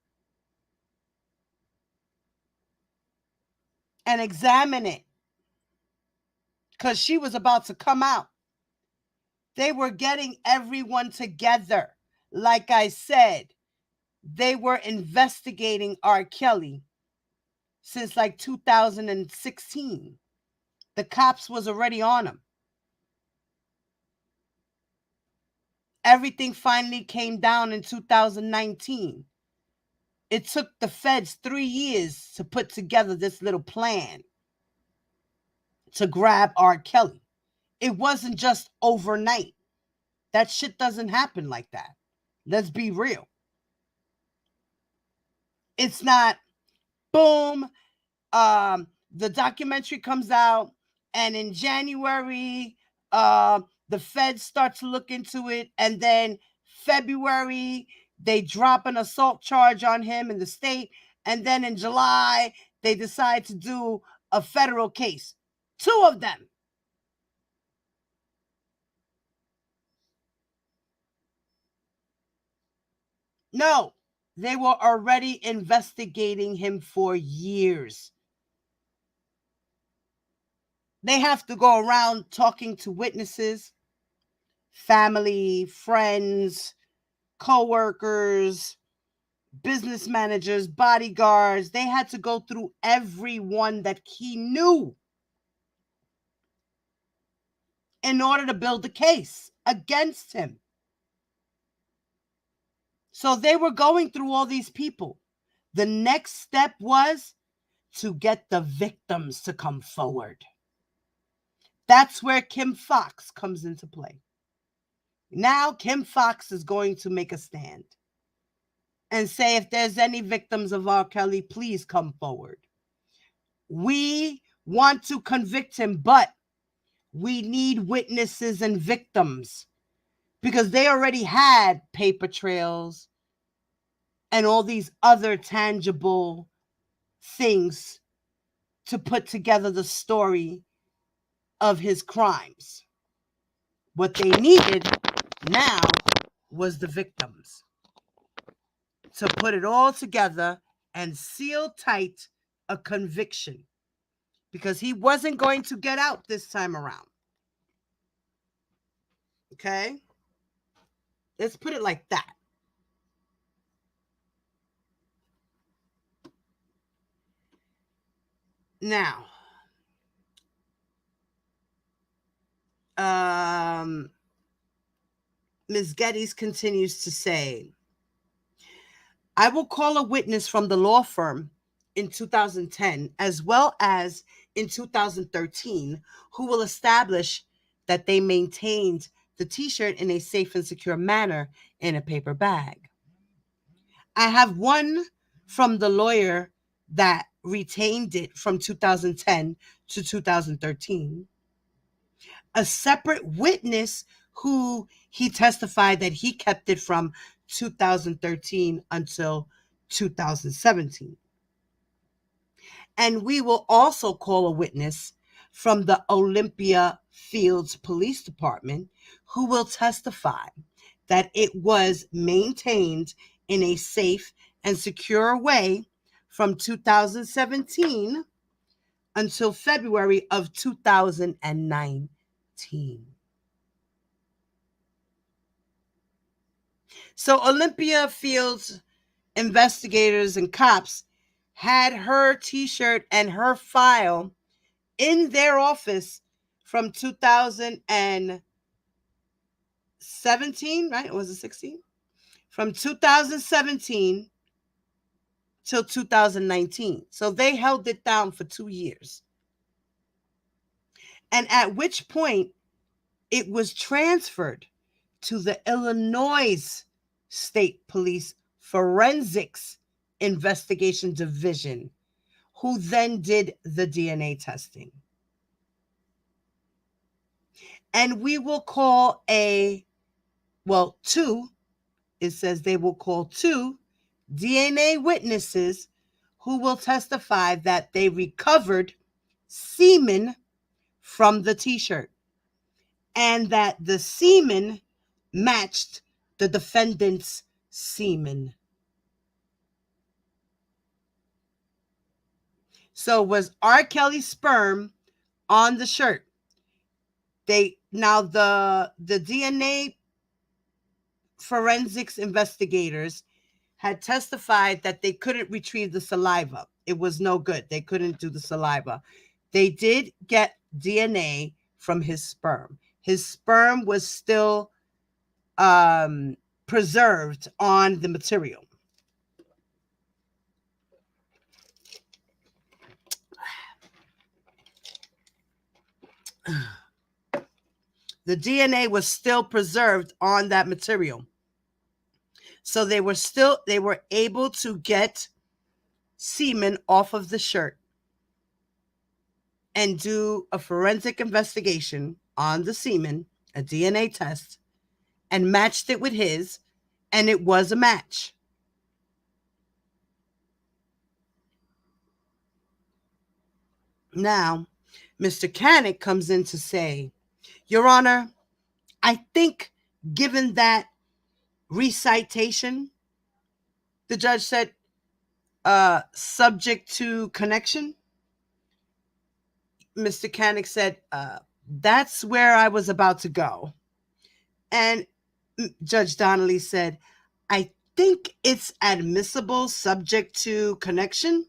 and examine it because she was about to come out. They were getting everyone together. Like I said, they were investigating R. Kelly since like 2016. The cops was already on him. Everything finally came down in 2019. It took the feds 3 years to put together this little plan to grab R. Kelly. It wasn't just overnight. That shit doesn't happen like that. Let's be real. It's not, boom, the documentary comes out, and in January, the feds start to look into it, and then February, they drop an assault charge on him in the state, and then in July, they decide to do a federal case. 2 of them. No, they were already investigating him for years. They have to go around talking to witnesses, family, friends, co-workers, business managers, bodyguards. They had to go through everyone that he knew in order to build a case against him. So they were going through all these people. The next step was to get the victims to come forward. That's where Kim Fox comes into play. Now Kim Fox is going to make a stand and say, if there's any victims of R. Kelly, please come forward. We want to convict him, but we need witnesses and victims because they already had paper trails and all these other tangible things to put together the story of his crimes. What they needed now was the victims to put it all together and seal tight a conviction because he wasn't going to get out this time around. Okay? Let's put it like that. Now, Ms. Geddes continues to say, I will call a witness from the law firm in 2010 as well as in 2013 who will establish that they maintained the t-shirt in a safe and secure manner in a paper bag. I have one from the lawyer that retained it from 2010 to 2013. A separate witness who he testified that he kept it from 2013 until 2017. And we will also call a witness from the Olympia Fields Police Department who will testify that it was maintained in a safe and secure way from 2017 until February of 2019. So Olympia Fields investigators and cops had her t-shirt and her file in their office from 2017, right? Was it 16? from 2017 till 2019. So they held it down for 2 years. And at which point it was transferred to the Illinois State Police Forensics Investigation Division, who then did the DNA testing. And we will call two, it says they will call 2 DNA witnesses who will testify that they recovered semen from the t-shirt and that the semen matched the defendant's semen. So was R. Kelly's sperm on the shirt? The DNA forensics investigators had testified that they couldn't retrieve the saliva. It was no good. They couldn't do the saliva. They did get DNA from his sperm. His sperm was still preserved on the material. The DNA was still preserved on that material. So they were able to get semen off of the shirt and do a forensic investigation on the semen, a DNA test, and matched it with his, and it was a match. Now, Mr. Canick comes in to say, Your Honor, I think given that recitation, the judge said, subject to connection. Mr. Canick said, that's where I was about to go. And Judge Donnelly said, I think it's admissible subject to connection.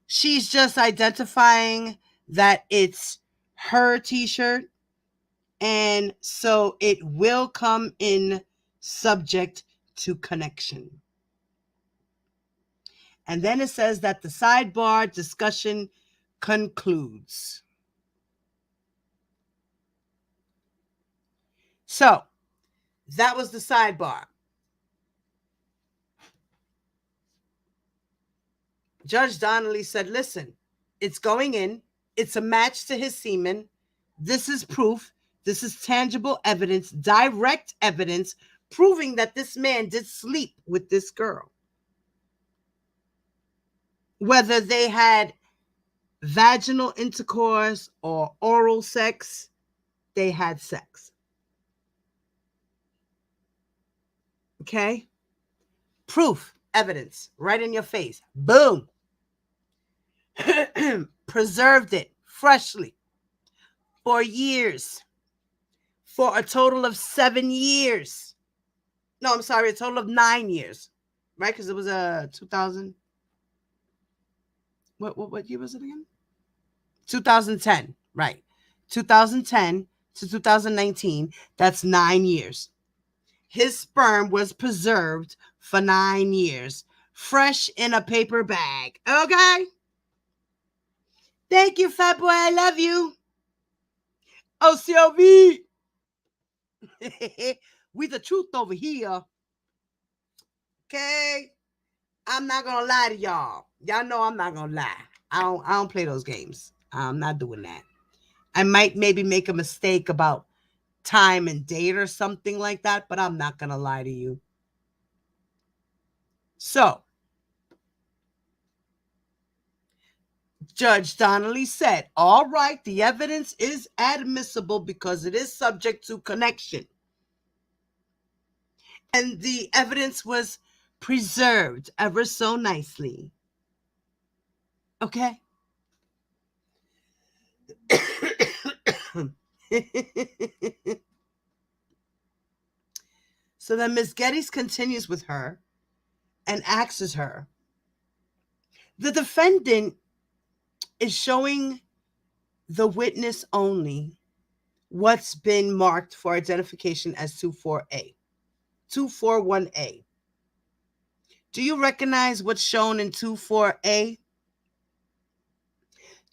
She's just identifying that it's her t-shirt, and so it will come in subject to connection. And then it says that the sidebar discussion concludes. So that was the sidebar. Judge Donnelly said, listen, it's going in. It's a match to his semen. This is proof. This is tangible evidence, direct evidence, proving that this man did sleep with this girl. Whether they had vaginal intercourse or oral sex, they had sex. Okay? Proof, evidence, right in your face. Boom. Preserved it freshly for years. For a total of 7 years. No, I'm sorry, a total of 9 years. Right? Because it was a 2000. What year was it again? 2010. Right. 2010 to 2019. That's 9 years. His sperm was preserved for 9 years. Fresh in a paper bag. Okay? Thank you, fat boy. I love you. OCOV. We the truth over here. Okay? I'm not gonna lie to y'all. Y'all know I'm not gonna lie. I don't play those games. I'm not doing that. I might maybe make a mistake about time and date or something like that, but I'm not gonna lie to you. So, Judge Donnelly said, all right, the evidence is admissible because it is subject to connection. And the evidence was preserved ever so nicely. Okay? So then Ms. Geddes continues with her and asks her, the defendant is showing the witness only what's been marked for identification as 241A. Do you recognize what's shown in 24A?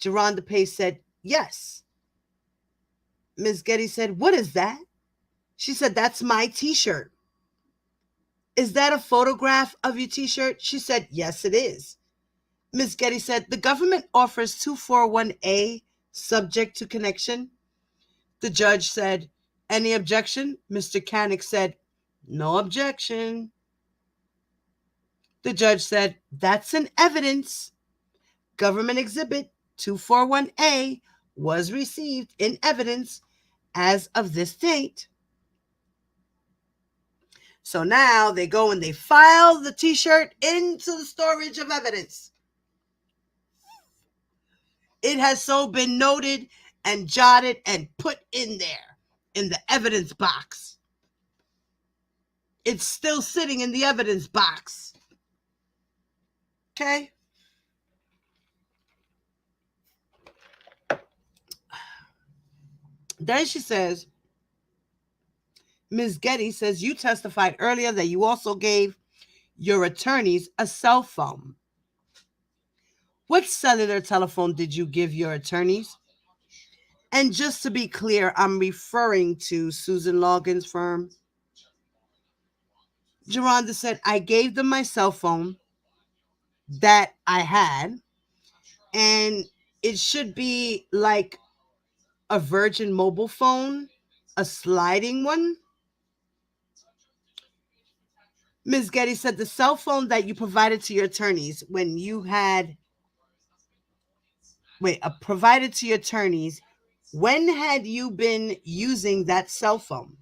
Geronda Pace said, yes. Ms. Getty said, what is that? She said, that's my t-shirt. Is that a photograph of your t-shirt? She said, yes, it is. Ms. Getty said, the government offers 241A subject to connection. The judge said, any objection? Mr. Canick said, no objection. The judge said, that's an evidence. Government exhibit 241A was received in evidence as of this date. So now they go and they file the t-shirt into the storage of evidence. It has so been noted and jotted and put in there in the evidence box. It's still sitting in the evidence box. Okay? Then she says, Ms. Getty says, you testified earlier that you also gave your attorneys a cell phone. What cellular telephone did you give your attorneys? And just to be clear, I'm referring to Susan Logan's firm. Geronda said, I gave them my cell phone that I had, and it should be like a Virgin mobile phone, a sliding one. Ms. Getty said, the cell phone that you provided to your attorneys when you had, provided to your attorneys, when had you been using that cell phone?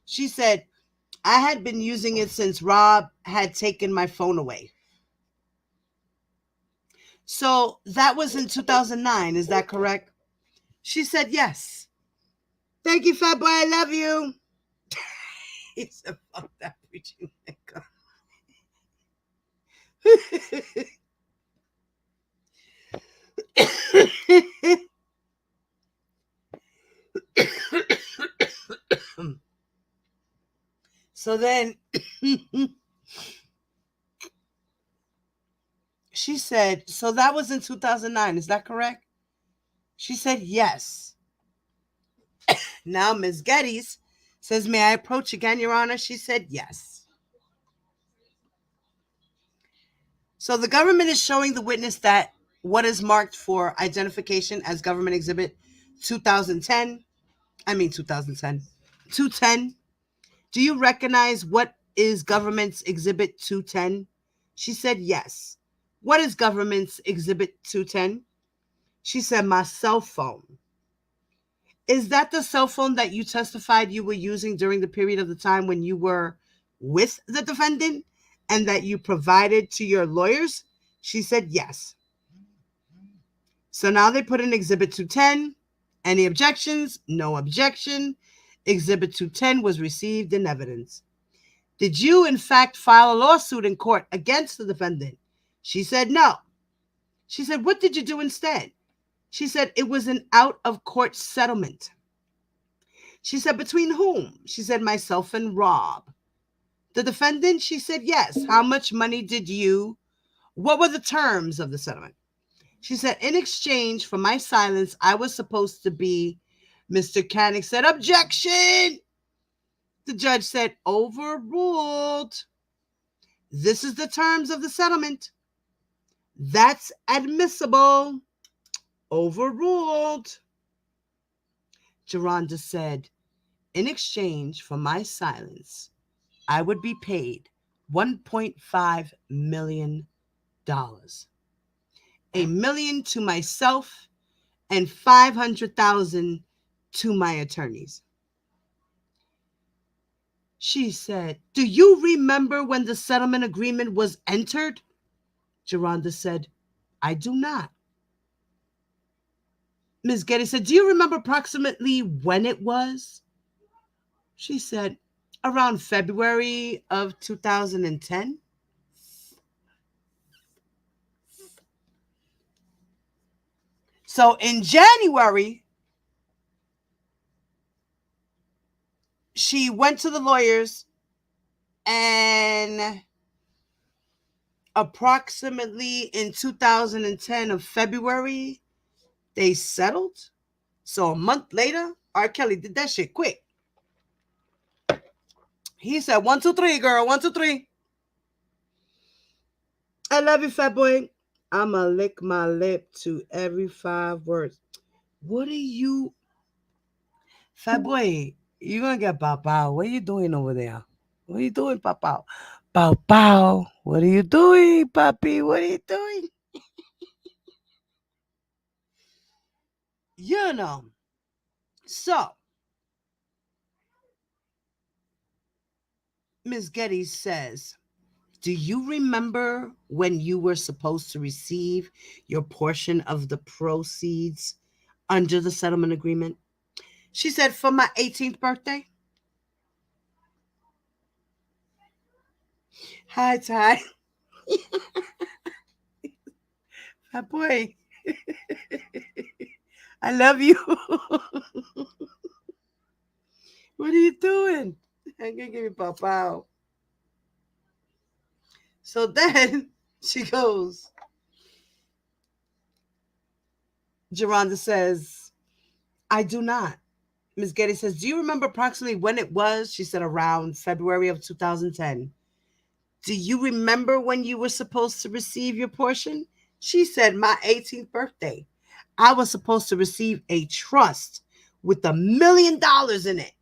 She said, I had been using it since Rob had taken my phone away. So that was in 2009, is that correct? She said, yes. Thank you, fat boy, I love you. He said, fuck that preaching nigga. So then she said, so that was in 2009, is that correct? She said, yes. Now Ms. Geddes says, may I approach again, Your Honor? She said, yes. So the government is showing the witness that what is marked for identification as government exhibit 210. Do you recognize what is government's exhibit 210? She said, yes. What is government's exhibit 210? She said, my cell phone. Is that the cell phone that you testified you were using during the period of the time when you were with the defendant and that you provided to your lawyers? She said, yes. So now they put in exhibit 210. Any objections? No objection. Exhibit 210 was received in evidence. Did you, in fact, file a lawsuit in court against the defendant? She said, no. She said, what did you do instead? She said, it was an out-of-court settlement. She said, between whom? She said, myself and Rob. The defendant? She said, yes. How much money did you? What were the terms of the settlement? She said, in exchange for my silence, I was supposed to be. Mr. Canick said, objection. The judge said, overruled. This is the terms of the settlement. That's admissible. Overruled. Geronda said, in exchange for my silence, I would be paid $1.5 million. $1 million to myself and $500,000 to my attorneys. She said, do you remember when the settlement agreement was entered? Geronda said, I do not. Ms. Getty said, do you remember approximately when it was? She said, around February of 2010. So in January, she went to the lawyers And approximately in 2010 of February, they settled. So a month later, R. Kelly did that shit quick. He said, 1, 2, 3, girl, 1, 2, 3. I love you, fat boy. I'ma lick my lip to every 5 words. What are you, fat boy? You gonna get pow pow. What are you doing over there? What are you doing, pow pow? Pow pow. What are you doing, papi? What are you doing? You know. So, Miss Getty says, do you remember when you were supposed to receive your portion of the proceeds under the settlement agreement? She said, for my 18th birthday. Hi, Ty. Hi, boy. I love you. What are you doing? I'm going to give you pow pow. So then she goes, Geronda says, I do not. Ms. Getty says, do you remember approximately when it was? She said around February of 2010. Do you remember when you were supposed to receive your portion? She said, my 18th birthday. I was supposed to receive a trust with $1 million in it.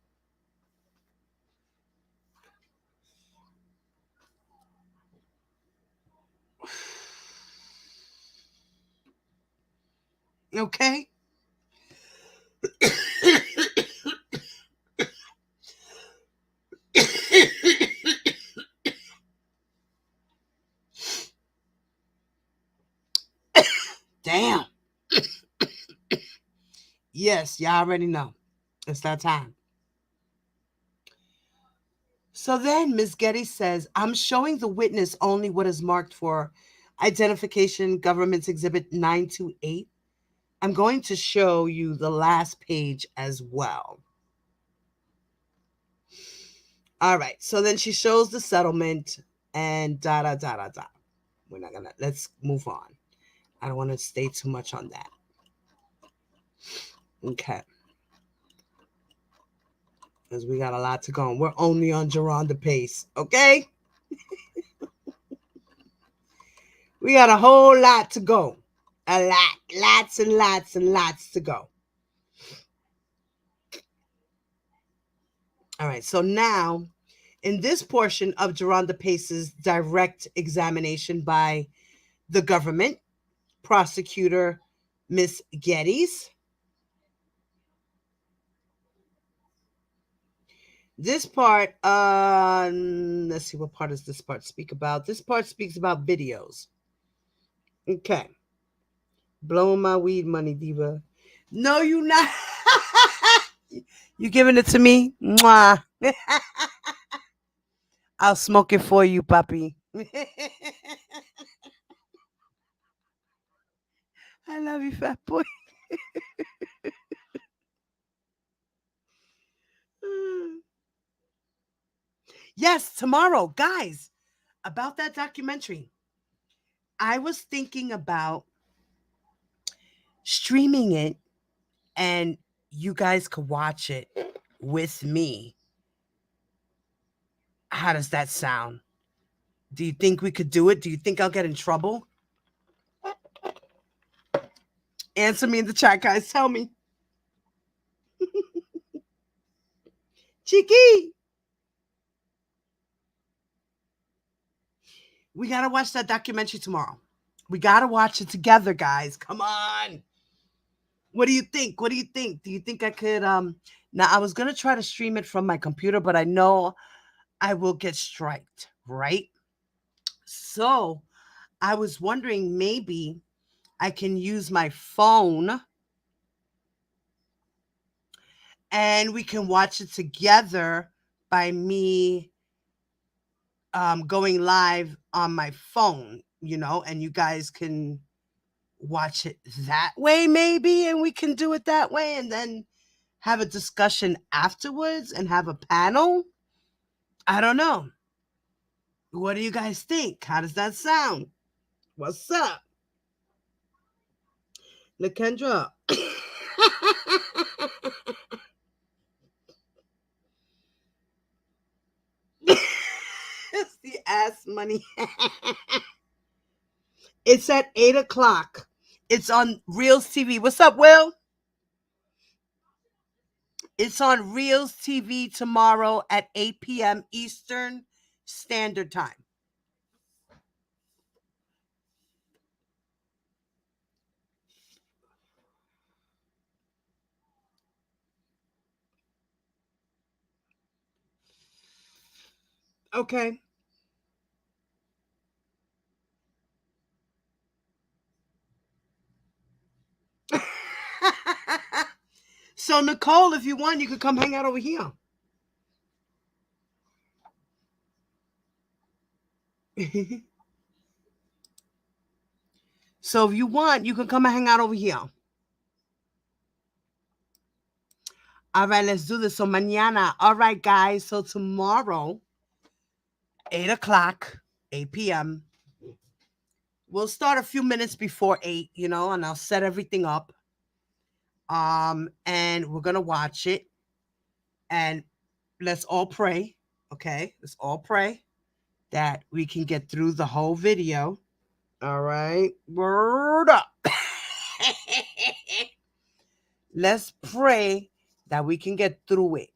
Okay? Damn. Yes, y'all already know. It's that time. So then Ms. Getty says, I'm showing the witness only what is marked for identification, government's exhibit 928. I'm going to show you the last page as well. All right. So then she shows the settlement and da da da da da. We're not gonna, let's move on. I don't want to stay too much on that. Okay. Because we got a lot to go on. We're only on Geronda pace. Okay? We got a whole lot to go. A lot. Lots and lots and lots to go. All right. So now, in this portion of Geronda Pace's direct examination by the government, prosecutor Miss Geddes, this part, let's see, what part does this part speak about? This part speaks about videos. Okay. Blowing my weed money, diva. No, you not. You giving it to me? Mwah. I'll smoke it for you, papi. I love you, fat boy. Yes, tomorrow, guys, about that documentary. I was thinking about streaming it and you guys could watch it with me. How does that sound? Do you think we could do it? Do you think I'll get in trouble? Answer me in the chat, guys. Tell me. Chiqui. We got to watch that documentary tomorrow. We got to watch it together, guys. Come on. What do you think? What do you think? Do you think I could now I was going to try to stream it from my computer, but I know I will get striked, right? So, I was wondering maybe I can use my phone and we can watch it together by me going live on my phone, and you guys can watch it that way maybe, and we can do it that way and then have a discussion afterwards and have a panel. I don't know. What do you guys think? How does that sound? What's up? Lakendra. It's the ass money. It's at 8 o'clock. It's on Reels TV. What's up, Will? It's on Reels TV tomorrow at 8 p.m. Eastern Standard Time. Okay. So, Nicole, if you want, you could come hang out over here. So, if you want, you can come and hang out over here. All right, let's do this. So, mañana. All right, guys. So, tomorrow, 8 o'clock, 8 p.m. We'll start a few minutes before 8, and I'll set everything up. And we're going to watch it. And let's all pray. Okay? Let's all pray that we can get through the whole video. All right? Word up. Let's pray that we can get through it.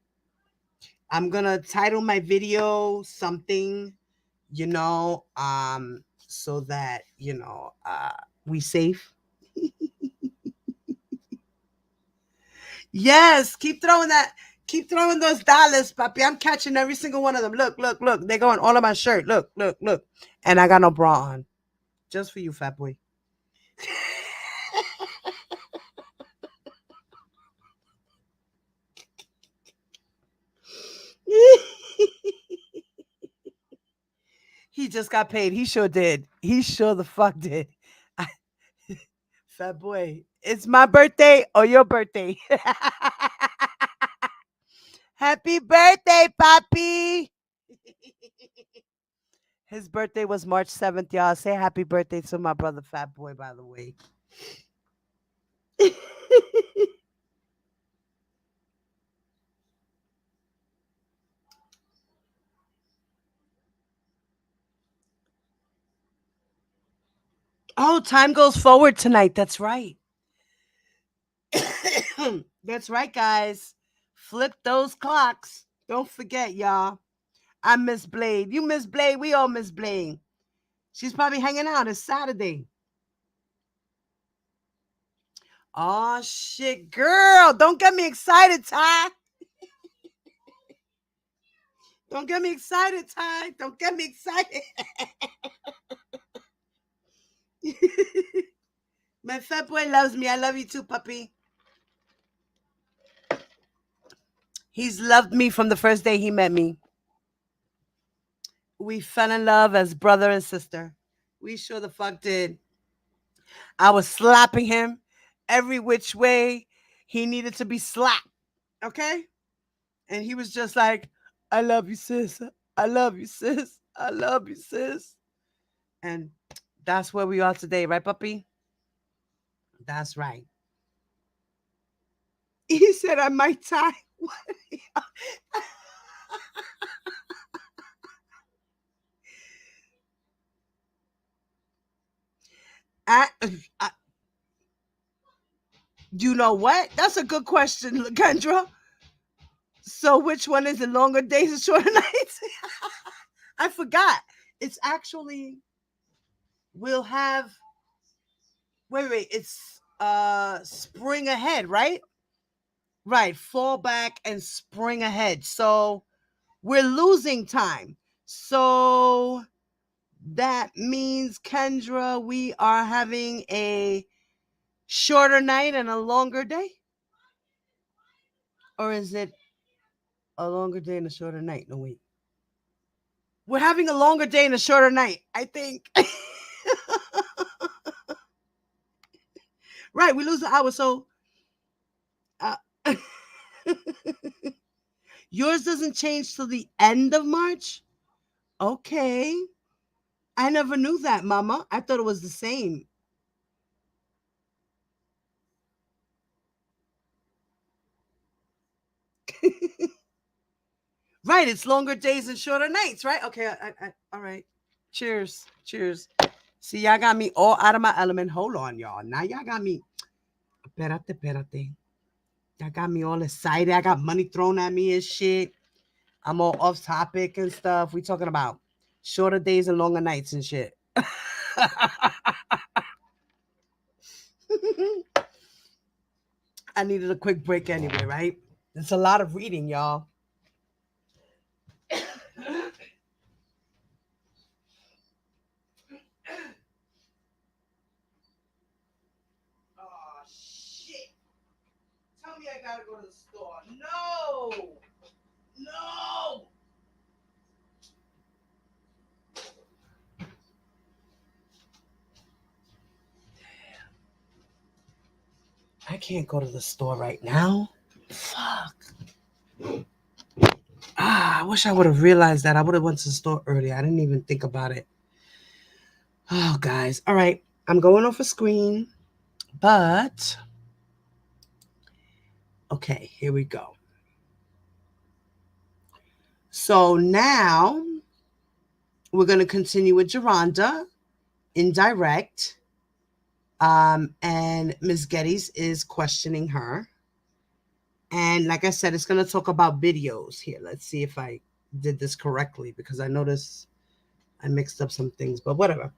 I'm going to title my video something, so that, we safe. Yes, keep throwing those dollars, papi. I'm catching every single one of them. Look. They're going all on my shirt. Look. And I got no bra on. Just for you, fat boy. He just got paid. He sure did. He sure the fuck did. Fat boy, it's my birthday or your birthday. Happy birthday, Papi. His birthday was March 7th, y'all. Say happy birthday to my brother, Fat Boy, by the way. Oh, time goes forward tonight. That's right. That's right, guys. Flip those clocks. Don't forget, y'all. I miss Blade. You miss Blade. We all miss Blade. She's probably hanging out. It's Saturday. Oh, shit, girl. Don't get me excited, Ty. Don't get me excited, Ty. Don't get me excited. My fat boy loves me. I love you too, puppy. He's loved me from the first day he met me. We fell in love as brother and sister. We sure the fuck did. I was slapping him every which way he needed to be slapped. Okay? And he was just like, I love you, sis. I love you, sis. I love you, sis. And that's where we are today, right, puppy? That's right. He said I might tie. I, you know what? That's a good question, Kendra. So which one is it? Longer days or shorter nights? I forgot. It's actually, we'll have, wait. It's spring ahead, right? Right. Fall back and spring ahead. So we're losing time. So that means, Kendra, we are having a shorter night and a longer day? Or is it a longer day and a shorter night? No, wait. We're having a longer day and a shorter night, I think. Right, we lose an hour. So yours doesn't change till the end of March? Okay. I never knew that, Mama. I thought it was the same. Right, it's longer days and shorter nights, right? Okay, all right. Cheers. Cheers. See, y'all got me all out of my element. Hold on, y'all. Now y'all got me. Espérate. Y'all got me all excited. I got money thrown at me and shit. I'm all off topic and stuff. We talking about shorter days and longer nights and shit. I needed a quick break anyway, right? It's a lot of reading, y'all. Oh, shit. Tell me I gotta go to the store. No! No! I can't go to the store right now. Fuck. I wish I would have realized that. I would have went to the store earlier. I didn't even think about it. Oh, guys. All right. I'm going off a screen. But, okay, here we go. So now we're going to continue with Geronda, indirect. And Ms. Geddes is questioning her. And like I said, it's going to talk about videos here. Let's see if I did this correctly because I noticed I mixed up some things, but whatever.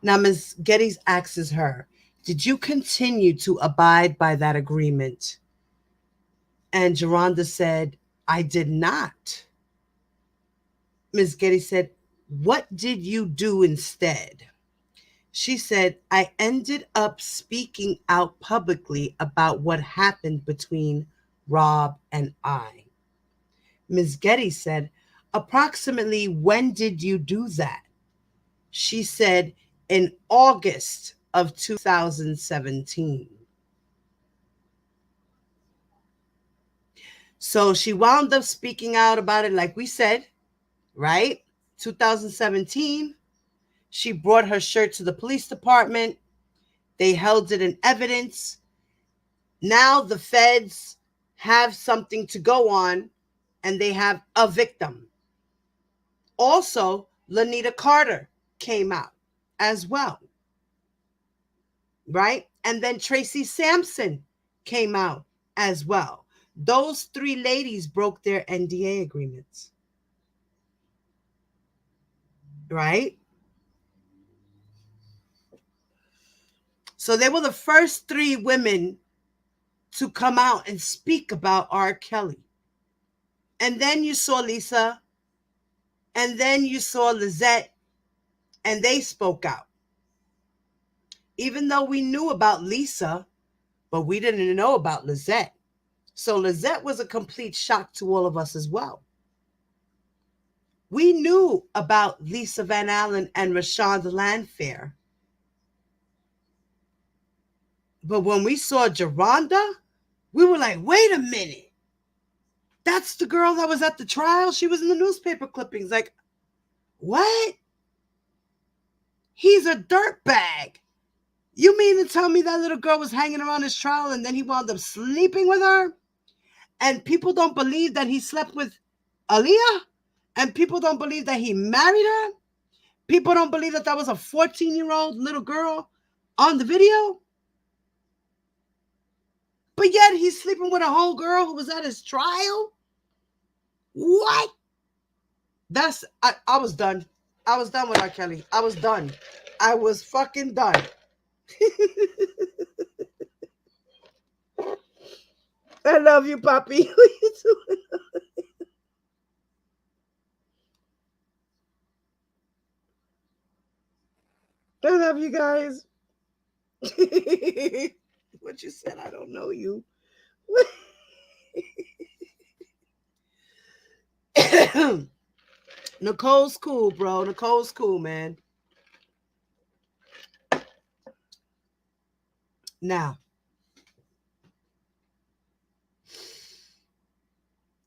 Now, Ms. Geddes asks her, did you continue to abide by that agreement? And Geronda said, I did not. Ms. Geddes said, what did you do instead? She said, I ended up speaking out publicly about what happened between Rob and I. Ms. Geddes said, approximately when did you do that? She said, in August of 2017. So she wound up speaking out about it, like we said, right? 2017. She brought her shirt to the police department. They held it in evidence. Now the feds have something to go on, and they have a victim. Also, Lanita Carter came out as well, right? And then Tracy Sampson came out as well. Those three ladies broke their NDA agreements, right? So they were the first three women to come out and speak about R. Kelly. And then you saw Lisa, and then you saw Lizette, and they spoke out. Even though we knew about Lisa, but we didn't know about Lizette. So Lizette was a complete shock to all of us as well. We knew about Lisa Van Allen and Rashonda Landfair. But when we saw Geronda, we were like, wait a minute. That's the girl that was at the trial? She was in the newspaper clippings. Like, what? He's a dirtbag. You mean to tell me that little girl was hanging around his trial and then he wound up sleeping with her? And people don't believe that he slept with Aaliyah? And people don't believe that he married her? People don't believe that that was a 14-year-old little girl on the video? But yet he's sleeping with a whole girl who was at his trial? What? I was done. I was done with R. Kelly. I was done. I was fucking done. I love you, Poppy. What are you doing? I love you guys. What you said, I don't know you. Nicole's cool, bro. Nicole's cool, man. Now,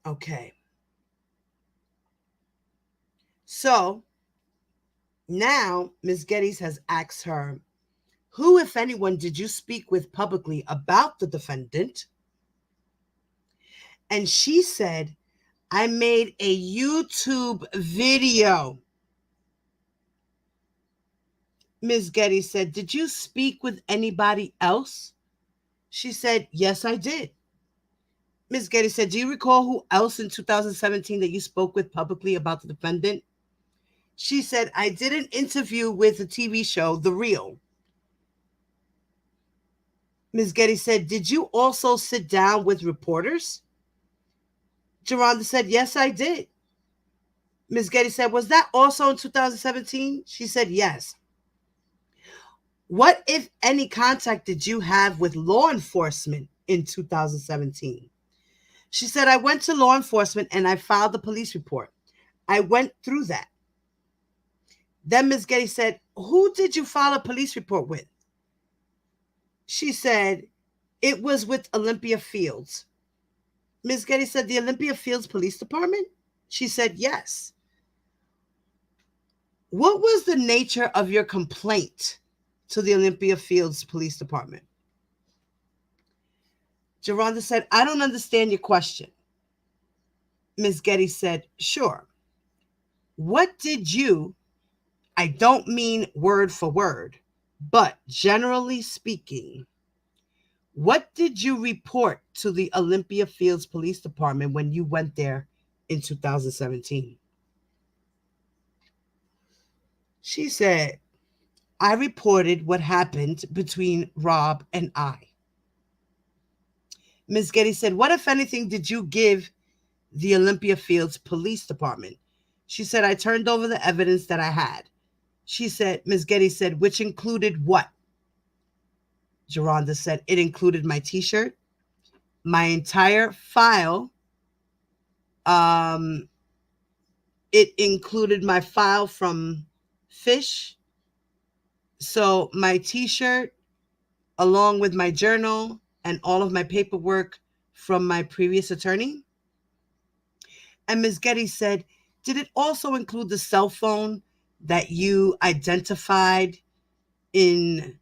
okay. So now Ms. Geddes has asked her, who, if anyone, did you speak with publicly about the defendant? And she said, I made a YouTube video. Ms. Geddes said, did you speak with anybody else? She said, yes, I did. Ms. Geddes said, do you recall who else in 2017 that you spoke with publicly about the defendant? She said, I did an interview with a TV show, The Real. Ms. Geddes said, did you also sit down with reporters? Geronda said, yes, I did. Ms. Geddes said, was that also in 2017? She said, yes. What, if any, contact did you have with law enforcement in 2017? She said, I went to law enforcement and I filed a police report. I went through that. Then Ms. Geddes said, who did you file a police report with? She said, it was with Olympia Fields. Ms. Geddes said, the Olympia Fields Police Department? She said, yes. What was the nature of your complaint to the Olympia Fields Police Department? Geronda said, I don't understand your question. Ms. Geddes said, sure. What did you, I don't mean word for word, but generally speaking, what did you report to the Olympia Fields Police Department when you went there in 2017? She said, I reported what happened between Rob and I. Ms. Geddes said, what, if anything, did you give the Olympia Fields Police Department? She said, I turned over the evidence that I had. She said, Ms. Geddes said, which included what? Geronda said, it included my t-shirt, my entire file. It included my file from Fish. So my t-shirt, along with my journal and all of my paperwork from my previous attorney. And Ms. Geddes said, did it also include the cell phone that you identified in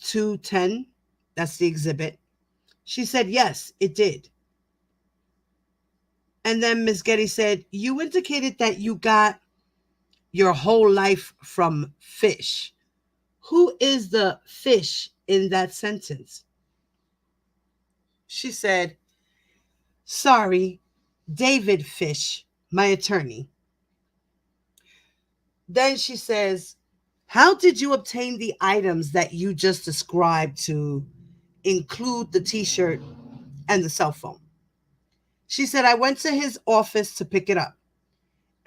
210? That's the exhibit. She said, yes, it did. And then Ms. Geddes said, you indicated that you got your whole life from Fish. Who is the Fish in that sentence? She said, sorry, David Fish, my attorney. Then she says, how did you obtain the items that you just described to include the t-shirt and the cell phone? She said, I went to his office to pick it up.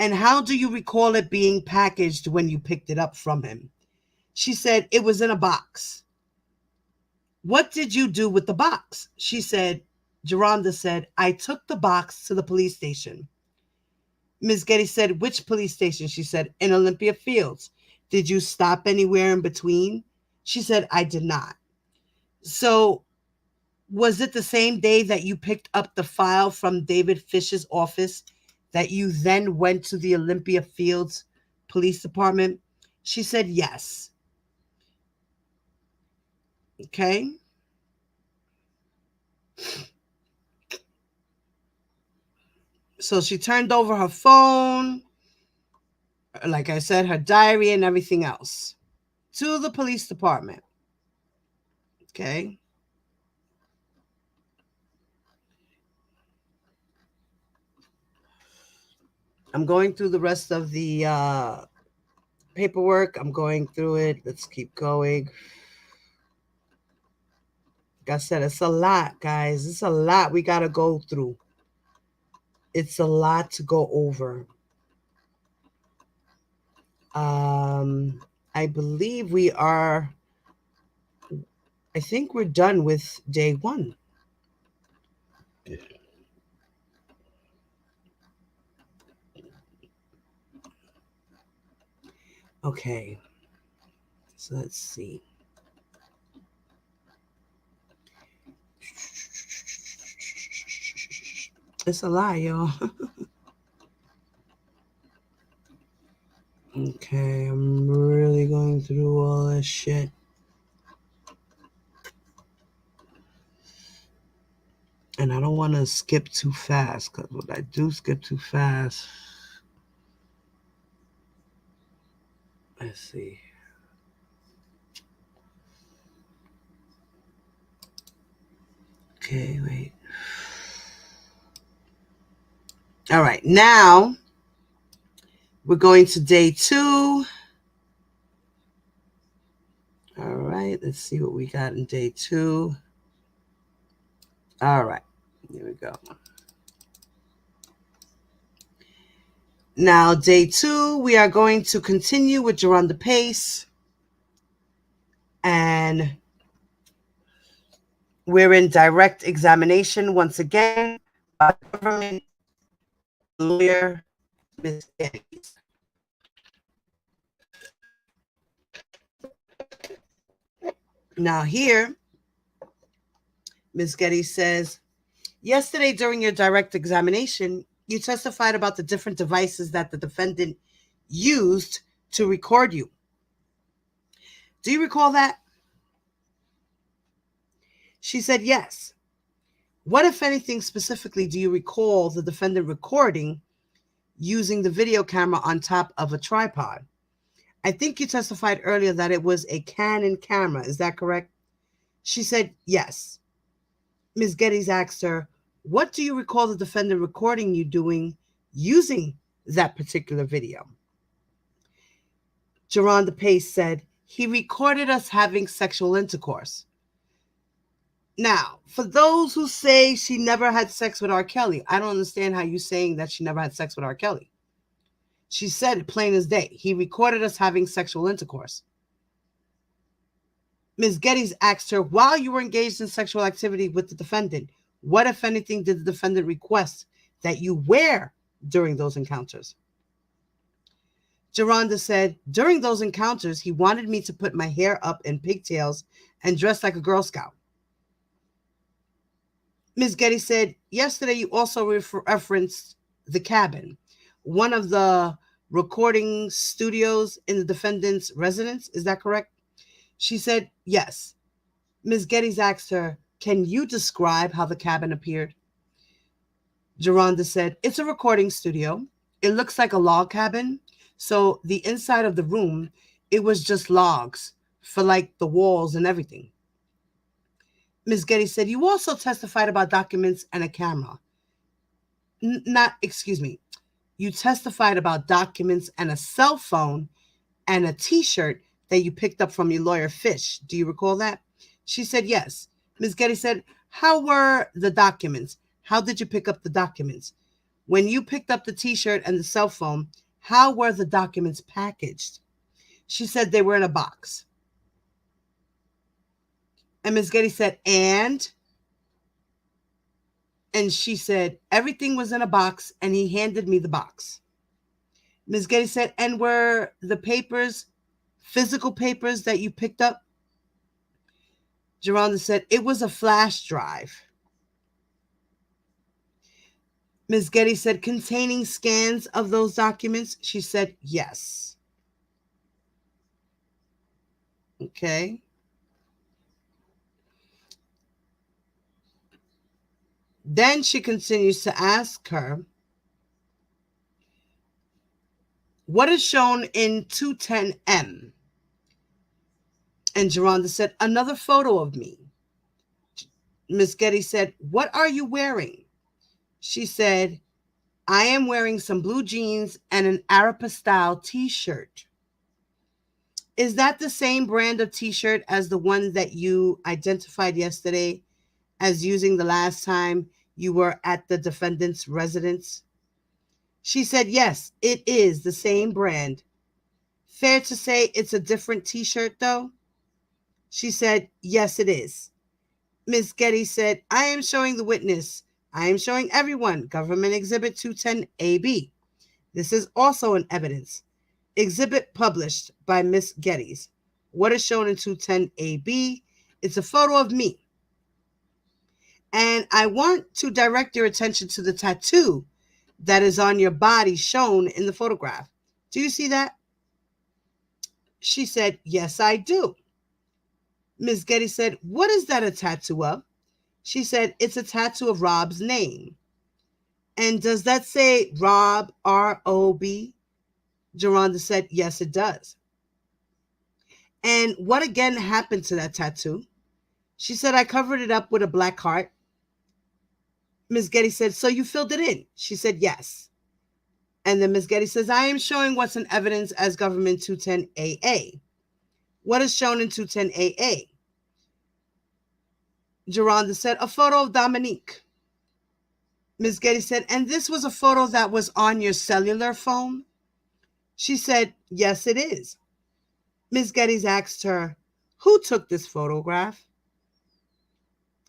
And how do you recall it being packaged when you picked it up from him? She said, it was in a box. What did you do with the box? She said, Geronda said, I took the box to the police station. Ms. Geddes said, which police station? She said, in Olympia Fields. Did you stop anywhere in between? She said, I did not. So was it the same day that you picked up the file from David Fish's office that you then went to the Olympia Fields Police Department? She said, yes. Okay. So she turned over her phone, like I said, her diary and everything else to the police department. Okay. I'm going through the rest of the paperwork. I'm going through it. Let's keep going. Like I said, it's a lot, guys. It's a lot we got to go through. It's a lot to go over. I believe I think we're done with day one. Okay. So let's see. It's a lie, y'all. Okay, I'm really going through all this shit. And I don't want to skip too fast, because when I do skip too fast, let's see. Okay, wait. All right, now we're going to day 2. All right, let's see what we got in day 2. All right, here we go. Now, day 2, we are going to continue with Geronda Pace. And we're in direct examination once again by government lawyer, Ms. Geddes. Now here, Ms. Geddes says, yesterday during your direct examination, you testified about the different devices that the defendant used to record you. Do you recall that? She said, yes. What, if anything, specifically do you recall the defendant recording using the video camera on top of a tripod? I think you testified earlier that it was a Canon camera. Is that correct? She said, yes. Ms. Geddes asked her, what do you recall the defendant recording you doing using that particular video? Geronda Pace said, he recorded us having sexual intercourse. Now, for those who say she never had sex with R. Kelly, I don't understand how you're saying that she never had sex with R. Kelly. She said it plain as day. He recorded us having sexual intercourse. Ms. Geddes asked her, while you were engaged in sexual activity with the defendant, what, if anything, did the defendant request that you wear during those encounters? Geronda said, during those encounters, he wanted me to put my hair up in pigtails and dress like a Girl Scout. Ms. Geddes said, yesterday you also referenced the cabin, one of the recording studios in the defendant's residence. Is that correct? She said, yes. Ms. Geddes asked her, can you describe how the cabin appeared? Geronda said, it's a recording studio. It looks like a log cabin. So the inside of the room, it was just logs for like the walls and everything. Ms. Geddes said, you also testified about documents and a camera. You testified about documents and a cell phone and a t-shirt that you picked up from your lawyer, Fish. Do you recall that? She said, yes. Ms. Geddes said, how were the documents? How did you pick up the documents? When you picked up the t-shirt and the cell phone, how were the documents packaged? She said they were in a box. And Ms. Geddes said, and she said, everything was in a box, and he handed me the box. Ms. Geddes said, and were the papers physical papers that you picked up? Geronda said, it was a flash drive. Ms. Geddes said, containing scans of those documents? She said, yes. Okay. Then she continues to ask her, what is shown in 210M? And Geronda said, another photo of me. Ms. Geddes said, what are you wearing? She said, I am wearing some blue jeans and an Arapa-style t-shirt. Is that the same brand of t-shirt as the one that you identified yesterday as using the last time you were at the defendant's residence? She said, yes, it is the same brand. Fair to say it's a different t-shirt, though? She said, yes, it is. Ms. Geddes said, I am showing the witness. I am showing everyone Government Exhibit 210AB. This is also an evidence. Exhibit published by Ms. Geddes. What is shown in 210AB? It's a photo of me. And I want to direct your attention to the tattoo that is on your body shown in the photograph. Do you see that? She said, yes, I do. Ms. Getty said, what is that a tattoo of? She said, it's a tattoo of Rob's name. And does that say Rob, R-O-B? Geronda said, yes, it does. And what again happened to that tattoo? She said, I covered it up with a black heart. Ms. Getty said, so you filled it in? She said, yes. And then Ms. Getty says, I am showing what's in evidence as government 210AA. What is shown in 210AA? Geronda said, a photo of Dominique. Ms. Getty said, and this was a photo that was on your cellular phone? She said, yes, it is. Ms. Getty asked her, who took this photograph?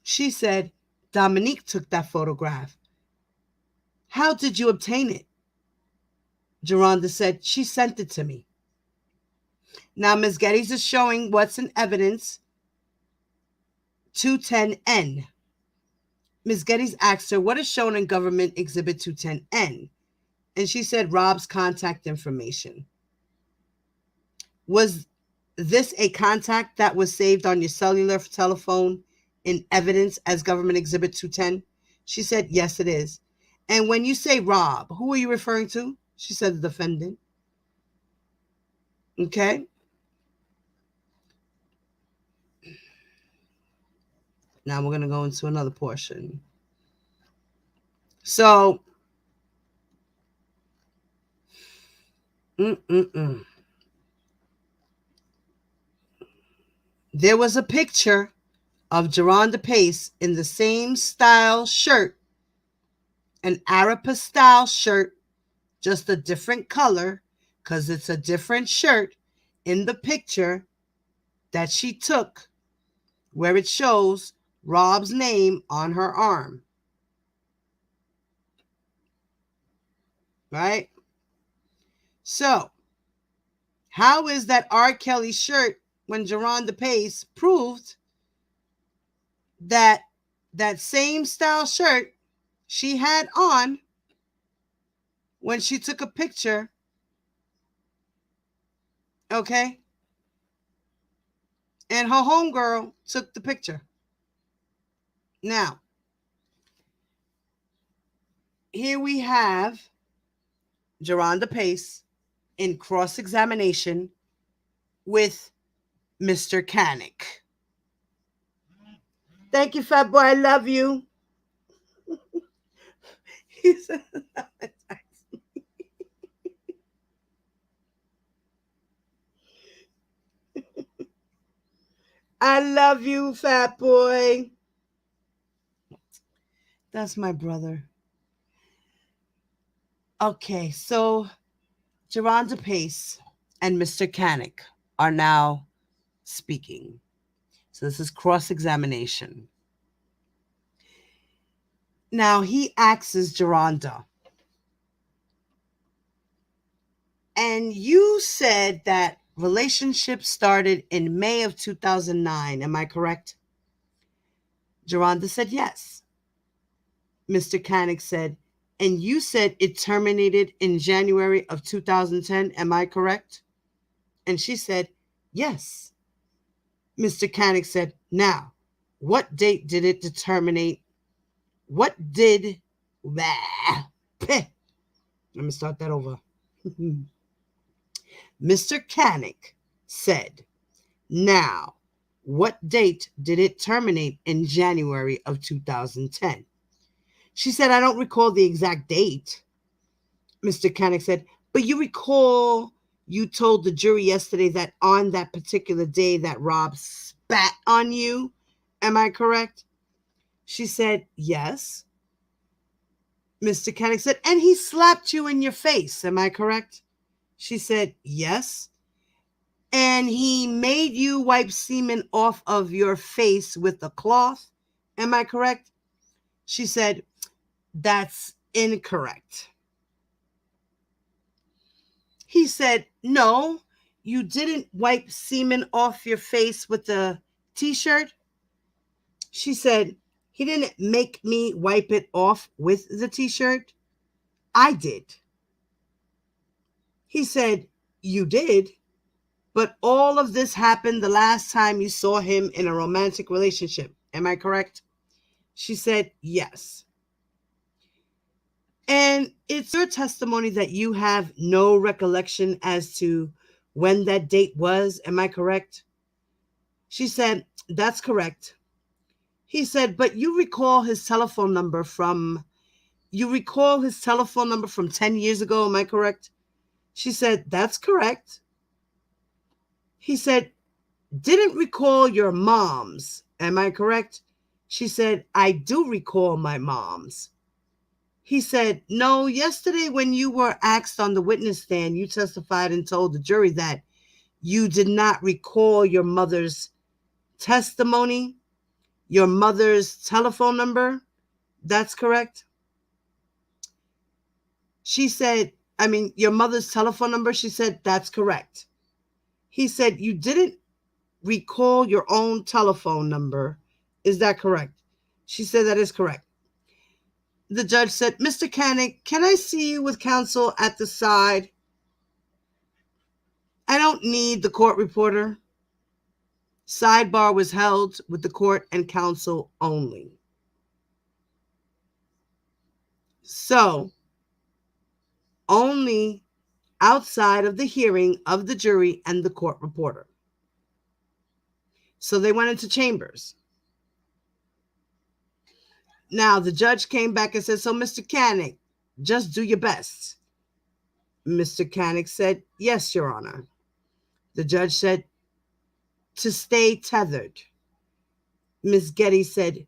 She said, Dominique took that photograph. How did you obtain it? Geronda said, she sent it to me. Now, Ms. Getty's is showing what's in evidence 210N. Ms. Getty's asked her, what is shown in Government Exhibit 210N? And she said, Rob's contact information. Was this a contact that was saved on your cellular telephone in evidence as Government Exhibit 210? She said, yes, it is. And when you say Rob, who are you referring to? She said, the defendant. Okay. Now we're going to go into another portion. So, there was a picture of Geronda Pace in the same style shirt, an Arapax style shirt, just a different color, because it's a different shirt in the picture that she took where it shows Rob's name on her arm. Right? So, how is that R. Kelly shirt when Geronda Pace proved that that same style shirt she had on when she took a picture, okay? And her homegirl took the picture. Now, here we have Geronda Pace in cross-examination with Mr. Canick. Thank you, fat boy. I love you. He said, I love you, fat boy. That's my brother. Okay, so Geronda Pace and Mr. Canick are now speaking. So this is cross-examination. Now he asks Geronda, and you said that relationship started in May of 2009. Am I correct? Geronda said yes. Mr. Canick said, and you said it terminated in January of 2010. Am I correct? And she said, yes. Mr. Canick said, now, what date did it terminate? What did... Let me start that over. Mr. Canick said, now, what date did it terminate in January of 2010? She said, I don't recall the exact date. Mr. Canick said, but you recall you told the jury yesterday that on that particular day that Rob spat on you. Am I correct? She said, yes. Mr. Canick said, and he slapped you in your face. Am I correct? She said, yes. And he made you wipe semen off of your face with a cloth. Am I correct? She said, that's incorrect. He said, no, you didn't wipe semen off your face with the t-shirt. She said, he didn't make me wipe it off with the t-shirt. I did. He said, you did. But all of this happened the last time you saw him in a romantic relationship. Am I correct? She said, yes. And it's your testimony that you have no recollection as to when that date was. Am I correct? She said, that's correct. He said, but you recall his telephone number from 10 years ago. Am I correct? She said, that's correct. He said, didn't recall your mom's. Am I correct? She said, I do recall my mom's. He said, no, yesterday when you were asked on the witness stand, you testified and told the jury that you did not recall your mother's testimony, your mother's telephone number. That's correct. She said, your mother's telephone number. She said, that's correct. He said, you didn't recall your own telephone number. Is that correct? She said, that is correct. The judge said, Mr. Canick, can I see you with counsel at the side? I don't need the court reporter. Sidebar was held with the court and counsel only. So, only outside of the hearing of the jury and the court reporter. So they went into chambers. Now, the judge came back and said, so, Mr. Canick, just do your best. Mr. Canick said, yes, Your Honor. The judge said, to stay tethered. Ms. Getty said,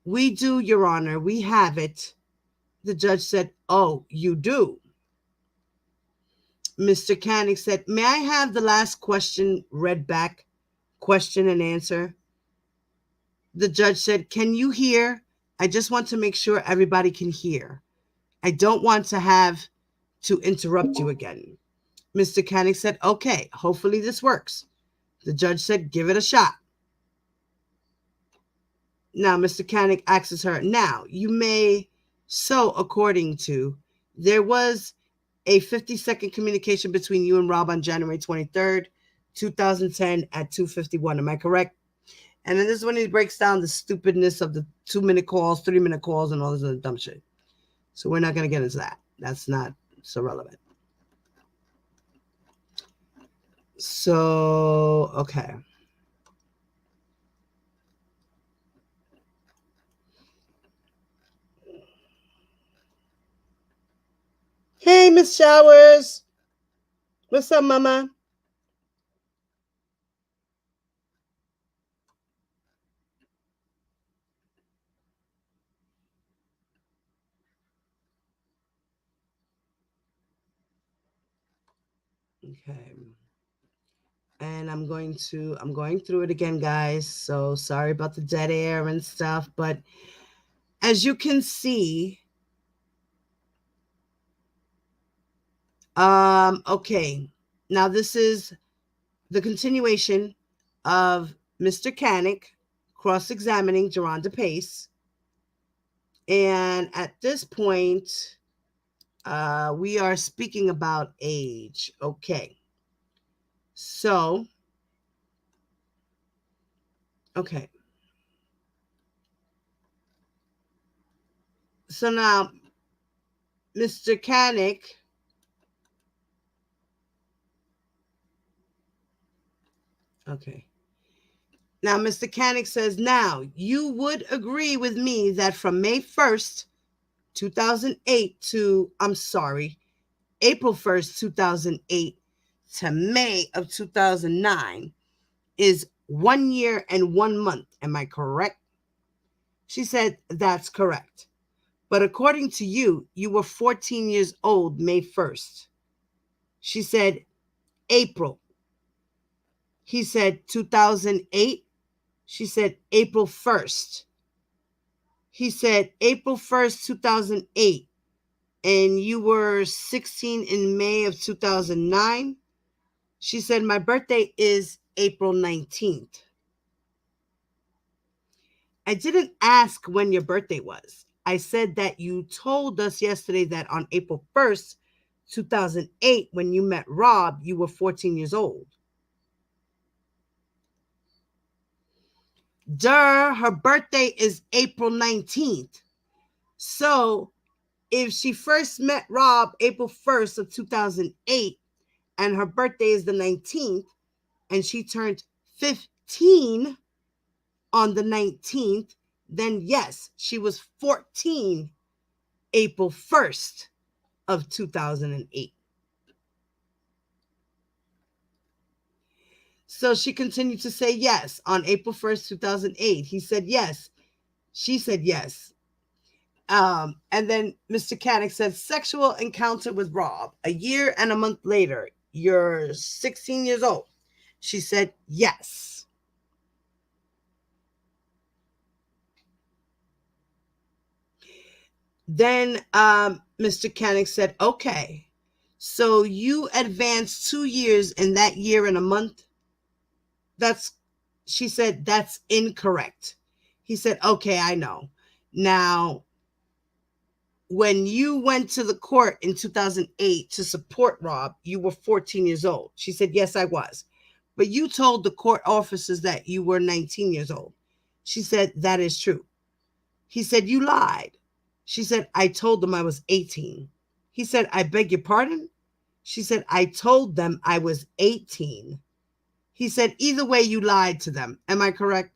we do, Your Honor, we have it. The judge said, oh, you do. Mr. Canick said, may I have the last question read back? Question and answer. The judge said, can you hear? I just want to make sure everybody can hear. I don't want to have to interrupt you again. Mr. Canick said, okay, hopefully this works. The judge said, give it a shot. Now, Mr. Canick asks her, now, you may, so according to, there was a 50-second communication between you and Rob on January 23rd, 2010 at 2:51. Am I correct? And then this is when he breaks down the stupidness of the 2-minute calls, 3-minute calls, and all this other dumb shit. So we're not going to get into that. That's not so relevant. So, okay. Hey, Miss Showers. What's up, Mama? Okay. And I'm going through it again, guys. So sorry about the dead air and stuff. But as you can see, okay. Now this is the continuation of Mr. Canick cross-examining Geronda Pace. And at this point, we are speaking about age. Okay. So, okay. So now, Mr. Canick, okay. Now, Mr. Canick says, now, you would agree with me that from May 1st, 2008 to, April 1st, 2008 to May of 2009 is 1 year and 1 month. Am I correct? She said, that's correct. But according to you, you were 14 years old May 1st. She said, April. He said, 2008. She said, April 1st. He said, April 1st, 2008. And you were 16 in May of 2009. She said, my birthday is April 19th. I didn't ask when your birthday was. I said that you told us yesterday that on April 1st, 2008, when you met Rob, you were 14 years old. Her birthday is April 19th. So if she first met Rob April 1st of 2008 and her birthday is the 19th and she turned 15 on the 19th, then yes, she was 14 April 1st of 2008. So she continued to say yes on April 1st, 2008. He said yes. She said yes. And then Mr. Canick said, sexual encounter with Rob. A year and a month later, you're 16 years old. She said yes. Then Mr. Canick said, okay, so you advanced 2 years in that year and a month? She said, that's incorrect. He said, okay, I know. Now, when you went to the court in 2008 to support Rob, you were 14 years old. She said, yes, I was. But you told the court officers that you were 19 years old. She said, that is true. He said, you lied. She said, I told them I was 18. He said, I beg your pardon? She said, I told them I was 18. He said, either way, you lied to them. Am I correct?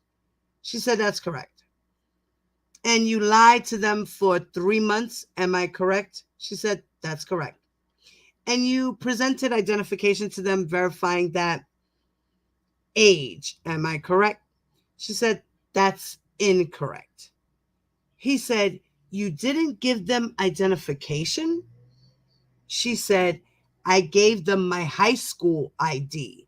She said, that's correct. And you lied to them for 3 months. Am I correct? She said, that's correct. And you presented identification to them verifying that age. Am I correct? She said, that's incorrect. He said, you didn't give them identification? She said, I gave them my high school ID.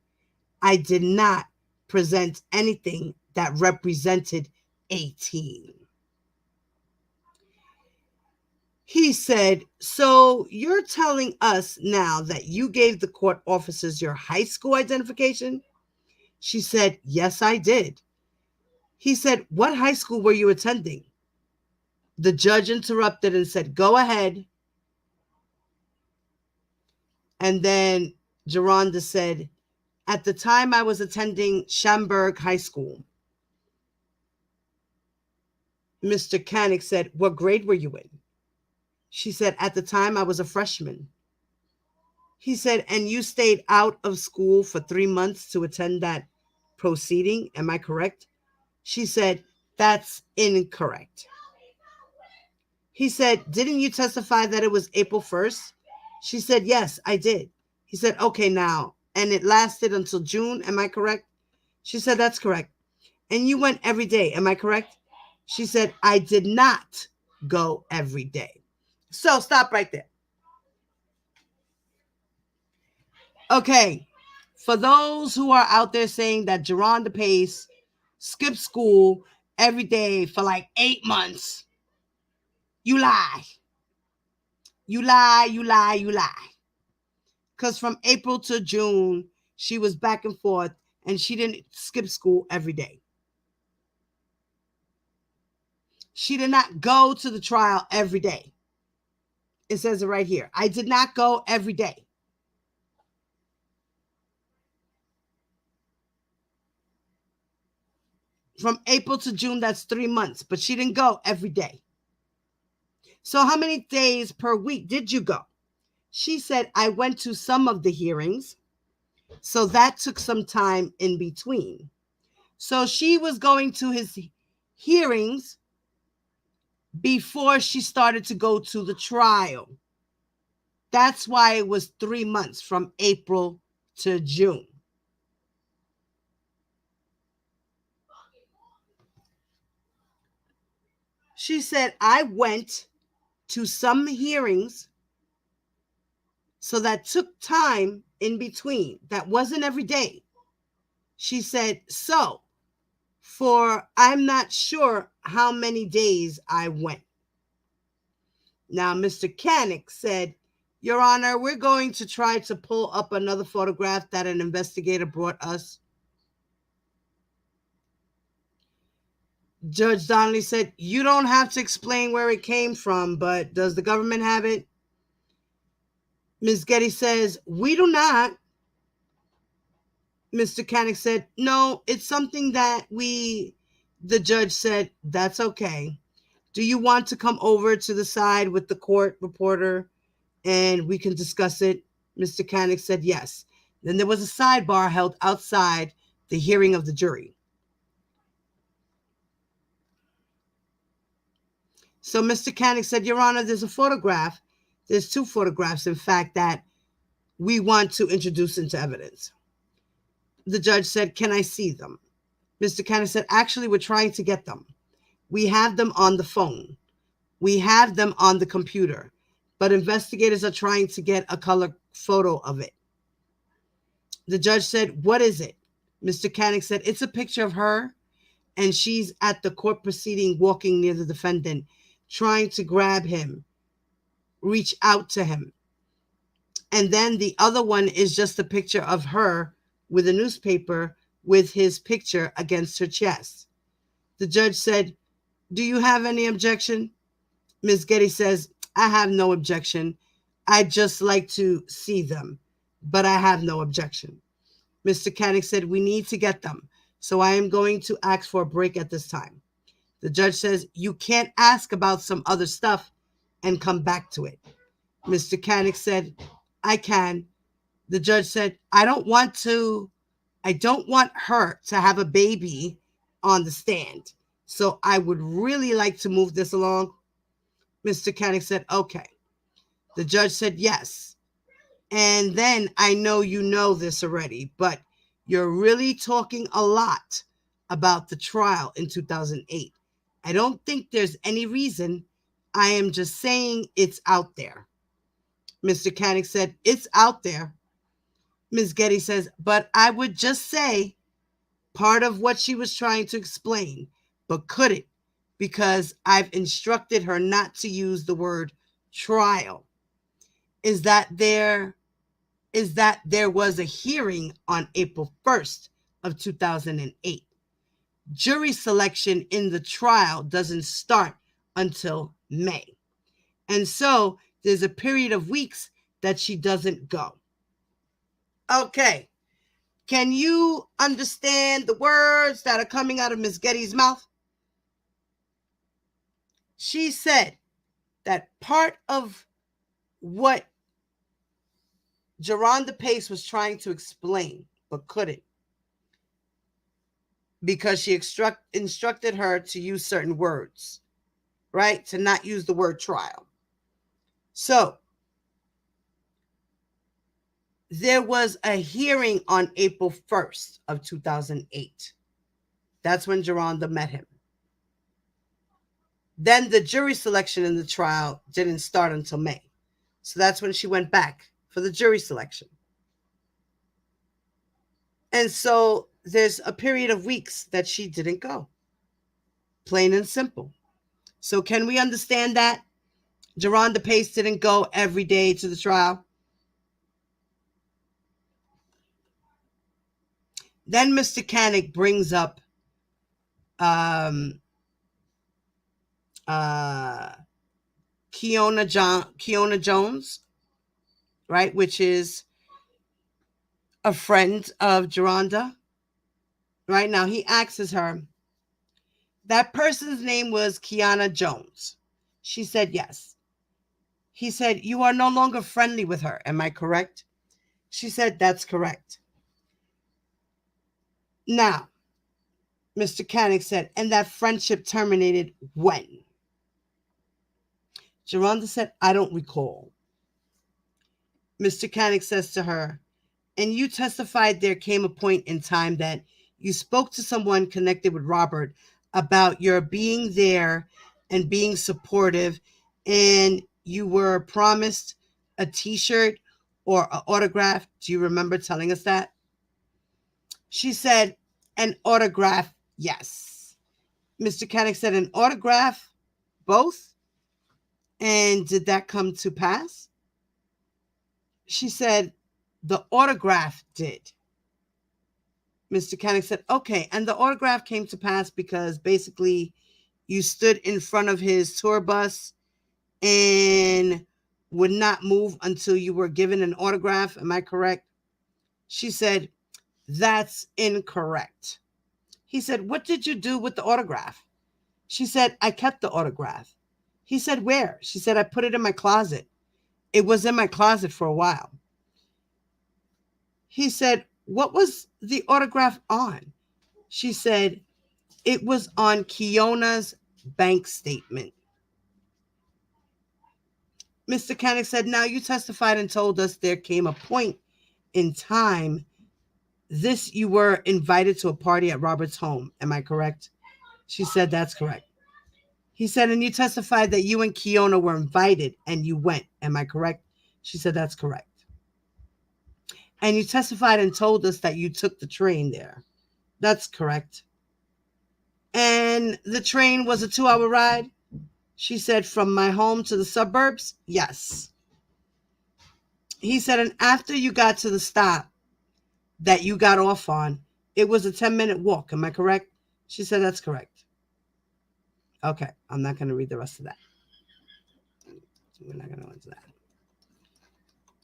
I did not present anything that represented 18. He said, so you're telling us now that you gave the court officers your high school identification? She said, yes, I did. He said, what high school were you attending? The judge interrupted and said, go ahead. And then Geronda said, at the time I was attending Schaumburg High School. Mr. Canick said, what grade were you in? She said, at the time I was a freshman. He said, and you stayed out of school for 3 months to attend that proceeding. Am I correct? She said, that's incorrect. He said, didn't you testify that it was April 1st? She said, yes, I did. He said, okay, now, and it lasted until June. Am I correct? She said, that's correct. And you went every day. Am I correct? She said, I did not go every day. So stop right there. Okay. For those who are out there saying that Geronda Pace skipped school every day for like 8 months, you lie. You lie, you lie, you lie. Because from April to June, she was back and forth and she didn't skip school every day. She did not go to the trial every day. It says it right here. I did not go every day. From April to June, that's 3 months, but she didn't go every day. So how many days per week did you go? She said, I went to some of the hearings. So that took some time in between. So she was going to his hearings before she started to go to the trial. That's why it was 3 months from April to June. She said, I went to some hearings, so that took time in between. That wasn't every day. She said, so I'm not sure how many days I went. Now, Mr. Canick said, Your Honor, we're going to try to pull up another photograph that an investigator brought us. Judge Donnelly said, you don't have to explain where it came from, but does the government have it? Ms. Getty says, we do not. Mr. Canick said, no, it's something that we The judge said, that's okay. Do you want to come over to the side with the court reporter and we can discuss it? Mr. Koenig said yes. Then there was a sidebar held outside the hearing of the jury. So Mr. Koenig said, Your Honor, there's a photograph. There's two photographs, in fact, that we want to introduce into evidence. The judge said, can I see them? Mr. Koenig said, actually, we're trying to get them. We have them on the phone. We have them on the computer, but investigators are trying to get a color photo of it. The judge said, what is it? Mr. Koenig said, it's a picture of her, and she's at the court proceeding walking near the defendant, trying to grab him, reach out to him. And then the other one is just a picture of her with a newspaper with his picture against her chest. The judge said, do you have any objection? Ms. Getty says, I have no objection. I'd just like to see them, but I have no objection. Mr. Koenig said, we need to get them, so I am going to ask for a break at this time. The judge says, you can't ask about some other stuff and come back to it. Mr. Koenig said, I can. The judge said, I don't want her to have a baby on the stand, so I would really like to move this along. Mr. Koenig said, okay. The judge said, yes. And then I know you know this already, but you're really talking a lot about the trial in 2008. I don't think there's any reason. I am just saying it's out there. Mr. Koenig said, it's out there. Ms. Getty says, but I would just say part of what she was trying to explain, but couldn't, because I've instructed her not to use the word trial, is that there was a hearing on April 1st of 2008. Jury selection in the trial doesn't start until May. And so there's a period of weeks that she doesn't go. Okay. Can you understand the words that are coming out of Ms. Getty's mouth? She said that part of what Geronda Pace was trying to explain, but couldn't, because she instructed her to use certain words, right? To not use the word trial. So there was a hearing on April 1st of 2008. That's when Geronda met him. Then the jury selection in the trial didn't start until May. So that's when she went back for the jury selection. And so there's a period of weeks that she didn't go. Plain and simple. So can we understand that? Geronda Pace didn't go every day to the trial. Then Mr. Koenig brings up Kiona Jones, right, which is a friend of Geronda. Right now, he asks her, that person's name was Kiana Jones. She said yes. He said, you are no longer friendly with her. Am I correct? She said, that's correct. Now, Mr. Koenig said, and that friendship terminated when? Geronda said, I don't recall. Mr. Koenig says to her, and you testified there came a point in time that you spoke to someone connected with Robert about your being there and being supportive, and you were promised a t-shirt or an autograph. Do you remember telling us that? She said, an autograph, yes. Mr. Koenig said, an autograph, both? And did that come to pass? She said, the autograph did. Mr. Koenig said, okay, and the autograph came to pass because basically you stood in front of his tour bus and would not move until you were given an autograph. Am I correct? She said, that's incorrect. He said, what did you do with the autograph? She said, I kept the autograph. He said, where? She said, I put it in my closet. It was in my closet for a while. He said, what was the autograph on? She said, it was on Kiona's bank statement. Mr. Koenig said, now you testified and told us there came a point in time you were invited to a party at Robert's home. Am I correct? She said, that's correct. He said, and you testified that you and Kiona were invited and you went. Am I correct? She said, that's correct. And you testified and told us that you took the train there. That's correct. And the train was a 2-hour ride? She said, from my home to the suburbs? Yes. He said, and after you got to the stop that you got off on, it was a 10-minute walk. Am I correct? She said, that's correct. Okay, I'm not going to read the rest of that. We're not going to go into that.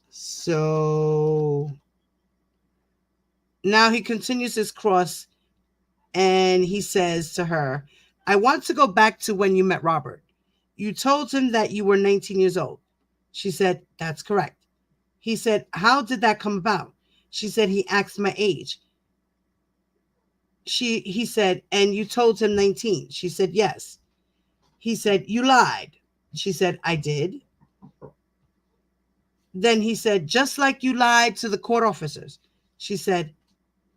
So now he continues his cross and he says to her, I want to go back to when you met Robert. You told him that you were 19 years old. She said, that's correct. He said, how did that come about? She said, he asked my age. He said, and you told him 19. She said, yes. He said, you lied. She said, I did. Then he said, just like you lied to the court officers. She said,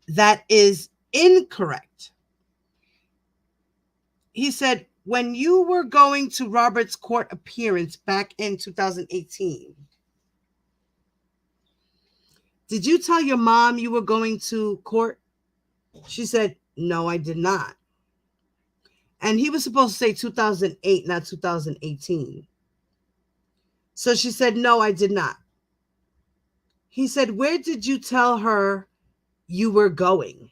that is incorrect. He said, when you were going to Robert's court appearance back in 2018, did you tell your mom you were going to court? She said, no, I did not. And he was supposed to say 2008, not 2018. So she said, no, I did not. He said, where did you tell her you were going?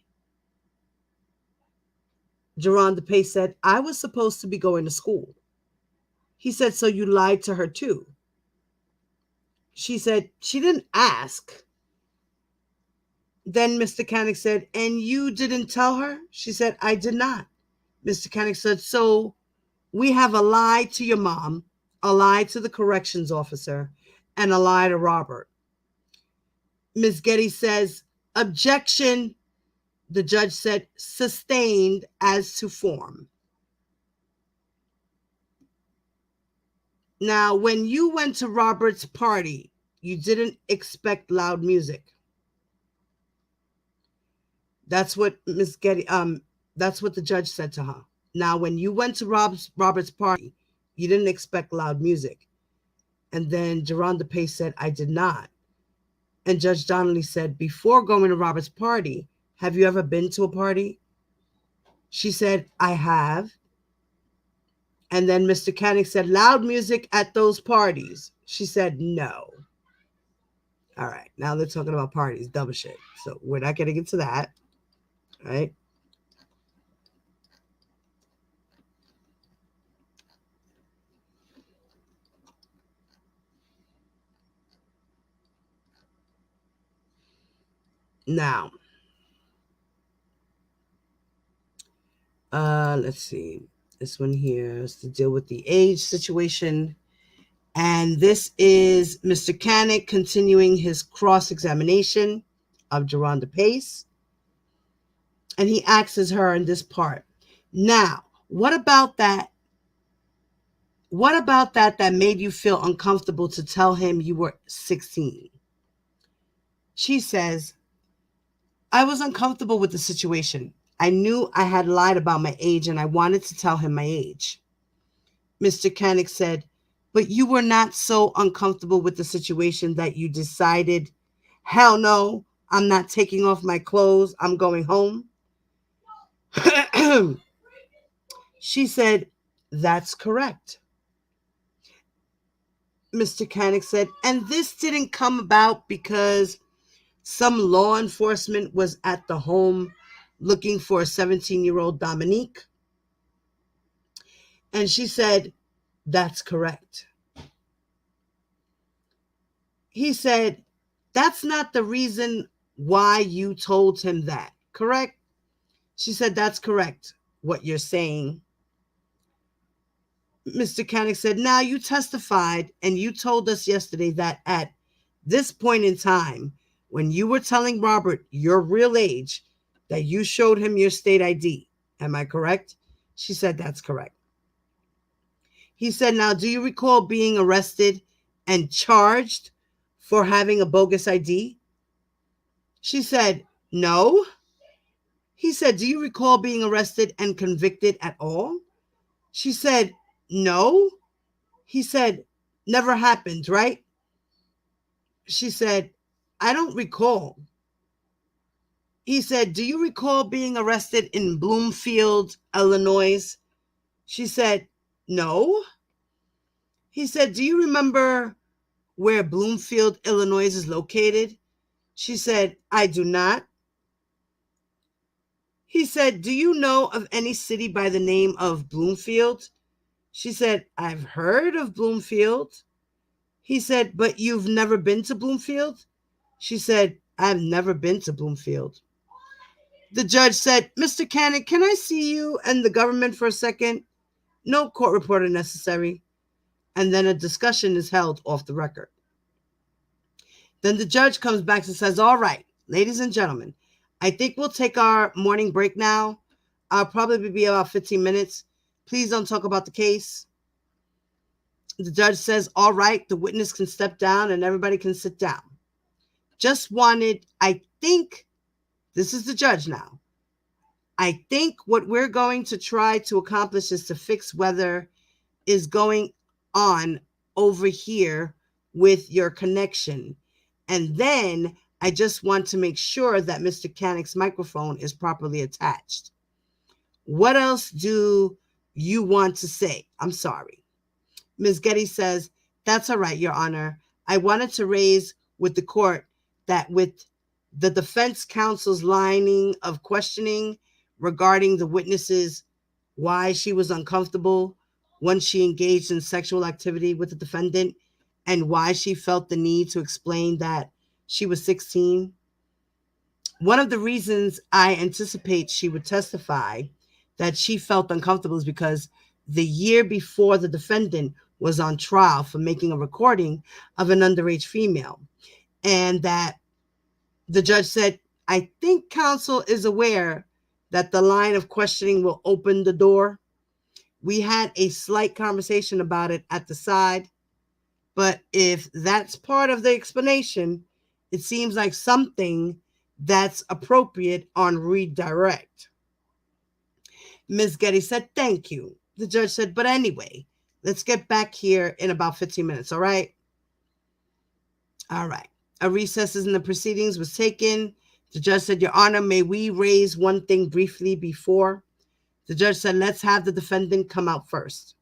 Jerron DePace said, I was supposed to be going to school. He said, so you lied to her too? She said, she didn't ask. Then Mr. Koenig said, and you didn't tell her? She said, I did not. Mr. Koenig said, so we have a lie to your mom, a lie to the corrections officer, and a lie to Robert. Ms. Getty says, objection. The judge said, sustained as to form. Now, when you went to Robert's party, you didn't expect loud music. That's what Ms. Getty, that's what the judge said to her. Now, when you went to Robert's party, you didn't expect loud music. And then Jerron DePace said, I did not. And Judge Donnelly said, before going to Robert's party, have you ever been to a party? She said, I have. And then Mr. Koenig said, loud music at those parties. She said, no. All right, now they're talking about parties, double shit. So we're not getting into that, right? Now, let's see. This one here is to deal with the age situation. And this is Mr. Koenig continuing his cross-examination of Jerron DePace. And he asks her in this part, now, what about that? What about that made you feel uncomfortable to tell him you were 16? She says, I was uncomfortable with the situation. I knew I had lied about my age and I wanted to tell him my age. Mr. Koenig said, but you were not so uncomfortable with the situation that you decided, hell no, I'm not taking off my clothes. I'm going home. She said, that's correct. Mr. Koenig said, and this didn't come about because some law enforcement was at the home looking for a 17-year-old Dominique. And she said, that's correct. He said, that's not the reason why you told him that, correct? She said, that's correct, what you're saying. Mr. Koenig said, now you testified and you told us yesterday that at this point in time, when you were telling Robert your real age, that you showed him your state ID. Am I correct? She said, that's correct. He said, now, do you recall being arrested and charged for having a bogus ID? She said, no. He said, do you recall being arrested and convicted at all? She said, no. He said, never happened, right? She said, I don't recall. He said, do you recall being arrested in Bloomfield, Illinois? She said, no. He said, do you remember where Bloomfield, Illinois is located? She said, I do not. He said, do you know of any city by the name of Bloomfield? She said, I've heard of Bloomfield. He said, but you've never been to Bloomfield? She said, I've never been to Bloomfield. The judge said, Mr. Cannon, can I see you and the government for a second? No court reporter necessary. And then a discussion is held off the record. Then the judge comes back and says, all right, ladies and gentlemen, I think we'll take our morning break now. I'll probably be about 15 minutes. Please don't talk about the case. The judge says, all right, the witness can step down and everybody can sit down. Just wanted, I think, this is the judge now. I think what we're going to try to accomplish is to fix whether is going on over here with your connection. And then I just want to make sure that Mr. Canick's microphone is properly attached. What else do you want to say? I'm sorry. Ms. Getty says, that's all right, Your Honor. I wanted to raise with the court that with the defense counsel's lining of questioning regarding the witnesses, why she was uncomfortable when she engaged in sexual activity with the defendant and why she felt the need to explain that she was 16. One of the reasons I anticipate she would testify that she felt uncomfortable is because the year before the defendant was on trial for making a recording of an underage female, and that the judge said, I think counsel is aware that the line of questioning will open the door. We had a slight conversation about it at the side, but if that's part of the explanation, it seems like something that's appropriate on redirect. Ms. Getty said, thank you. The judge said, but anyway, let's get back here in about 15 minutes, all right? All right. A recess in the proceedings was taken. The judge said, Your Honor, may we raise one thing briefly before? The judge said, let's have the defendant come out first.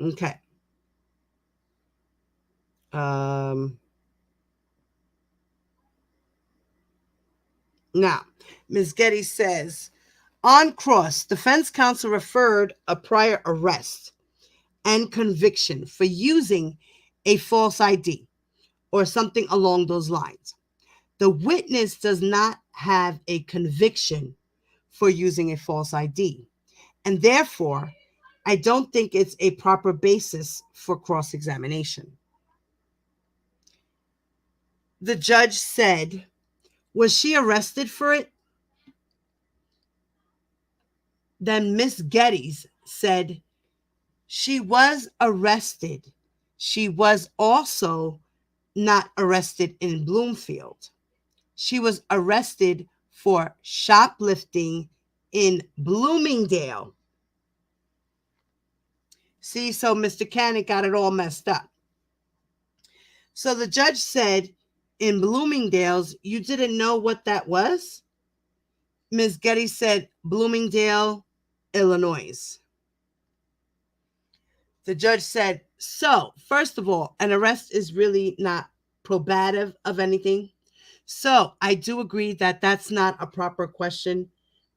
Okay. Now, Ms. Getty says, on cross, defense counsel referred a prior arrest and conviction for using a false ID or something along those lines. The witness does not have a conviction for using a false ID, and therefore, I don't think it's a proper basis for cross-examination. The judge said, was she arrested for it? Then Miss Geddes said, she was arrested. She was also not arrested in Bloomfield. She was arrested for shoplifting in Bloomingdale. See, so Mr. Cannon got it all messed up. So the judge said, in Bloomingdale's, you didn't know what that was? Ms. Getty said, Bloomingdale, Illinois. The judge said, so, first of all, an arrest is really not probative of anything. So I do agree that that's not a proper question.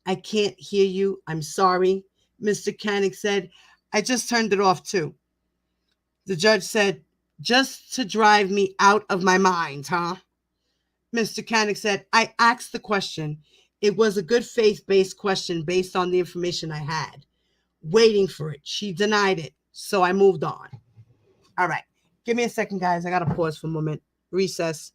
I can't hear you. I'm sorry. Mr. Koenig said, I just turned it off too. The judge said, just to drive me out of my mind, huh? Mr. Koenig said, I asked the question, It was a good faith-based question based on the information I had. Waiting for it. She denied it. So I moved on. All right. Give me a second, guys. I got to pause for a moment. Recess.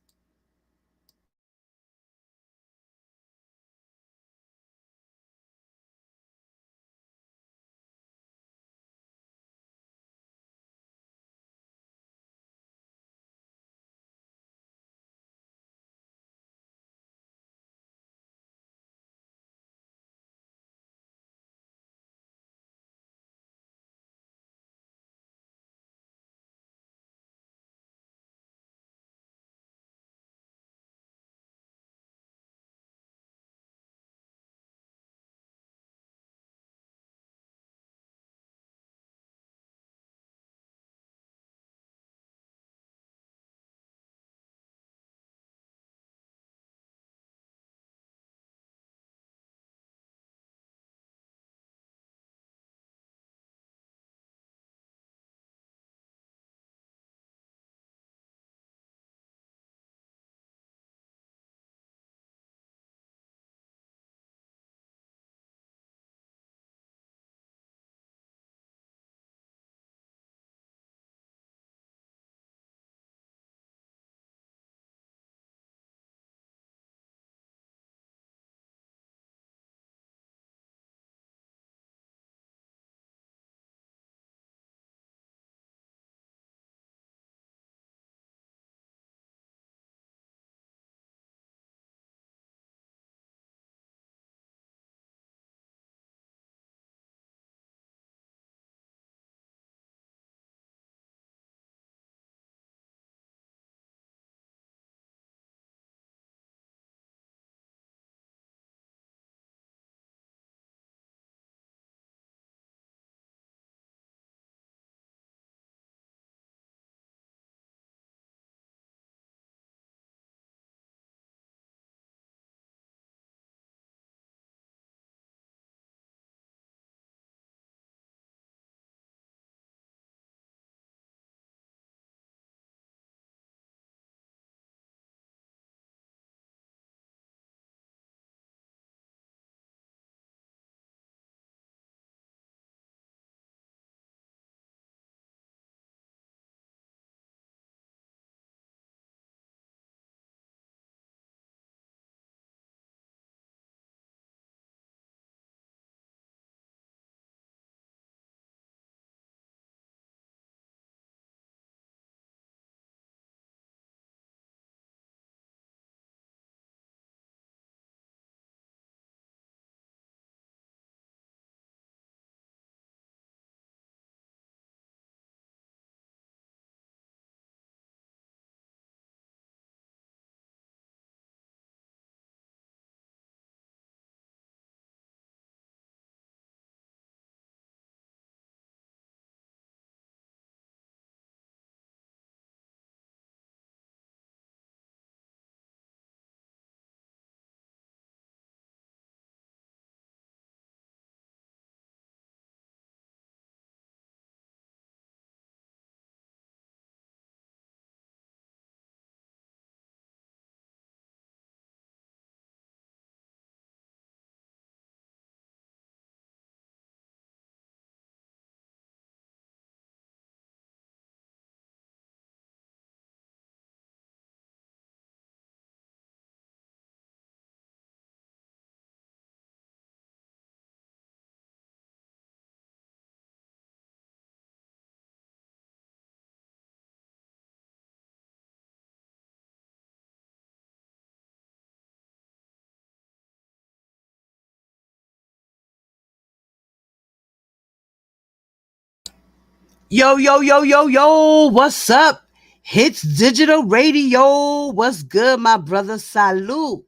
Yo, yo, yo, yo, yo. What's up? Hits Digital Radio. What's good, my brother? Salute.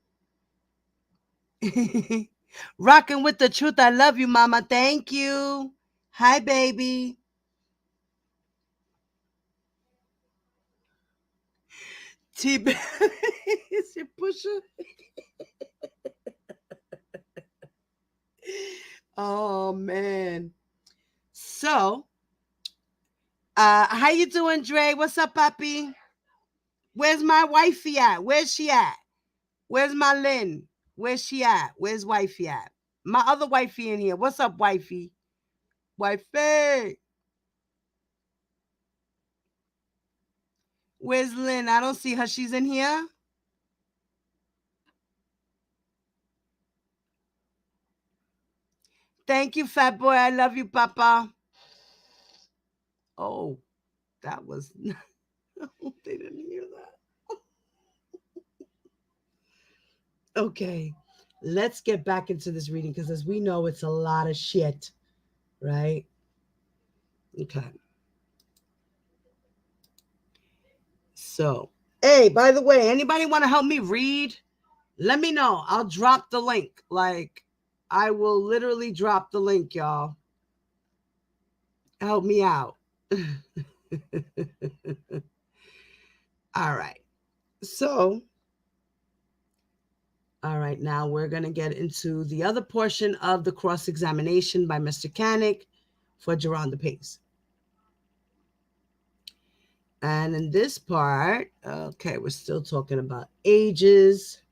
Rocking with the truth. I love you, mama. Thank you. Hi, baby. T is your pusher? Oh man. So, how you doing, Dre? What's up, Papi? Where's my wifey at? Where's she at? Where's my Lynn? Where's she at? Where's wifey at? My other wifey in here. What's up, wifey? Wifey. Where's Lynn? I don't see her. She's in here. Thank you, fat boy. I love you, Papa. Oh, that was... they didn't hear that. Okay, let's get back into this reading because as we know, it's a lot of shit, right? Okay. So, hey, by the way, anybody want to help me read? Let me know. I'll drop the link. Like, I will literally drop the link, y'all. Help me out. All right. So, all right, now we're going to get into the other portion of the cross-examination by Mr. Canick for Geronda Pace. And in this part, okay, we're still talking about ages.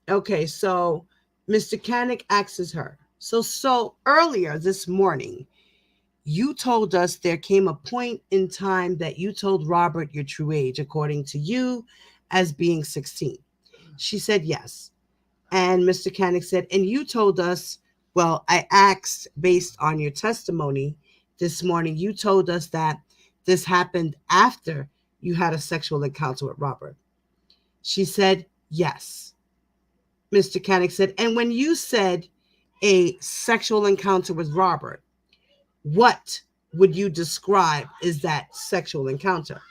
Okay, so Mr. Canick asks her, so earlier this morning, you told us there came a point in time that you told Robert your true age, according to you, as being 16. She said yes. And Mr. Canick said, and you told us, well, I asked based on your testimony this morning, you told us that this happened after you had a sexual encounter with Robert. She said yes. Mr. Canick said, and when you said a sexual encounter with Robert, what would you describe as that sexual encounter?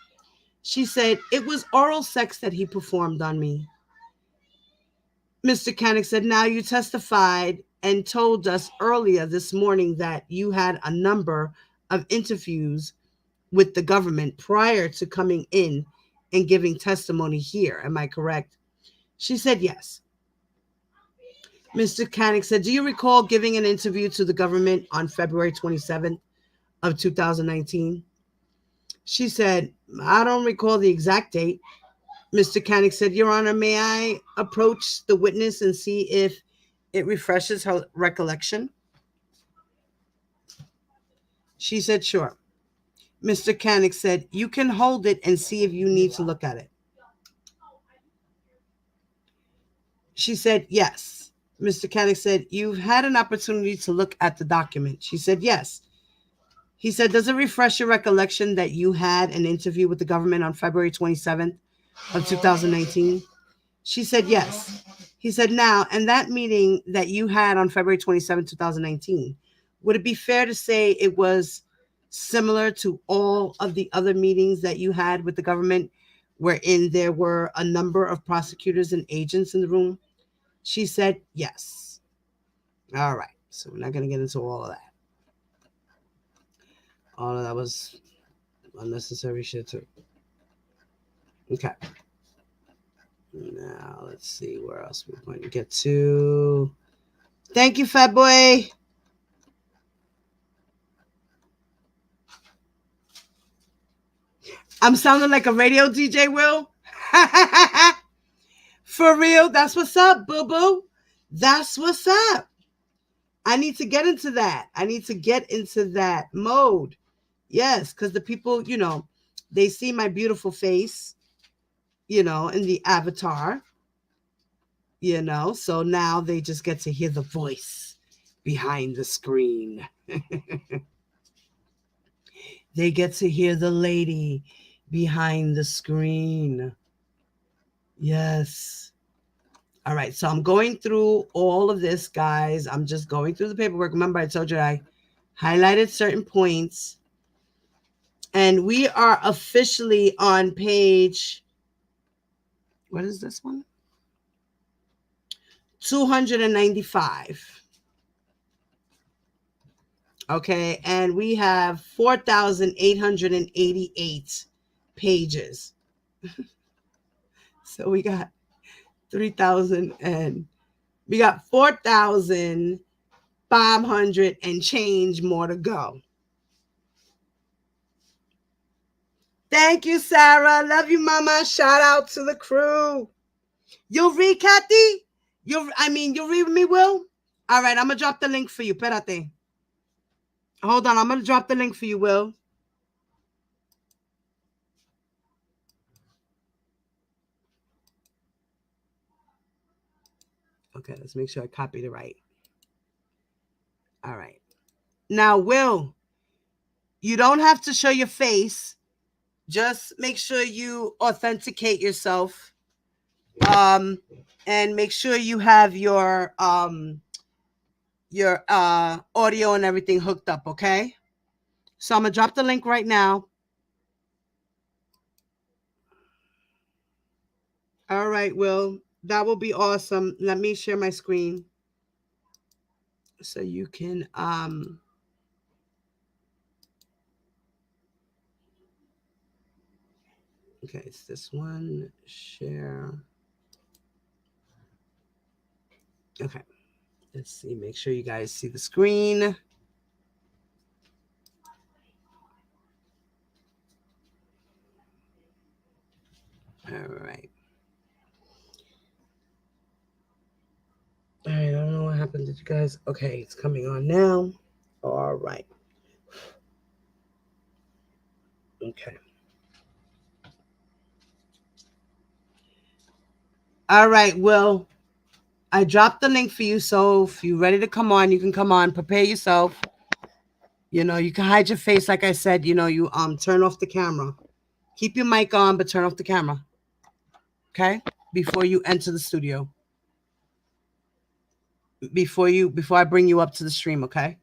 She said, it was oral sex that he performed on me. Mr. Canick said, now you testified and told us earlier this morning that you had a number of interviews with the government prior to coming in and giving testimony here. Am I correct? She said yes. Mr. Canick said, do you recall giving an interview to the government on February 27th of 2019? She said, I don't recall the exact date. Mr. Canick said, Your Honor, may I approach the witness and see if it refreshes her recollection? She said, sure. Mr. Canick said, you can hold it and see if you need to look at it. She said, yes. Mr. Canick said, you've had an opportunity to look at the document. She said, yes. He said, does it refresh your recollection that you had an interview with the government on February 27th of 2019? She said, yes. He said, now, and that meeting that you had on February 27, 2019, would it be fair to say it was similar to all of the other meetings that you had with the government wherein there were a number of prosecutors and agents in the room? She said, yes. All right. So we're not going to get into all of that. All of that was unnecessary shit too. Okay. Now, let's see where else we're going to get to. Thank you, fat boy. I'm sounding like a radio DJ, Will. For real, that's what's up, boo-boo. That's what's up. I need to get into that. I need to get into that mode. Yes, because the people, you know, they see my beautiful face, you know, in the avatar. You know, so now they just get to hear the voice behind the screen. They get to hear the lady behind the screen. Yes. All right, so I'm going through all of this, guys. I'm just going through the paperwork. Remember, I told you I highlighted certain points. And we are officially on page, what is this one? 295. Okay, and we have 4,888 pages. So we got 3,000 and we got 4,500 and change more to go. Thank you, Sarah. Love you, mama. Shout out to the crew. You'll read, Kathy? You read me, Will? All right, I'm going to drop the link for you. Espérate. Hold on, I'm going to drop the link for you, Will. Okay, let's make sure I copied it right. All right. Now, Will, you don't have to show your face. Just make sure you authenticate yourself. And make sure you have your audio and everything hooked up, okay? So I'm going to drop the link right now. All right, Will. That will be awesome. Let me share my screen so you can okay, it's this one. Share. Okay. Let's see. Make sure you guys see the screen. All right. All right. I don't know what happened. Did you guys? Okay, it's coming on now. All right. Okay. All right. Well, I dropped the link for you. So if you're ready to come on, you can come on. Prepare yourself. You know, you can hide your face. Like I said, you know, you turn off the camera. Keep your mic on, but turn off the camera. Okay? Before you enter the studio. Before I bring you up to the stream, okay?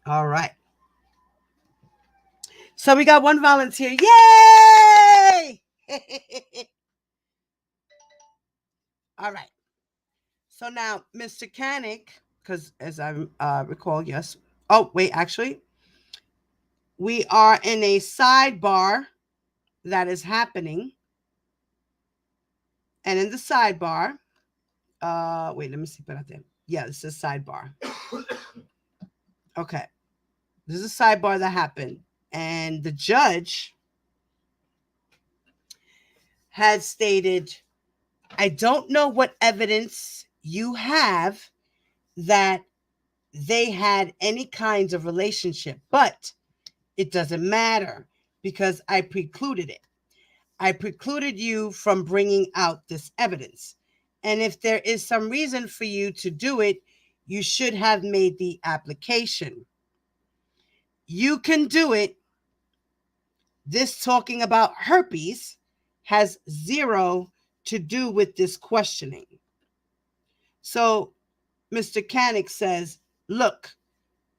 All right. So we got one volunteer. Yay! All right. So now, Mr. Canick, because as I recall, yes. Oh, wait, actually, we are in a sidebar that is happening. And in the sidebar, wait, let me see. Yeah, this is a sidebar. Okay. This is a sidebar that happened. And the judge had stated, I don't know what evidence you have that they had any kinds of relationship, but it doesn't matter because I precluded it. I precluded you from bringing out this evidence. And if there is some reason for you to do it, you should have made the application. You can do it. This talking about herpes has zero to do with this questioning. So Mr. Canick says, look,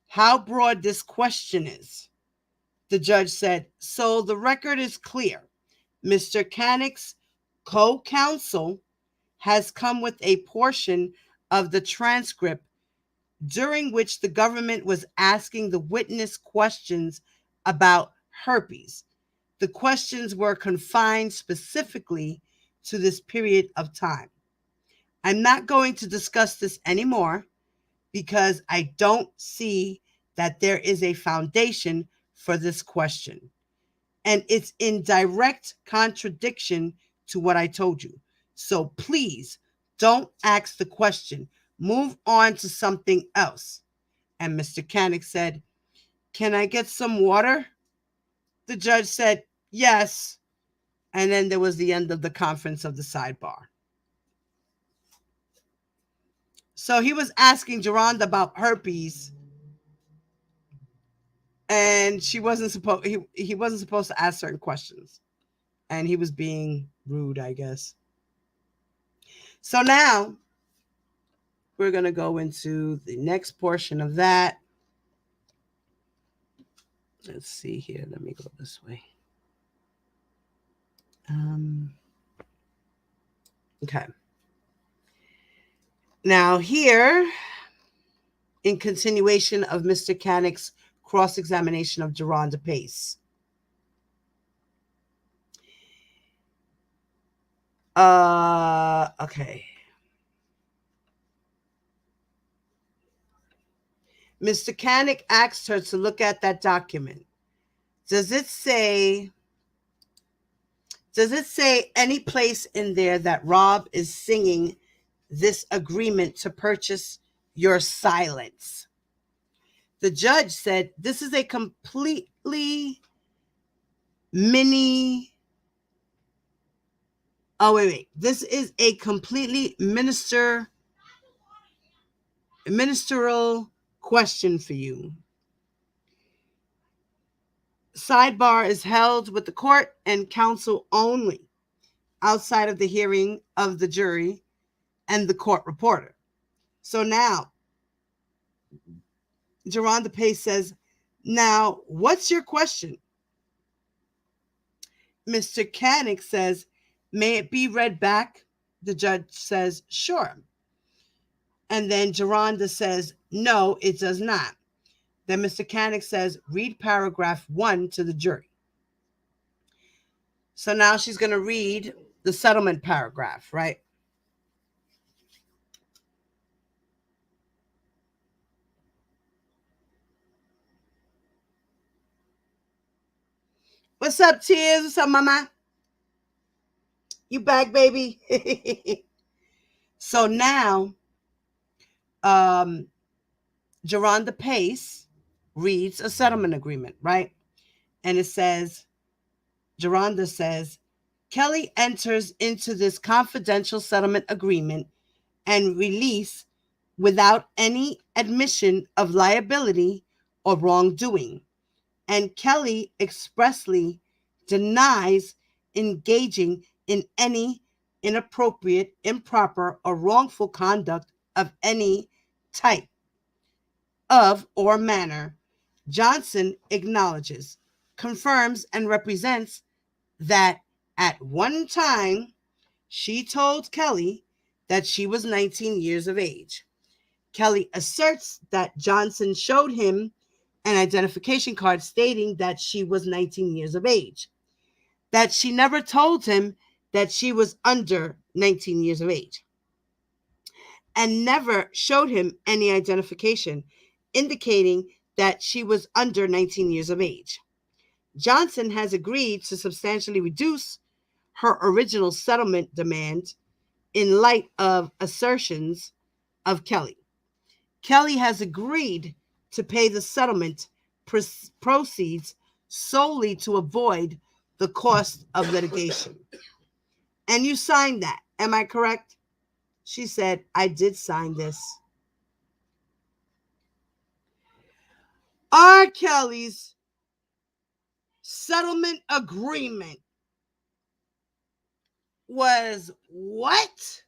how broad this question is. The judge said, so the record is clear. Mr. Canick's co-counsel has come with a portion of the transcript during which the government was asking the witness questions about herpes. The questions were confined specifically to this period of time. I'm not going to discuss this anymore because I don't see that there is a foundation for this question. And it's in direct contradiction to what I told you. So please don't ask the question. Move on to something else. And Mr. Canick said, can I get some water? The judge said, yes. And then there was the end of the conference of the sidebar. So he was asking Geronda about herpes. And he wasn't supposed to ask certain questions. And he was being rude, I guess. So now we're going to go into the next portion of that. Let's see here. Let me go this way. Okay. Now here, in continuation of Mr. Canick's cross-examination of Geronda Pace. Okay. Mr. Canick asked her to look at that document. Does it say Does it say any place in there that Rob is singing this agreement to purchase your silence? The judge said this is a completely This is a completely ministerial question for you. Sidebar is held with the court and counsel only, outside of the hearing of the jury and the court reporter. So now, Geronda Pace says, now, what's your question? Mr. Canick says, may it be read back? The judge says, sure. And then Geronda says, no, it does not. Then Mr. Canick says, read paragraph 1 to the jury. So now she's going to read the settlement paragraph, right? What's up, Tears? What's up, mama? You back, baby? So now, Geronda Pace reads a settlement agreement, right? And it says, Geronda says, Kelly enters into this confidential settlement agreement and release without any admission of liability or wrongdoing. And Kelly expressly denies engaging in any inappropriate, improper, or wrongful conduct of any type of or manner. Johnson acknowledges, confirms, and represents that at one time she told Kelly that she was 19 years of age. Kelly asserts that Johnson showed him an identification card stating that she was 19 years of age, that she never told him that she was under 19 years of age, and never showed him any identification indicating that she was under 19 years of age. Johnson has agreed to substantially reduce her original settlement demand in light of assertions of Kelly. Kelly has agreed to pay the settlement proceeds solely to avoid the cost of litigation. And you signed that. Am I correct? She said, I did sign this. R. Kelly's settlement agreement was what?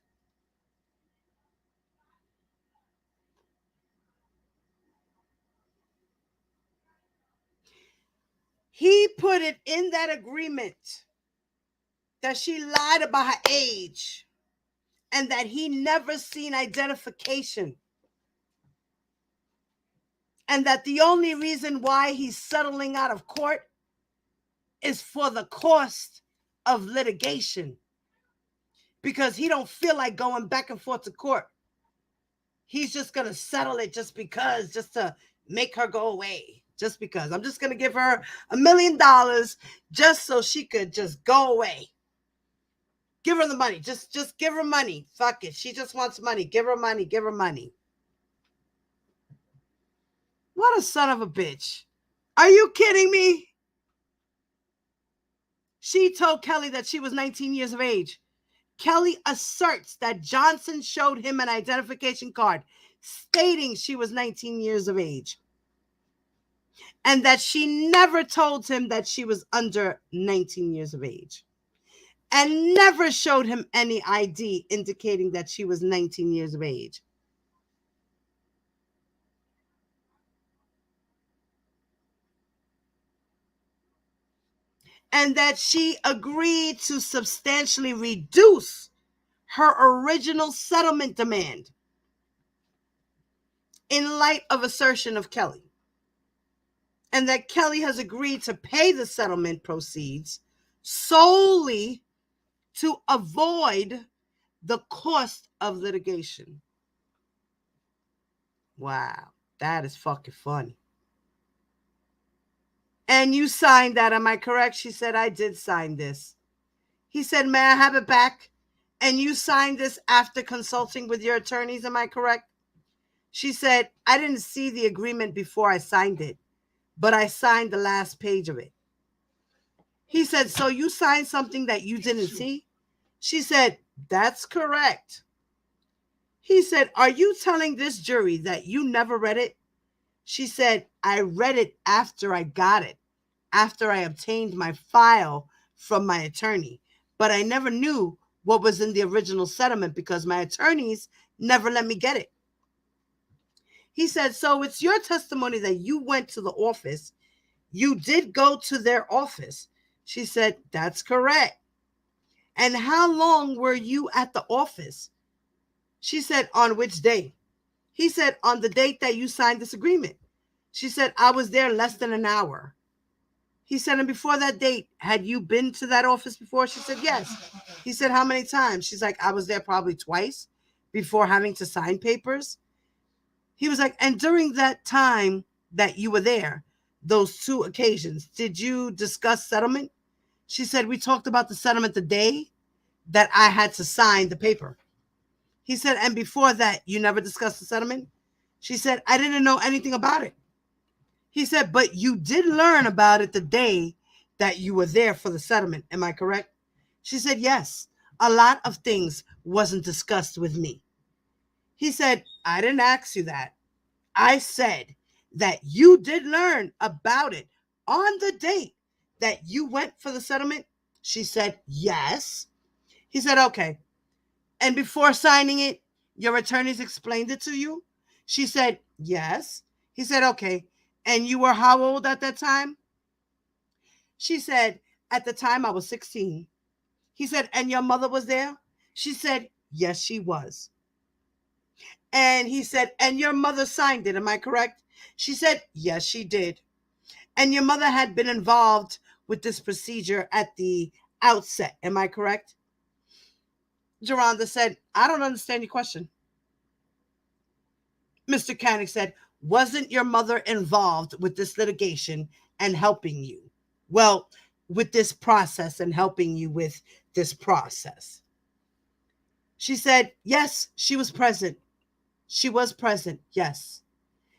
He put it in that agreement that she lied about her age and that he never seen identification. And that the only reason why he's settling out of court is for the cost of litigation. Because he don't feel like going back and forth to court. He's just going to settle it just to make her go away. Just because. I'm just going to give her $1 million just so she could just go away. Give her the money. Just give her money. Fuck it. She just wants money. Give her money. Give her money. What a son of a bitch. Are you kidding me? She told Kelly that she was 19 years of age. Kelly asserts that Johnson showed him an identification card stating she was 19 years of age. And that she never told him that she was under 19 years of age. And never showed him any ID indicating that she was 19 years of age. And that she agreed to substantially reduce her original settlement demand in light of assertion of Kelly. And that Kelly has agreed to pay the settlement proceeds solely to avoid the cost of litigation. Wow, that is fucking funny. And you signed that, am I correct? She said, I did sign this. He said, may I have it back? And you signed this after consulting with your attorneys, am I correct? She said, I didn't see the agreement before I signed it, but I signed the last page of it. He said, so you signed something that you didn't see? She said, that's correct. He said, are you telling this jury that you never read it? She said, I read it after I got it, after I obtained my file from my attorney, but I never knew what was in the original settlement because my attorneys never let me get it. He said, so it's your testimony that you went to the office. You did go to their office. She said, that's correct. And how long were you at the office? She said, on which day? He said, on the date that you signed this agreement. She said, I was there less than an hour. He said, and before that date, had you been to that office before? She said, yes. He said, how many times? She's like, I was there probably twice before having to sign papers. He was like, and during that time that you were there, those 2 occasions, did you discuss settlement? She said, we talked about the settlement the day that I had to sign the paper. He said, and before that, you never discussed the settlement? She said, I didn't know anything about it. He said, but you did learn about it the day that you were there for the settlement. Am I correct? She said, yes. A lot of things wasn't discussed with me. He said, I didn't ask you that. I said that you did learn about it on the date that you went for the settlement. She said, yes. He said, okay. And before signing it, your attorneys explained it to you? She said, yes. He said, okay. And you were how old at that time? She said, at the time I was 16. He said, and your mother was there? She said, yes, she was. And he said, and your mother signed it, am I correct? She said, yes, she did. And your mother had been involved with this procedure at the outset, am I correct? Geronda said, I don't understand your question. Mr. Koenig said, wasn't your mother involved with this litigation and helping you? Well, with this process and helping you with this process. She said, yes, she was present. She was present, yes.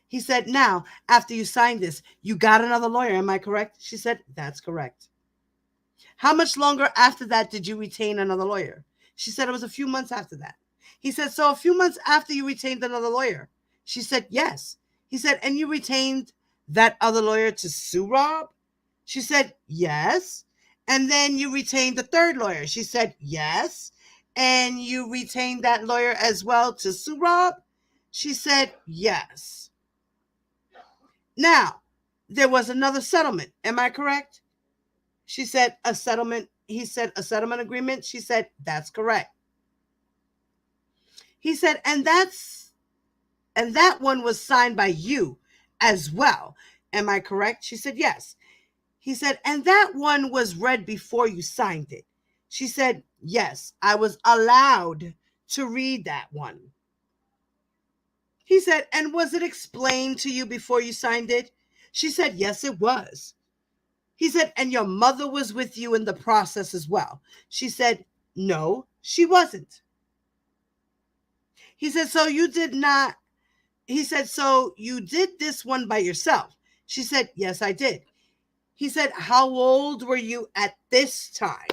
He said, now, after you signed this, you got another lawyer, am I correct? She said, that's correct. How much longer after that did you retain another lawyer? She said, it was a few months after that. He said, so a few months after you retained another lawyer? She said, yes. He said, and you retained that other lawyer to sue Rob? She said, yes. And then you retained the third lawyer? She said, yes. And you retained that lawyer as well to sue Rob? She said, yes. Now, there was another settlement. Am I correct? She said, a settlement. He said, a settlement agreement. She said, that's correct. He said, and that one was signed by you as well. Am I correct? She said, yes. He said, and that one was read before you signed it. She said, yes, I was allowed to read that one. He said, and was it explained to you before you signed it? She said, yes, it was. He said, and your mother was with you in the process as well. She said, no, she wasn't. He said, so you did not. He said, so you did this one by yourself? She said, yes, I did. He said, how old were you at this time?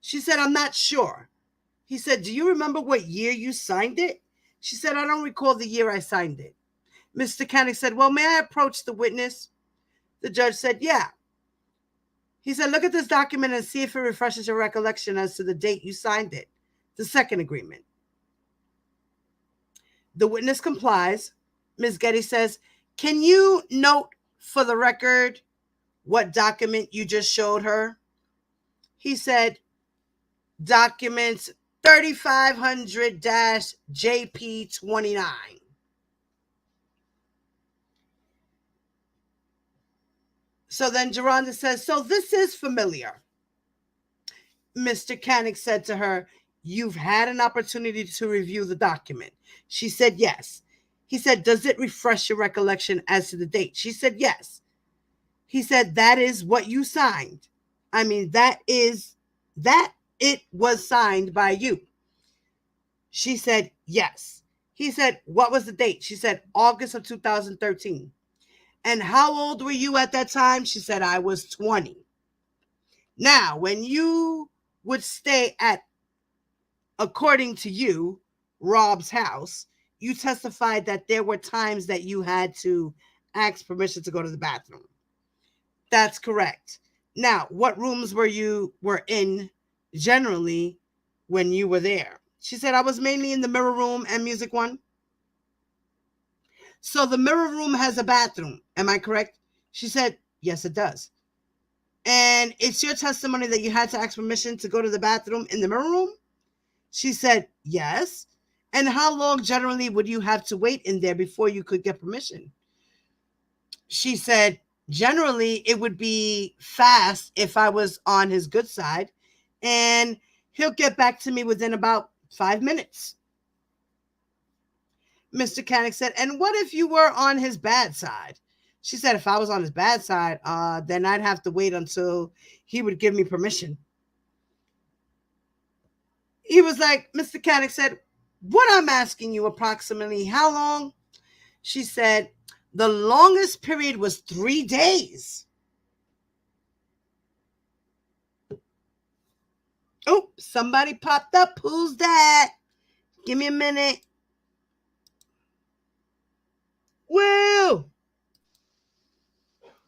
She said, I'm not sure. He said, do you remember what year you signed it? She said, I don't recall the year I signed it. Mr. Koenig said, well, may I approach the witness? The judge said, yeah. He said, look at this document and see if it refreshes your recollection as to the date you signed it, the second agreement. The witness complies. Ms. Getty says, can you note for the record what document you just showed her? He said, documents 3500-JP29. So then Geronda says, so this is familiar. Mr. Koenig said to her, you've had an opportunity to review the document. She said, yes. He said, does it refresh your recollection as to the date? She said, yes. He said, that is what you signed. I mean, that is that it was signed by you? She said, yes. He said, what was the date? She said, August of 2013. And how old were you at that time? She said, I was 20. Now, when you would stay at, according to you, Rob's house, you testified that there were times that you had to ask permission to go to the bathroom. That's correct. Now, what rooms were in generally when you were there? She said, I was mainly in the mirror room and music one. So the mirror room has a bathroom. Am I correct? She said, yes, it does. And it's your testimony that you had to ask permission to go to the bathroom in the mirror room? She said, yes. And how long generally would you have to wait in there before you could get permission? She said, generally it would be fast if I was on his good side, and he'll get back to me within about 5 minutes. Mr. Canick said, and what if you were on his bad side? She said, if I was on his bad side, then I'd have to wait until he would give me permission. He was like, Mr. Canick said, what I'm asking you approximately, how long? She said, the longest period was 3 days. Oh, somebody popped up. Who's that? Give me a minute. Woo!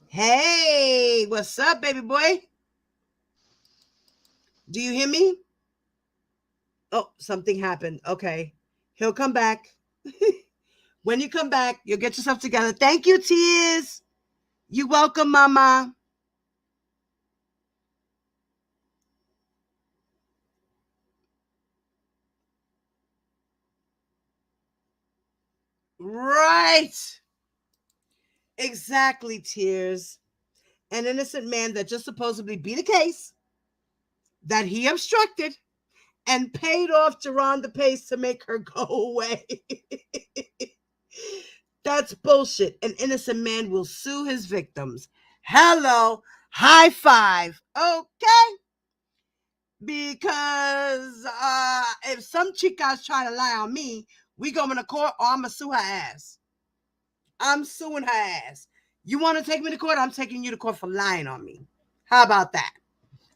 Hey, what's up, baby boy? Do you hear me? Oh, something happened. Okay. He'll come back. When you come back, you'll get yourself together. Thank you, Tears. You're welcome, Mama. Right. Exactly, Tears. An innocent man that just supposedly be the case, that he obstructed and paid off Geronda Pace to make her go away. That's bullshit. An innocent man will sue his victims. Hello. High five. Okay. Because if some chicas try to lie on me, we going to court or I'm going to sue her ass. I'm suing her ass. You want to take me to court? I'm taking you to court for lying on me. How about that?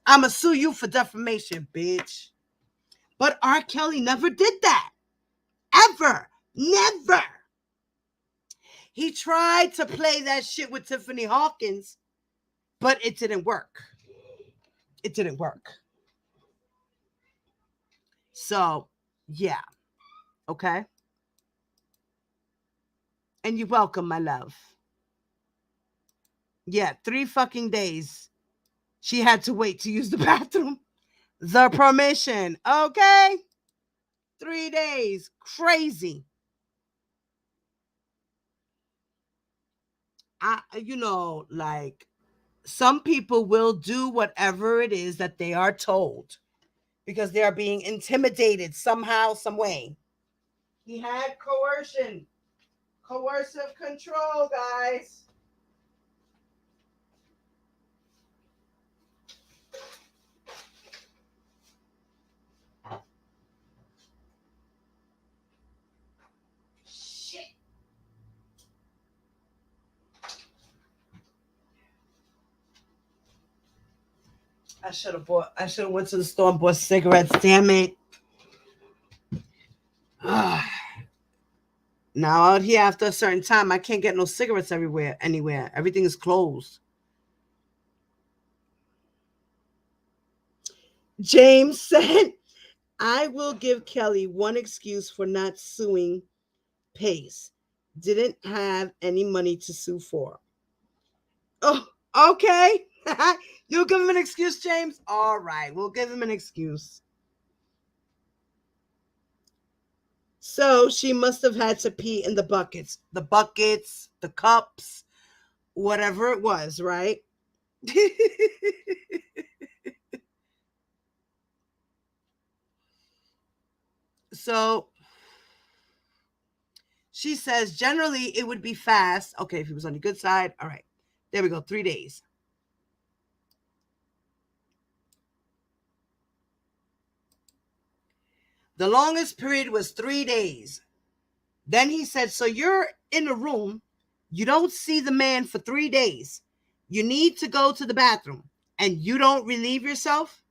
I'm going to sue you for defamation, bitch. But R. Kelly never did that. Ever. Never. He tried to play that shit with Tiffany Hawkins, but it didn't work. It didn't work. So, yeah. Okay? And you're welcome, my love. Yeah, 3 fucking days. She had to wait to use the bathroom. The permission. Okay? 3 days. Crazy. Like, some people will do whatever it is that they are told because they are being intimidated somehow, some way. He had coercion. Coercive control, guys. Shit. I should have went to the store and bought cigarettes, damn it. Now out here after a certain time, I can't get no cigarettes anywhere. Everything is closed. James said, I will give Kelly one excuse for not suing Pace. Didn't have any money to sue for. Oh, okay. You'll give him an excuse, James? All right, we'll give him an excuse. So she must have had to pee in the buckets, the cups, whatever it was, right? So she says, generally it would be fast. Okay, if he was on the good side. All right, there we go, 3 days. The longest period was 3 days. Then he said, so you're in a room, you don't see the man for 3 days. You need to go to the bathroom and you don't relieve yourself?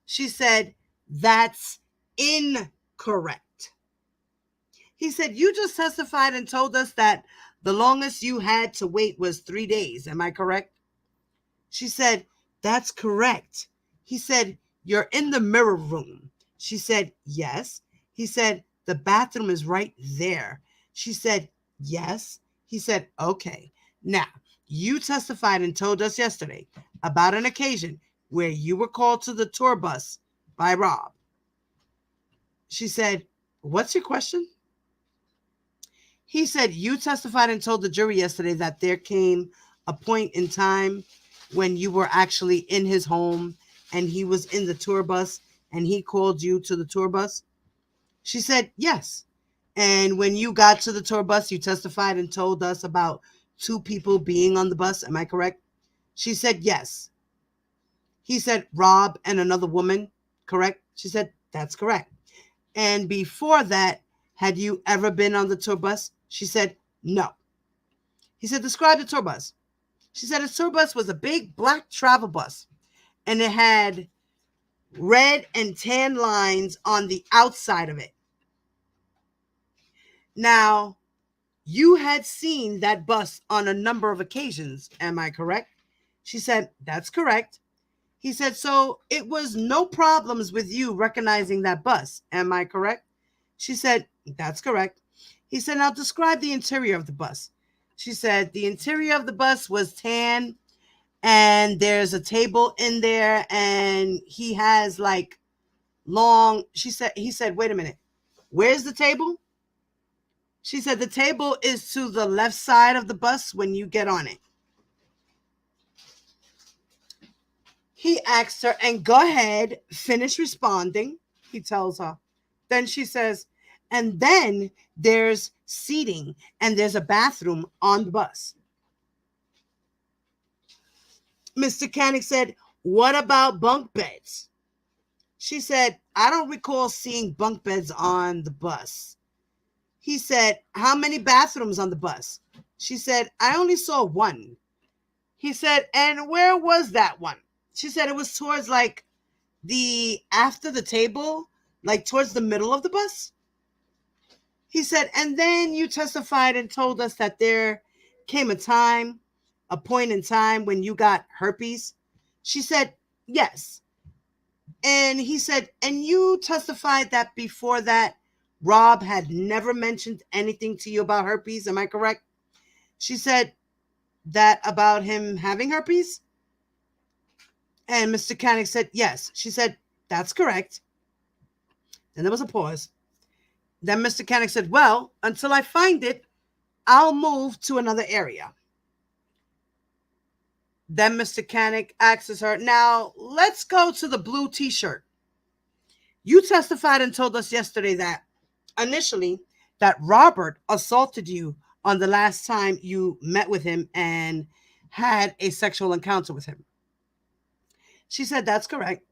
She said, that's incorrect. He said, you just testified and told us that the longest you had to wait was 3 days. Am I correct? She said, that's correct. He said, you're in the mirror room. She said, yes. He said, the bathroom is right there. She said, yes. He said, okay. Now, you testified and told us yesterday about an occasion where you were called to the tour bus by Rob. She said, what's your question? He said, you testified and told the jury yesterday that there came a point in time when you were actually in his home and he was in the tour bus and he called you to the tour bus? She said, yes. And when you got to the tour bus, you testified and told us about 2 people being on the bus. Am I correct? She said, yes. He said, Rob and another woman, correct? She said, that's correct. And before that, had you ever been on the tour bus? She said, no. He said, describe the tour bus. She said, a tour bus was a big black travel bus, and it had red and tan lines on the outside of it. Now, you had seen that bus on a number of occasions. Am I correct? She said, that's correct. He said, so it was no problems with you recognizing that bus. Am I correct? She said, that's correct. He said, now describe the interior of the bus. She said, the interior of the bus was tan and there's a table in there and he has like long, he said, wait a minute, where's the table? She said, the table is to the left side of the bus when you get on it. He asked her, and go ahead, finish responding, he tells her. Then she says, and then there's seating and there's a bathroom on the bus. Mr. Koenig said, what about bunk beds? She said, I don't recall seeing bunk beds on the bus. He said, how many bathrooms on the bus? She said, I only saw one. He said, and where was that one? She said, it was towards like after the table, like towards the middle of the bus. He said, and then you testified and told us that there came a point in time when you got herpes. She said, yes. And he said, and you testified that before that, Rob had never mentioned anything to you about herpes. Am I correct? She said, that about him having herpes? And Mr. Koenig said, yes. She said, that's correct. And there was a pause. Then Mr. Koenig said, well, until I find it, I'll move to another area. Then Mr. Koenig asks her, now let's go to the blue t-shirt. You testified and told us yesterday that initially that Robert assaulted you on the last time you met with him and had a sexual encounter with him. She said, that's correct.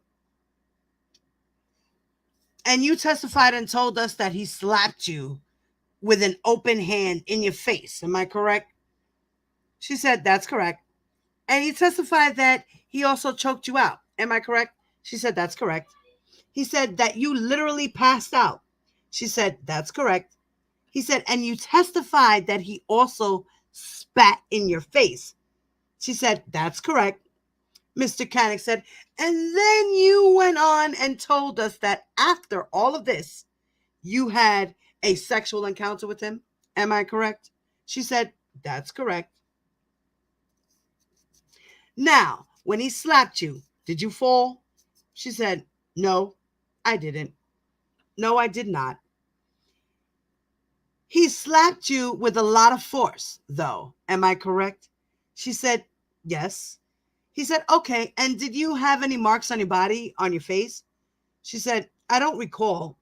And you testified and told us that he slapped you with an open hand in your face. Am I correct? She said, that's correct. And he testified that he also choked you out. Am I correct? She said, that's correct. He said that you literally passed out. She said, that's correct. He said, and you testified that he also spat in your face. She said, that's correct. Mr. Koenig said, and then you went on and told us that after all of this, you had a sexual encounter with him. Am I correct? She said, that's correct. Now, when he slapped you, did you fall? She said, no, I didn't. No, I did not. He slapped you with a lot of force, though. Am I correct? She said, yes. He said, okay, and did you have any marks on your body, on your face? She said, I don't recall.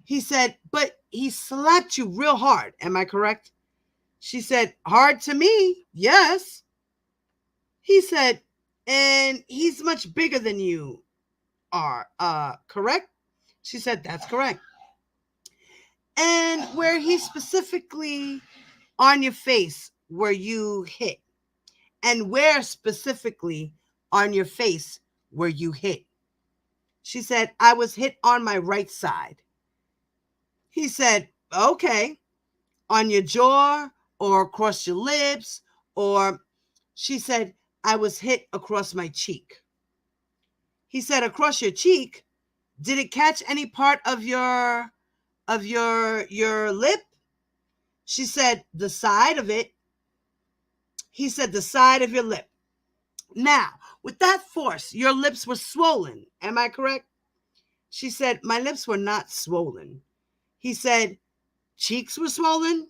He said, but he slapped you real hard. Am I correct? She said, hard to me, yes. He said, and he's much bigger than you are, correct? She said, that's correct. And where he specifically on your face were you hit? And where specifically on your face were you hit? She said, I was hit on my right side. He said, okay, on your jaw or across your lips, or she said, I was hit across my cheek. He said, across your cheek, did it catch any part of your lip? She said, the side of it. He said, the side of your lip. Now, with that force, your lips were swollen. Am I correct? She said, my lips were not swollen. He said, cheeks were swollen.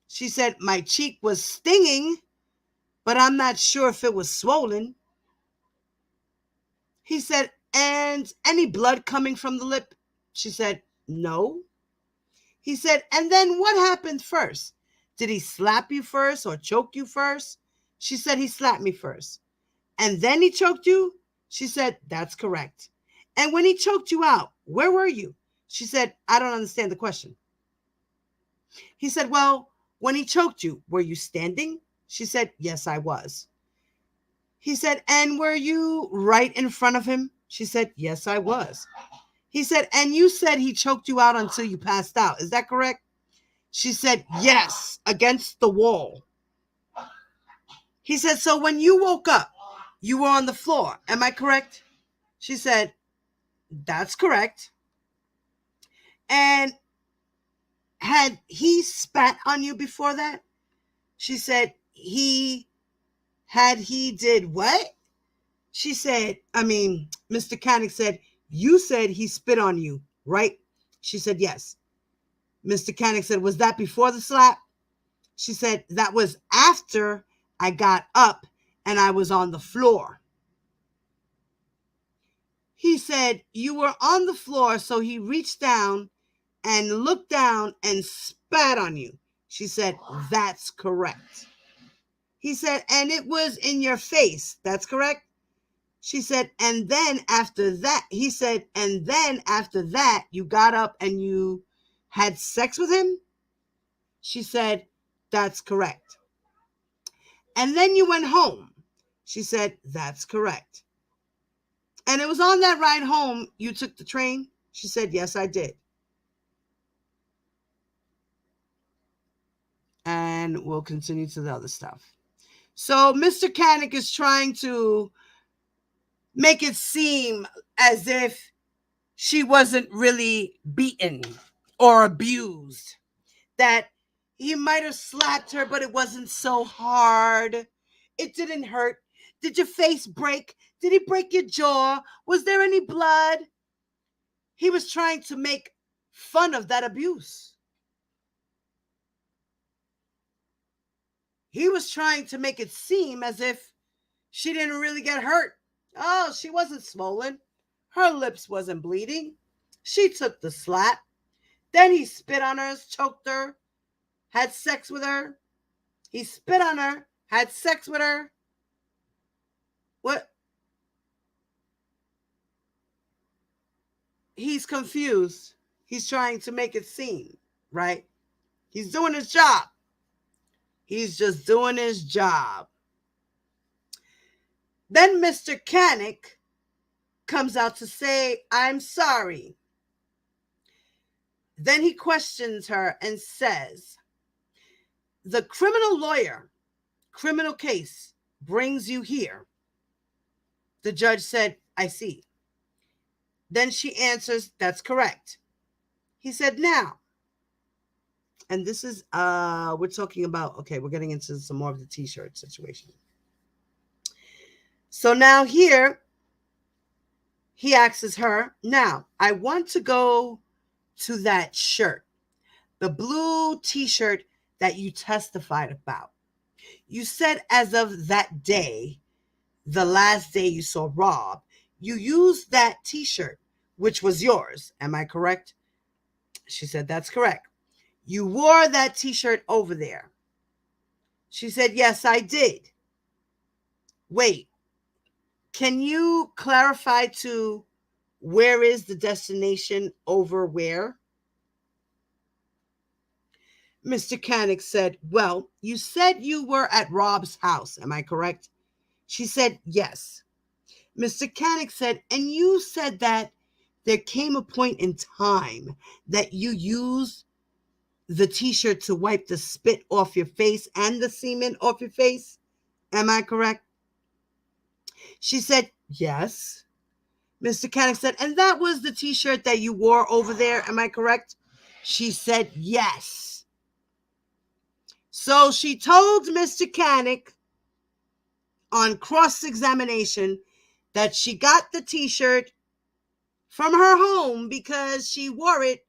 She said, my cheek was stinging, but I'm not sure if it was swollen. He said, and any blood coming from the lip? She said, no. He said, and then what happened first? Did he slap you first or choke you first? She said, he slapped me first. And then he choked you? She said, that's correct. And when he choked you out, where were you? She said, I don't understand the question. He said, well, when he choked you, were you standing? She said, yes, I was. He said, and were you right in front of him? She said, yes, I was. He said, and you said he choked you out until you passed out. Is that correct? She said, yes, against the wall. He said, so when you woke up, you were on the floor. Am I correct? She said, that's correct. And had he spat on you before that? She said, he did what? She said, Mr. Canick said, you said he spit on you, right? She said, yes. Mr. Canick said, was that before the slap? She said, that was after I got up and I was on the floor. He said, you were on the floor, so he reached down and looked down and spat on you. She said, that's correct. He said, and it was in your face. That's correct. She said, and then after that, he said, and then after that, you got up and you had sex with him? She said, that's correct. And then you went home? She said, that's correct. And it was on that ride home you took the train? She said, yes, I did. And we'll continue to the other stuff. So Mr. Canick is trying to make it seem as if she wasn't really beaten or abused. That he might have slapped her, but it wasn't so hard. It didn't hurt. Did your face break? Did he break your jaw? Was there any blood? He was trying to make fun of that abuse. He was trying to make it seem as if she didn't really get hurt. Oh, she wasn't swollen. Her lips wasn't bleeding. She took the slap. Then he spit on her, choked her, had sex with her. He spit on her, had sex with her. What? He's confused. He's trying to make it seem, right? He's doing his job. He's just doing his job. Then Mr. Canick comes out to say, I'm sorry. Then he questions her and says, the criminal lawyer, criminal case brings you here. The judge said, I see. Then she answers, that's correct. He said, now, and this is, we're talking about, okay, we're getting into some more of the t-shirt situation. So now here, he asks her, now, I want to go to that shirt, the blue t-shirt that you testified about. You said as of that day, the last day you saw Rob, you used that t-shirt, which was yours. Am I correct? She said, that's correct. You wore that t-shirt over there. She said, yes, I did. Wait, can you clarify to Where is the destination over where? Mr. Canick said, well, you said you were at Rob's house. Am I correct? She said, yes. Mr. Canick said, and you said that there came a point in time that you used the t-shirt to wipe the spit off your face and the semen off your face. Am I correct? She said, yes. Mr. Canick said, and that was the t-shirt that you wore over there. Am I correct? She said, yes. So she told Mr. Canick on cross-examination that she got the t-shirt from her home because she wore it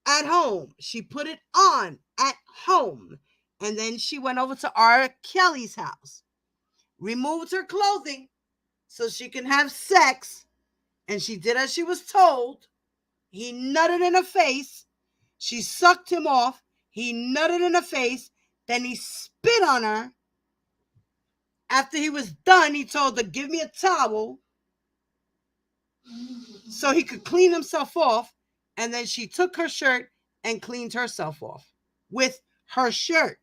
at home. She put it on at home. And then she went over to R. Kelly's house, removed her clothing so she can have sex. And she did as she was told. He nutted in her face. She sucked him off. He nutted in her face. Then he spit on her. After he was done, he told her, give me a towel so he could clean himself off. And then she took her shirt and cleaned herself off with her shirt.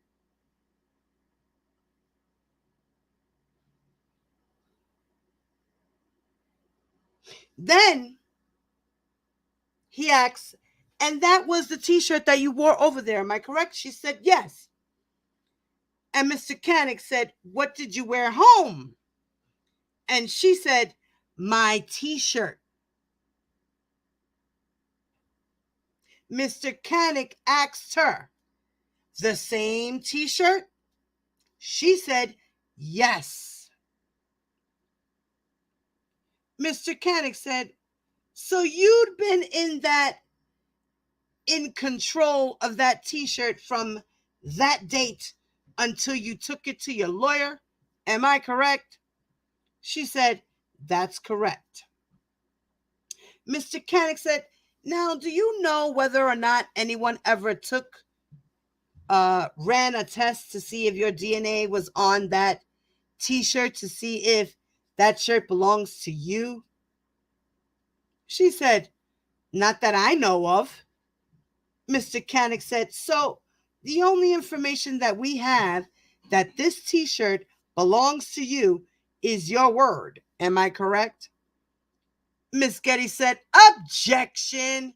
Then he asks, and that was the t-shirt that you wore over there, am I correct? She said, yes. And Mr. Canick said, what did you wear home? And she said, my t-shirt. Mr. Canick asked her, the same t-shirt? She said, yes. Mr. Canick said, so you'd been in control of that t-shirt from that date until you took it to your lawyer? Am I correct? She said, that's correct. Mr. Canick said, now, do you know whether or not anyone ever ran a test to see if your DNA was on that t-shirt to see if that shirt belongs to you? She said, not that I know of. Mr. Canick said, so the only information that we have that this t-shirt belongs to you is your word. Am I correct? Miss Getty said, objection.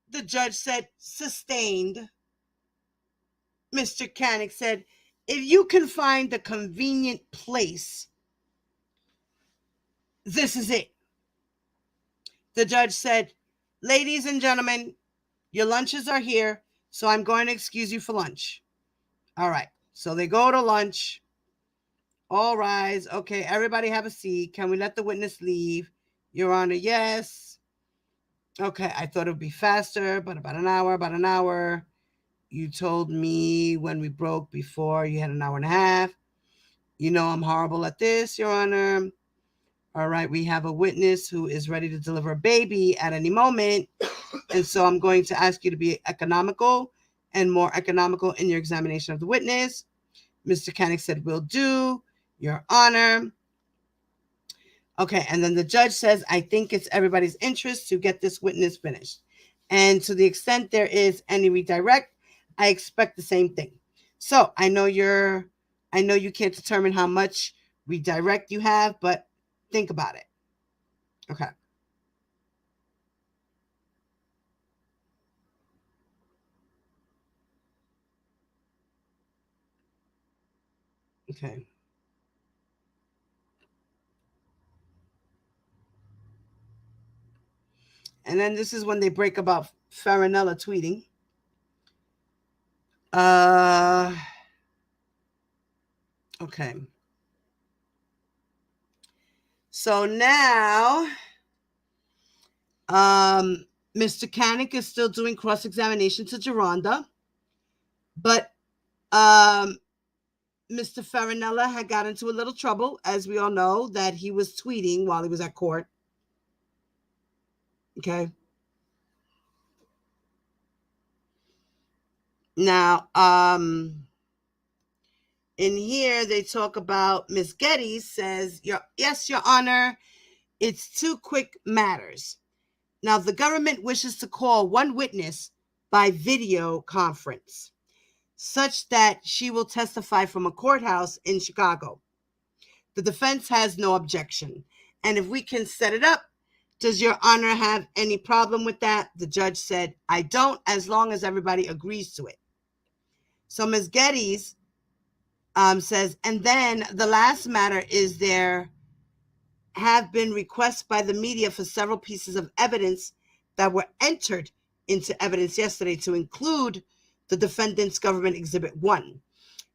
The judge said, sustained. Mr. Canick said, if you can find the convenient place, this is it. The judge said, ladies and gentlemen, your lunches are here, so I'm going to excuse you for lunch. All right. So they go to lunch. All rise. Okay, everybody have a seat. Can we let the witness leave? Your Honor, yes. Okay, I thought it would be faster, but about an hour. You told me when we broke before you had an hour and a half. You know I'm horrible at this, Your Honor. All right, we have a witness who is ready to deliver a baby at any moment. And so I'm going to ask you to be economical and more economical in your examination of the witness. Mr. Canick said, will do, Your Honor. Okay, and then the judge says, I think it's everybody's interest to get this witness finished. And to the extent there is any redirect, I expect the same thing. So I know you can't determine how much redirect you have, but think about it. Okay. Okay. And then this is when they break about Farinella tweeting. Okay. So now, Mr. Canick is still doing cross-examination to Geronda, but Mr. Farinella had got into a little trouble, as we all know, that he was tweeting while he was at court. Okay. Now, in here, they talk about Miss Getty says, yes, Your Honor, It's two quick matters. Now, the government wishes to call one witness by video conference, such that she will testify from a courthouse in Chicago. The defense has no objection. And if we can set it up, does Your Honor have any problem with that? The judge said, I don't, as long as everybody agrees to it. So Ms. Geddes says, and then the last matter is there have been requests by the media for several pieces of evidence that were entered into evidence yesterday, to include the defendant's government exhibit 1,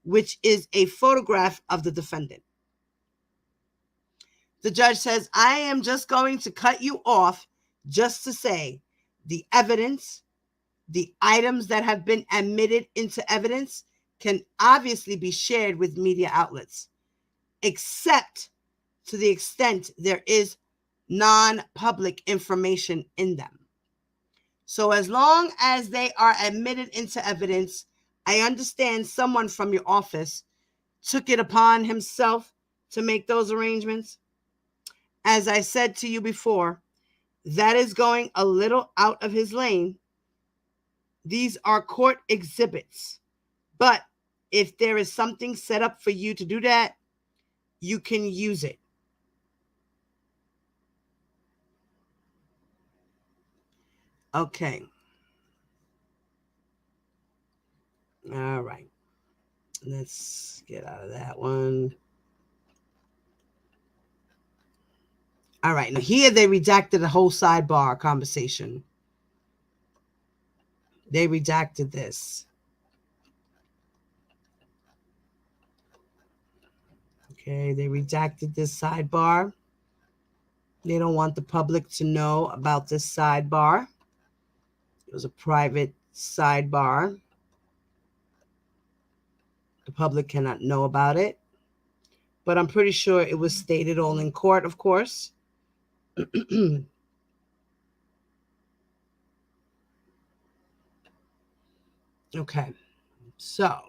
which is a photograph of the defendant. The judge says, I am just going to cut you off just to say the evidence, the items that have been admitted into evidence can obviously be shared with media outlets, except to the extent there is non-public information in them. So as long as they are admitted into evidence, I understand someone from your office took it upon himself to make those arrangements. As I said to you before, that is going a little out of his lane. These are court exhibits. But if there is something set up for you to do that, you can use it. Okay. All right. Let's get out of that one. All right. Now here they redacted the whole sidebar conversation. They redacted this. Okay. They redacted this sidebar. They don't want the public to know about this sidebar. It was a private sidebar. The public cannot know about it. But I'm pretty sure it was stated all in court, of course. Okay. So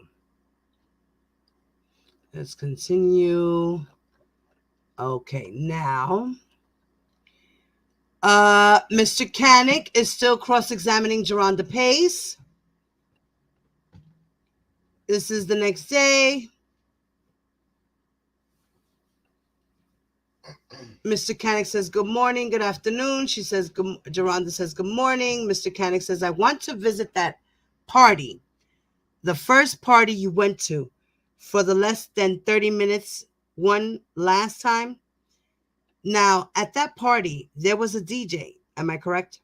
let's continue. Okay, now Mr. Canick is still cross-examining Geronda Pace. This is the next day. Mr. Canick says, good morning, good afternoon. She says, Geronda says, good morning. Mr. Canick says, I want to visit that party, the first party you went to for the less than 30 minutes one last time. Now, at that party, there was a DJ. Am I correct?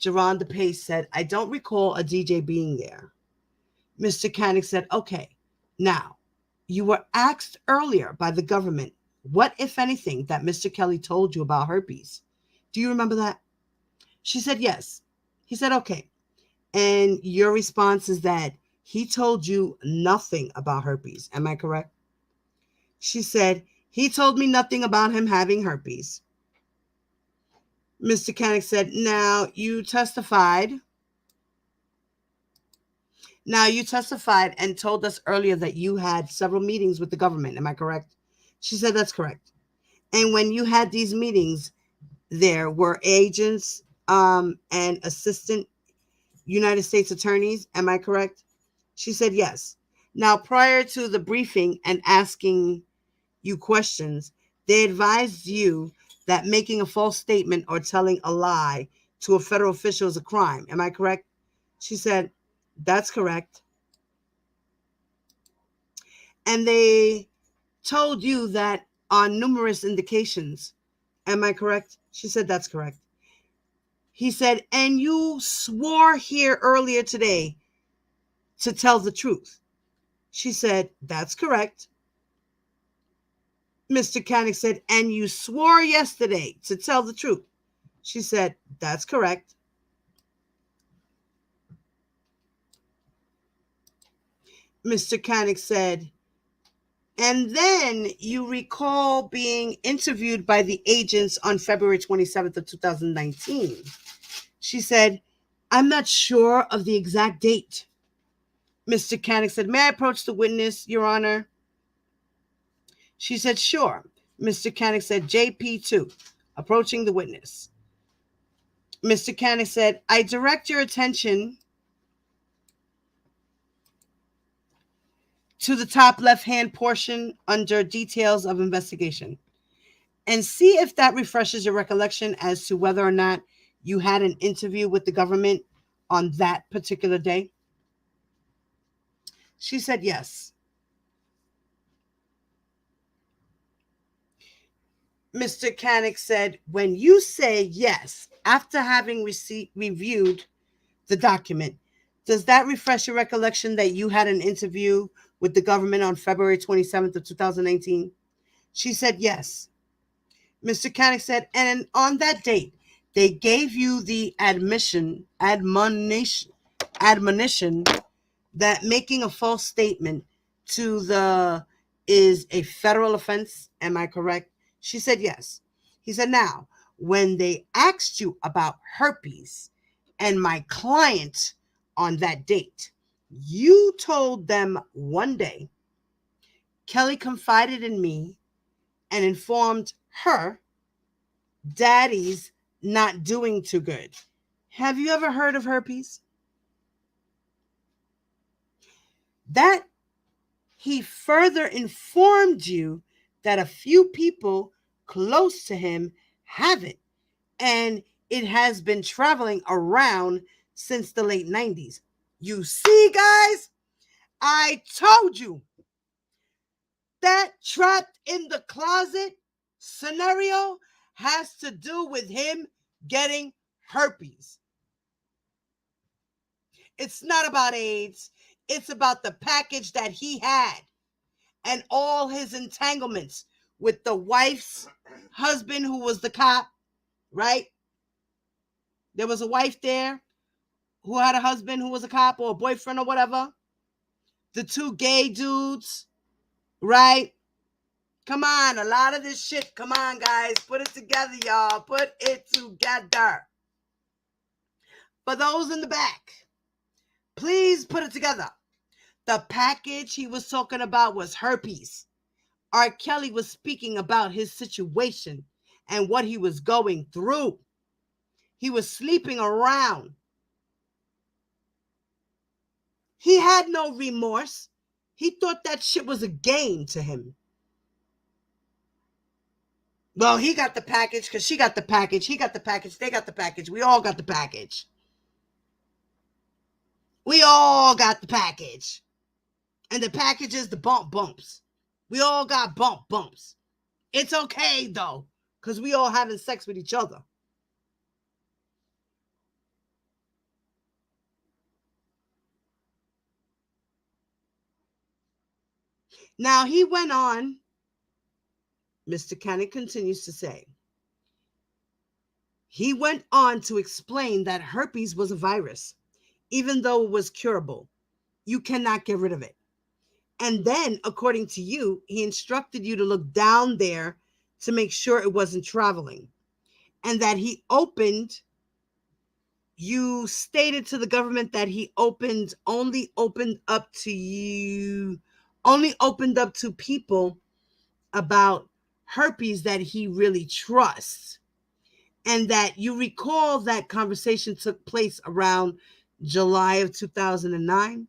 Geronda Pace said, I don't recall a DJ being there. Mr. Canick said, okay. Now, you were asked earlier by the government what, if anything, that Mr. Kelly told you about herpes. Do you remember that? She said, yes. He said, okay. And your response is that he told you nothing about herpes. Am I correct? She said, he told me nothing about him having herpes. Mr. Canick said, now you testified and told us earlier that you had several meetings with the government. Am I correct? She said, that's correct. And when you had these meetings, there were agents and assistant United States attorneys. Am I correct? She said, yes. Now, prior to the briefing and asking you questions, they advised you that making a false statement or telling a lie to a federal official is a crime. Am I correct? She said, that's correct. And they told you that on numerous indications. Am I correct? She said, that's correct. He said, and you swore here earlier today to tell the truth. She said, that's correct. Mr. Canick said, and you swore yesterday to tell the truth. She said, that's correct. Mr. Canick said, and then you recall being interviewed by the agents on February 27th of 2019. She said, I'm not sure of the exact date. Mr. Canick said, may I approach the witness, Your Honor? She said, sure. Mr. Canick said, JP2, approaching the witness. Mr. Canick said, I direct your attention to the top left-hand portion under details of investigation and see if that refreshes your recollection as to whether or not you had an interview with the government on that particular day. She said yes. Mr. Canick said, when you say yes, after having reviewed the document, does that refresh your recollection that you had an interview with the government on February 27th of 2019? She said yes. Mr. Canick said, and on that date, they gave you the admonition that making a false statement to the is a federal offense. Am I correct? She said yes. He said, now, when they asked you about herpes and my client on that date, you told them one day, Kelly confided in me and informed her, Daddy's not doing too good. Have you ever heard of herpes? That he further informed you that a few people close to him have it, and it has been traveling around since the late 90s. You see, guys, I told you that trapped in the closet scenario has to do with him getting herpes. It's not about AIDS. It's about the package that he had and all his entanglements with the wife's husband who was the cop, right? There was a wife there who had a husband who was a cop or a boyfriend or whatever. The two gay dudes, right? Come on, a lot of this shit. Come on, guys. Put it together, y'all. Put it together. For those in the back, please put it together. The package he was talking about was herpes. R. Kelly was speaking about his situation and what he was going through. He was sleeping around. He had no remorse. He thought that shit was a game to him. Well, he got the package because she got the package. He got the package. They got the package. We all got the package. We all got the package. And the package is the bumps. We all got bumps. It's okay, though, because we all having sex with each other. Now, he went on, Mr. Cannon continues to say, he went on to explain that herpes was a virus, even though it was curable. You cannot get rid of it. And then, according to you, he instructed you to look down there to make sure it wasn't traveling. And that you stated to the government that he only opened up to people about herpes that he really trusts. And that you recall that conversation took place around July of 2009.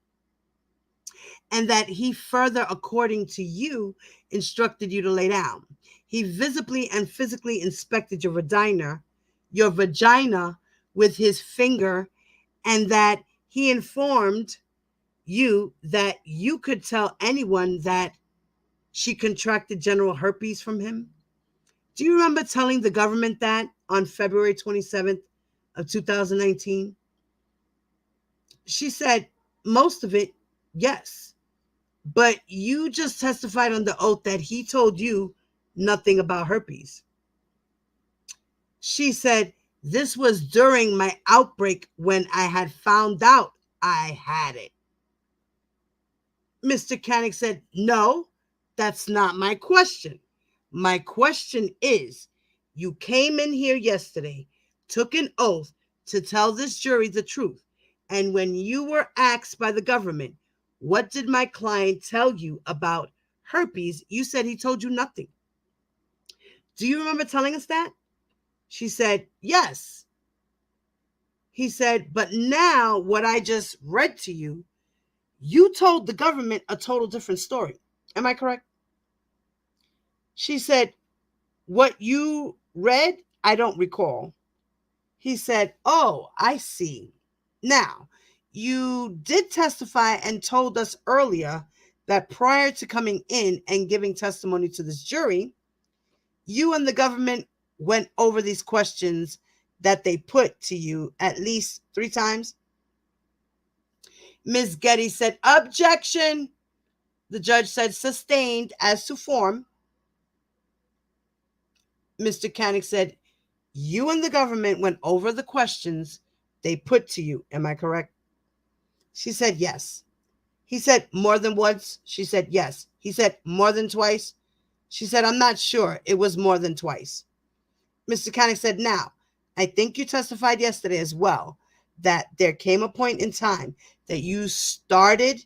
And that he further, according to you, instructed you to lay down. He visibly and physically inspected your vagina with his finger, and that he informed you that you could tell anyone that she contracted genital herpes from him. Do you remember telling the government that on February 27th of 2019? She said, most of it, yes. But you just testified on the oath that he told you nothing about herpes. She said, this was during my outbreak when I had found out I had it. Mr. Canick said, no, that's not my question. My question is, you came in here yesterday, took an oath to tell this jury the truth. And when you were asked by the government, what did my client tell you about herpes? You said he told you nothing. Do you remember telling us that? She said, yes. He said, but now what I just read to you, you told the government a total different story. Am I correct? She said, what you read, I don't recall. He said, oh, I see. Now, you did testify and told us earlier that prior to coming in and giving testimony to this jury, you and the government went over these questions that they put to you at least 3 times. Ms. Getty said, objection. The judge said, sustained as to form. Mr. Koenig said, you and the government went over the questions they put to you. Am I correct? She said, yes. He said, more than once? She said, yes. He said, more than twice? She said, I'm not sure. It was more than twice. Mr. Koenig said, now, I think you testified yesterday as well that there came a point in time that you started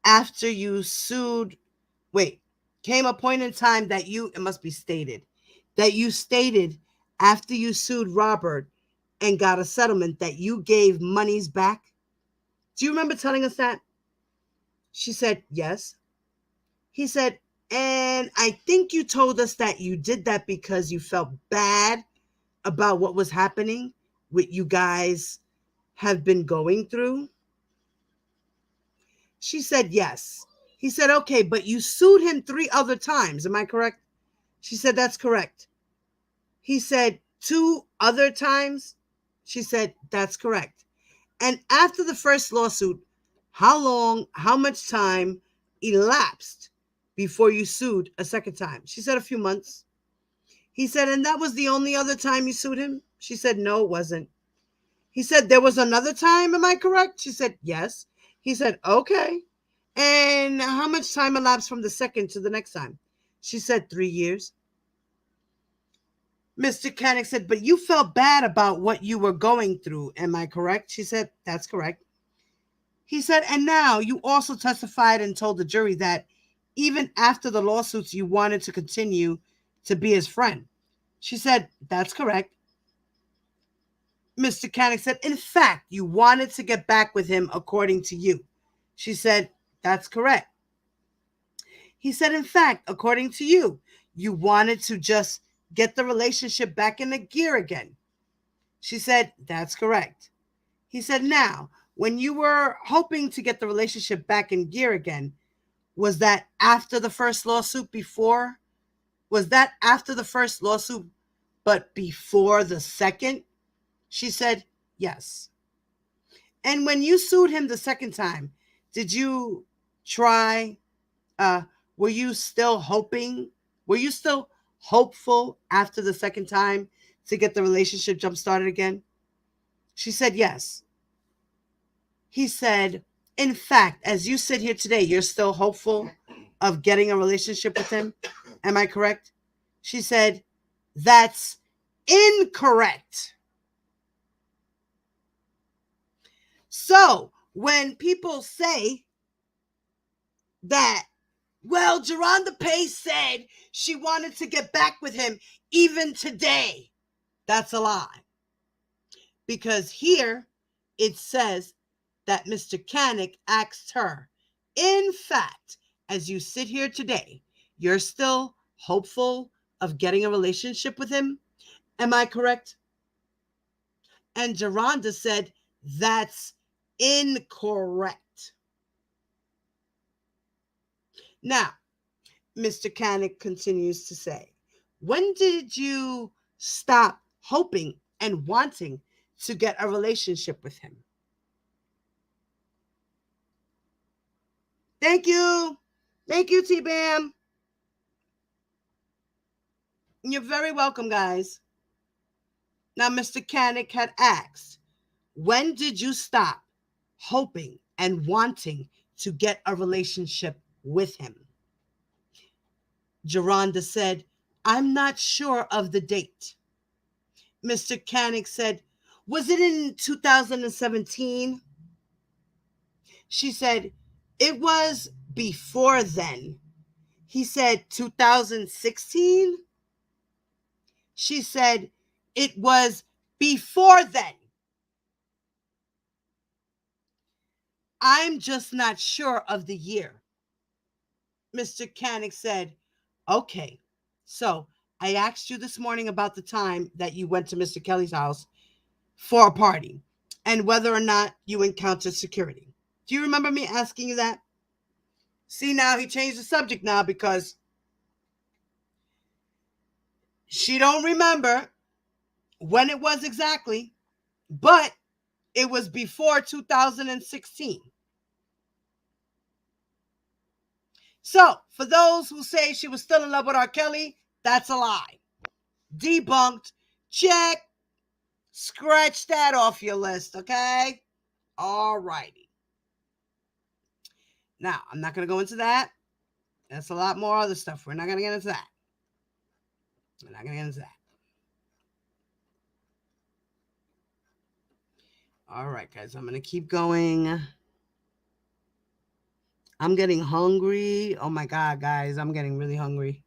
after you sued. Came a point in time that it must be stated, that you stated after you sued Robert and got a settlement that you gave monies back. Do you remember telling us that? She said, yes. He said, and I think you told us that you did that because you felt bad about what was happening, what you guys have been going through. She said, yes. He said, okay, but you sued him 3 other times. Am I correct? She said, that's correct. He said, 2 other times? She said, that's correct. And after the first lawsuit, how much time elapsed before you sued a second time? She said, a few months. He said, and that was the only other time you sued him? She said, no, it wasn't. He said, there was another time, am I correct? She said, yes. He said, okay. And how much time elapsed from the second to the next time? She said, 3 years. Mr. Koenig said, but you felt bad about what you were going through. Am I correct? She said, that's correct. He said, and now you also testified and told the jury that even after the lawsuits, you wanted to continue to be his friend. She said, that's correct. Mr. Koenig said, in fact, you wanted to get back with him according to you. She said, that's correct. He said, in fact, according to you, you wanted to just get the relationship back in the gear again. She said, that's correct. He said, now, when you were hoping to get the relationship back in gear again, was that after the first lawsuit before? Was that after the first lawsuit, but before the second? She said, yes. And when you sued him the second time, did you try, were you still hoping? Were you still hopeful after the second time to get the relationship jump started again? She said, yes. He said, in fact, as you sit here today, you're still hopeful of getting a relationship with him. Am I correct? She said, that's incorrect. So when people say that, well, Geronda Pace said she wanted to get back with him even today, that's a lie. Because here it says that Mr. Koenig asked her, in fact, as you sit here today, you're still hopeful of getting a relationship with him? Am I correct? And Geronda said, that's incorrect. Now, Mr. Koenig continues to say, when did you stop hoping and wanting to get a relationship with him? Thank you. Thank you, T-Bam. You're very welcome, guys. Now, Mr. Koenig had asked, when did you stop hoping and wanting to get a relationship with him? Geronda said, I'm not sure of the date. Mr. Koenig said, was it in 2017? She said, it was before then. He said 2016. She said it was before then. I'm just not sure of the year. Mr. Canick said, okay, so I asked you this morning about the time that you went to Mr. Kelly's house for a party and whether or not you encountered security. Do you remember me asking you that? See, now he changed the subject now because she don't remember when it was exactly, but it was before 2016. So, for those who say she was still in love with R. Kelly, that's a lie. Debunked. Check. Scratch that off your list, okay? All righty. Now, I'm not going to go into that. That's a lot more other stuff. We're not going to get into that. We're not going to get into that. All right, guys. I'm going to keep going. I'm getting hungry. Oh, my God, guys. I'm getting really hungry.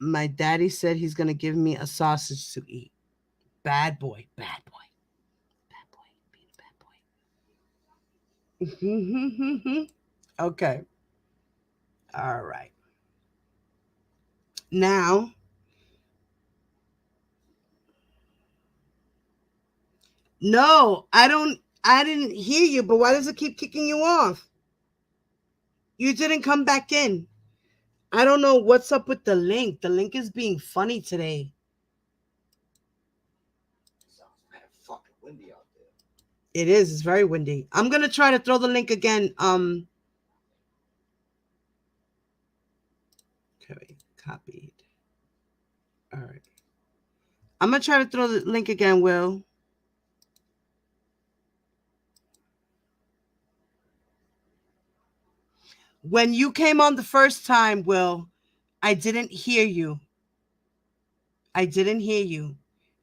My daddy said he's going to give me a sausage to eat. Bad boy. Bad boy. Bad boy. Being a bad boy. Okay. All right. Now, no, I didn't hear you, but why does it keep kicking you off? You didn't come back in. I don't know what's up with the link. The link is being funny today. Sounds kind of fucking windy out there. It is. It's very windy. I'm going to try to throw the link again. Okay, copied. All right. I'm going to try to throw the link again, Will. When you came on the first time, Will, I didn't hear you. I didn't hear you.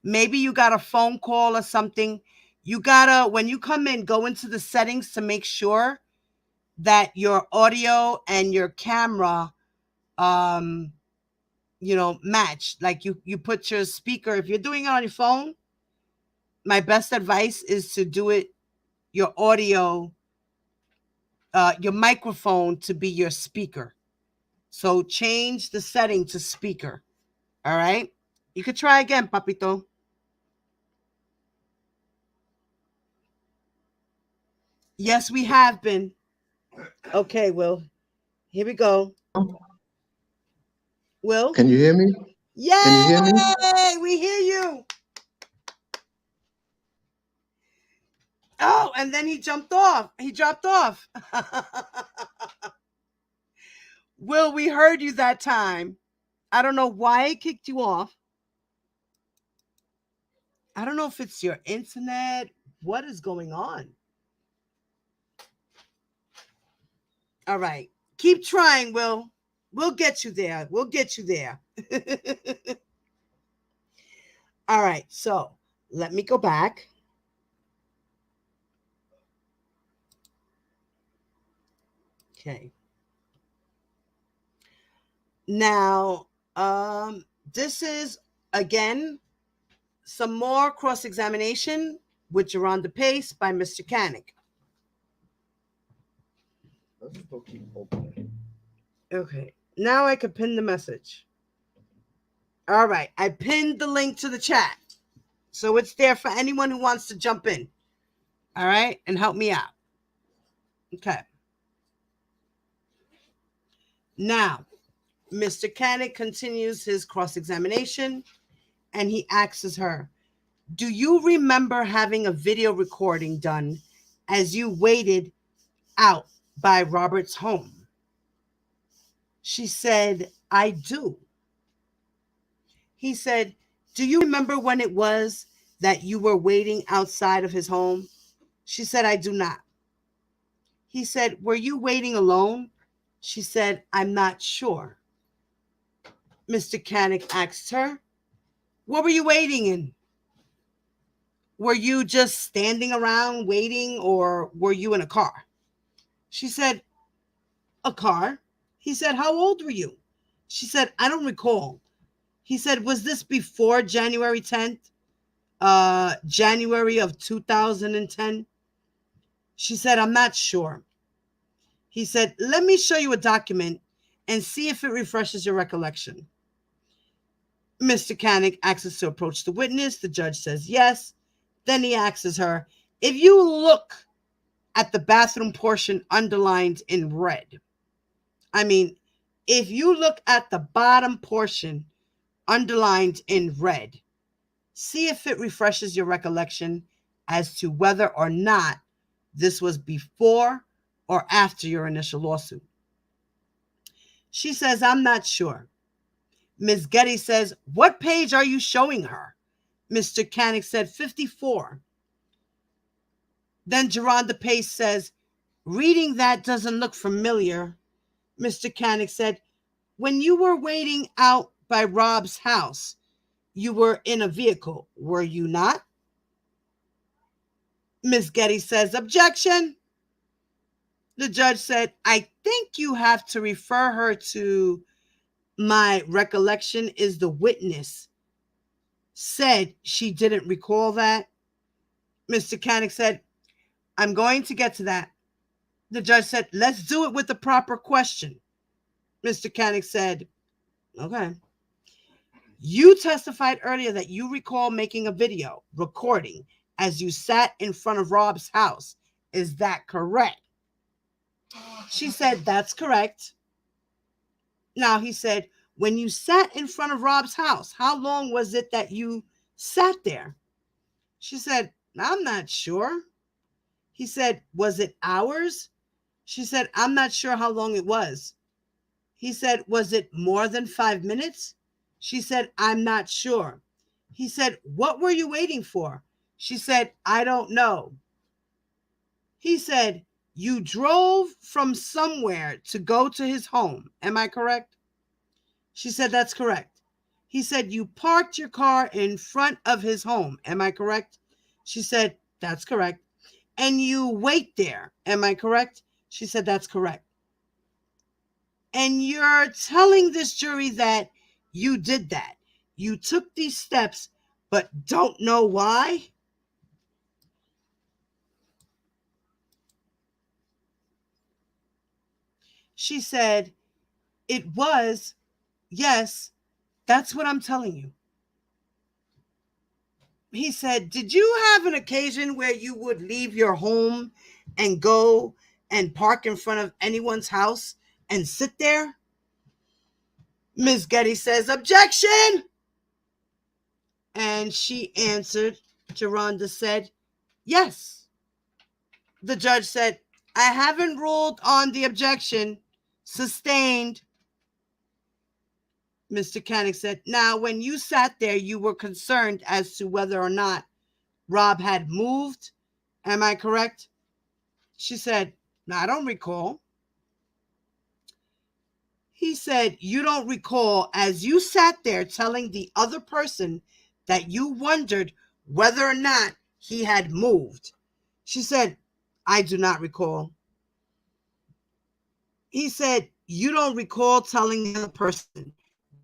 Maybe you got a phone call or something. You gotta, when you come in, go into the settings to make sure that your audio and your camera, match. Like you put your speaker. If you're doing it on your phone, my best advice is to do it, your audio, your microphone to be your speaker. So change the setting to speaker. All right. You could try again, Papito. Yes, we have been. Okay, Will. Here we go. Will? Can you hear me? Yay! Can you hear me? We hear you. Oh, and then he jumped off. He dropped off. Will, we heard you that time. I don't know why it kicked you off. I don't know if it's your internet. What is going on? All right. Keep trying, Will. We'll get you there. We'll get you there. All right. So let me go back. Okay. Now, this is, again, some more cross-examination with Geronda Pace by Mr. Canick. Let's just go keep opening. Okay. Now I can pin the message. All right. I pinned the link to the chat. So it's there for anyone who wants to jump in. All right. And help me out. Okay. Now, Mr. Canick continues his cross-examination and he asks her, do you remember having a video recording done as you waited out by Robert's home? She said, I do. He said, do you remember when it was that you were waiting outside of his home? She said, I do not. He said, were you waiting alone? She said, I'm not sure. Mr. Canick asked her, what were you waiting in? Were you just standing around waiting, or were you in a car? She said, a car. He said, how old were you? She said, I don't recall. He said, was this before January 10th? January of 2010? She said, I'm not sure. He said, let me show you a document and see if it refreshes your recollection. Mr. Canick asks to approach the witness. The judge says yes. Then he asks her, if you look at the bathroom portion underlined in red, if you look at the bottom portion underlined in red, see if it refreshes your recollection as to whether or not this was before or after your initial lawsuit. She says, I'm not sure. Ms. Getty says, what page are you showing her? Mr. Canick said, 54. Then Geronda Pace says, reading that doesn't look familiar. Mr. Canick said, when you were waiting out by Rob's house, you were in a vehicle, were you not? Ms. Getty says, objection. The judge said, I think you have to refer her to my recollection is the witness said she didn't recall that. Mr. Canick said, I'm going to get to that. The judge said, let's do it with the proper question. Mr. Canick said, okay. You testified earlier that you recall making a video recording as you sat in front of Rob's house. Is that correct? She said, that's correct. Now, he said, when you sat in front of Rob's house, how long was it that you sat there? She said, I'm not sure. He said, was it hours? She said, I'm not sure how long it was. He said, was it more than 5 minutes? She said, I'm not sure. He said, what were you waiting for? She said, I don't know. He said, you drove from somewhere to go to his home. Am I correct? She said, that's correct. He said, you parked your car in front of his home. Am I correct? She said, that's correct. And you wait there. Am I correct? She said, that's correct. And you're telling this jury that you did that. You took these steps, but don't know why? She said, it was, yes, that's what I'm telling you. He said, did you have an occasion where you would leave your home and go and park in front of anyone's house and sit there? Ms. Getty says, objection. And she answered, Geronda said, yes. The judge said, I haven't ruled on the objection. Sustained. Mr. Canick said, now, when you sat there, you were concerned as to whether or not Rob had moved. Am I correct? She said, no, I don't recall. He said, you don't recall as you sat there telling the other person that you wondered whether or not he had moved. She said, I do not recall. He said, you don't recall telling the other person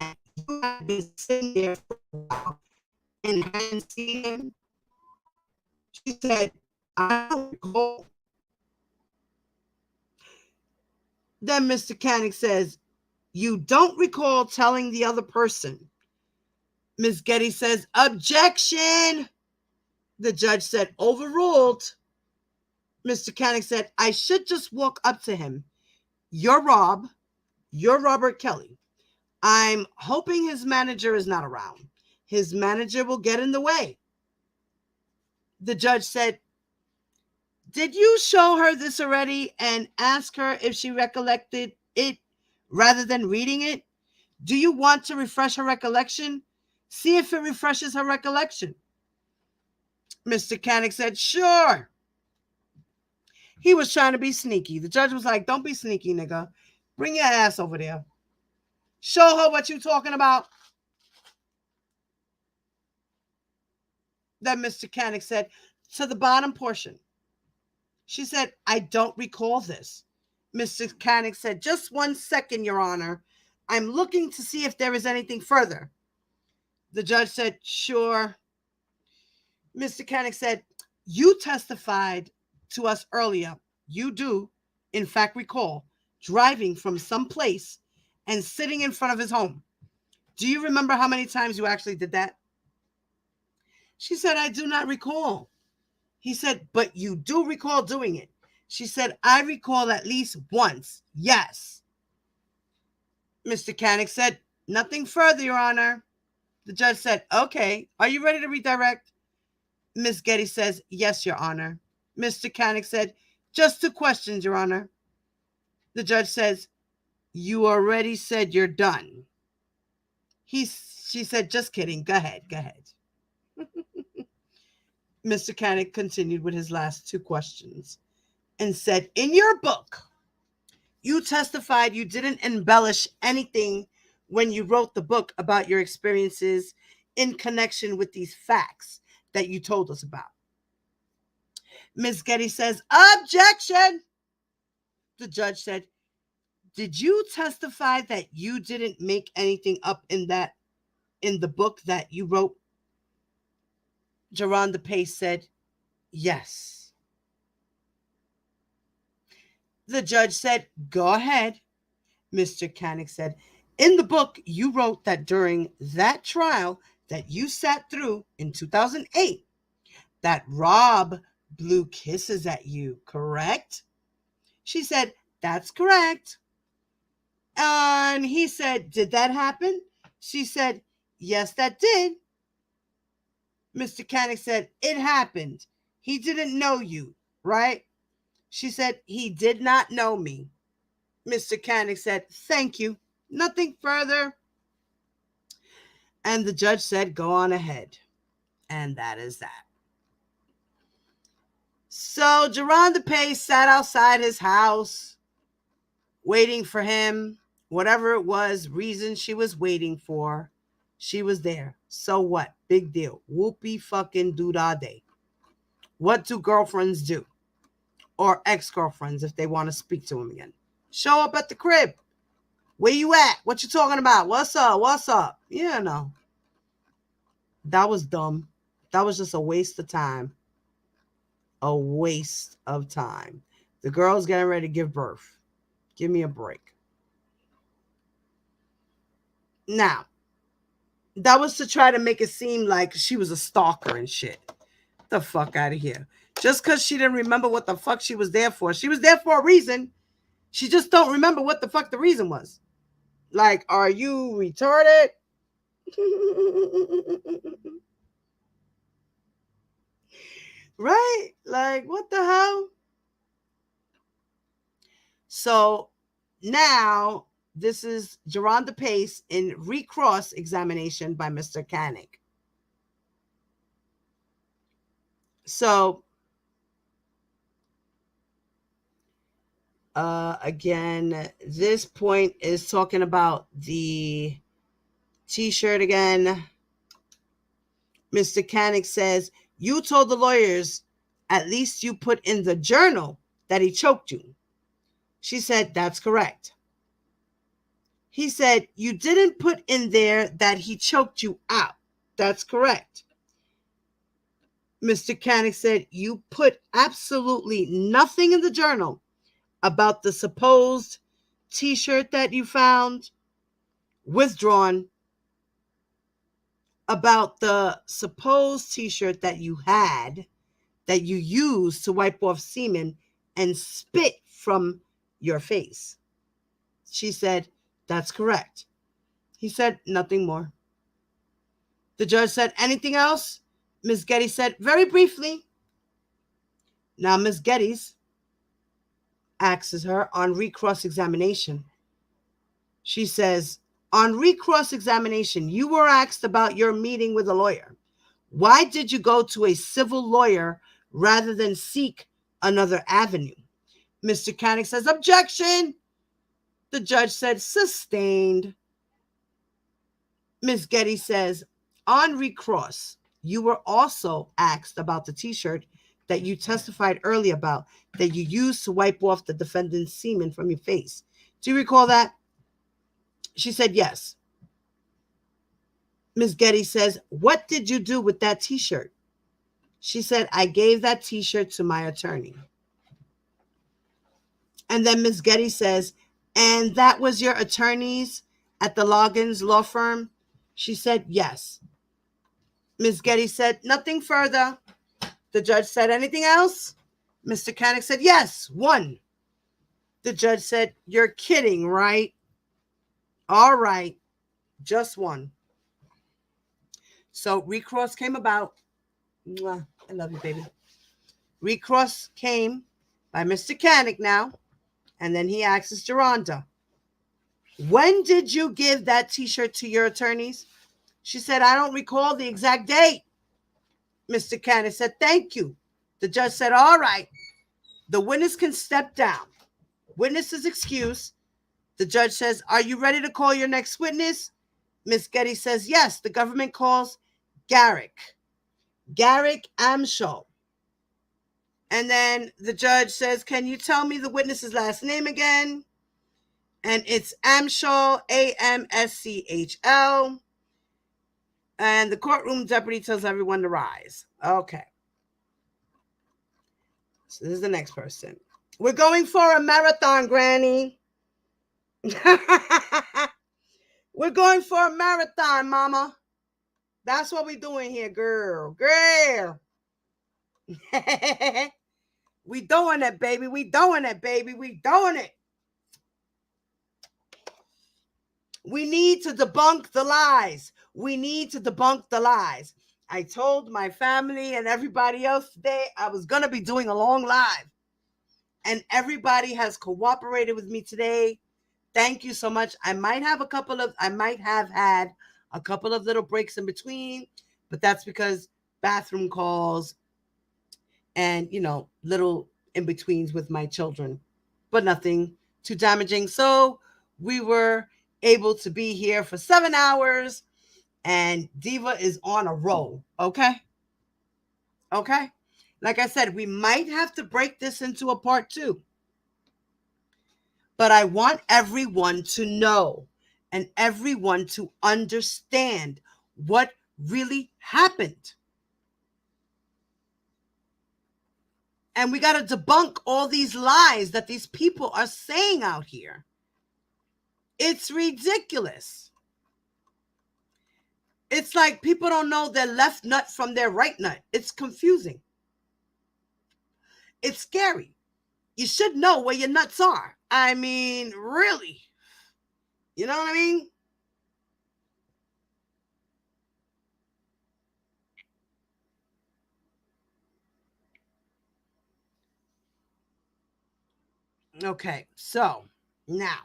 that you had been sitting there for a while and hadn't seen him. She said, I don't recall. Then Mr. Canick says, you don't recall telling the other person. Ms. Getty says, objection. The judge said, overruled. Mr. Canick said, I should just walk up to him. You're Rob. You're Robert Kelly. I'm hoping his manager is not around. His manager will get in the way. The judge said, did you show her this already and ask her if she recollected it rather than reading it? Do you want to refresh her recollection? See if it refreshes her recollection. Mr. Canick said, sure. He was trying to be sneaky. The judge was like, don't be sneaky, nigga. Bring your ass over there. Show her what you're talking about. Then Mr. Canick said, to the bottom portion. She said, I don't recall this. Mr. Canick said, just 1 second, Your Honor. I'm looking to see if there is anything further. The judge said, sure. Mr. Canick said, you testified to us earlier. You do, in fact, recall driving from some place and sitting in front of his home. Do you remember how many times you actually did that? She said, I do not recall. He said, but you do recall doing it. She said, I recall at least once. Yes. Mr. Canick said, nothing further, Your Honor. The judge said, okay, are you ready to redirect? Miss Getty says, yes, Your Honor. Mr. Canick said, just 2 questions, Your Honor. The judge says, you already said you're done. She said, just kidding. Go ahead. Mr. Canick continued with his last 2 questions and said, in your book, you testified you didn't embellish anything when you wrote the book about your experiences in connection with these facts that you told us about. Ms. Getty says, objection. The judge said, did you testify that you didn't make anything up in the book that you wrote? Geronda Pace said, yes. The judge said, go ahead. Mr. Canick said, in the book, you wrote that during that trial that you sat through in 2008, that Rob blew kisses at you, correct? She said, that's correct. And he said, did that happen? She said, yes, that did. Mr. Canick said, it happened. He didn't know you, right? She said, he did not know me. Mr. Canick said, thank you. Nothing further. And the judge said, go on ahead. And that is that. So Geronda Pace sat outside his house, waiting for him. Whatever it was, reason she was waiting for, she was there. So what? Big deal. Whoopie fucking doodah day. What do girlfriends do? Or ex-girlfriends if they want to speak to him again. Show up at the crib. Where you at? What you talking about? What's up? You know. That was dumb. That was just a waste of time. A waste of time. The girl's getting ready to give birth. Give me a break. Now, that was to try to make it seem like she was a stalker and shit. The fuck out of here. Just because she didn't remember what the fuck she was there for. She was there for a reason. She just don't remember what the fuck the reason was. Like, are you retarded? Right? Like, what the hell? So now this is Geronda Pace in recross examination by Mr. Canick. So again, this point is talking about the t-shirt again. Mr. Canick says, you told the lawyers, at least you put in the journal that he choked you. She said, that's correct. He said, you didn't put in there that he choked you out. That's correct. Mr. Canick said, you put absolutely nothing in the journal about the supposed t-shirt that you found withdrawn, about the supposed t-shirt that you had, that you used to wipe off semen and spit from your face. She said, that's correct. He said, nothing more. The judge said, anything else? Ms. Getty said, very briefly. Now Ms. Getty's asks her on recross examination. She says, on recross examination, you were asked about your meeting with a lawyer. Why did you go to a civil lawyer rather than seek another avenue? Mr. Canick says, objection. The judge said, sustained. Ms. Getty says, on recross, You were also asked about the t-shirt that you testified earlier about that you used to wipe off the defendant's semen from your face. Do you recall that? She said yes. Ms. Getty says, what did you do with that t-shirt? She said, I gave that t-shirt to my attorney. And then Ms. Getty says, and that was your attorney's at the Loggins law firm? She said, yes. Ms. Getty said, nothing further. The judge said, anything else? Mr. Canick said, yes, one. The judge said, you're kidding, right? All right, just one. So recross came about. Mwah, I love you, baby. Recross came by Mr. Canick now. And then he asks Geronda, when did you give that t-shirt to your attorneys? She said, I don't recall the exact date. Mr. Canick said, thank you. The judge said, all right, the witness can step down. Witness's excuse. The judge says, are you ready to call your next witness? Miss Getty says, yes. The government calls Garrick Amschel. And then the judge says, can you tell me the witness's last name again? And it's Amschel, Amschl. And the courtroom deputy tells everyone to rise. Okay. So this is the next person. We're going for a marathon, Granny. We're going for a marathon, Mama. That's what we're doing here, girl. We doing it, baby. We doing it, baby. We doing it. We need to debunk the lies. We need to debunk the lies. I told my family and everybody else today I was going to be doing a long live. And everybody has cooperated with me today. Thank you so much. I might have had a couple of little breaks in between, but that's because bathroom calls and, little in-betweens with my children, but nothing too damaging. So we were able to be here for 7 hours, and Diva is on a roll. Okay. Like I said, we might have to break this into a part 2. But I want everyone to know and everyone to understand what really happened. And we got to debunk all these lies that these people are saying out here. It's ridiculous. It's like people don't know their left nut from their right nut. It's confusing. It's scary. You should know where your nuts are. I mean, really. You know what I mean? Okay, so now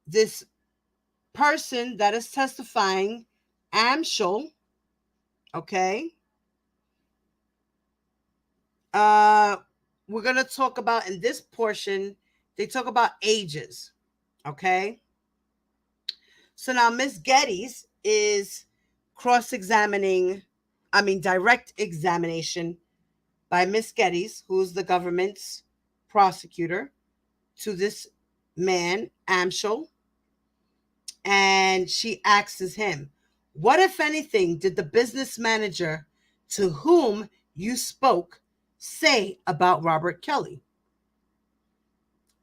this person that is testifying, Amschel, okay, we're going to talk about, in this portion, they talk about ages, okay? So now Miss Geddes is direct examination by Miss Geddes, who's the government's prosecutor, to this man, Amschel. And she asks him, what, if anything, did the business manager to whom you spoke say about Robert Kelly?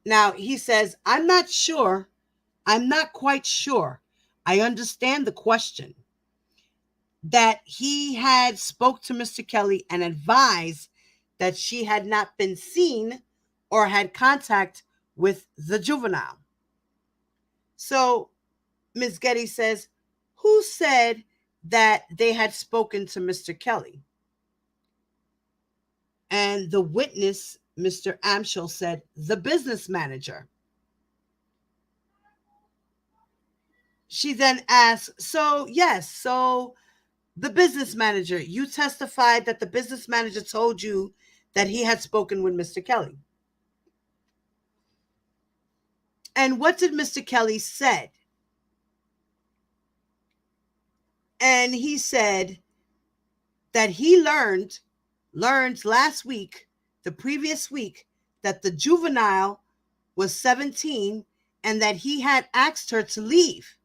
Now, he says, I'm not quite sure. I understand the question. That he had spoke to Mr. Kelly and advised that she had not been seen or had contact with the juvenile. So Ms. Getty says, who said that they had spoken to Mr. Kelly? And the witness, Mr. Amschel, said, the business manager. She then asks, so the business manager, you testified that the business manager told you that he had spoken with Mr. Kelly. And what did Mr. Kelly said? And he said that he learned last week, the previous week, that the juvenile was 17 and that he had asked her to leave.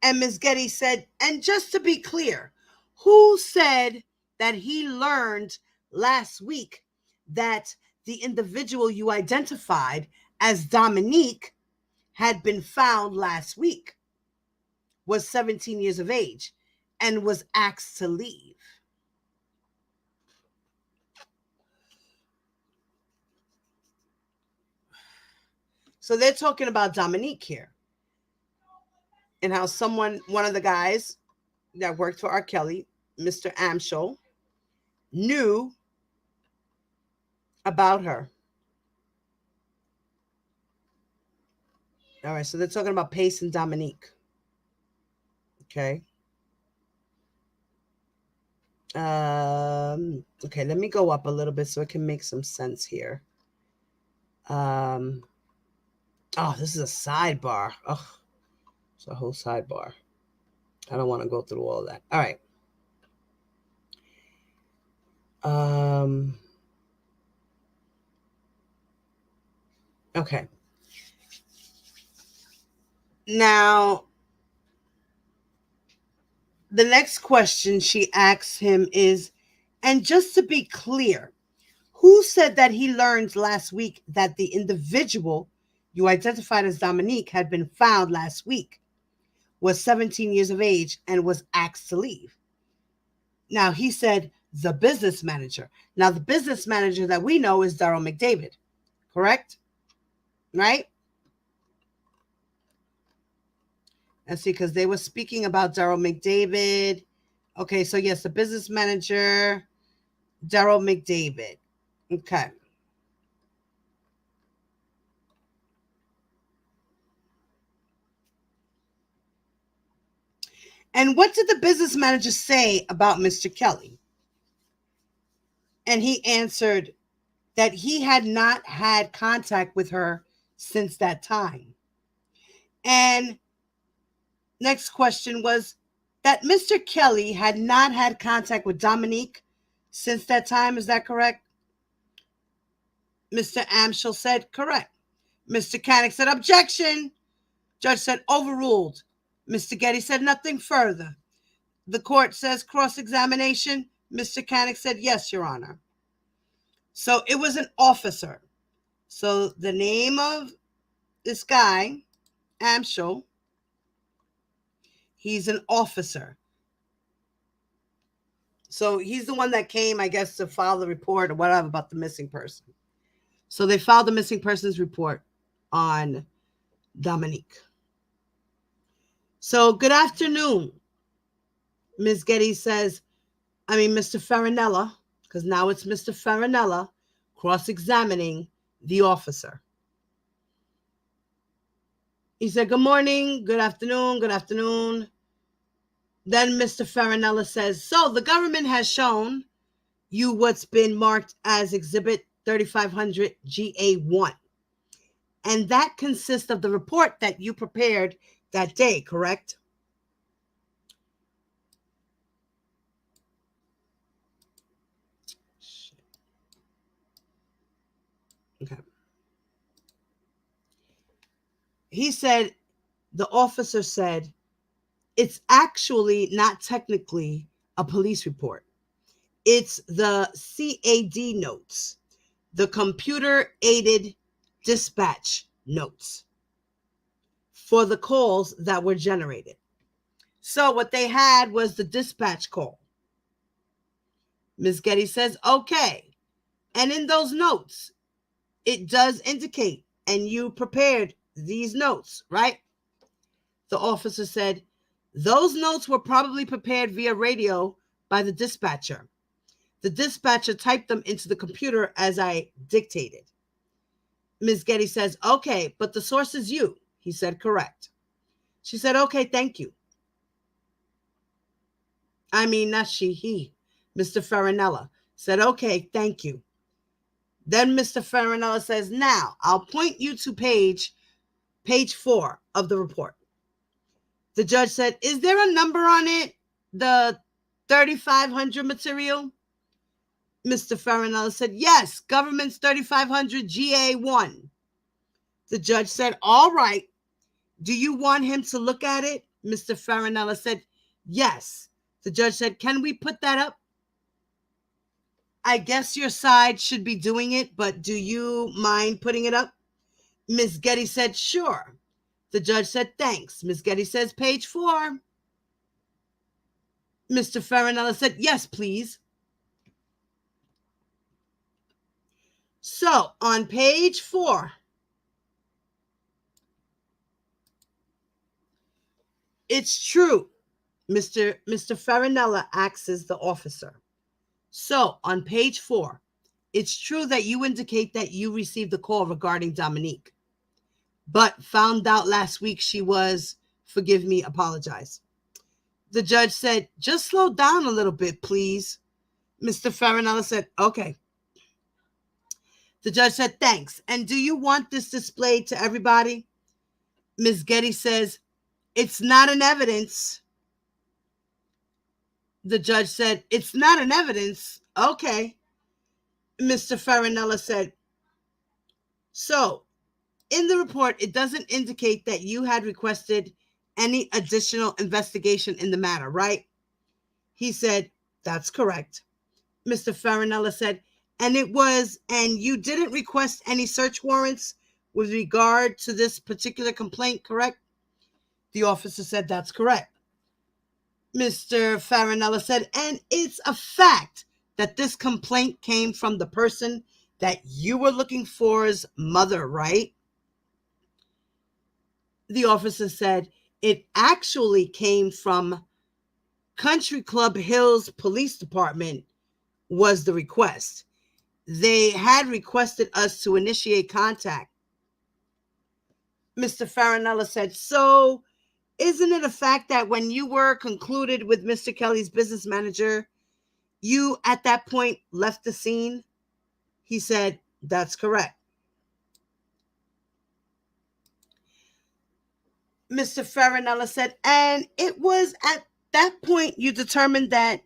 And Ms. Getty said, and just to be clear, who said that he learned last week that the individual you identified as Dominique had been found last week, was 17 years of age, and was asked to leave? So they're talking about Dominique here, and how one of the guys that worked for R. Kelly, Mr. Amschel, knew about her. All right, so they're talking about Pace and Dominique. Okay. Okay, let me go up a little bit so it can make some sense here. Oh, this is a sidebar. Oh, it's a whole sidebar. I don't want to go through all of that. All right. Okay. Now, the next question she asks him is, and just to be clear, who said that he learned last week that the individual you identified as Dominique had been found last week, was 17 years of age, and was asked to leave? Now, he said the business manager. Now, the business manager that we know is Daryl McDavid, correct? Right? Let's see, because they were speaking about Daryl McDavid. Okay, so yes, the business manager, Daryl McDavid. Okay. And what did the business manager say about Mr. Kelly? And he answered that he had not had contact with her since that time. And next question was that Mr. Kelly had not had contact with Dominique since that time. Is that correct? Mr. Amschel said correct. Mr. Canick said objection. Judge said overruled. Mr. Getty said nothing further. The court says cross-examination. Mr. Canick said yes, Your Honor. So it was an officer. So the name of this guy, Amschel, he's an officer. So he's the one that came, I guess, to file the report or whatever about the missing person. So they filed the missing persons report on Dominique. So good afternoon, Ms. Getty says, Mr. Farinella, because now it's Mr. Farinella cross-examining the officer. He said, good morning, good afternoon, good afternoon. Then Mr. Farinella says, so the government has shown you what's been marked as Exhibit 3500 GA1. And that consists of the report that you prepared that day, correct? Okay. He said, the officer said, it's actually not technically a police report. It's the CAD notes, the computer-aided dispatch notes for the calls that were generated. So what they had was the dispatch call. Ms. Getty says, okay. And in those notes, it does indicate, and you prepared these notes, right? The officer said, those notes were probably prepared via radio by the dispatcher. The dispatcher typed them into the computer as I dictated. Ms. Getty says, okay, but the source is you. He said, correct. She said, okay, thank you. Not she, he. Mr. Farinella said, okay, thank you. Then Mr. Farinella says, now I'll point you to page 4 of the report. The judge said, is there a number on it? The 3500 material? Mr. Farinella said, yes, government's 3500 GA1. The judge said, all right. Do you want him to look at it? Mr. Farinella said, yes. The judge said, can we put that up? I guess your side should be doing it, but do you mind putting it up? Ms. Getty said, sure. The judge said, thanks. Ms. Getty says, page 4. Mr. Farinella said, yes, please. So on page 4, it's true. Mr. Farinella asks the officer. So on page 4, it's true that you indicate that you received the call regarding Dominique, but found out last week she was, forgive me, apologize. The judge said, just slow down a little bit, please. Mr. Farinella said, okay. The judge said, thanks. And do you want this displayed to everybody? Ms. Getty says, it's not an evidence. The judge said, it's not an evidence. Okay. Mr. Farinella said, so in the report, it doesn't indicate that you had requested any additional investigation in the matter, right? He said, that's correct. Mr. Farinella said, and you didn't request any search warrants with regard to this particular complaint, correct? The officer said, that's correct. Mr. Farinella said, and it's a fact that this complaint came from the person that you were looking for's mother, right? The officer said, it actually came from Country Club Hills Police Department was the request. They had requested us to initiate contact. Mr. Farinella said, so isn't it a fact that when you were concluded with Mr. Kelly's business manager, you at that point left the scene? He said, that's correct. Mr. Farinella said, and it was at that point you determined that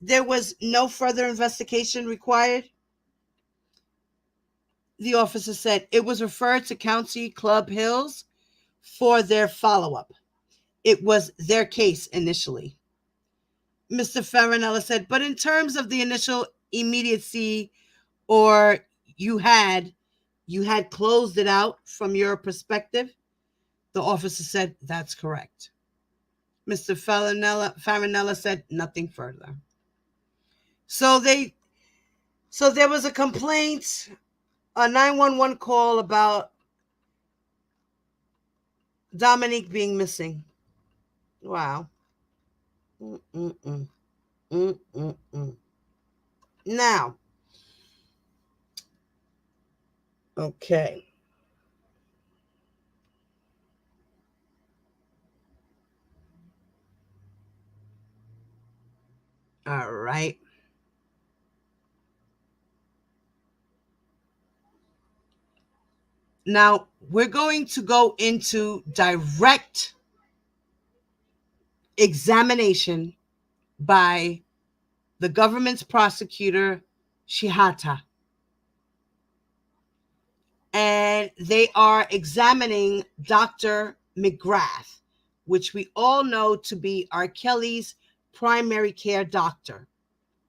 there was no further investigation required? The officer said, it was referred to County Club Hills for their follow-up. It was their case initially. Mr. Farinella said, but in terms of the initial immediacy, or you had closed it out from your perspective? The officer said, that's correct. Mr. Farinella said nothing further. So there was a complaint, a 911 call about Dominique being missing. Wow. Now, okay. All right. Now, we're going to go into direct examination by the government's prosecutor, Shihata. And they are examining Dr. McGrath, which we all know to be R. Kelly's primary care doctor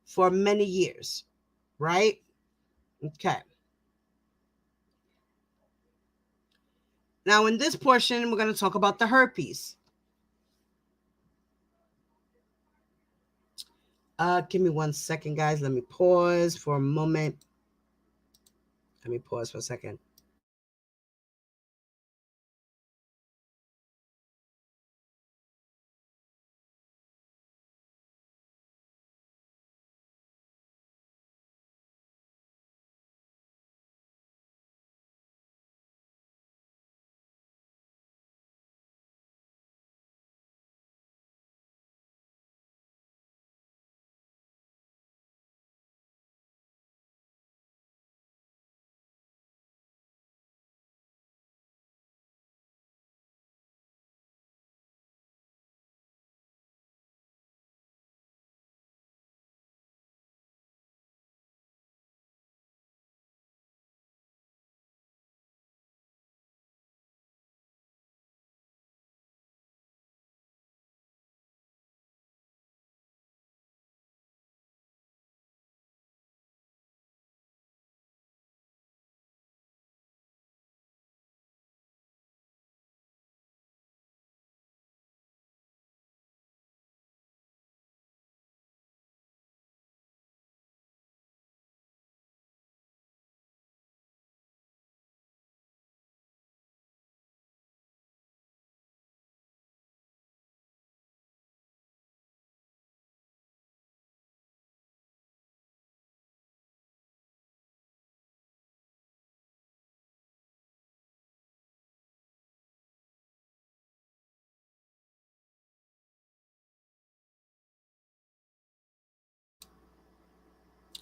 for many years, right? Okay. Now, in this portion, we're going to talk about the herpes. Give me 1 second, guys. Let me pause for a moment. Let me pause for a second.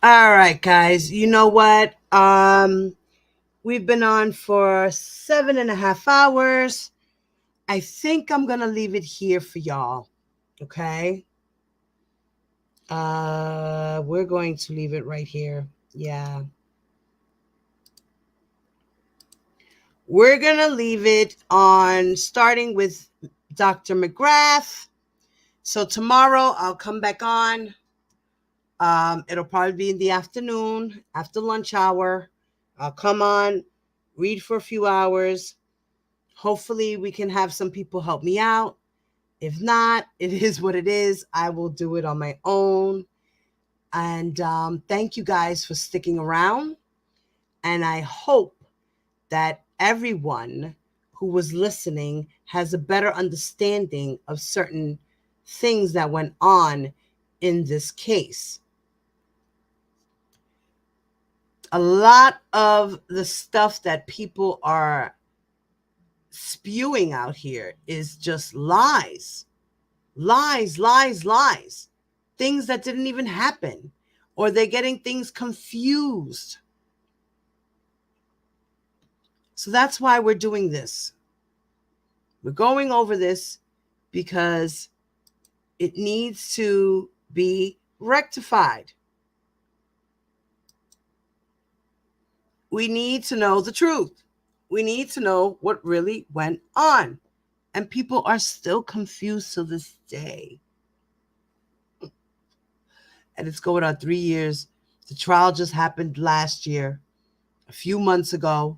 All right, guys. You know what? We've been on for 7.5 hours. I think I'm gonna leave it here for y'all. Okay. We're going to leave it right here. Yeah. We're gonna leave it on starting with Dr. McGrath. So tomorrow I'll come back on. It'll probably be in the afternoon, after lunch hour. I'll come on, read for a few hours. Hopefully we can have some people help me out. If not, it is what it is. I will do it on my own. And thank you guys for sticking around. And I hope that everyone who was listening has a better understanding of certain things that went on in this case. A lot of the stuff that people are spewing out here is just lies. Lies, lies, lies. Things that didn't even happen, or they're getting things confused. So that's why we're doing this. We're going over this because it needs to be rectified. We need to know the truth. We need to know what really went on. And people are still confused to this day. And it's going on 3 years. The trial just happened last year, a few months ago.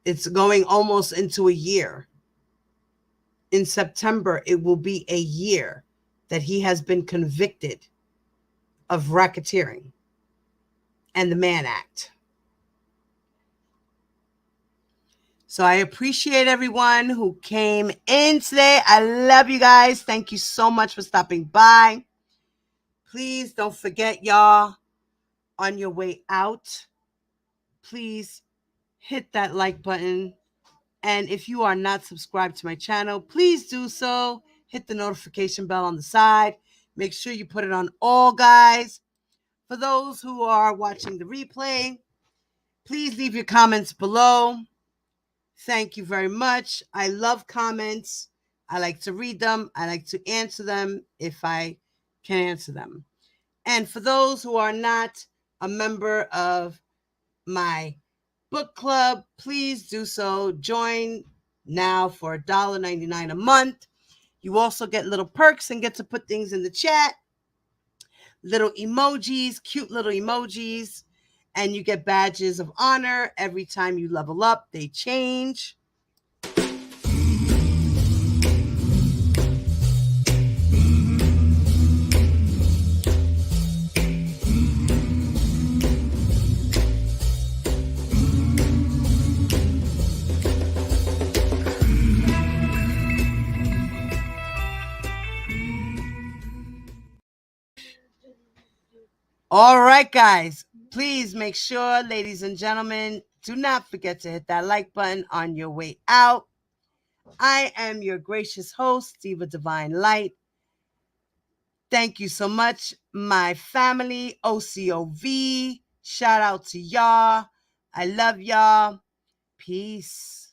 It's going almost into a year. In September, it will be a year that he has been convicted of racketeering and the Mann Act. So I appreciate everyone who came in today. I love you guys. Thank you so much for stopping by. Please don't forget, y'all, on your way out, please hit that like button. And if you are not subscribed to my channel, please do so. Hit the notification bell on the side. Make sure you put it on all, guys. For those who are watching the replay, please leave your comments below. Thank you very much. I love comments. I like to read them. I like to answer them if I can answer them. And for those who are not a member of my book club, please do so. Join now for $1.99 a month. You also get little perks and get to put things in the chat. Little emojis, cute little emojis. And you get badges of honor every time you level up. They change. All right, guys, please make sure, ladies and gentlemen, do not forget to hit that like button on your way out. I am your gracious host, Diva Divine Light. Thank you so much, my family, OCOV. Shout out to y'all. I love y'all. Peace.